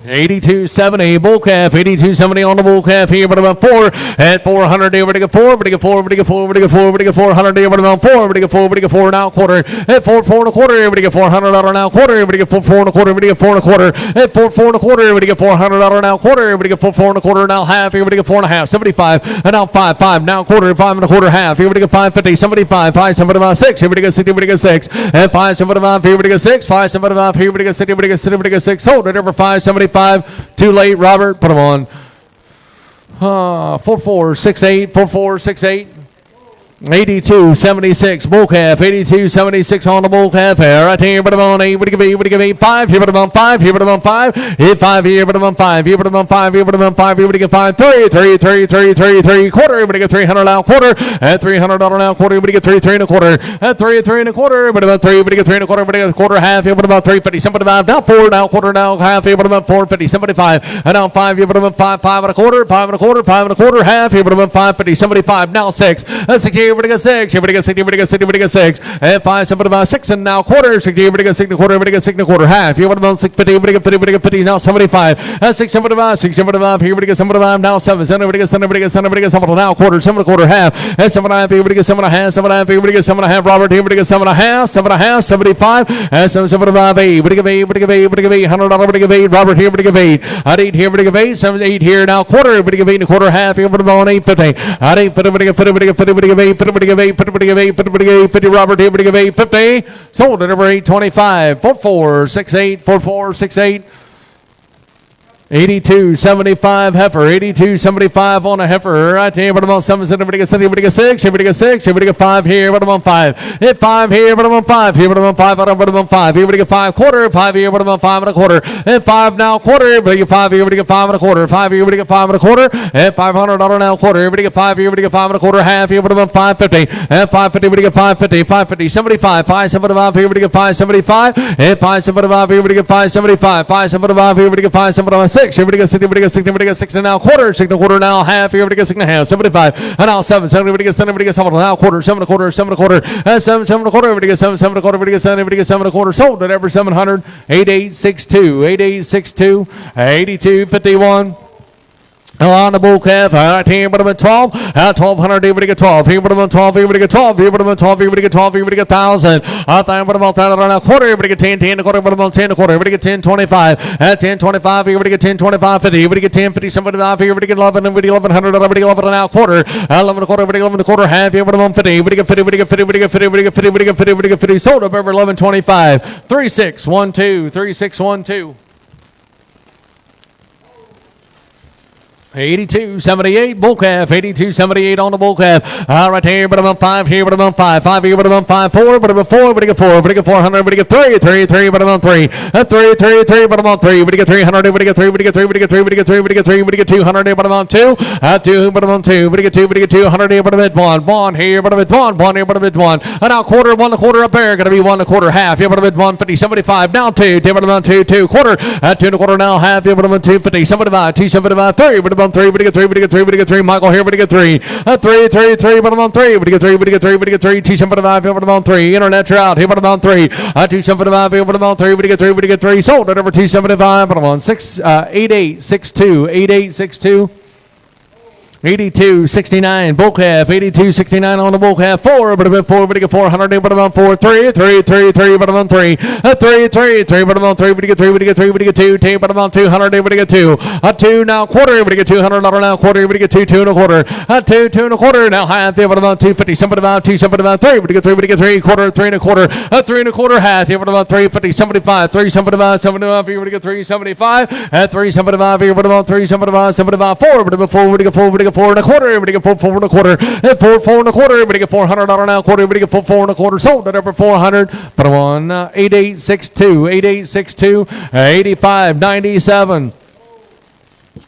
82.70 bull calf, 82.70 on the bull calf here, but about 4 at 400. Everybody get 4, everybody get 4, everybody get 4, everybody get 4, everybody get 400. Everybody about 4, everybody get 4, everybody get 4 now quarter at 4 4 and a quarter. Everybody get $400 now quarter. Everybody get 4 4 and a quarter. Everybody get 4 and a quarter at 4 4 and a quarter. Everybody get $400 now quarter. Everybody get 4 4 and a quarter now half. Everybody get 4 and a half. 75 and now 5 5 now quarter 5 and a quarter half. Everybody get 550. 75 5 75 6. Everybody get 60. Everybody get 6 at 5 75. Everybody get 6 5 75. Everybody get 60. Everybody get 60. Everybody get 6. Sold at over 575. Too late, Robert. Put them on. 4468, 4468. 82.76 bull calf, 82.76 on the bull calf here. Right here, but I'm on 8. What do you give 8? 5 here, but I'm on 5 here, but I'm on 5. Hit 5 here, but I'm on 5 here, but I'm on 5 here, but I'm on 5 here. What do you get 5? 3 3 3 3 3 3 quarter. Everybody get 300 now quarter at $300 now quarter. Everybody get 3 3 and a quarter at 3 3 and a quarter. But about 3. Everybody get 3 and a quarter. Everybody get a quarter half here, but about 350. 75 now 4 now quarter now half here, but about 450. 75 and now 5 here, but about 5 5 and a quarter 5 and a quarter 5 and a quarter half here, but about 550. 75 now 6 at 6 here. Everybody get 6. Everybody get 60. Everybody get 60. Everybody get 6. At 5 75 6 and now quarter 60. Everybody get 6 and a quarter. Everybody get 6 and a quarter half. Here, what about 650? Everybody get 50. Everybody get 50. Now 75 at 6 75 6 75. Here, everybody get 75 now 7. Everybody get 7. Everybody get 7. Everybody get 7 now quarter 7 and a quarter half. At 7 and a half. Everybody get 7 and a half. 7 and a half. Everybody get 7 and a half. Robert. Everybody get 7 and a half. 7 and a half. 75 at 7 75 8. Everybody get 8. Everybody get 8. Everybody get 8. $100. Everybody get 8. Robert here. Everybody get 8. At 8 here. Everybody get 8. 7 8 here now quarter. Everybody get 8 and a quarter half. Everybody on 850. At 8 everybody get 50. Everybody get 50. Everybody get 8. Everybody get 8. Everybody get 8. Everybody get 8. 50 Robert here. Everybody get 850. Sold at over 825. 4468. 4468. 82.75 heifer, 82.75 on a heifer. Right here, but I'm on 7, everybody get 6, everybody get 6, everybody get 6, everybody get 5 here, but I'm on 5. Hit 5 here, but I'm on 5 here, but I'm on 5, but I'm on 5. Everybody get 5 quarter, 5 here, but I'm on 5 and a quarter. Hit 5 now quarter, everybody get 5 here, everybody get 5 and a quarter. 5 here, everybody get 5 and a quarter. Hit $500 now quarter, everybody get 5 here, everybody get 5 and a quarter. Half here, but I'm on 550. Hit 550, everybody get 550, 550, 75, 575 here, everybody get 575. Hit 575 here, everybody get 575, 575 here, everybody get 575. 6, everybody get 60, everybody get 60, everybody get 6 and now quarter, 6 and a quarter now half, everybody get 6 and a half, 75, and now 7, everybody get 7, everybody get 7 now quarter, 7 and a quarter, 7 and a quarter, 7, 7 and a quarter, everybody get 7, 7 and a quarter, everybody get 7, everybody get 7 and a quarter, sold at every 700, 8862, 8862, 8251. On the bull calf, right here, but I'm at 12, at 1200, everybody get 12, here, but I'm at 12, everybody get 12, here, but I'm at 12, everybody get 12, everybody get 1,000, I think, but I'm on 10, around a quarter, everybody get 10, 10 a quarter, but I'm on 10 a quarter, everybody get 10, 25, at 10, 25, everybody get 10, 25, 50, everybody get 10, 50, somebody off, everybody get 11, everybody 1100, everybody 11 and out quarter, 11 a quarter, everybody 11 a quarter, half, here, but I'm on 50, everybody get 50, everybody get 50, everybody get 50, everybody get 50, everybody get 50, everybody get 50, sold up over 1125, 3612, 3612. 82.78 bull calf, 82.78 on the bull calf. Right here, but I'm on 5 here, but I'm on 5, 5 here, but I'm on 5, 4, but I'm on 4, but I get 4, but I get 400, but I get 3, 3, 3, but I'm on 3, 3, 3, 3, but I'm on 3, but I get 300, but I get 3, but I get 3, but I get 3, but I get 3, but I get 3, but I get 200, but I'm on 2, 2, but I'm on 2, but I get 2, but I get 200 here, but I'm at 1 here, but I'm at 1 here, but I'm at 1, and now quarter, 1 a quarter up there, gonna be 1 a quarter, half here, but I'm at 150, 75, down 2, but I'm on 2, 2 quarter, 2 and a quarter now, half here, but I'm on 250, 75, 275, 3, but I'm on 3, but I get 3, but I get 3, but I get 3, Michael here, but I get 3, 3, 3, 3, but I'm on 3, but I get 3, but I get 3, but I get 3, 275 here, but I'm on 3, internet out here, but I'm on 3, 275 here, but I'm on 3, but I get 3, but I get 3, sold at over 275, but I'm on 6, 8862, 8862. 82.69 bull calf, 82.69 on the bull calf, 4, but I'm at 4, but I get 400, but I'm on 4, 3, 3, 3, 3, but I'm on 3, 3, 3, 3, but I'm on 3, but I get 3, but I get 3, but I get 2, 2, but I'm on 200, but I get 2, 2 now quarter, but I get 200, now quarter, but I get 2, 2 and a quarter, 2, 2 and a quarter, now half, but I'm on 250, somebody about 2, somebody about 3, but I get 3, but I get 3, quarter, 3 and a quarter, 3 and a quarter, half, but I'm on 350, 75, 3, somebody about 75, here, but I get 3, 75, 3, somebody about here, but I'm on 3, somebody about 4, but I'm 4, but I get 4, but I get 4 and a quarter, everybody get 4, 4 and a quarter, 4 and a quarter, everybody get $400 now quarter, everybody get 4, 4 and a quarter, sold at over 400, but I'm on 8862, 8862, 85.97.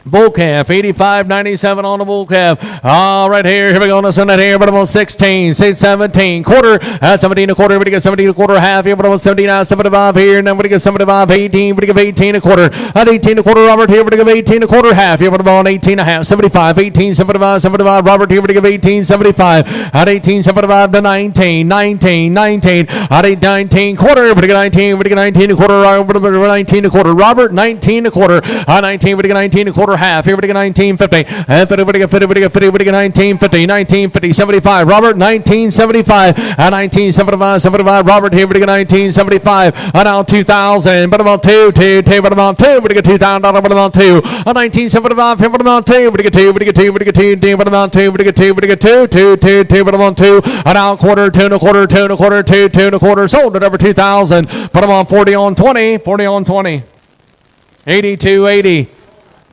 Bull calf, 85.97 on the bull calf. All right, here we go on this one here, but I'm on 16, 17, quarter, 17 a quarter, everybody get 17 a quarter, half here, but I'm on 79, 75 here, and then everybody get 75, 18, but I give 18 a quarter, 18 a quarter, Robert here, but I give 18 a quarter, half here, but I'm on 18 a half, 75, 18, 75, 75, Robert here, but I give 18, 75, at 18, 75 to 19, 19, 19, at 8, 19 quarter, but I get 19, but I get 19 a quarter, 19 a quarter, Robert, 19 a quarter, 19, but I get 19 a quarter, half, everybody get 1950, and everybody get 50, everybody get 50, everybody get 1950, 1950, 75, Robert, 1975, and 1975, 75, Robert, here, everybody get 1975, and now 2000, but I'm on 2, but I'm on 2, everybody get $2,000, but I'm on 2, 1975, here, but I'm on 2, everybody get 2, everybody get 2, everybody get 2, but I'm on 2, everybody get 2, everybody get 2, but I'm on 2, and now quarter, 2 and a quarter, 2 and a quarter, 2 and a quarter, sold at over 2,000, but I'm on 40 on 20, 40 on 20, 82.80.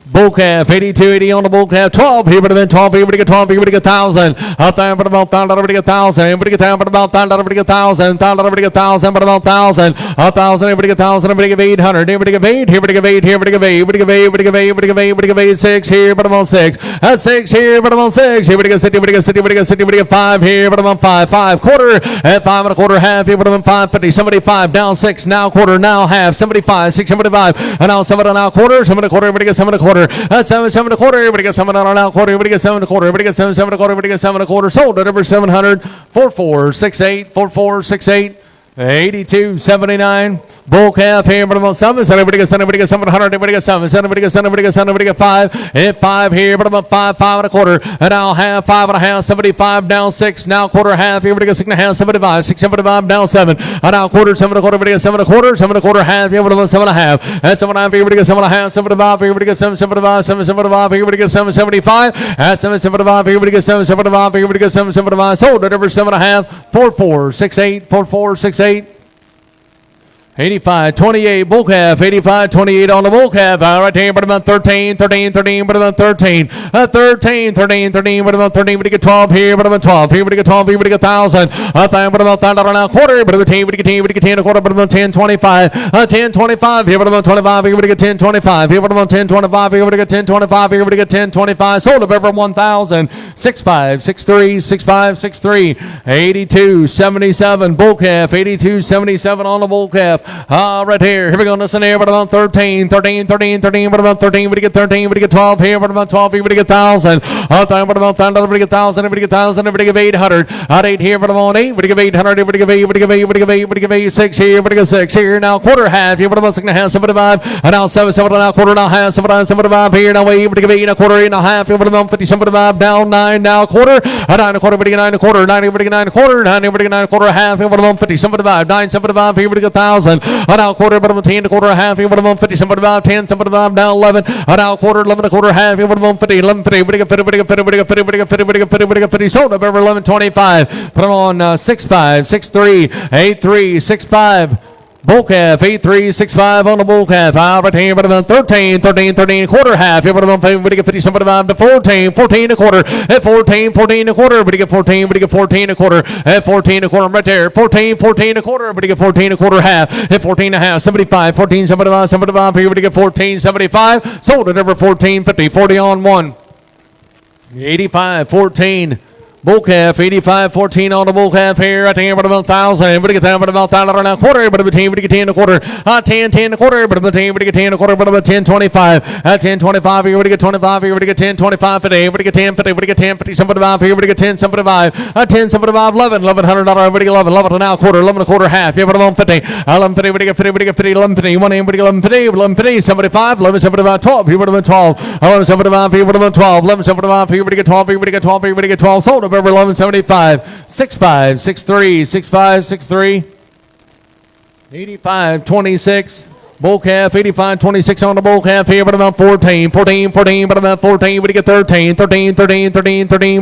Bull calf, 82.80 on the bull calf, 12, here, but then 12, here, but get 12, here, but get 1,000, out there, but about 1,000, everybody get 1,000, everybody get 10, but about 1,000, everybody get 1,000, 1,000, everybody get 1,000, but about 1,000, 1,000, everybody get 1,000, everybody get 800, everybody get 8, here, everybody get 8, here, everybody get 8, everybody get 8, everybody get 8, everybody get 8, everybody get 8, 6 here, but I'm on 6, at 6 here, but I'm on 6, here, everybody get 60, everybody get 60, everybody get 60, everybody get 5 here, but I'm on 5, 5 quarter, at 5 and a quarter, half here, but I'm on 550, 75, down 6, now quarter, now half, 75, 6, 75, and now 7 and a quarter, 7 and a quarter, everybody get 7 and a quarter, at 7, 7 and a quarter, everybody gets 7 and a quarter, everybody gets 7 and a quarter, everybody gets 7, 7 and a quarter, everybody gets 7 and a quarter, sold at over 700, 4468, 4468, 82.79. Bull calf here, but I'm on 7. So everybody gets 7, everybody gets 700, everybody gets 7, everybody gets 7, everybody gets 7, everybody gets 5. Hit 5 here, but I'm on 5, 5 and a quarter. And now half, 5 and a half, 75, down 6, now quarter, half. Everybody gets 6 and a half, 75, 6, 75, down 7. And now quarter, 7 and a quarter, everybody gets 7 and a quarter, 7 and a quarter, half. Here, but I'm on 7 and a half. And 7 and a half, everybody gets 7 and a half, 75, everybody gets 7, 75, 7, 75, everybody gets 7, 75. And 7, 75, everybody gets 7, 75, everybody gets 7, 75. Sold at over 7 and a half, 4468, 4468. 85-28 bull calf, 85-28 on the bull calf. Right here, but about 13, but about 13, 13, but about 13, but you get 12 here, but about 12 here, but you get 12 here, but you get 1,000. But about $1 now quarter, but about 10, but you get 10 a quarter, but about 10, 25, 10, 25 here, but about 25 here, but you get 10, 25 here, but about 10, 25 here, but you get 10, 25 here, but you get 10, 25. Sold up over 1,000. 65, 63, 65, 63, 82-77 bull calf, 82-77 on the bull calf. Right here we go. Listen here, but about 13, but about 13, but you get 13, but you get 12 here, but about 12 here, but you get 1,000. But about $1,000, but you get 1,000, but you get 1,000, but you get 800. Out 8 here, but about 8, but you get 800, but you get 8, but you get 8, but you get 8, but you get 8, 6 here, but you get 6 here. Now quarter half here, but about 6.5, 75, and now 7, now quarter, now half, 75 here, now 8, but you get 8 and a quarter, 8 and a half here, but about 50, 75, down 9, now quarter, 9 and a quarter, but you get 9 and a quarter, 9, but you get 9 and a quarter, 9, but you get 9 and a quarter, half here, but about 50, 75, 9, 75 here, but you get 1,000. Now quarter, but about 10 and a quarter, half here, but about 50, 75, 10, 75, now 11, now quarter, 11 and a quarter, half here, but about 50, 11, 50, but you get 50, but you get 50, but you get 50, but you get 50, but you get 50, but you get 50, sold up over 11.25. Put them on 65, 63, 83, 65. Bull calf, 83-65 on the bull calf. Right here, but about 13, quarter half. Here, but about 50, but you get 50, 75 to 14 a quarter. At 14 a quarter, but you get 14, but you get 14 a quarter. At 14 a quarter, right there. 14 a quarter, but you get 14 a quarter half. At 14 and a half, 75, 14, 75 here, but you get 14, 75. Sold it over 14, 50, 40 on 1. 85-14. Bull calf, 85-14 on the bull calf here. Right here, but about 1,000. But you get that, but about $1 and a quarter. But about 10, but you get 10 a quarter. 10 a quarter. But about 10, but you get 10 a quarter. But about 10, 25. 10, 25 here. But you get 25 here. But you get 10, 25 50. But you get 10, 50. But you get 10, 50, 75 here. But you get 10, 75. 10, 75, 11, $1,100. But you get 11, 11 and a quarter. 11 and a quarter half. Yeah, but about 50. 11, 50. But you get 50. But you get 50. 11, 50. 1 in. But you get 11, 50. 11, 50. 75. 11, 75, 12. Here, but about 12. 11, 75 here. But about 12. 11, 75 here. But you get 12 here. But you get 12 here. But you get 12. Sold up over 11.75. 65, 63, 65, 63, 85-26. Bull calf, 85-26 on the bull calf here, but about 14, but about 14, but you get 13, but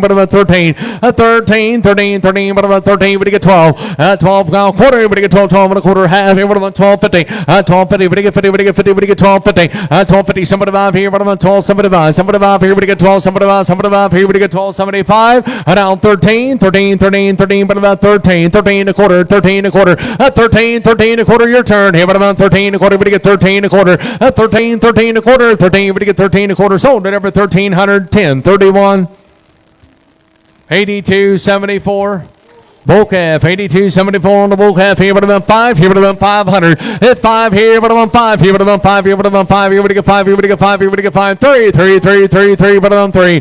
about 13, 13, but about 13, but you get 12, 12 now quarter, but you get 12 and a quarter half here, but about 12.50, 12.50, but you get 50, but you get 50, but you get 12.50, 12.50, 75 here, but about 12.75, 75 here, but you get 12.75 here, but you get 12.75, and now 13, but about 13 a quarter, 13 a quarter, your turn here, but about 13 a quarter, but you get 13 a quarter, 13 a quarter, 13, but you get 13 a quarter, sold at over 1,310, 31, 82-74. Bull calf, 82-74 on the bull calf here, but about 5 here, but about 500. At 5 here, but about 5 here, but about 5 here, but about 5 here, but you get 5 here, but you get 5 here, but you get 5. 3, but about 3.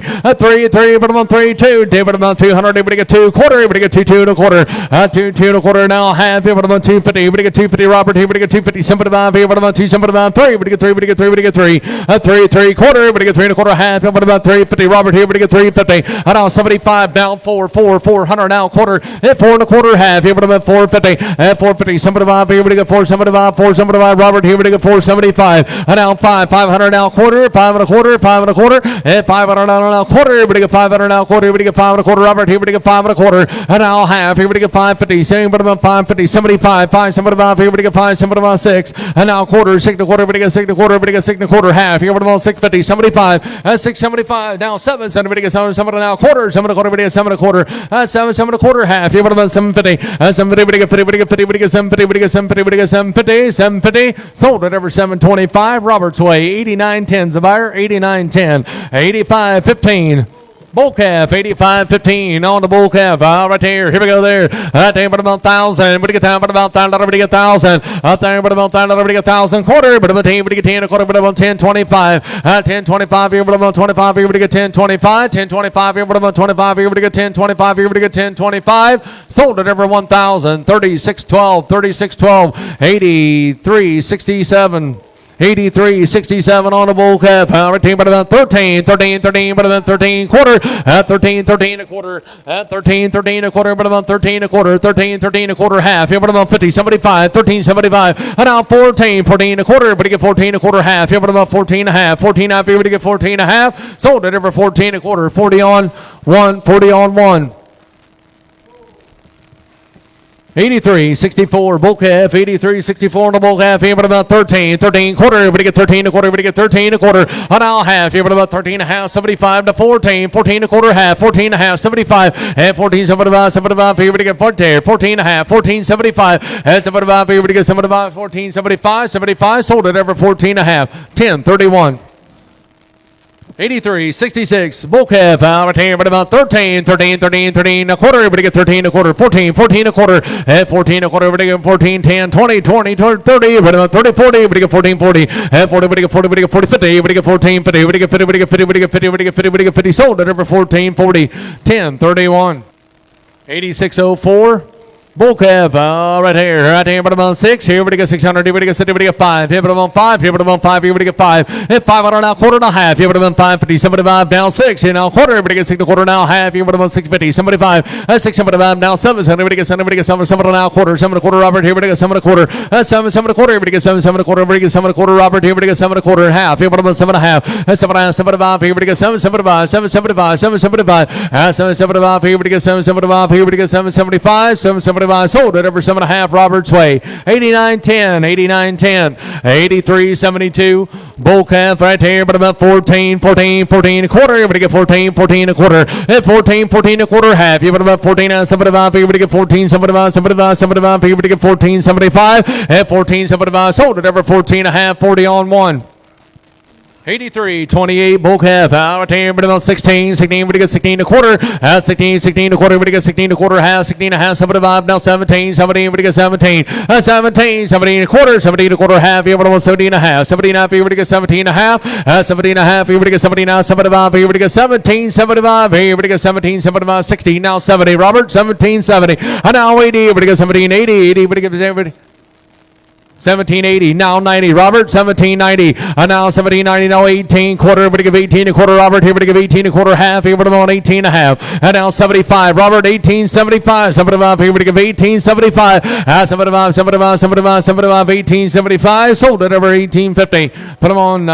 3, but about 3, 2, but about 200, but you get 2 quarter, but you get 2 and a quarter. 2 and a quarter now half here, but about 250, but you get 250 Robert here, but you get 250 75 here, but about 275 3, but you get 3, but you get 3, but you get 3. 3 quarter, but you get 3 and a quarter half, but about 350 Robert here, but you get 350. And now 75 now 400 now quarter. At 4 and a quarter half here, but about 450. At 450, 75 here, but you get 475 Robert here, but you get 475. And now 500 now quarter, 5 and a quarter. At 500 now quarter, but you get 500 now quarter, but you get 5 and a quarter Robert here, but you get 5 and a quarter. And now half here, but you get 550. Same, but about 550, 75, 575 here, but you get 575 6. And now quarter, 6 and a quarter, but you get 6 and a quarter, but you get 6 and a quarter half here, but about 650, 75. 675 now 7, 7, but you get 7 now quarter, 7 and a quarter, but you get 7 and a quarter. 7 and a quarter half here, but about 750, 750, but you get 50, but you get 50, but you get 750, but you get 750, but you get 750, 750, sold at over 725, Robert's Way, 89.10's the buyer, 89.10, 85.15. Bull calf, 85-15 on the bull calf. Right here. Here we go there. Right there, but about 1,000. But you get down, but about 1,000. But you get 1,000. Out there, but about 1,000. But you get 1,000 quarter. But about 10. But you get 10 a quarter. But about 10.25. 10.25 here. But about 25 here. But you get 10.25. 10.25 here. But about 25 here. But you get 10.25 here. But you get 10.25. Sold at over 1,000. 36.12. 36.12. 83.67. 83.67 on the bull calf. Right team, but about 13, but about 13 quarter. At 13 a quarter. At 13 a quarter, but about 13 a quarter. 13 a quarter half. Here, but about 50, 75, 13.75. And now 14 a quarter, but you get 14 a quarter half. Here, but about 14 a half. 14 half here, but you get 14 a half. Sold at over 14 a quarter. 40 on 1. 83, 64, bull calf, 83, 64 on the bull calf, here but about 13, 13 quarter, everybody get 13 a quarter, everybody get 13 a quarter, an hour half, here but about 13 and a half, 75 to 14, 14 a quarter half, 14 and a half, 75, and 14, 75, 75, everybody get 14, 14 and a half, 14, 75, and 75, everybody get 75, 14, 75, 75, sold it over 14 and a half, 10, 31. 83, 66, bull calf, out here, but about 13, 13, 13, 13, a quarter, everybody get 13, a quarter, 14, 14, a quarter, and 14, a quarter, everybody get 14, 10, 20, 20, 30, but about 30, 40, everybody get 14, 40, and 40, everybody get 40, everybody get 40, 50, everybody get 14, 50, everybody get 50, everybody get 50, everybody get 50, everybody get 50, everybody get 50, sold it over 14, 40, 10, 31. 8604. Bull calf, right here, but about 6. Here, everybody get 600. Everybody get 60. Everybody get 5. Here, but about 5. Here, but about 5. Everybody get 5. And 500 now, quarter and a half. Here, but about 550. 75 now, 6. Here, now, quarter. Everybody get 6 to quarter now, half. Here, but about 650. 75. 675 now, 7. Everybody get 7. Everybody get 7. 7 now, quarter. 7 and a quarter, Robert. Here, everybody get 7 and a quarter. 7, 7 and a quarter. Everybody get 7, 7 and a quarter. Everybody get 7 and a quarter, Robert. Here, everybody get 7 and a quarter and half. Here, but about 7 and a half. 7 and a half, 75. Here, everybody get 7, 75. 7, 75. 7, 75. 7, 75. Here, everybody get 7, 75. Here, everybody get 7, 75. 7, 75. Sold it over 7.5 Robert's way. 89.10, 89.10, 83.72. Bull calf right here, but about 14, 14, 14 a quarter. Everybody get 14, 14 a quarter. At 14, 14 a quarter half. You but about 14, 75. Everybody get 14, 75, 75, 75. Everybody get 14, 75. At 14, 75. Sold it over 14 and a half, 40 on 1. 83, 28, bull calf, out here, but about 16, 16, everybody get 16 a quarter, 16, 16 a quarter, everybody get 16 a quarter, half, 16 a half, 75, now 17, 17, everybody get 17, 17, 17 a quarter, 17 a quarter, half, here, but about 17 a half, 17 and a half, everybody get 17 and a half, 17 and a half, everybody get 17 now, 75, everybody get 17, 75, everybody get 17, 75, 16, now 70, Robert, 17, 70, and now 80, everybody get 17, 80, 80, everybody get everybody. 1780, now 90, Robert, 1790, and now 1790, now 18, quarter, everybody give 18 a quarter, Robert, here, everybody give 18 a quarter, half, here, everybody on 18 and a half, and now 75, Robert, 1875, 75, here, everybody give 1875, 75, 75, 75, 75, 1875, sold it over 1850, put them on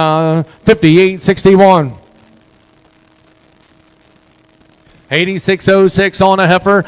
5861. 8606 on a heifer.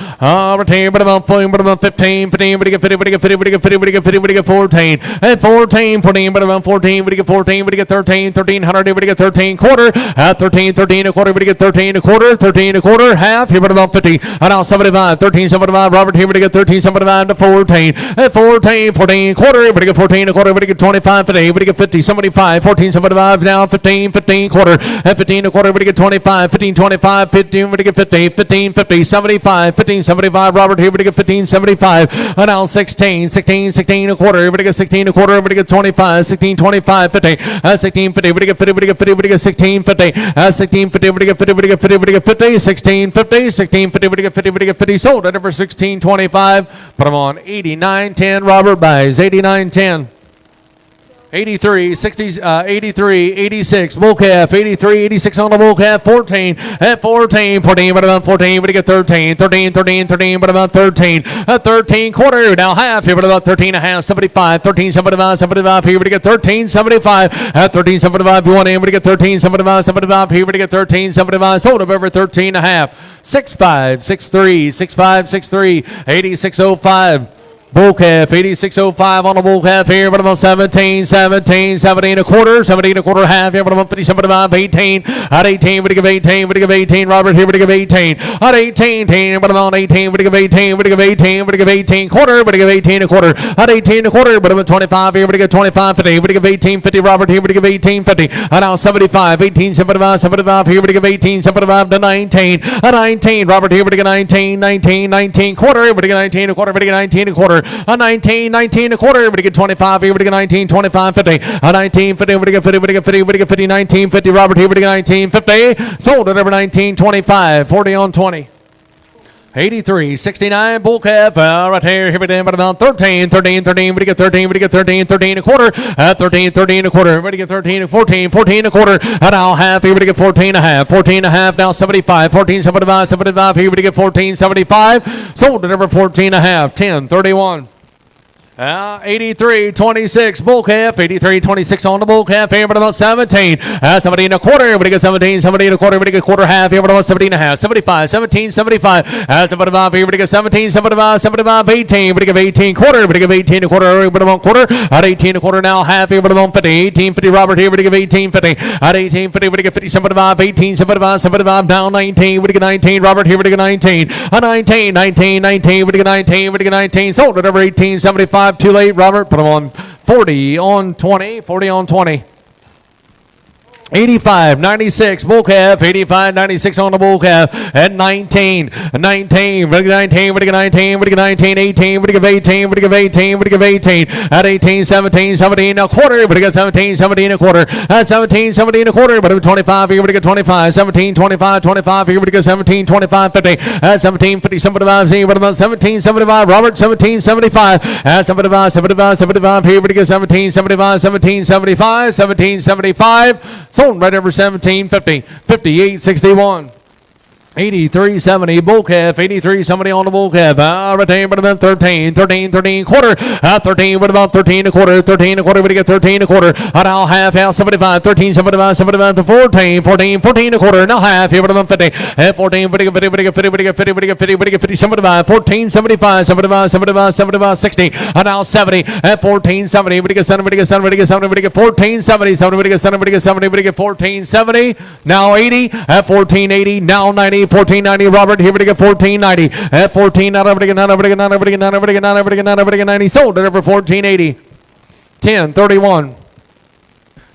Retain, but about 15, 15, but get 50, but get 50, but get 50, but get 50, but get 14. And 14, 14, but about 14, but get 14, but get 13, 1300, but get 13 quarter. At 13, 13 a quarter, but get 13 a quarter, 13 a quarter, half, here, but about 50. And now 75, 13, 75, Robert, here, but get 13, 75 to 14. At 14, 14 quarter, but get 14 a quarter, but get 25, 50, but get 50, 75, 14, 75, now 15, 15 quarter. At 15 a quarter, but get 25, 15, 25, 15, but get 50. 15, 50, 75, 15, 75, Robert, here, everybody get 15, 75, and now 16, 16, 16 a quarter, everybody get 16 a quarter, everybody get 25, 16, 25, 50, 16, 50, everybody get 50, everybody get 50, everybody get 16, 50, 16, 50, everybody get 50, everybody get 50, everybody get 50, 16, 50, 16, 50, everybody get 50, everybody get 50, sold it over 16, 25, put them on 89, 10, Robert buys 89, 10. 83, 60, 83, 86, bull calf, 83, 86 on the bull calf, 14, at 14, 14, but about 14, but you get 13, 13, 13, 13, but about 13, at 13, quarter, now half, here, but about 13 and a half, 75, 13, 75, 75, here, but you get 13, 75, at 13, 75, you want in, but you get 13, 75, 75, here, but you get 13, 75, sold up over 13 and a half, 65, 63, 65, 63, 8605. Bull calf, 8605 on the bull calf here, but about 17, 17, 17 a quarter, 17 a quarter half here, but about 50, 75, 18, at 18, but give 18, but give 18, Robert here, but give 18, at 18, 10, but about 18, but give 18, but give 18, but give 18 quarter, but give 18 a quarter, at 18 a quarter, but about 25 here, but give 25, 50, but give 18, 50, Robert here, but give 18, 50, and now 75, 18, 75, 75 here, but give 18, 75 to 19, at 19, Robert here, but give 19, 19, 19 quarter, but give 19 a quarter, but give 19 a quarter, a 19, 19 a quarter, everybody get 25, everybody get 19, 25, 50, a 19, 50, everybody get 50, everybody get 50, everybody get 50, 19, 50, Robert, everybody get 19, 50, sold it over 19, 25, 40 on 20. 83, 69, bull calf, right here, here we go, but about 13, 13, 13, everybody get 13, everybody get 13, 13 a quarter, 13, 13 a quarter, everybody get 13, 14, 14 a quarter, and now half, everybody get 14 and a half, 14 and a half, now 75, 14, 75, 75, everybody get 14, 75, sold it over 14 and a half, 10, 31. 83-26 bull calf, 83-26 on the bull calf, here about 17, 17 and a quarter, everybody get 17, 17 and a quarter, everybody get quarter half, here about 17 and a half, 75, 17, 75, 75, everybody get 17, 75, 75, 18, everybody get 18 quarter, everybody get 18 and a quarter, everybody get quarter, at 18 and a quarter now, half, here about 50, 18, 50, Robert, here, everybody get 18, 50, at 18, 50, everybody get 50, 75, 18, 75, 75, down 19, everybody get 19, Robert, here, everybody get 19, 19, 19, 19, everybody get 19, everybody get 19, sold at over 18, 75, too late, Robert. Put them on 40 on 20. 40 on 20. 85-96 bull calf, 85-96 on the bull calf at 19, 19, 19, 19, 19, 18, 18, 18, 18, at 18, 17, 17 a quarter, but it got 17, 17 a quarter, at 17, 17 a quarter, but it 25, here we get 25, 17, 25, 25, here we get 17, 25, 50, at 17, 50, 75, see what about 17, 75, Robert, 17, 75, at 75, 75, 75, here we get 17, 75, 17, 75, 17, 75, sold right over 1750, 5861. 83-70 bull calf, 83-70 on the bull calf. Retain, but about 13, 13, 13 quarter. 13, but about 13 a quarter, 13 a quarter. We get 13 a quarter. Now half, 75, 13, 75, 75 to 14, 14, 14 a quarter. Now half, here, but about 50. 14, 50, 50, 50, 50, 50, 50, 50, 50, 50, 75, 14, 75, 75, 75, 75, 60. Now 70, 14, 70, we get 70, we get 70, we get 70, we get 14, 70, 70, we get 70, we get 70, we get 14, 70. Now 80, at 14, 80, now 90. 1490 Robert, here we get 1490 at 1490, 90 sold at over 1480. 1031.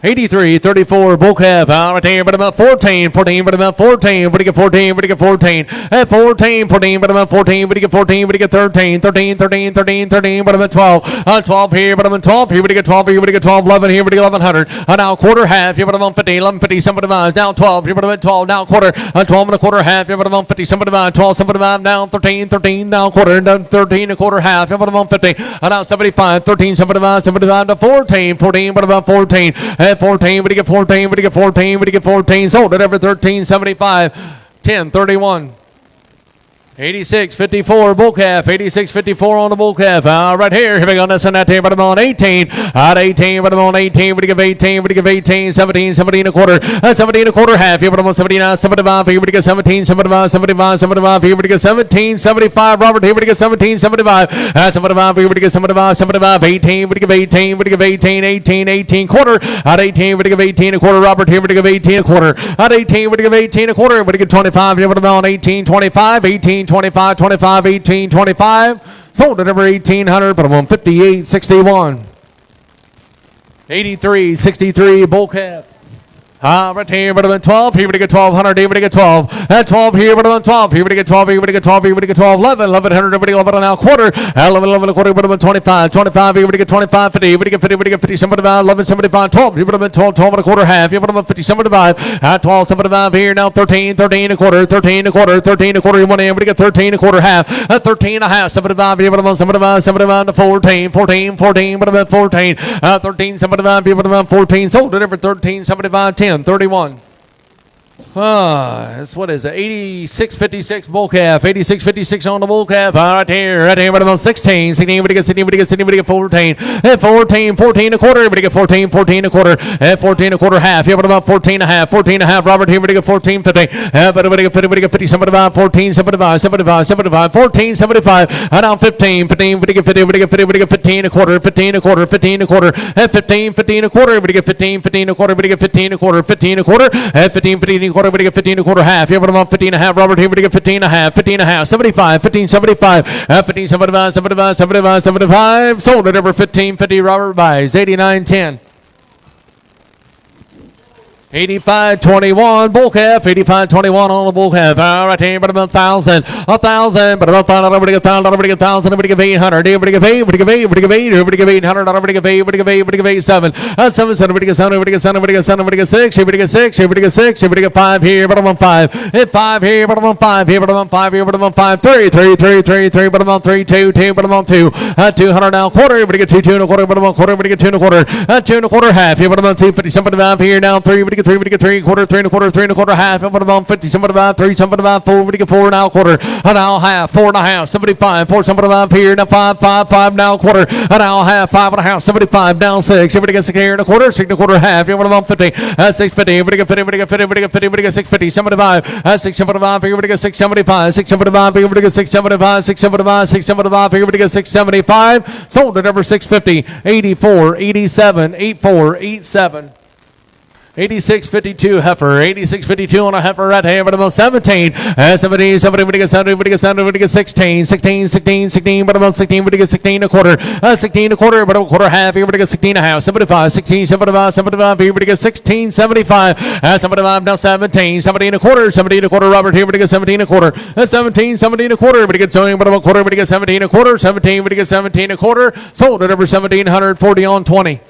83-34 bull calf, right here, but about 14, 14, but about 14, but get 14, but get 14, at 14, 14, but about 14, but get 14, but get 13, 13, 13, 13, 13, but about 12, 12 here, but about 12, here we get 12, here we get 12, 11, here we get 1100, now quarter half, here but about 50, 1150, somebody divides, now 12, here but about 12, now quarter, 12 and a quarter half, here but about 50, somebody divides, 12, somebody divides, now 13, 13, now quarter, down 13 and a quarter half, here but about 50, now 75, 13, somebody divides to 14, 14, but about 14, 14, we get 14, we get 14, we get 14, sold at over 1375, 1031. 86-54 bull calf, 86-54 on the bull calf. Right here, we go. This and that here, but I'm on 18. At 18, but I'm on 18. We give 18, we give 18, 17, 17 a quarter. 17 a quarter half here, but I'm on 79, 75. Here we get 17, 75, 75, 75. Here we get 17, 75. Robert, here we get 17, 75. 75, here we get 75, 75. 18, we give 18, we give 18, 18, 18 quarter. At 18, we give 18 a quarter. Robert, here we give 18 a quarter. At 18, we give 18 a quarter. We get 25. Here, but I'm on 18, 25, 18. 25, 25, 18, 25. Sold at over 1800, but I'm on 58.61. 83.63 bull calf. Right here, but I'm 12. Here we get 1200. Here we get 12. At 12 here, but I'm 12. Here we get 12. Here we get 12. Here we get 12. 11, 1100. Everybody 11 now quarter. 11, 11 a quarter. But I'm 25. 25. Here we get 25. 50. Here we get 50. We get 50. 75. 11, 75. 12. Here we get 12. 12 and a quarter half. Here we get 50. 75. At 12, 75 here now 13. 13 a quarter. 13 a quarter. 13 a quarter. You want in. We get 13 a quarter half. At 13 and a half. 75. Here we get 75. 75 to 14. 14. 14. But I'm 14. 13. 75. Here we get 14. Sold it over 13. 75. 10. 31. That's what is it? 86.56 bull calf. 86.56 on the bull calf. Right here, but about 16. 16, we get 16, we get 16, we get 14. At 14, 14 a quarter. We get 14, 14 a quarter. At 14 a quarter half. Here, but about 14 and a half. 14 and a half. Robert, here we get 14, 50. But we get 50, we get 50, 75, 14, 75, 75, 75, 14, 75. And now 15, 15, we get 50, we get 50, we get 15 a quarter, 15 a quarter, 15 a quarter. At 15, 15 a quarter. We get 15, 15 a quarter. We get 15 a quarter, 15 a quarter. At 15, 15 a quarter. We get 15 a quarter half. Here, but about 15 and a half. Robert, here we get 15 and a half. 15 and a half. 75, 15, 75. 15, 75, 75, 75, 75. Sold it over 1550. Robert buys 89.10. 85.21 bull calf, 85.21 on the bull calf. Right here, but about 1,000, but about 1,000. Everybody get 1,000, everybody get 1,000, everybody get 800. Everybody get 8, everybody get 8, everybody get 8, everybody get 800. Everybody get 8, everybody get 8, everybody get 8, 7. 7, everybody get 7, everybody get 7, everybody get 7, everybody get 6, everybody get 6, everybody get 6, everybody get 5 here, but I'm on 5. Hit 5 here, but I'm on 5 here, but I'm on 5 here, but I'm on 5. 3, 3, 3, 3, 3, but I'm on 3, 2, 2, but I'm on 2. 200 now, quarter. Everybody get 2, 2 and a quarter, but I'm on quarter. Everybody get 2 and a quarter. 2 and a quarter half here, but I'm on 250. Somebody 5 here now, 3, everybody 3, we get 3 quarter, 3 and a quarter, 3 and a quarter, half, up about 50, somebody about 3, somebody about 4, we get 4 now quarter, an hour half, 4 and a half, 75, 4, somebody about here, now 5, 5, 5 now quarter, an hour half, 5 and a half, 75, down 6, everybody gets 6 here and a quarter, 6 and a quarter, half, you want about 50, 650, everybody get 50, everybody get 50, everybody get 50, everybody get 650, 75, 675, everybody get 675, 675, everybody get 675, 675, 675, everybody get 675, sold at number 650, 84, 87, 84, 87. 86.52 heifer, 86.52 on a heifer right here, but about 17, 17, somebody would get 70, would get 70, would get 16, 16, 16, 16, but about 16, would get 16 a quarter, 16 a quarter, but a quarter half, here would get 16 a half, 75, 16, 75, 75, here would get 16, 75, 75, now 17, 17 a quarter, 17 a quarter, Robert here would get 17 a quarter, 17, 17 a quarter, would get 20, but about a quarter, would get 17 a quarter, 17, would get 17 a quarter, sold at over 1,740 on 20.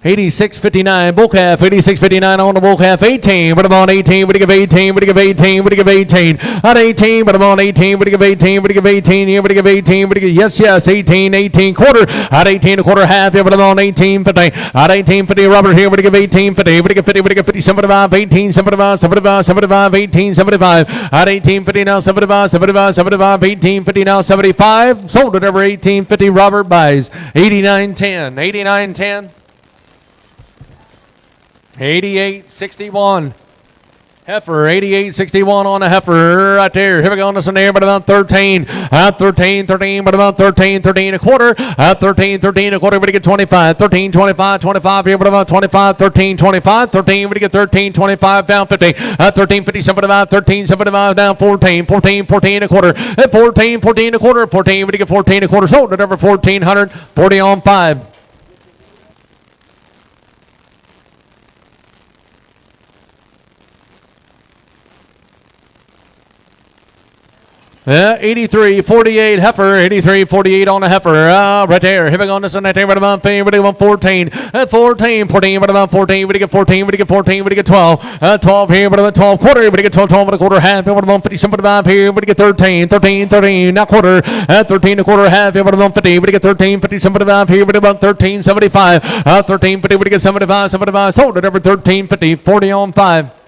86.59 bull calf, 86.59 on the bull calf, 18, but I'm on 18, would give 18, would give 18, would give 18, at 18, but I'm on 18, would give 18, would give 18, here would give 18, would give, yes, 18, 18 quarter, at 18 a quarter half, yeah, but I'm on 18, 50, at 18, 50, Robert here would give 18, 50, would give 50, would give 50, 75, 18, 75, 75, 75, 18, 75, at 18, 50 now, 75, 75, 75, 18, 50 now, 75, sold at over 18, 50, Robert buys, 89.10, 89.10. 88.61 heifer, 88.61 on a heifer right there. Here we go on this one there, but about 13, 13, 13, but about 13, 13 a quarter, 13, 13 a quarter, but you get 25, 13, 25, 25 here, but about 25, 13, 25, 13, but you get 13, 25 down 50, 13, 50, 75, 13, 75 down 14, 14, 14 a quarter, 14, 14 a quarter, 14, but you get 14 a quarter, sold at over 1,440 on 5. Yeah, 83.48 heifer, 83.48 on a heifer, right there. Here we go on this one, right there, right about 14, 14, 14, right about 14, we get 14, we get 14, we get 12, 12 here, but about 12 quarter, we get 12, 12 and a quarter, half, but about 50, 75 here, we get 13, 13, 13, not quarter, 13 a quarter, half, but about 50, we get 13, 50, 75 here, but about 13, 75, 13, 50, we get 75, 75, sold at over 13, 50, 40 on 5.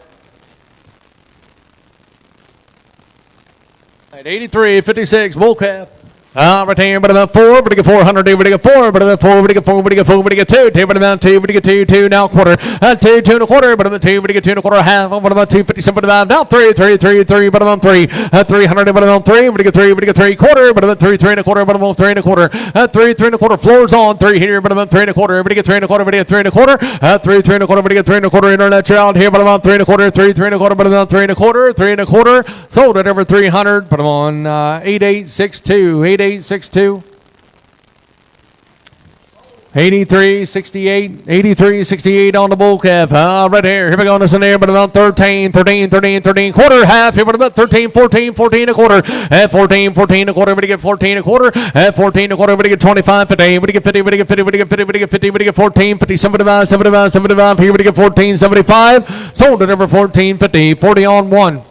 83.56 bull calf. Right here, but about 4, but to get 400, but to get 4, but about 4, but to get 4, but to get 4, but to get 2, but about 2, but to get 2, 2 now quarter, 2, 2 and a quarter, but about 2, but to get 2 and a quarter, half, but about 250, something about now 3, 3, 3, 3, but about 3, 300, but about 3, but to get 3, but to get 3 quarter, but about 3, 3 and a quarter, but about 3 and a quarter, 3, 3 and a quarter, floors on 3 here, but about 3 and a quarter, but to get 3 and a quarter, but to get 3 and a quarter, 3, 3 and a quarter, but to get 3 and a quarter, internet child here, but about 3 and a quarter, 3, 3 and a quarter, but about 3 and a quarter, 3 and a quarter, sold at over 300, put them on 8862, 8862. 83.68, 83.68 on the bull calf. Right here we go on this in there, but about 13, 13, 13, 13 quarter, half here, but about 13, 14, 14 a quarter, 14, 14 a quarter, but to get 14 a quarter, 14 a quarter, but to get 25, 50, but to get 50, but to get 50, but to get 50, but to get 50, but to get 14, 50, 75, 75, 75, here, but to get 14, 75, sold at over 14, 50, 40 on 1.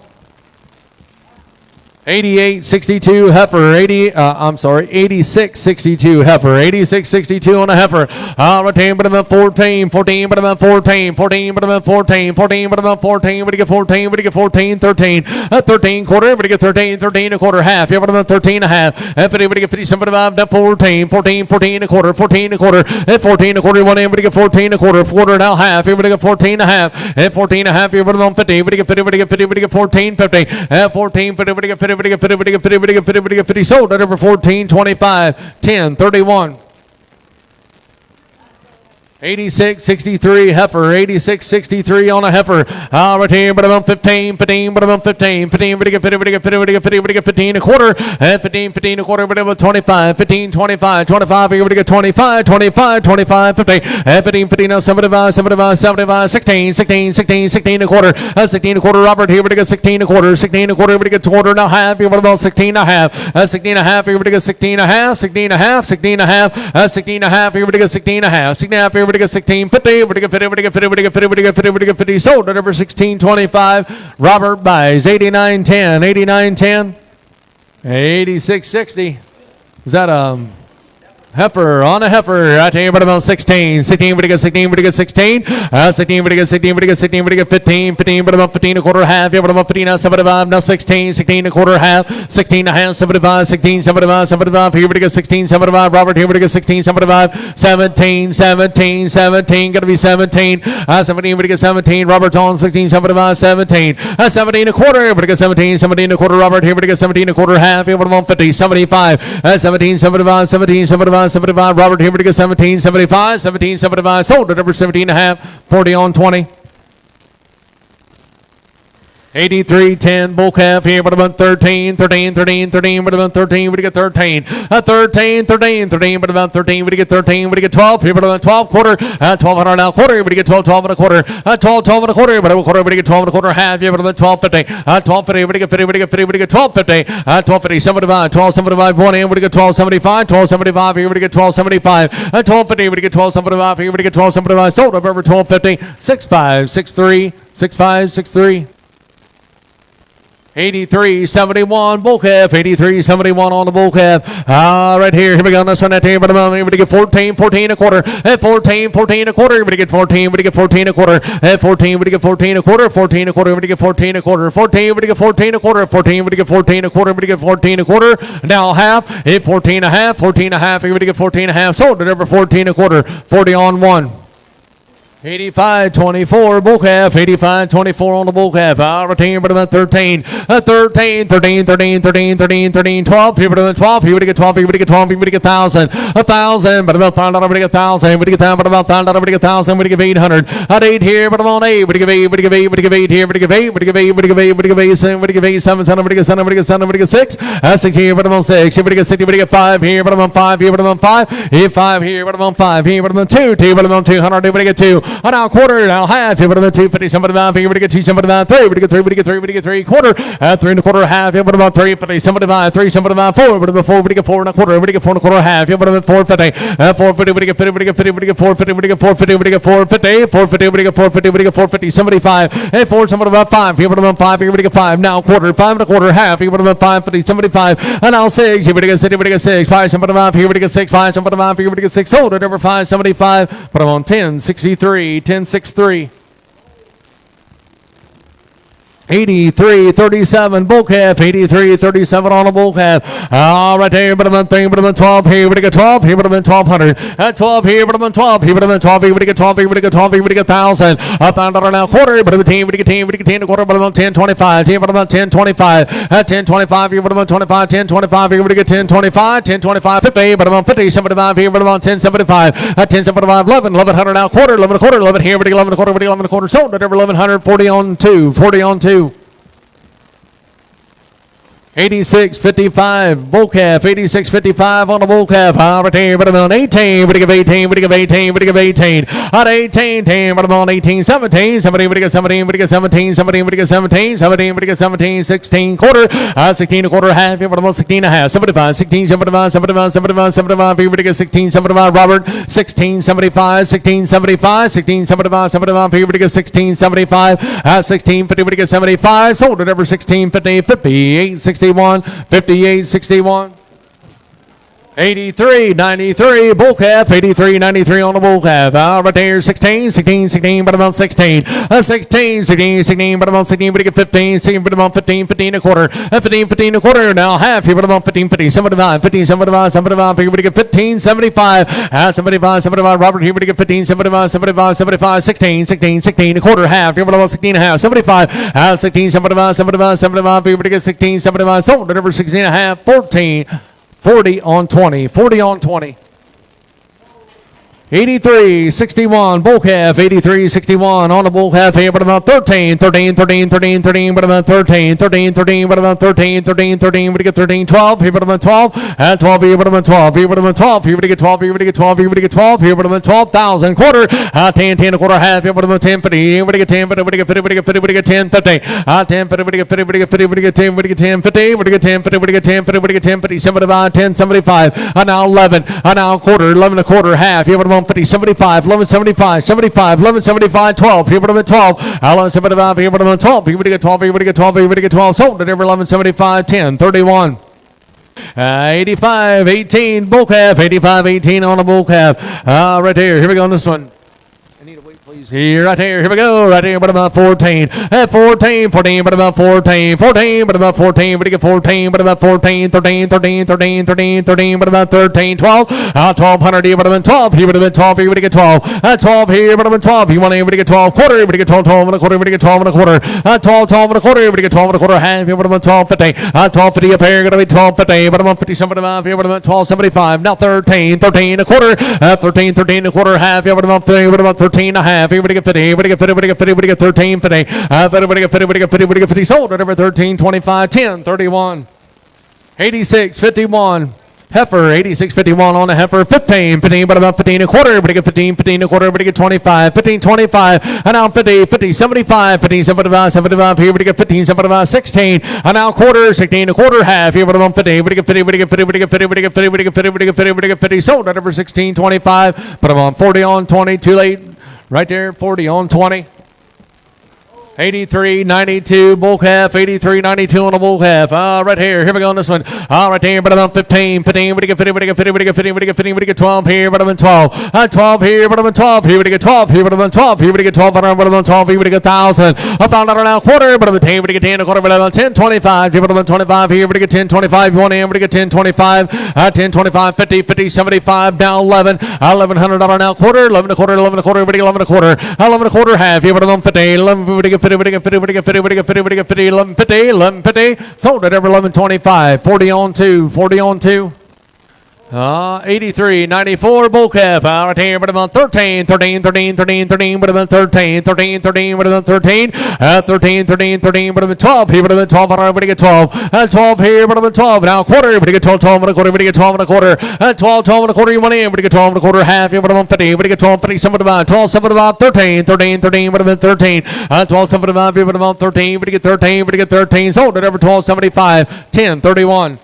88.62 heifer, 86.62 heifer, 86.62 on a heifer. Right there, but about 14, 14, but about 14, 14, but about 14, 14, but about 14, but to get 14, but to get 14, 13, 13 quarter, but to get 13, 13 a quarter, half, yeah, but about 13 a half, 50, but to get 50, 75, 14, 14, 14 a quarter, 14 a quarter, 14 a quarter, 1 in, but to get 14 a quarter, quarter now half, here, but to get 14 a half, 14 a half, here, but about 50, but to get 50, but to get 50, but to get 14, 50, 14, 50, but to get 50, but to get 50, but to get 50, but to get 50, but to get 50, sold at over 14, 25, 10, 31. 86.63 heifer, 86.63 on a heifer. Right here, but about 15, 15, but about 15, 15, but to get 50, but to get 50, but to get 50, but to get 15 a quarter, 15, 15 a quarter, but about 25, 15, 25, 25, here, but to get 25, 25, 25, 50, 15, 15, now 75, 75, 75, 16, 16, 16, 16 a quarter, 16 a quarter, Robert here, but to get 16 a quarter, 16 a quarter, but to get quarter now half, here, but about 16 a half, 16 a half, here, but to get 16 a half, 16 a half, 16 a half, 16 a half, here, but to get 16 a half, 16 a half, here, but to get 16, 50, but to get 50, but to get 50, but to get 50, but to get 50, but to get 50, sold at over 16.25. Robert buys 89.10, 89.10, 86.60. Is that Heifer on a heifer. I tell you about 16. 16, but 16, but 16. 16, but 16, but 16, but 15. 15, but about 15 a quarter half. Yeah, but about 15, 75. Now 16. 16 a quarter half. 16 and a half. 75. 16, 75. 75. Here we go 16. 75. Robert, here we go 16. 75. 17. 17. 17. Gonna be 17. 17. We get 17. Robert's on 16. 75. 17. 17 a quarter. We get 17. 17 a quarter. Robert, here we go 17 a quarter half. Yeah, but about 50. 75. 17. 75. 17. 75. 75. Robert, here we go 17. 75. 17. 75. Sold at number 17 and a half. 40 on 20. 83-10 bull calf here, but about 13, 13, 13, 13, but about 13, we get 13, 13, 13, 13, but about 13, we get 13, we get 12 here, but about 12 quarter, 1200 now quarter, we get 12, 12 and a quarter, 12, 12 and a quarter, but about quarter, we get 12 and a quarter half, yeah, but about 12.50, 12.50, we get 50, we get 50, we get 12.50, 12.50, 75, 12.75, one in, we get 12.75, 12.75 here, we get 12.75, 12.50, we get 12.75 here, we get 12.75, sold up over 12.50, 6.5, 6.3, 6.5, 6.3. 83-71 bull calf, 83-71 on the bull calf. Right here we go on this one at here, but I'm to get 14, 14 a quarter, at 14, 14 a quarter, we get 14, we get 14 a quarter, at 14, we get 14 a quarter, 14 a quarter, we get 14 a quarter, 14, we get 14 a quarter, 14, we get 14 a quarter, we get 14 a quarter, now half, at 14 a half, 14 a half, here we get 14 a half, sold at over 14 a quarter, 40 on 1. 85-24 bull calf, 85-24 on the bull calf. Retain, but about 13, 13, 13, 13, 13, 13, 13, 12. Here, but about 12. Here, we get 12. Here, we get 12. Here, we get 1,000, 1,000, but about $5. We get 1,000. We get 1,000, but about $5. We get 1,000. We get 800. At 8 here, but about 8. We get 8. We get 8. We get 8 here. We get 8. We get 8. We get 8. We get 8. 7. We get 8. 7. 7. We get 7. We get 7. We get 6. 6 here, but about 6. Here, we get 60. We get 5 here, but about 5 here, but about 5. Here, 5 here, but about 5 here, but about 2. 2, but about 200. We get 2. Now quarter. Now half, here, but about 250, somebody about here, we get 2, somebody about 3, we get 3, we get 3, we get 3, quarter, 3 and a quarter, half, here, but about 350, somebody about 3, somebody about 4, but about 4, we get 4 and a quarter, we get 4 and a quarter, half, here, but about 450, 450, we get 50, we get 50, we get 450, we get 450, we get 450, 450, we get 450, we get 450, somebody 5, and 4, somebody about 5, here, but about 5, here, we get 5, now quarter, 5 and a quarter, half, here, but about 550, somebody 5, and now 6, here, we get 6, we get 6, 5, somebody about here, we get 6, 5, somebody about here, we get 6, sold at over 5, 75, but I'm on 10, 63, 10, 63. 83-37 bull calf, 83-37 on a bull calf. Right there, but about 3, but about 12 here, we get 12 here, but about 1,200. At 12 here, but about 12 here, but about 12 here, we get 12 here, we get 12 here, we get 1,000. $1,000 now quarter, but about 10, we get 10, we get 10 a quarter, but about 10, 25. Here, but about 10, 25. At 10, 25 here, but about 25, 10, 25 here, we get 10, 25, 10, 25, 50, but about 50, 75 here, but about 10, 75. At 10, 75, 11, 1,100 now quarter, 11 a quarter, 11 here, we get 11 a quarter, we get 11 a quarter, sold at over 1,100, 40 on 2, 40 on 2. 86-55 bull calf, 86-55 on the bull calf. Right here, but about 18, we give 18, we give 18, we give 18. At 18, 10, but about 18, 17, 17, we get 17, we get 17, 17, we get 17, 17, we get 17, 16 quarter, 16 a quarter, half, but about 16 and a half, 75, 16, 75, 75, 75, 75, here we get 16, 75, Robert, 16, 75, 16, 75, 16, 75, 75, here we get 16, 75, 16, 50, we get 75, sold at over 16, 50, 58, 61, 58, 61. 83-93 bull calf, 83-93 on the bull calf. Right there, 16, 16, 16, but about 16. 16, 16, 16, but about 16, but you get 15, 16, but about 15, 15 a quarter. 15, 15 a quarter, now half, here, but about 15, 15, 75, 15, 75, 75, here, but you get 15, 75. 75, 75, Robert, here, but you get 15, 75, 75, 75, 16, 16, 16 a quarter, half, here, but about 16 and a half, 75. 16, 75, 75, 75, here, but you get 16, 75, sold at over 16 and a half, 14. 40 on 20, 40 on 20. 83-61 bull calf, 83-61 on the bull calf here, but about 13, 13, 13, 13, 13, but about 13, 13, 13, but about 13, 13, 13, we get 13, 12, here, but about 12, at 12 here, but about 12, here, but about 12, here, we get 12, here, we get 12, here, we get 12, here, but about 12,000, quarter, 10, 10 a quarter, half, here, but about 10, 50, here, we get 10, but we get 50, we get 50, we get 10, 50, 10, 50, we get 50, we get 50, we get 10, we get 10, 50, we get 10, 50, we get 10, 50, we get 10, 50, 75, 10, 75, now 11, now quarter, 11 a quarter, half, here, but about 50, 75, 11, 75, 75, 11, 75, 12, here, but about 12, 11, 75, here, but about 12, here, we get 12, here, we get 12, here, we get 12, sold at every 11, 75, 10, 31. 85, 18, bull calf. 85, 18 on a bull calf. Right there. Here we go on this one. I need to wait, please. Here, right here. Here we go. Right here, but about 14. At 14, 14, but about 14. 14, but about 14. But you get 14, but about 14. 13, 13, 13, 13, 13, but about 13. 12. 1200 here, but about 12. Here, but about 12. Here, but you get 12. 12 here, but about 12. You want to get 12 quarter, but you get 12, 12 and a quarter, but you get 12 and a quarter. 12, 12 and a quarter, but you get 12 and a quarter. Half here, but about 1250. 1250 up here, going to be 1250. But about 50, 75 here, but about 1275. Now 13, 13 a quarter. 13, 13 a quarter. Half here, but about 50, but about 13 and a half. Here, but you get 50. But you get 50, but you get 50, but you get 13, 50. 50, but you get 50, but you get 50, but you get 50. Sold at over 13, 25, 10, 31. 86, 51. Heifer, 86.51 on the heifer. 15, 15, but about 15 a quarter. But you get 15, 15 a quarter. But you get 25, 15, 25. And now 50, 50, 75, 15, 75, 75. Here, but you get 15, 75, 16. And now quarter, 16 a quarter. Half here, but about 50. But you get 50, but you get 50, but you get 50, but you get 50, but you get 50, but you get 50, but you get 50. Sold at over 16, 25. Put them on 40 on 20. Too late. Right there, 40 on 20. 83.92 bull calf. 83.92 on a bull calf. Right here. Here we go on this one. Right there. But about 15. 15. But you get 50. But you get 50. But you get 50. But you get 50. But you get 12 here. But about 12. 12 here. But about 12 here. But you get 12 here. But about 12 here. But you get 12. But about 12 here. But you get 1,000. $1,000 now quarter. But about 10. But you get 10 a quarter. But about 10. 25. But about 25 here. But you get 10. 25. You want in. But you get 10. 25. 10. 25. 50. 50. 75. Down 11. $1,100 now quarter. 11 a quarter. 11 a quarter. But you get 11 a quarter. 11 a quarter half here. But about 50. 11. But you get 50, but you get 50, but you get 50, but you get 50, but you get 50, 1150, 1150. Sold at over 1125. 40 on 2, 40 on 2. 83.94 bull calf. Right here, but about 13, 13, 13, 13, 13, but about 13, 13, 13, but about 13, 13, 13, 13, but about 12 here, but about 12, but you get 12, 12 here, but about 12, now quarter, but you get 12, 12 and a quarter, but you get 12 and a quarter, 12, 12 and a quarter, you want in, but you get 12 and a quarter, half here, but about 50, but you get 12, 50, something about 12, something about 13, 13, 13, but about 13, 12, something about here, but about 13, but you get 13, but you get 13, sold at over 12.75, 10, 31.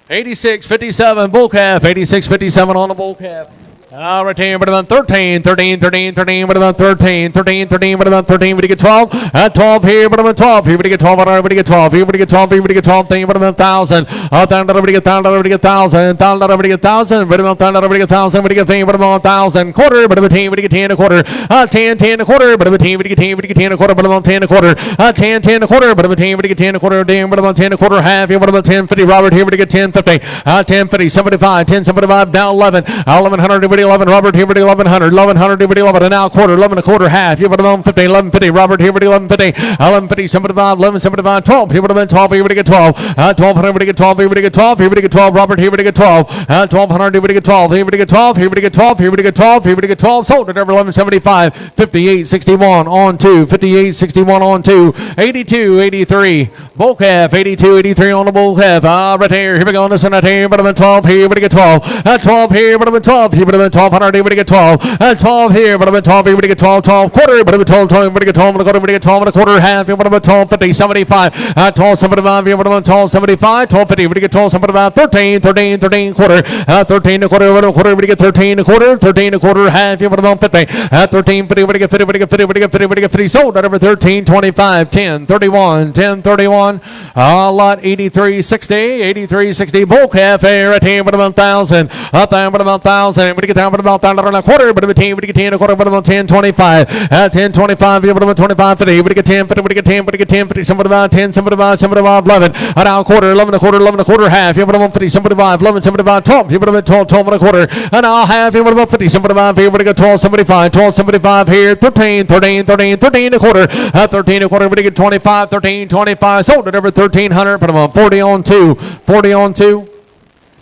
86.57 bull calf. 86.57 on the bull calf. Right here, but about 13, 13, 13, 13, but about 13, 13, 13, but about 13, but you get 12, 12 here, but about 12, here, but you get 12, but you get 12, here, but you get 12, here, but you get 12, but about 1,000, 1,000, but you get 1,000, but you get 1,000, 1,000, but you get 1,000, but about 1,000, but you get 1,000, but you get 10, but about 1,000, quarter, but about 10, but you get 10 a quarter, 10, 10 a quarter, but about 10, but you get 10, but you get 10 a quarter, but about 10 a quarter, 10, 10 a quarter, but about 10, but you get 10 a quarter, damn, but about 10 a quarter, half, here, but about 10, 50, Robert, here, but you get 10, 50, 10, 50, 75, 10, 75, down 11, 1,100, 11, Robert, here, but 1100, 1100, 11, and now quarter, 11 a quarter, half, here, but 1150, 1150, Robert, here, but 1150, 1150, 75, 1175, 12, here, but 12, here, but get 12, 1200, but get 12, here, but get 12, here, but get 12, Robert, here, but get 12, 1200, here, but get 12, here, but get 12, here, but get 12, here, but get 12, here, but get 12, sold at over 1175, 58.61 on 2, 58.61 on 2, 82.83, bull calf, 82.83 on the bull calf, right here we go on this one, right here, but 12, here, but get 12, 12 here, but 12, here, but 1200, here, but get 12, 12 here, but about 12 here, but you get 12, 12 quarter, but about 12, 12, but you get 12 and a quarter, but you get 12 and a quarter, half here, but about 12, 50, 75, 12, 75 here, but about 12, 75, 12, 50, but you get 12, something about 13, 13, 13 quarter, 13 a quarter, but a quarter, but you get 13 a quarter, 13 a quarter, half here, but about 50, 13, 50, but you get 50, but you get 50, but you get 50, but you get 50, sold at over 13, 25, 10, 31, 10, 31, lot 83.60, 83.60, bull calf here, right here, but about 1,000, up there, but about 1,000, but you get down, but about 1,000 and a quarter, but about 10, but you get 10 a quarter, but about 10, 25, 10, 25, but about 25, 50, but you get 10, 50, but you get 10, but you get 10, 50, somebody about 10, somebody about 11, and now quarter, 11 a quarter, 11 a quarter, half, here, but about 50, somebody about 11, somebody about 12, here, but about 12, 12 and a quarter, and now half, here, but about 50, somebody about here, but you get 12, 75, 12, 75 here, 13, 13, 13, 13 a quarter, 13 a quarter, but you get 25, 13, 25, sold at over 1,300, but about 40 on 2, 40 on 2,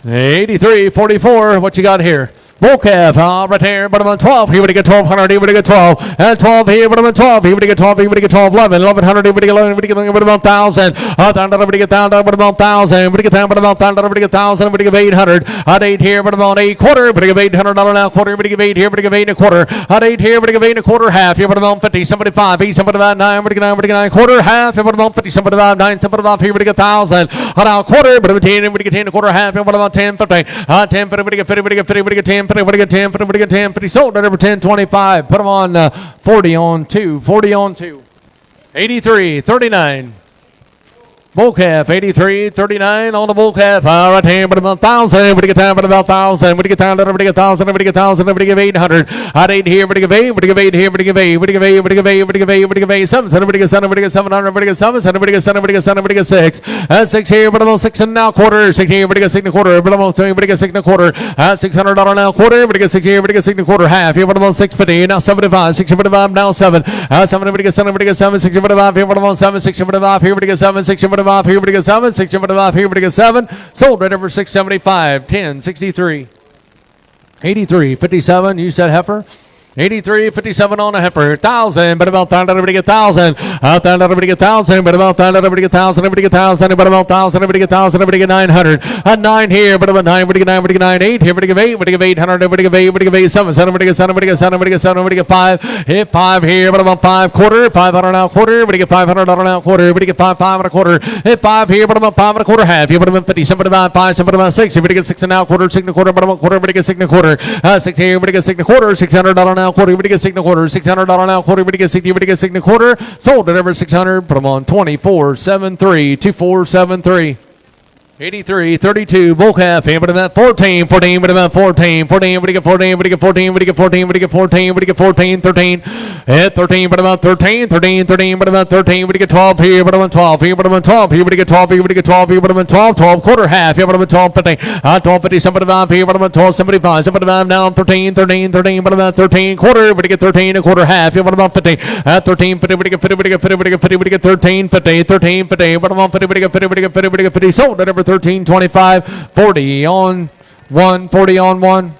83, 44, what you got here? Bull calf, right here, but about 12, he would get 1,200, he would get 12, and 12 here, but about 12, he would get 12, he would get 12, 11, 1,100, he would get 11, he would get about 1,000, down to get down, but about 1,000, would get down, but about 1,000, would get 1,000, would get 800, at 8 here, but about 8 quarter, but get $800 now quarter, would get 8 here, but get 8 and a quarter, at 8 here, but get 8 and a quarter, half here, but about 50, somebody 5, 8, somebody about 9, would get 9, would get 9 quarter, half here, but about 50, somebody about 9, somebody about here, would get 1,000, now quarter, but about 10, would get 10 and a quarter, half here, but about 10, 50, 10, 50, would get 50, would get 50, would get 10, 50, would get 10, 50, would get 10, 50, sold at over 10.25. Put them on 40 on 2, 40 on 2. 83, 39. Bull calf, 83.39 on the bull calf. Right hand, but about 1,000. Everybody get time, but about 1,000. Everybody get time, everybody get 1,000. Everybody get 1,000. Everybody give 800. Hot 8 here, everybody give 8. Everybody give 8 here, everybody give 8. Everybody give 8. Everybody give 8. Everybody give 8. Everybody give 8. 7. Everybody get 7. Everybody get 700. Everybody get 7. Everybody get 7. Everybody get 7. Everybody get 6. 6 here, but about 6 and now quarter. 6 here, everybody get 6 and a quarter. But about 2. Everybody get 6 and a quarter. $600 now quarter. Everybody get 6 here, everybody get 6 and a quarter. Half here, but about 650. Now 75. 675 now 7. 7. Everybody get 7. Everybody get 7. 675 here, but about 7. 675 here, everybody get 7. 675 here, everybody get 7. 675 here, everybody get 7. Sold right over 675. 10, 63. 83.57. You said heifer. 83.57 on a heifer. 1,000, but about 1,000. Everybody get 1,000. 1,000. Everybody get 1,000, but about 1,000. Everybody get 1,000. Everybody get 1,000, but about 1,000. Everybody get 1,000. Everybody get 900. 9 here, but about 9. Everybody get 9. Everybody get 9. 8 here. Everybody get 8. Everybody get 800. Everybody get 8. Everybody get 8. 7. 7. Everybody get 7. Everybody get 7. Everybody get 7. Everybody get 5. Hit 5 here, but about 5 quarter. 500 now quarter. Everybody get 500 now quarter. Everybody get 5. 5 and a quarter. Hit 5 here, but about 5 and a quarter. Half here, but about 50. 7 about 5. 7 about 6. Everybody get 6 and now quarter. 6 and a quarter. But about quarter. Everybody get 6 and a quarter. 6 here. Everybody get 6 and a quarter. $600 now quarter. Everybody get 6 and a quarter. $600 now quarter. Everybody get 60. Everybody get 6 and a quarter. Sold at over 600. Put them on 24.73. 24.73. 83.32. Bull calf. But about 14. 14. But about 14. 14. Everybody get 14. Everybody get 14. Everybody get 14. Everybody get 14. Everybody get 14. 13. At 13. But about 13. 13. 13. But about 13. Everybody get 12 here. But about 12 here. But about 12 here. Everybody get 12 here. Everybody get 12 here. But about 12. 12 quarter half. Here. But about 12. 50. 12. 50. 75 here. But about 12. 75. 75 down. 13. 13. 13. But about 13 quarter. Everybody get 13. A quarter half. Here. But about 50. 13. 50. Everybody get 50. Everybody get 50. Everybody get 50. Everybody get 13. 50. 13. 50. But about 50. Everybody get 50. Everybody get 50. Everybody get 50. Sold at over 13.25. 40 on 1, 40 on 1.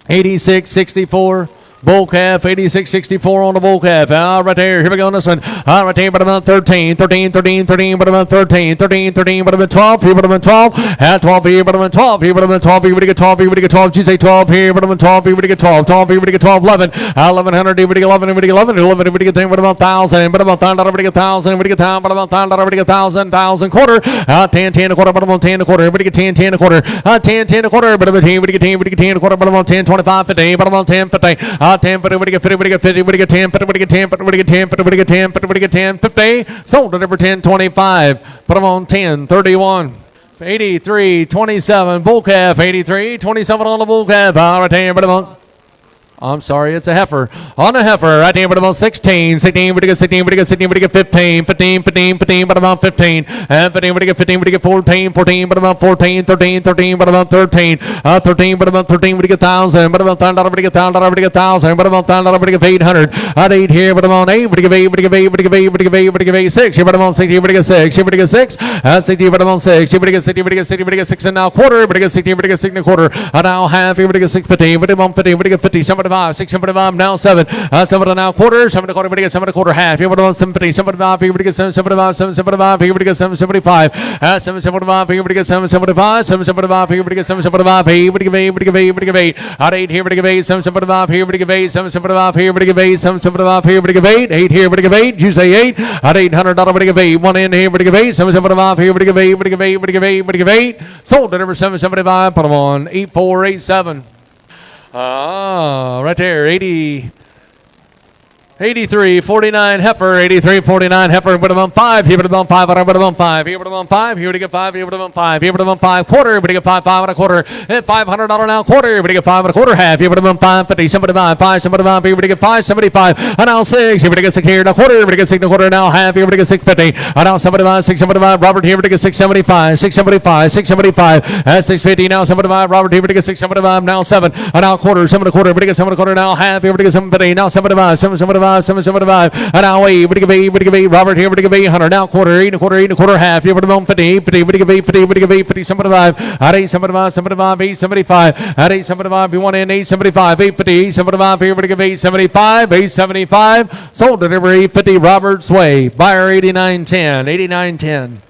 86.64. Bull calf, 86.64 on the bull calf. Right there. Here we go on this one. Right there, but about 13. 13, 13, 13, but about 13. 13, 13, but about 12. Here, but about 12. 12 here, but about 12. Here, but about 12. Here, we get 12. Here, we get 12. You say 12 here, but about 12. Here, we get 12. 12 here, we get 12. 11. 1100. Here, we get 11. Here, we get 11. 11. Here, we get 10. But about 1,000. But about 1,000. Everybody get 1,000. Everybody get 1,000. But about 1,000. Everybody get 1,000. 1,000 quarter. 10, 10 a quarter. But about 10 a quarter. Everybody get 10, 10 a quarter. 10, 10 a quarter. But about 10. Everybody get 10. Everybody get 10 a quarter. But about 10, 25, 50. But about 10, 50. 10, 50. Everybody get 50. Everybody get 50. Everybody get 10. 50. Everybody get 10. 50. Everybody get 10. 50. Everybody get 10. 50. Everybody get 10. 50. Sold at over 10.25. Put them on 10.31. 83.27. Bull calf. 83.27 on the bull calf. Right there. Put them on. I'm sorry, it's a heifer. On a heifer, right here, but about 16. 16, but you get 16, but you get 16, but you get 15. 15, 15, 15, but about 15. 15, but you get 15, but you get 14. 14, but about 14. 13, 13, but about 13. 13, but about 13, but you get 1,000. But about 1,000, but you get 1,000, but you get 1,000. But about 1,000, but you get 800. At 8 here, but about 8, but you get 8, but you get 8, but you get 8, but you get 8, but you get 8, 6. Here, but about 6, here, but you get 6. Here, but you get 6. 60, but about 6. Here, but you get 60, but you get 60, but you get 6 and now quarter. But you get 60, but you get 6 and a quarter. Now half, here, but you get 650. But about 50, but you get 50. 75, 675. Now 7. 7 and now quarter. 7 and a quarter. Everybody gets 7 and a quarter half. Here, but about 750. 775. Everybody gets 775. 775. Everybody gets 775. 775. Everybody gets 775. 775. Everybody gets 775. Everybody give 8. Everybody give 8. Everybody give 8. At 8 here. Everybody give 8. 775. Here. Everybody give 8. 775. Here. Everybody give 8. 775. Here. Everybody give 8. 8 here. Everybody give 8. You say 8. At $800. Everybody give 8. 1 in here. Everybody give 8. 775. Here. Everybody give 8. Everybody give 8. Everybody give 8. Everybody give 8. Sold at over 775. Put them on 8487. Right there. 83.49 heifer, 83.49 heifer, but about 5, here but about 5, but about 5, here but about 5, here to get 5, here but about 5, here but about 5 quarter, but get 5, 5 and a quarter, $500 now quarter, but get 5 and a quarter half, here but about 550, 75, 5, 75, here but get 575, and now 6, here but get 6 here, now quarter, but get 6 and a quarter now half, here but get 650, and now 75, 675, Robert here but get 675, 675, 675, and 650 now 75, Robert here but get 675, now 7, and now quarter, 7 and a quarter, but get 7 and a quarter now half, here but get 750, now 75, 775. 775, and now 8, but give 8, but give 8, Robert here, but give 800, now quarter, 8 and a quarter, 8 and a quarter, half, here, but about 50, 50, but give 8, 50, but give 8, 50, 75, at 8, 75, 75, 8, 75, at 8, 75, you want in 8, 75, 8, 50, 75, here, but give 8, 75, 8, 75, sold at over 850, Robert's Way, buyer 8910, 8910.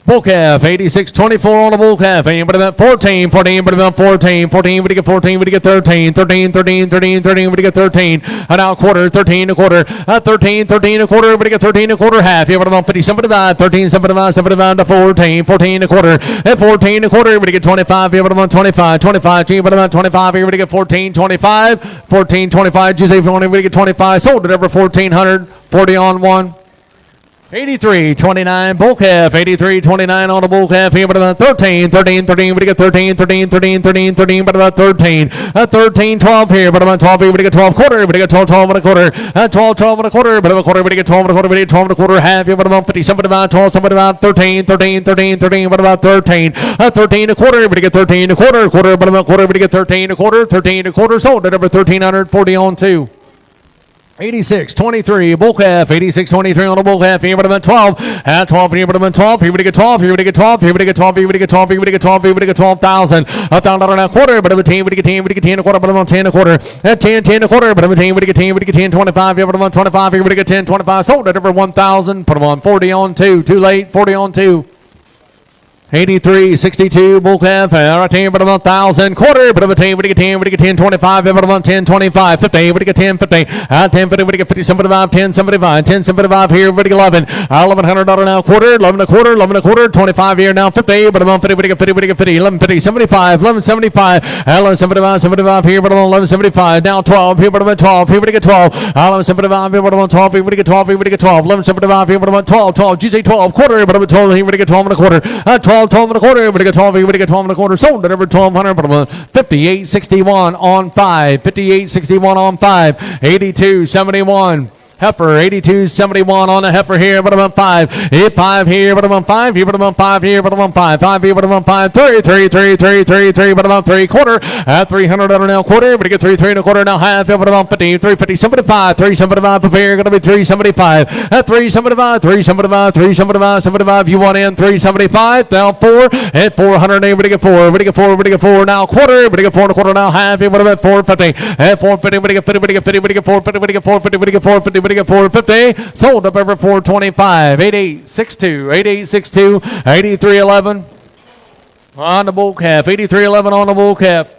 Bull calf, 86.24 on the bull calf. But about 14, 14, but about 14, 14, but you get 14, but you get 13, 13, 13, 13, 13, but you get 13, and now quarter, 13 a quarter, 13, 13 a quarter, but you get 13 a quarter half. Here, but about 50, 75, 13, 75, 75 to 14, 14 a quarter, 14 a quarter, but you get 25, here, but about 25, 25, but about 25, here, but you get 14, 25, 14, 25, you say 20, but you get 25, sold at over 1,400, 40 on 1. 83.29 bull calf. 83.29 on the bull calf. Here, but about 13. We get 13. But about 13. 13.12 here, but about 12. We get 12 quarter. We get 12 and a quarter. 12 and a quarter. But about quarter. We get 12 and a quarter. We get 12 and a quarter. Half here, but about 50. Somebody about 12. Somebody about 13. But about 13. 13 a quarter. We get 13 a quarter. But about quarter. We get 13 a quarter. 13 a quarter. Sold at number 1340 on 2. 86.23 bull calf. 86.23 on the bull calf. Here, but about 12. At 12 here, but about 12. Here we get 12. Here we get 12. Here we get 12. Here we get 12. Here we get 12. Here we get 12,000. $1,000 and a quarter. But about 10. We get 10. We get 10 a quarter. But about 10 a quarter. At 10 a quarter. But about 10. We get 10. We get 10. 25. Here, but about 25. Here we get 10. 25. Sold at over 1,000. Put them on 40 on 2. Too late. 40 on 2. 83.62 bull calf. Right here, but about 1,000 quarter. But about 10. We get 10. We get 10. 25. But about 10. 25. 50. We get 10. 50. 10. 50. We get 50. 75. 10. 75. 10. 75 here. We get 11. $1,100 now quarter. 11 a quarter. 11 a quarter. 25 here now. 50. But about 50. We get 50. We get 50. 11.50. 75. 11.75. 11.75. 75 here. But about 11.75. Now 12 here. But about 12. Here we get 12. 11.75 here. But about 12. Here we get 12. Here we get 12. 11.75 here. But about 12. 12. GC 12 quarter. But about 12 here. We get 12 and a quarter. 12 and a quarter. We get 12. We get 12 and a quarter. Sold at over 1,200. But about 58.61 on 5. 58.61 on 5. 82.71. Heifer, 82.71 on the heifer here, but about 5. 5 here, but about 5 here, but about 5 here, but about 5. 5 here, but about 5. 3, but about 3 quarter. At $300 now quarter, but you get 3 and a quarter now half, but about 50. 350, 75. 375 for fair, gonna be 375. At 375, 375, 375, 75. You want in 375. Now 4 at 400. We get 4. We get 4. We get 4 now quarter. We get 4 and a quarter now half. What about 450? At 450, we get 50. We get 50. We get 450. We get 450. We get 450. We get 450. Sold up over 425. 8862. 8862. 8311 on the bull calf. 8311 on the bull calf.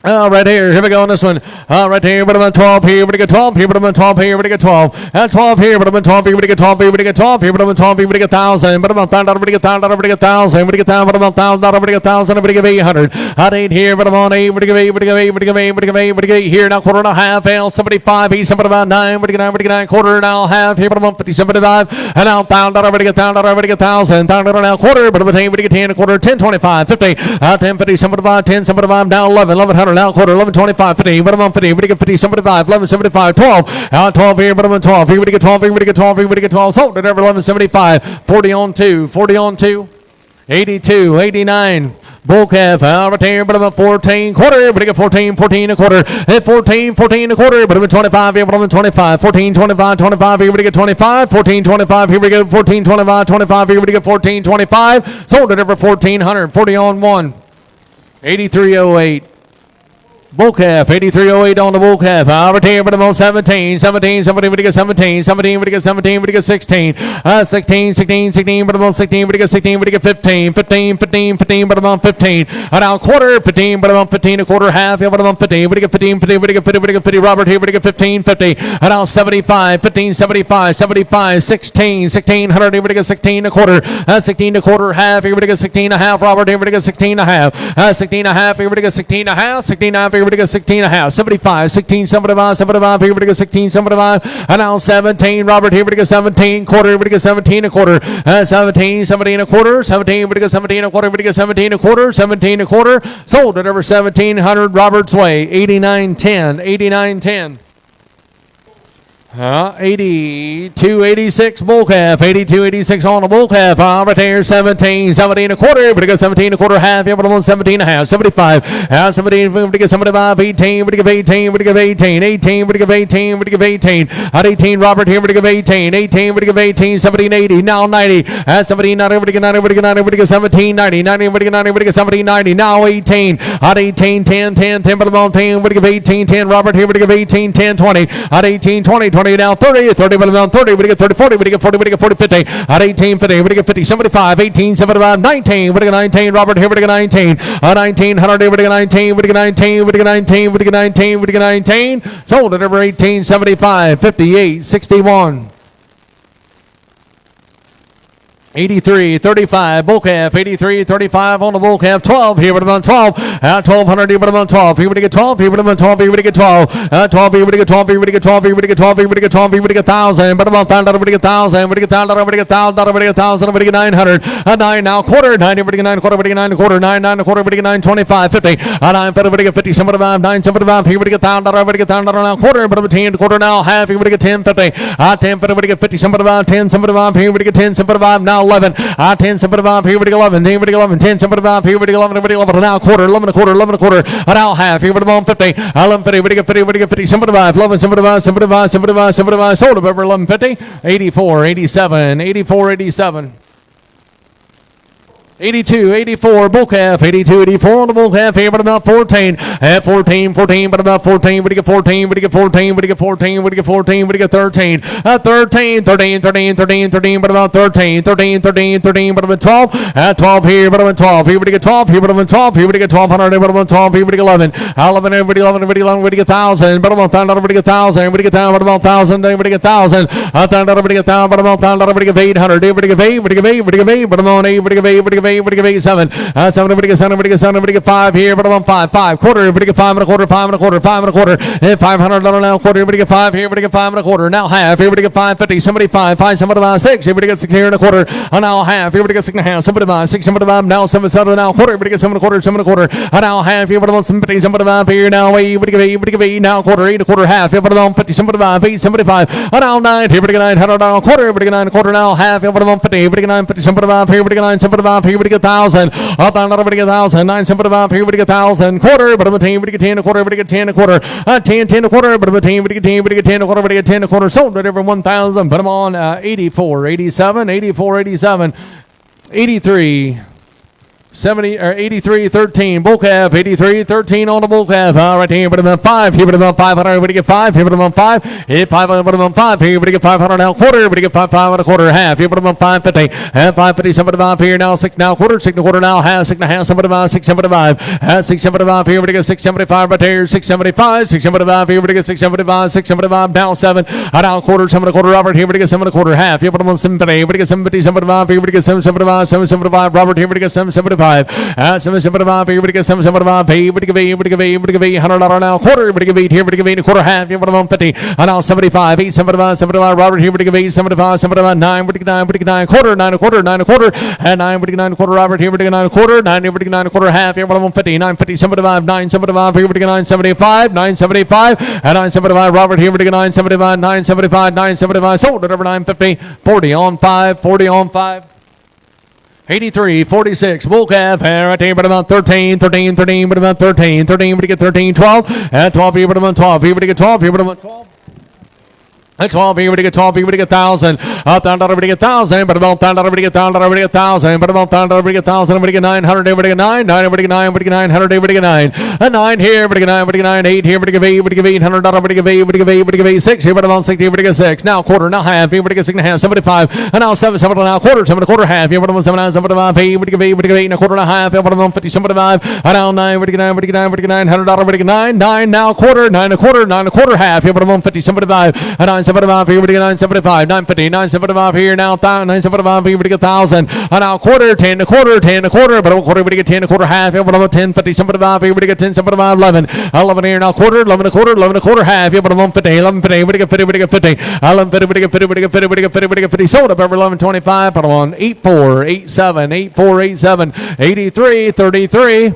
Right here we go on this one. Right here, but about 12 here, but we get 12 here, but about 12 here, but we get 12. At 12 here, but about 12 here, but we get 12 here, but we get 12 here, but about 12 here, but we get 1,000, but about $1,000, but we get $1,000, but we get 1,000, but we get 1,000, but about $1,000, but we get 1,000, but we get 800. At 8 here, but about 8, but we get 8, but we get 8, but we get 8, but we get 8, but we get 8 here now quarter and a half. L 75, he's somebody about 9, but we get 9, but we get 9 quarter now half here, but about 50, 75, and now $1,000, but we get 1,000, but we get 1,000, $1,000 now quarter, but about 10, but we get 10 a quarter, 10, 25, 50, 10, 50, 75, 10, 75, now 11, 1,100 now quarter, 11, 25. 50, but I'm on 50, we get 50, 75, 11, 75, 12, 12 here, but I'm on 12, here we get 12, here we get 12, here we get 12, sold at over 11, 75, 40 on 2, 40 on 2, 82, 89, bull calf, right here, but I'm at 14 quarter, but I get 14, 14 a quarter, at 14, 14 a quarter, but I'm at 25 here, but I'm at 25, 14, 25, 25 here, we get 25, 14, 25 here, we get 14, 25, 25 here, we get 14, 25, sold at over 1,400, 40 on 1, 8308. Bull calf, 8308 on the bull calf. Right here, but I'm on 17, 17, somebody would get 17, 17, would get 17, would get 16, 16, 16, 16, but I'm on 16, would get 16, would get 15, 15, 15, 15, but I'm on 15. Now quarter, 15, but I'm on 15, a quarter, half, yeah, but I'm on 15, would get 15, 15, would get 50, would get 50, Robert here, would get 15, 50. Now 75, 15, 75, 75, 16, 1600, here would get 16 a quarter, 16 a quarter, half, here would get 16 a half, Robert here would get 16 a half, 16 a half, here would get 16 a half, 16 a half, here would get 16 and a half, 75, 16, 75, 75, here we get 16, 75, and now 17, Robert, here we get 17, quarter, we get 17 a quarter, 17, 17 a quarter, 17, we get 17 a quarter, we get 17 a quarter, 17 a quarter, sold at over 1,700, Robert's Way, 89.10, 89.10. 82.86 bull calf, 82.86 on the bull calf. Right there, 17, 17 a quarter, but it got 17 a quarter half. Yeah, but I'm on 17 and a half, 75. 17, we get 75, 18, we get 18, we get 18, 18, we get 18, we get 18. At 18, Robert here, we get 18, 18, we get 18, 17, 80, now 90. At 17, 90, we get 90, we get 90, we get 17, 90, 90, we get 90, we get 17, 90, now 18. At 18, 10, 10, 10, but I'm on 10, we get 18, 10, Robert here, we get 18, 10, 20. At 18, 20, 20. Now 30, 30, but around 30, we get 30, 40, we get 40, we get 40, 50. At 18, 50, we get 50, 75, 18, 75, 19, we get 19, Robert here, we get 19. 19, 100, we get 19, we get 19, we get 19, we get 19, we get 19. Sold at over 1875, 58, 61. 83, 35, bull calf, 83, 35 on the bull calf, 12, here with about 12, 1200, here with about 12, here we get 12, here with about 12, here we get 12, 12, here we get 12, here we get 12, here we get 12, here we get 12, here we get 1,000, but about $1,000, we get 1,000, we get 1,000, we get 1,000, we get 1,000, we get 900, 9 now, quarter, 9, we get 9, quarter, we get 9, quarter, 9, 9, quarter, we get 9, 25, 50, 9, 50, we get 50, 75, 9, 75, here we get 1,000, we get 1,000 now, quarter, but about 10, quarter now, half, here we get 10, 50, 10, 50, we get 50, 75, 10, 75, here we get 10, 75, now 11, 10, 75, here we get 11, 10, 11, 10, 75, here we get 11, 11, now quarter, 11 a quarter, 11 a quarter, now half, here we get 50, 11, 50, we get 50, we get 50, 75, 11, 75, 75, 75, 75, sold up over 11, 50, 84, 87, 84, 87. 82, 84, bull calf, 82, 84 on the bull calf, here but about 14, at 14, 14, but about 14, we get 14, we get 14, we get 14, we get 14, we get 13, 13, 13, 13, 13, 13, but about 13, 13, 13, 13, but about 12, at 12 here, but about 12, here we get 12, here but about 12, here we get 1200, but about 12, here we get 11, 11, here we get 11, we get 11, we get 1,000, but about 1,000, we get 1,000, we get 1,000, but about 1,000, we get 1,000, 1,000, we get 1,000, but about 1,000, we get 800, we get 8, we get 8, we get 8, but about 8, we get 8, we get 8, we get 8, 7, 7, we get 7, we get 7, we get 5 here, but I'm 5, 5, quarter, we get 5 and a quarter, 5 and a quarter, 5 and a quarter, and $500 now, quarter, we get 5 here, we get 5 and a quarter, now half, here we get 550, somebody 5, 5, somebody 6, here we get 6 here and a quarter, and now half, here we get 6 and a half, somebody 5, 6, somebody 5, now 7, 7, now quarter, we get 7 and a quarter, 7 and a quarter, and now half, here we get somebody 5 here, now 8, we get 8, we get 8, now quarter, 8 and a quarter, half, here we get 50, somebody 5, 8, somebody 5, and now 9, here we get 900, now quarter, we get 9 and a quarter, now half, here we get 50, we get 9, 50, somebody 5, here we get 9, somebody 5, here we get 1,000, 1,000, 9, 75, here we get 1,000, quarter, but I'm a 10, we get 10 a quarter, we get 10 a quarter, 10, 10 a quarter, but I'm a 10, we get 10, we get 10 a quarter, we get 10 a quarter, sold at every 1,000, put them on 84, 87, 84, 87, 83, 70 or 83, 13, bull calf, 83, 13 on the bull calf. All right, here, but about 5, here, but about 500, everybody get 5, here, but about 5, hit 5, but about 5, here, everybody get 500 now, quarter, everybody get 5, 5 and a quarter, half, here, but about 550, and 550, somebody 5 here, now 6, now quarter, 6 and a quarter, now half, 6 and a half, somebody 5, 675, 675, here, everybody get 675, right here, 675, 675, here, everybody get 675, 675, now 7, now quarter, 7 and a quarter, Robert, here, everybody get 7 and a quarter, half, here, but about 750, everybody get 750, 75, here, everybody get 775, 775, Robert, here, everybody get 775, 775, here we get 775, here we get $100 now, quarter, we get 8, here we get 8 a quarter, half, here we get 50, and now 75, 875, 75, Robert, here we get 8, 75, 75, 9, we get 9, we get 9 quarter, 9 a quarter, 9 a quarter, and 9, we get 9 a quarter, Robert, here we get 9 a quarter, 9, here we get 9 a quarter, half, here we get 50, 950, 75, 975, here we get 975, 975, and 975, Robert, here we get 975, 975, 975, sold at over 950, 40 on 5, 40 on 5. 83, 46, bull calf, right here, but about 13, 13, 13, but about 13, 13, we get 13, 12, and 12, here, but about 12, here, we get 12, here, but about 12. 12, here we get 12, here we get 1,000, $1,000, we get 1,000, but about 1,000, we get 1,000, we get 1,000, but about 1,000, we get 1,000, we get 900, we get 9, 9, we get 9, we get 900, we get 9, and 9 here, we get 9, we get 9, 8 here, we get 8, we get $800, we get 8, we get 8, we get 8, 6 here, but about 6 here, we get 6, now quarter, now half, here we get 6 and a half, 75, and now 7, 7 now quarter, 7 and a quarter, half, here, but about 7, 9, 75, here, we get 8, we get 8 and a quarter and a half, here, but about 50, 75, and now 9, we get 9, we get 9, we get $900, we get 9, 9 now quarter, 9 a quarter, 9 a quarter, half, here, but about 50, 75, and 9, 75, here, we get 975, 950, 975 here, now 975 here, we get 1,000, and now quarter, 10 a quarter, 10 a quarter, but a quarter, we get 10 a quarter, half, here, but about 10, 50, 75 here, we get 10, 75, 11, 11 here, now quarter, 11 a quarter, 11 a quarter, half, here, but about 50, 11, 50, we get 50, we get 50, 11, 50, we get 50, we get 50, we get 50, we get 50, sold up over 11, 25, but on 84, 87, 84, 87, 83, 33.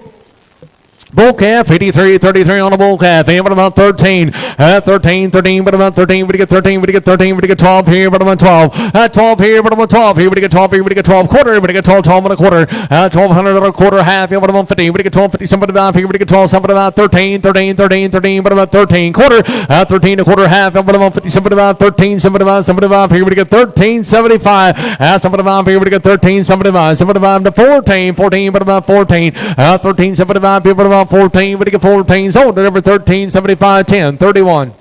Bull calf, 83, 33 on the bull calf. Here, but about 13. 13, 13, but about 13. We get 13, we get 13, we get 12 here, but about 12. 12 here, but about 12. Here, we get 12, here, we get 12 quarter. We get 12, 12 and a quarter. 1,200 and a quarter, half. Here, but about 50. We get 12, 50, somebody about here. We get 12, somebody about 13, 13, 13, 13, but about 13 quarter. 13 a quarter, half. Here, but about 50, somebody about 13, somebody about here. We get 13, 75. Somebody about here. We get 13, somebody about to 14, 14, but about 14. 13, somebody about here, but about 14, we get 14, sold at over 13, 75, 10, 31,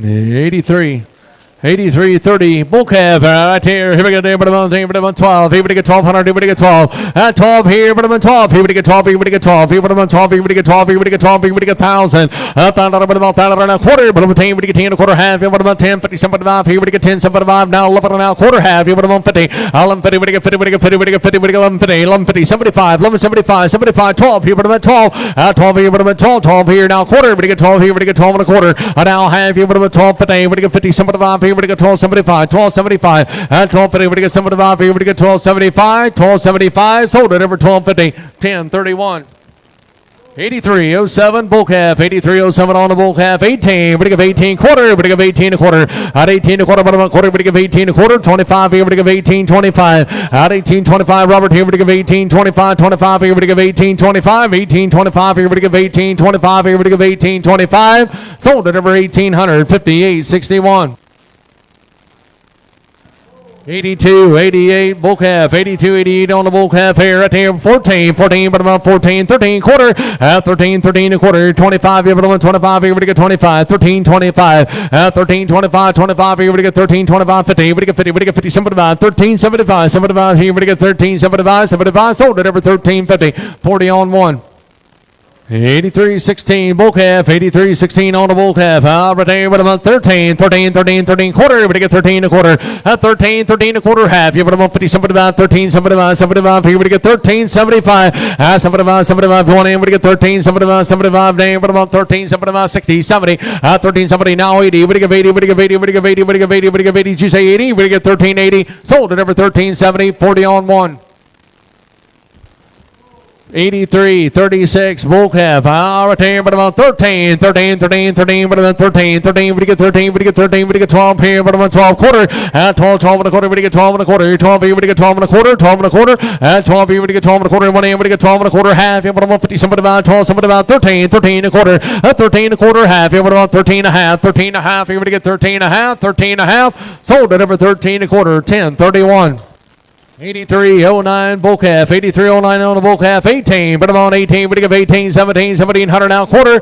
83, 83.30, bull calf, right here we go, but about 12, here we get 1200, here we get 12, 12 here, but about 12, here we get 12, here we get 12, here but about 12, here we get 12, here we get 12, here we get 1,000, but about $1.25, but about 10, we get 10 and a quarter half, here but about 10, 50, 75, here we get 10, 75, now 11 and a quarter half, here but about 50, 1150, we get 50, we get 50, we get 50, we get 1150, 1150, 75, 1175, 75, 12, here but about 12, 12 here, but about 12, 12 here, now quarter, we get 12 here, we get 12 and a quarter, now half here, but about 12, 50, we get 50, 75, here we get 1275, 1275, and 1250, we get 75, here we get 1275, 1275, sold it over 1250, 1031. 83.07 bull calf, 83.07 on the bull calf, 18, we give 18 quarter, we give 18 a quarter, at 18 a quarter, but about quarter, we give 18 a quarter, 25 here, we give 18, 25, at 18, 25, Robert here, we give 18, 25, 25 here, we give 18, 25, 18, 25 here, we give 18, 25 here, we give 18, 25, sold it over 1800, 58.61. 82.88 bull calf, 82.88 on the bull calf here at the 14, but about 14, 13 quarter, 13, 13 a quarter, 25, here, but about 25, here we get 25, 13, 25, 13, 25, 25, here we get 13, 25, 50, we get 50, we get 50, 75, 13, 75, 75, here we get 13, 75, 75, sold it over 13, 50, 40 on one. 83.16 bull calf, 83.16 on the bull calf. Right there, but about 13, 13, 13, 13 quarter. We get 13 a quarter. 13, 13 a quarter half. You put about 50, 75, 13, 75, 75. Here we get 13, 75. 75, 75 going in. We get 13, 75, 75 down. But about 13, 75, 60, 70. 13, 70 now 80. We get 80, we get 80, we get 80, we get 80, we get 80. Did you say 80? We get 13, 80. Sold it over 13, 70, 40 on one. 83.36 bull calf. Right there, but about 13, 13, 13, 13, but about 13, 13, we get 13, we get 13, we get 12 here, but about 12 quarter, 12, 12 and a quarter, we get 12 and a quarter, 12 here, we get 12 and a quarter, 12 and a quarter, 12 here, we get 12 and a quarter, 1 here, we get 12 and a quarter, half here, but about 50, something about 12, something about 13, 13 and a quarter, 13 and a quarter, half here, but about 13 and a half, 13 and a half, here we get 13 and a half, 13 and a half, sold it over 13 and a quarter, 10.31. 83.09 bull calf, 83.09 on the bull calf, 18, but about 18, we get 18, 17, 1700 now quarter,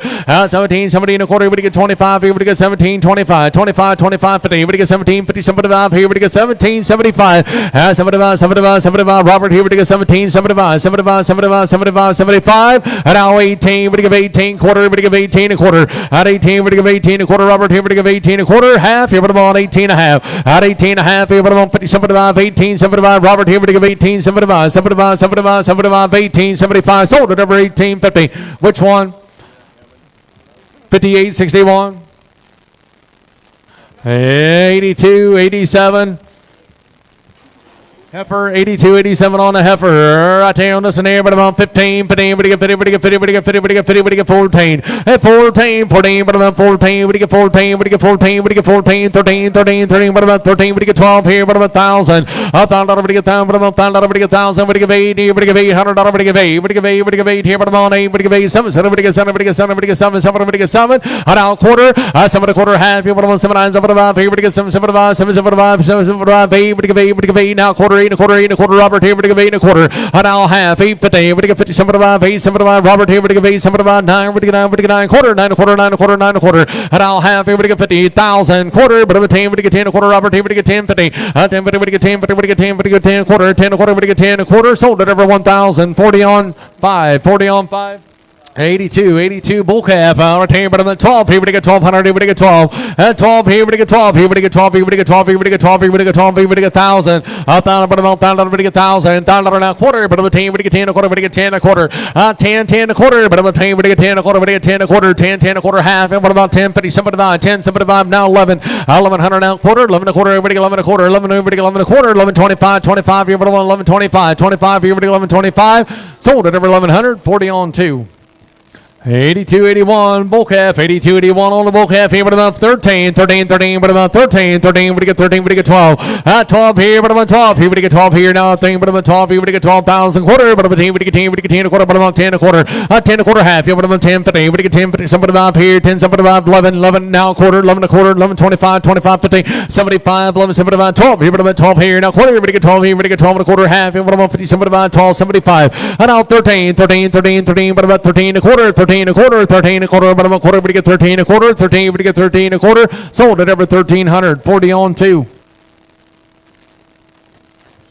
17, 17 and a quarter, we get 25, here we get 17, 25, 25, 25, 50, we get 17, 50, 75, here we get 17, 75, 75, 75, 75, Robert here we get 17, 75, 75, 75, 75, 75, and now 18, we give 18 quarter, we give 18 a quarter, at 18, we give 18 a quarter, Robert here we give 18 a quarter, half, here but about 18 and a half, at 18 and a half, here but about 50, 75, 18, 75, Robert here we give 18, 75, 75, 75, 75, 18, 75, sold it over 18, 50. Which one? 58, 61. 82, 87. Heifer, 82, 87 on the heifer. Right there on this and there, but about 15, 15, we get 50, we get 50, we get 50, we get 50, we get 14. 14, 14, but about 14, we get 14, we get 14, we get 14, 13, 13, 13, but about 13, we get 12 here, but about 1,000. $1,000, we get 1,000, but about $1,000, we get 1,000, we get 80, we get $800, we get 8, we get 8, we get 8 here, but about 8, we get 8, 7, 7, we get 7, we get 7, we get 7, 7, we get 7, now quarter, 7 and a quarter, half here, but about 7, 9, 7, 5, here, we get 7, 7, 5, 7, 7, 5, 7, 7, 5, 8, we get 8, we get 8, now quarter, 8 and a quarter, 8 and a quarter, Robert here, we give 8 and a quarter, now half, 8.50, we give 50, 75, 8, 75, Robert here, we give 8, 75, 9, we give 9, we give 9 quarter, 9 and a quarter, 9 and a quarter, 9 and a quarter, now half, here, we give 50,000 quarter, but of 10, we give 10 and a quarter, Robert here, we give 10, 50, 10, 50, we give 10, 50, we give 10, 50, we give 10 quarter, 10 and a quarter, we give 10 and a quarter, sold it over 1,000, 40 on 5, 40 on 5. 82 bull calf, right here, but about 12 here, we get 1,200, here we get 12, 12 here, we get 12, here we get 12, here we get 12, here we get 12, here we get 12, here we get 1,000, 1,000, but about 1,000, we get 1,000, $1,000 now quarter, but about 10, we get 10 and a quarter, we get 10 and a quarter, 10, 10 and a quarter, but about 10, we get 10 and a quarter, we get 10 and a quarter, 10, 10 and a quarter, half, and what about 10, 50, 75, 10, 75, now 11, 1,100 now quarter, 11 and a quarter, we get 11 and a quarter, 11, we get 11 and a quarter, 11, 25, 25 here, but 11, 25, 25 here, we get 11, 25, sold it over 1,100, 40 on 2. 82-81 bull calf, 82-81 on the bull calf here, but about 13, 13, 13, but about 13, 13, we get 13, we get 12, 12 here, but about 12, here we get 12 here, now 13, but about 12, here we get 12,000 quarter, but about 10, we get 10, we get 10 a quarter, but about 10 a quarter, 10 a quarter half here, but about 10, 50, we get 10, 50, something about here, 10, something about 11, 11 now quarter, 11 a quarter, 11, 25, 25, 50, 75, 11, 75, 12 here, but about 12 here, now quarter, we get 12 here, we get 12 and a quarter half here, but about 50, something about 12, 75, and now 13, 13, 13, 13, but about 13 a quarter, 13 13 a quarter, 13 a quarter, bottom of quarter, we get 13 a quarter, 13, we get 13 a quarter, sold at over 1300, 40 on 2.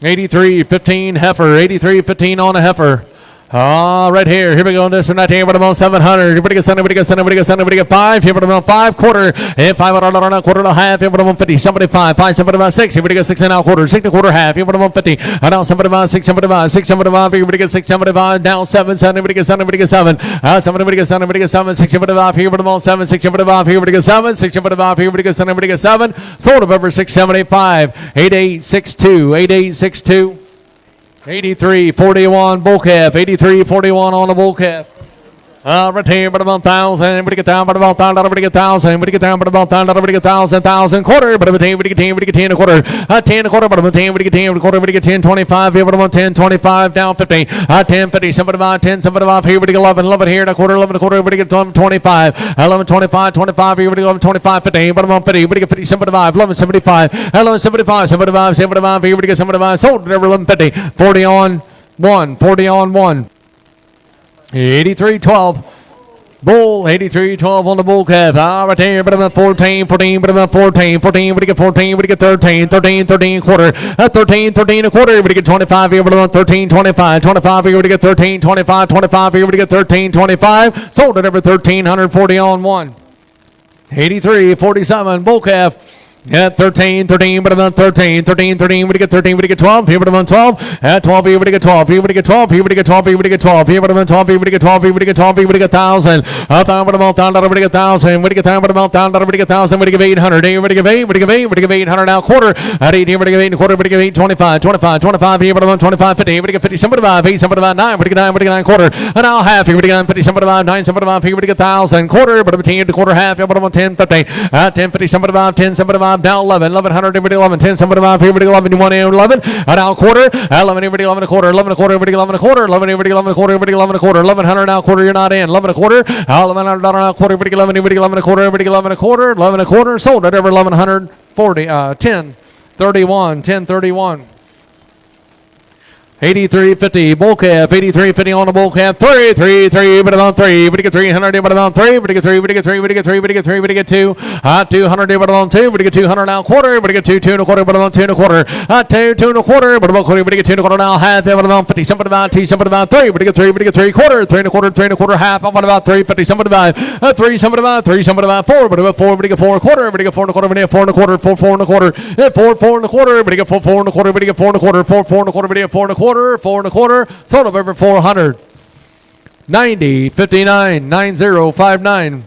83.15 heifer, 83.15 on a heifer. Right here we go. This one right here, about 700. Everybody get 7, everybody get 7, everybody get 7, everybody get 5. Here, about 5 quarter, and 5 on a quarter and a half. Here, about 50, somebody 5, 5, somebody about 6. Everybody get 6 and a quarter, 6 and a quarter half. Here, about 50. And now somebody about 6, somebody about 6, somebody about. Everybody get 6, somebody about down 7, 7. Everybody get 7, everybody get 7. Somebody get 7, everybody get 7, 6, somebody about. Here, about 7, 6, somebody about. Here, everybody get 7, 6, somebody about. Here, everybody get 7, everybody get 7. Sold of over 675, 8862, 8862. 83.41 bull calf, 83.41 on the bull calf. Right here, but about 1,000. Everybody get down, but about 1,000. Everybody get 1,000. Everybody get down, but about 1,000. Everybody get 1,000, 1,000 quarter. But about 10, everybody get 10, everybody get 10 a quarter. 10 a quarter, but about 10, everybody get 10 a quarter. Everybody get 10, 25. Here, but about 10, 25 down 50. 10, 50. Somebody about 10, somebody about here. Everybody get 11, 11 here and a quarter, 11 a quarter. Everybody get 25. 11, 25, 25. Everybody get 11, 25, 50. But about 50. Everybody get 50, 75. 11, 75. 11, 75, 75, 75. Everybody get 75. Sold at over 1150. 40 on 1. 40 on 1. 83.12. Bull, 83.12 on the bull calf. Right there, but about 14, 14, but about 14, 14, but you get 14, but you get 13, 13, 13 quarter, 13, 13 a quarter, but you get 25 here, but about 13, 25, 25 here, but you get 13, 25, 25 here, but you get 13, 25, sold at over 1,340 on 1. 83.47 bull calf. At 13, 13, but about 13, 13, 13, we get 13, we get 12, here, but about 12, at 12, here, we get 12, here, we get 12, here, we get 12, here, we get 12, here, but about 12, here, we get 12, here, we get 12, here, we get 1,000, 1,000, but about 1,000, we get 1,000, we get 1,000, but about 1,000, we get 1,000, we get 800, here, we get 8, we get 8, we get 800 now, quarter, at 8, here, we get 8 and a quarter, we get 8, 25, 25, 25, here, but about 25, 50, we get 50, somebody about 8, somebody about 9, we get 9, we get 9 quarter, and now half, here, we get 9, 50, somebody about 9, somebody about, here, we get 1,000, quarter, but about 10, the quarter half, here, but about 10, 50, 10, 50, somebody about 10, somebody about down 11, 1100, everybody 11, 10, somebody about here, everybody 11, 1 and 11, now quarter, 11, everybody 11 a quarter, 11 a quarter, everybody 11 a quarter, 11, everybody 11 a quarter, everybody 11 a quarter, 1100 now quarter, you're not in, 11 a quarter, 1100 now quarter, everybody 11, everybody 11 a quarter, everybody 11 a quarter, 11 a quarter, sold at over 1140, 10, 31, 10, 31. 83.50 bull calf, 83.50 on the bull calf, 3, 3, 3, but about 3, but you get 300, but about 3, but you get 3, but you get 3, but you get 3, but you get 3, but you get 2, 200, but about 2, but you get 200 now quarter, but you get 2, 2 and a quarter, but about 2 and a quarter, 2, 2 and a quarter, but about quarter, but you get 2 and a quarter now half, but about 50, somebody about 2, somebody about 3, but you get 3, but you get 3 quarter, 3 and a quarter, 3 and a quarter half, but about 3, 50, somebody about 3, somebody about 3, somebody about 4, but about 4, but you get 4 and a quarter, but you get 4 and a quarter, but you get 4 and a quarter, 4, 4 and a quarter, 4, 4 and a quarter, but you get 4, 4 and a quarter, but you get 4 and a quarter, 4, 4 and a quarter, but you get 4 and a quarter, 4 and a quarter. Sold of over 400. 90, 59, 9059.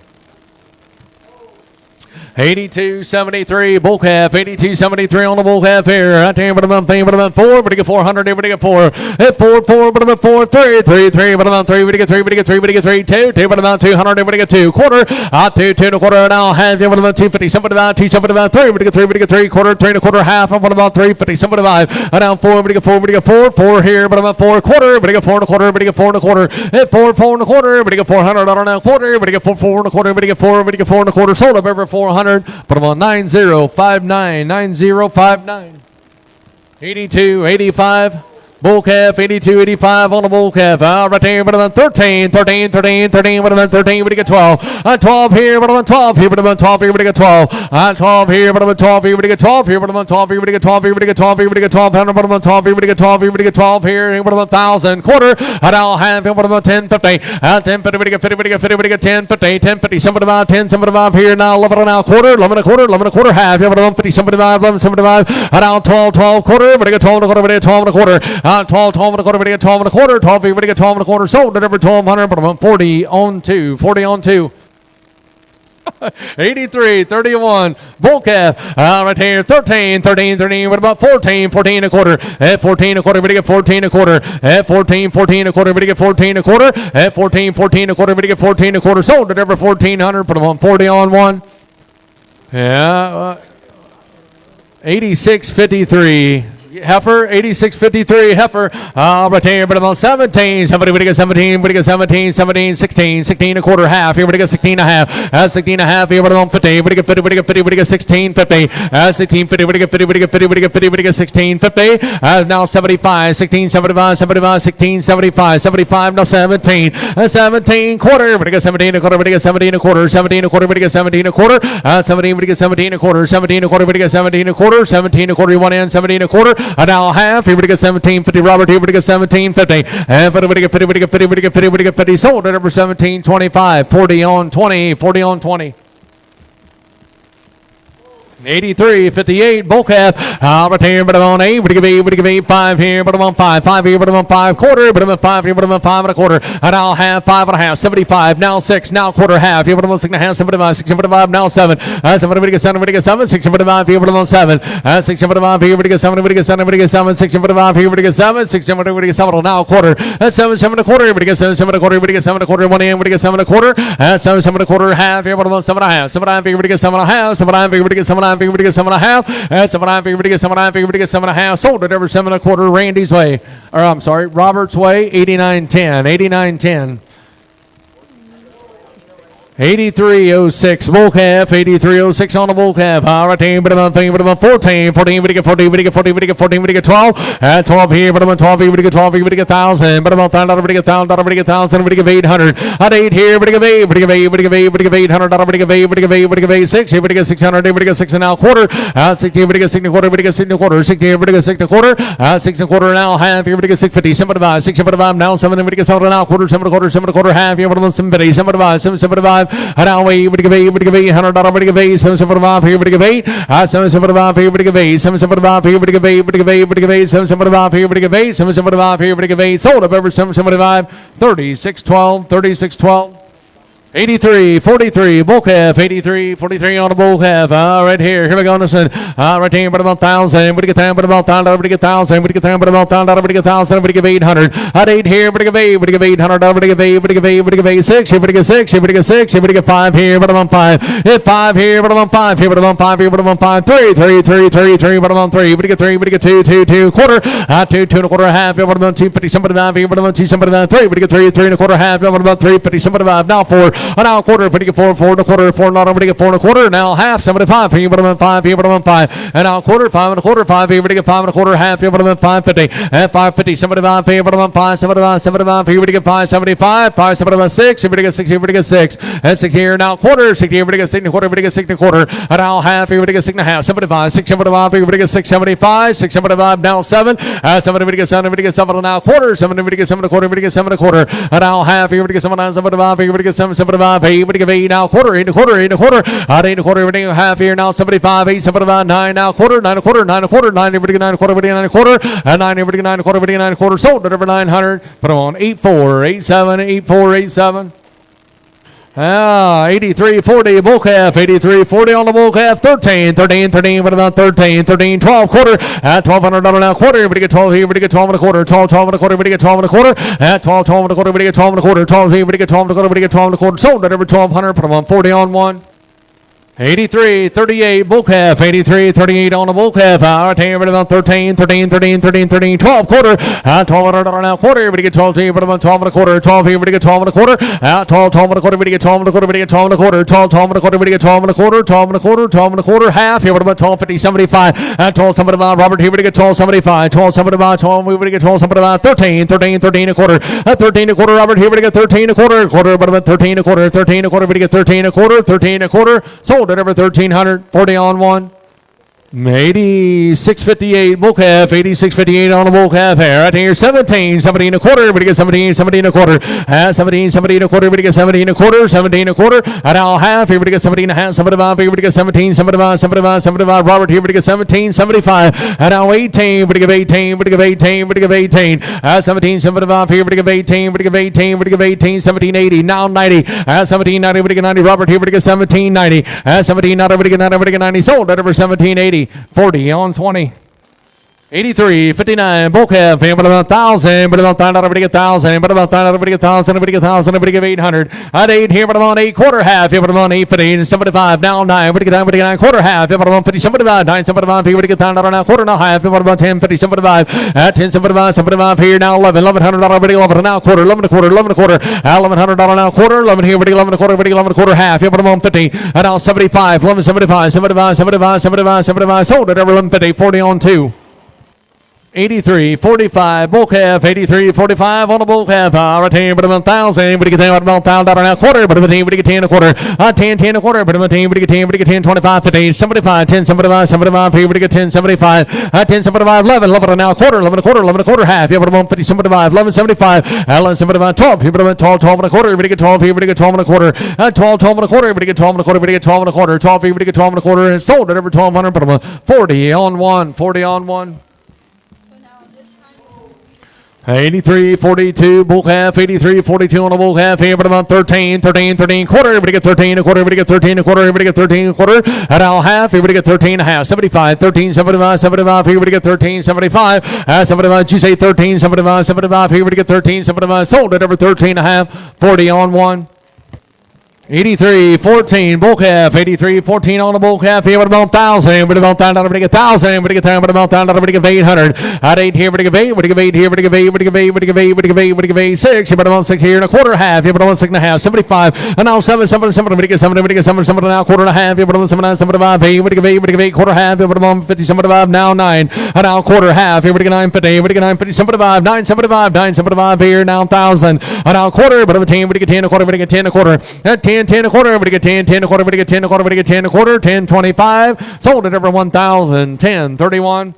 82.73 bull calf, 82.73 on the bull calf here. Right there, but about 4, but you get 400, but you get 4. At 4, 4, but about 4, 3, 3, 3, but about 3, but you get 3, but you get 3, but you get 3, 2, 2, but about 200, but you get 2, quarter, 2, 2 and a quarter, now half, but about 250, somebody about 2, somebody about 3, but you get 3, but you get 3, quarter, 3 and a quarter, half, but about 350, somebody about, down 4, but you get 4, but you get 4, 4 here, but about 4, quarter, but you get 4 and a quarter, but you get 4 and a quarter, at 4, 4 and a quarter, but you get 400, now quarter, but you get 4, 4 and a quarter, but you get 4, but you get 4 and a quarter, sold up over 400, but about 9059, 9059. 82.85 bull calf, 82.85 on the bull calf. Right there, but about 13, 13, 13, 13, but about 13, but you get 12. 12 here, but about 12 here, but about 12 here, but you get 12. 12 here, but about 12 here, but you get 12 here, but about 12 here, but you get 12 here, but you get 12 here, but you get 12 here, but about 12 here, but you get 12 here, but you get 12 here, but about 1,000 quarter. Now half, but about 1050. 1050, but you get 50, but you get 50, but you get 1050, 1050. Somebody about 10, somebody about here now 11 now quarter, 11 a quarter, 11 a quarter half. Yeah, but about 50, somebody about 11, 75. Now 12, 12 quarter, but you get 12 and a quarter, but you get 12 and a quarter. 12, 12 and a quarter, but you get 12 and a quarter. 12, but you get 12 and a quarter. Sold at over 1,200, but about 40 on 2. 40 on 2. 83.31 bull calf. Right here, 13, 13, 13. What about 14, 14 a quarter? At 14 a quarter, but you get 14 a quarter. At 14, 14 a quarter, but you get 14 a quarter. At 14, 14 a quarter, but you get 14 a quarter. Sold at over 1,400, put them on 40 on 1. Yeah. 86.53. Heifer, 86.53 heifer. Right here, but about 17. Somebody would get 17, would get 17, 17, 16, 16 a quarter half. Here, would get 16 and a half. 16 and a half. Here, but about 50, would get 50, would get 50, would get 16, 50. 16, 50, would get 50, would get 50, would get 50, would get 16, 50. Now 75, 16, 75, 75, 16, 75, 75, now 17. 17 quarter, would get 17 a quarter, would get 17 a quarter, 17 a quarter, would get 17 a quarter. 17 would get 17 a quarter, 17 a quarter, would get 17 a quarter, 17 a quarter, one end, 17 a quarter. Now half, here would get 17, 50, Robert, here would get 17, 50. And 50 would get 50, would get 50, would get 50, would get 50. Sold at number 17, 25, 40 on 20, 40 on 20. 83.58 bull calf. Right here, but I'm on 8. Would give 8, would give 8, 5 here, but I'm on 5, 5 here, but I'm on 5 quarter, but I'm on 5 here, but I'm on 5 and a quarter. And I'll have 5 and a half, 75, now 6, now quarter half, here, but I'm on 6 and a half, 75, 6 75, now 7. 7 would get 7, would get 7, 6 75 here, but I'm on 7. 6 75 here, would get 7, would get 7, would get 7, 6 75 here, would get 7, 6 75 would get 7, now quarter. 7, 7 and a quarter, would get 7, 7 and a quarter, would get 7 and a quarter, 1 in, would get 7 and a quarter. 7, 7 and a quarter, half here, but I'm on 7 and a half, 7 and a half here, would get 7 and a half, 7 and a half here, would get 7 and a half here, would get 7 and a half. That's 7 and a half. Everybody get 7 and a half. Everybody get 7 and a half. Sold at every 7 and a quarter. Randy's way, or I'm sorry, Robert's way. 89.10. 89.10. 83.06 bull calf, 83.06 on the bull calf. Right here, but I'm 14, 14, we get 40, we get 40, we get 14, we get 12. 12 here, but I'm 12 here, we get 12 here, we get 1,000. But I'm $1,000, we get 1,000, we get 1,000, we get 800. At 8 here, we get 8, we get 8, we get 8, we get 800, we get 8, we get 8, we get 8, 6 here, we get 600, we get 6 and now quarter. 6 here, we get 6 and a quarter, we get 6 and a quarter. 6 here, we get 6 and a quarter. 6 and a quarter now half here, we get 650. 75, 675 now 7, we get 7 now quarter, 7 and a quarter, 7 and a quarter half here, but I'm 750, 75, 775. And now we would give 8, would give 800, would give 8, 775 here, would give 8, 775 here, would give 8, 775 here, would give 8, would give 8, would give 8, 775 here, would give 8, 775 here, would give 8, sold up over 775, 36.12, 36.12. 83.43 bull calf, 83.43 on the bull calf. Right here we go. Listen, right here, but about 1,000. Would get 10, but about 1,000. Would get 1,000. Would get 10, but about 1,000. Would get 1,000. Would give 800. At 8 here, would give 8. Would give 800. Would give 8. Would give 8. Would give 8. 6 here. Would give 6 here. Would give 6 here. Would give 5 here. But I'm on 5. Hit 5 here. But I'm on 5 here. But I'm on 5 here. But I'm on 5. 3, 3, 3, 3, 3. But I'm on 3. Would get 3. Would get 2, 2, 2 quarter. 2, 2 and a quarter half. But I'm on 250. Somebody 5 here. But I'm on 2, somebody 3. Would get 3, 3 and a quarter half. But I'm on 350. Somebody 5. Now 4. Now quarter. Would get 4, 4 and a quarter, 4 not over to get 4 and a quarter. Now half, 75 here, but I'm on 5 here, but I'm on 5. And now quarter, 5 and a quarter, 5 here, but I get 5 and a quarter, half here, but I'm on 550. And 550, 75 here, but I'm on 5, 75, 75 here, but I get 5, 75, 5, 75, 6 here, but I get 6 here, but I get 6. And 6 here, now quarter, 6 here, but I get 6 and a quarter, but I get 6 and a quarter. And now half here, but I get 6 and a half, 75, 6, 75 here, but I get 6, 75, 6, 75, now 7. 7, but I get 7, but I get 7, and now quarter, 7, but I get 7 and a quarter, but I get 7 and a quarter. And now half here, but I get 7, 75 here, but I get 7, 75 here, but I get 8, now quarter, 8 and a quarter, 8 and a quarter, 8 and a quarter, 8 and a half here, now 75, 8, 75, 9, now quarter, 9 and a quarter, 9 and a quarter, 9, everybody get 9 and a quarter, everybody get 9 and a quarter, and 9, everybody get 9 and a quarter, everybody get 9 and a quarter, sold at over 900, put them on 84, 87, 84, 87. 83.40 bull calf, 83.40 on the bull calf, 13, 13, 13, what about 13, 13, 12 quarter, at $1,200 now quarter, everybody get 12 here, everybody get 12 and a quarter, 12, 12 and a quarter, everybody get 12 and a quarter, at 12, 12 and a quarter, everybody get 12 and a quarter, 12 here, everybody get 12 and a quarter, everybody get 12 and a quarter, sold at over 1,200, put them on 40 on one. 83.38 bull calf, 83.38 on the bull calf. Right here, about 13, 13, 13, 13, 13, 12 quarter. $1,200 now quarter. Everybody get 12 here, but about 12 and a quarter. 12 here, everybody get 12 and a quarter. 12, 12 and a quarter. Everybody get 12 and a quarter. Everybody get 12 and a quarter. 12, 12 and a quarter. Everybody get 12 and a quarter. 12 and a quarter. 12 and a quarter. Half here, but about 12.50, 75. 12, somebody about Robert here. Everybody get 12, 75. 12, somebody about 12. Everybody get 12, somebody about 13, 13, 13 a quarter. 13 a quarter. Robert here. Everybody get 13 a quarter. Quarter, but about 13 a quarter. 13 a quarter. Everybody get 13 a quarter. 13 a quarter. Sold at over 1,300. 40 on one. 86.58 bull calf, 86.58 on the bull calf here. Right here, 17, 17 a quarter. Everybody get 17, 17 a quarter. 17, 17 a quarter. Everybody get 17 a quarter, 17 a quarter. And now half. Everybody get 17 and a half, 75. Everybody get 17, 75, 75, 75. Robert here. Everybody get 17, 75. And now 18. Everybody give 18. Everybody give 18. Everybody give 18. 17, 75 here. Everybody give 18. Everybody give 18. Everybody give 18. 17, 80. Now 90. 17, 90. Everybody get 90. Robert here. Everybody get 17, 90. 17, 90. Everybody get 90. Everybody get 90. Sold at over 17, 80. 40 on 20. 83, 59, bull calf, but about 1,000, but about that, everybody get 1,000, but about that, everybody get 1,000, everybody get 1,000, everybody get 800. At 8 here, but about 8, quarter half, here, but about 8, 15, 75, now 9, everybody get 9, everybody get 9, quarter half, here, but about 50, 75, 9, 75, everybody get 9, now quarter and a half, here, but about 10, 50, 75, at 10, 75, 75 here, now 11, 1,100, everybody 11, now quarter, 11 a quarter, 11 a quarter, $1,100 now quarter, 11 here, everybody 11 a quarter, everybody 11 a quarter half, here, but about 50, and now 75, 11, 75, 75, 75, 75, 75, sold it, every 1150, 40 on 2. 83, 45, bull calf, 83, 45 on the bull calf, retain, but about 1,000, but you get $1,000 now quarter, but about 10, but you get 10 a quarter, 10, 10 a quarter, but about 10, but you get 10, but you get 10, 25, 50, 75, 10, 75, 75, here, but you get 10, 75, 10, 75, 11, 11 now quarter, 11 a quarter, 11 a quarter half, here, but about 50, 75, 11, 75, 11, 75, 12, here, but about 12, 12 and a quarter, but you get 12, here, but you get 12 and a quarter, 12, 12 and a quarter, but you get 12 and a quarter, but you get 12 and a quarter, 12, here, but you get 12 and a quarter, and sold it over 1,200, but about 40 on 1, 40 on 1. 83, 42, bull calf, 83, 42 on the bull calf, here, but about 13, 13, 13, quarter, everybody get 13, a quarter, everybody get 13, a quarter, everybody get 13, a quarter, and now half, everybody get 13 and a half, 75, 13, 75, 75, here, everybody get 13, 75, 75, you say 13, 75, 75, here, everybody get 13, 75, sold it over 13 and a half, 40 on 1. 83, 14, bull calf, 83, 14 on the bull calf, here, but about 1,000, but about that, everybody get 1,000, but you get 10, but about that, everybody get 800, at 8 here, but you get 8, but you get 8 here, but you get 8, but you get 8, but you get 8, but you get 8, but you get 8, 6, here, but about 6 here, and a quarter half, here, but about 6 and a half, 75, and now 7, 7, 7, but you get 7, but you get 7, 7, now quarter and a half, here, but about 7, 9, 75, 8, but you get 8, but you get 8, quarter half, here, but about 50, 75, now 9, and now quarter half, here, but you get 9, 50, but you get 9, 50, 75, 9, 75, 9, 75, here, now 1,000, and now quarter, but about 10, but you get 10, a quarter, but you get 10, a quarter, at 10, 10, a quarter, but you get 10, 10 a quarter, but you get 10 a quarter, but you get 10 a quarter, 10, 25, sold it over 1,000, 10, 31.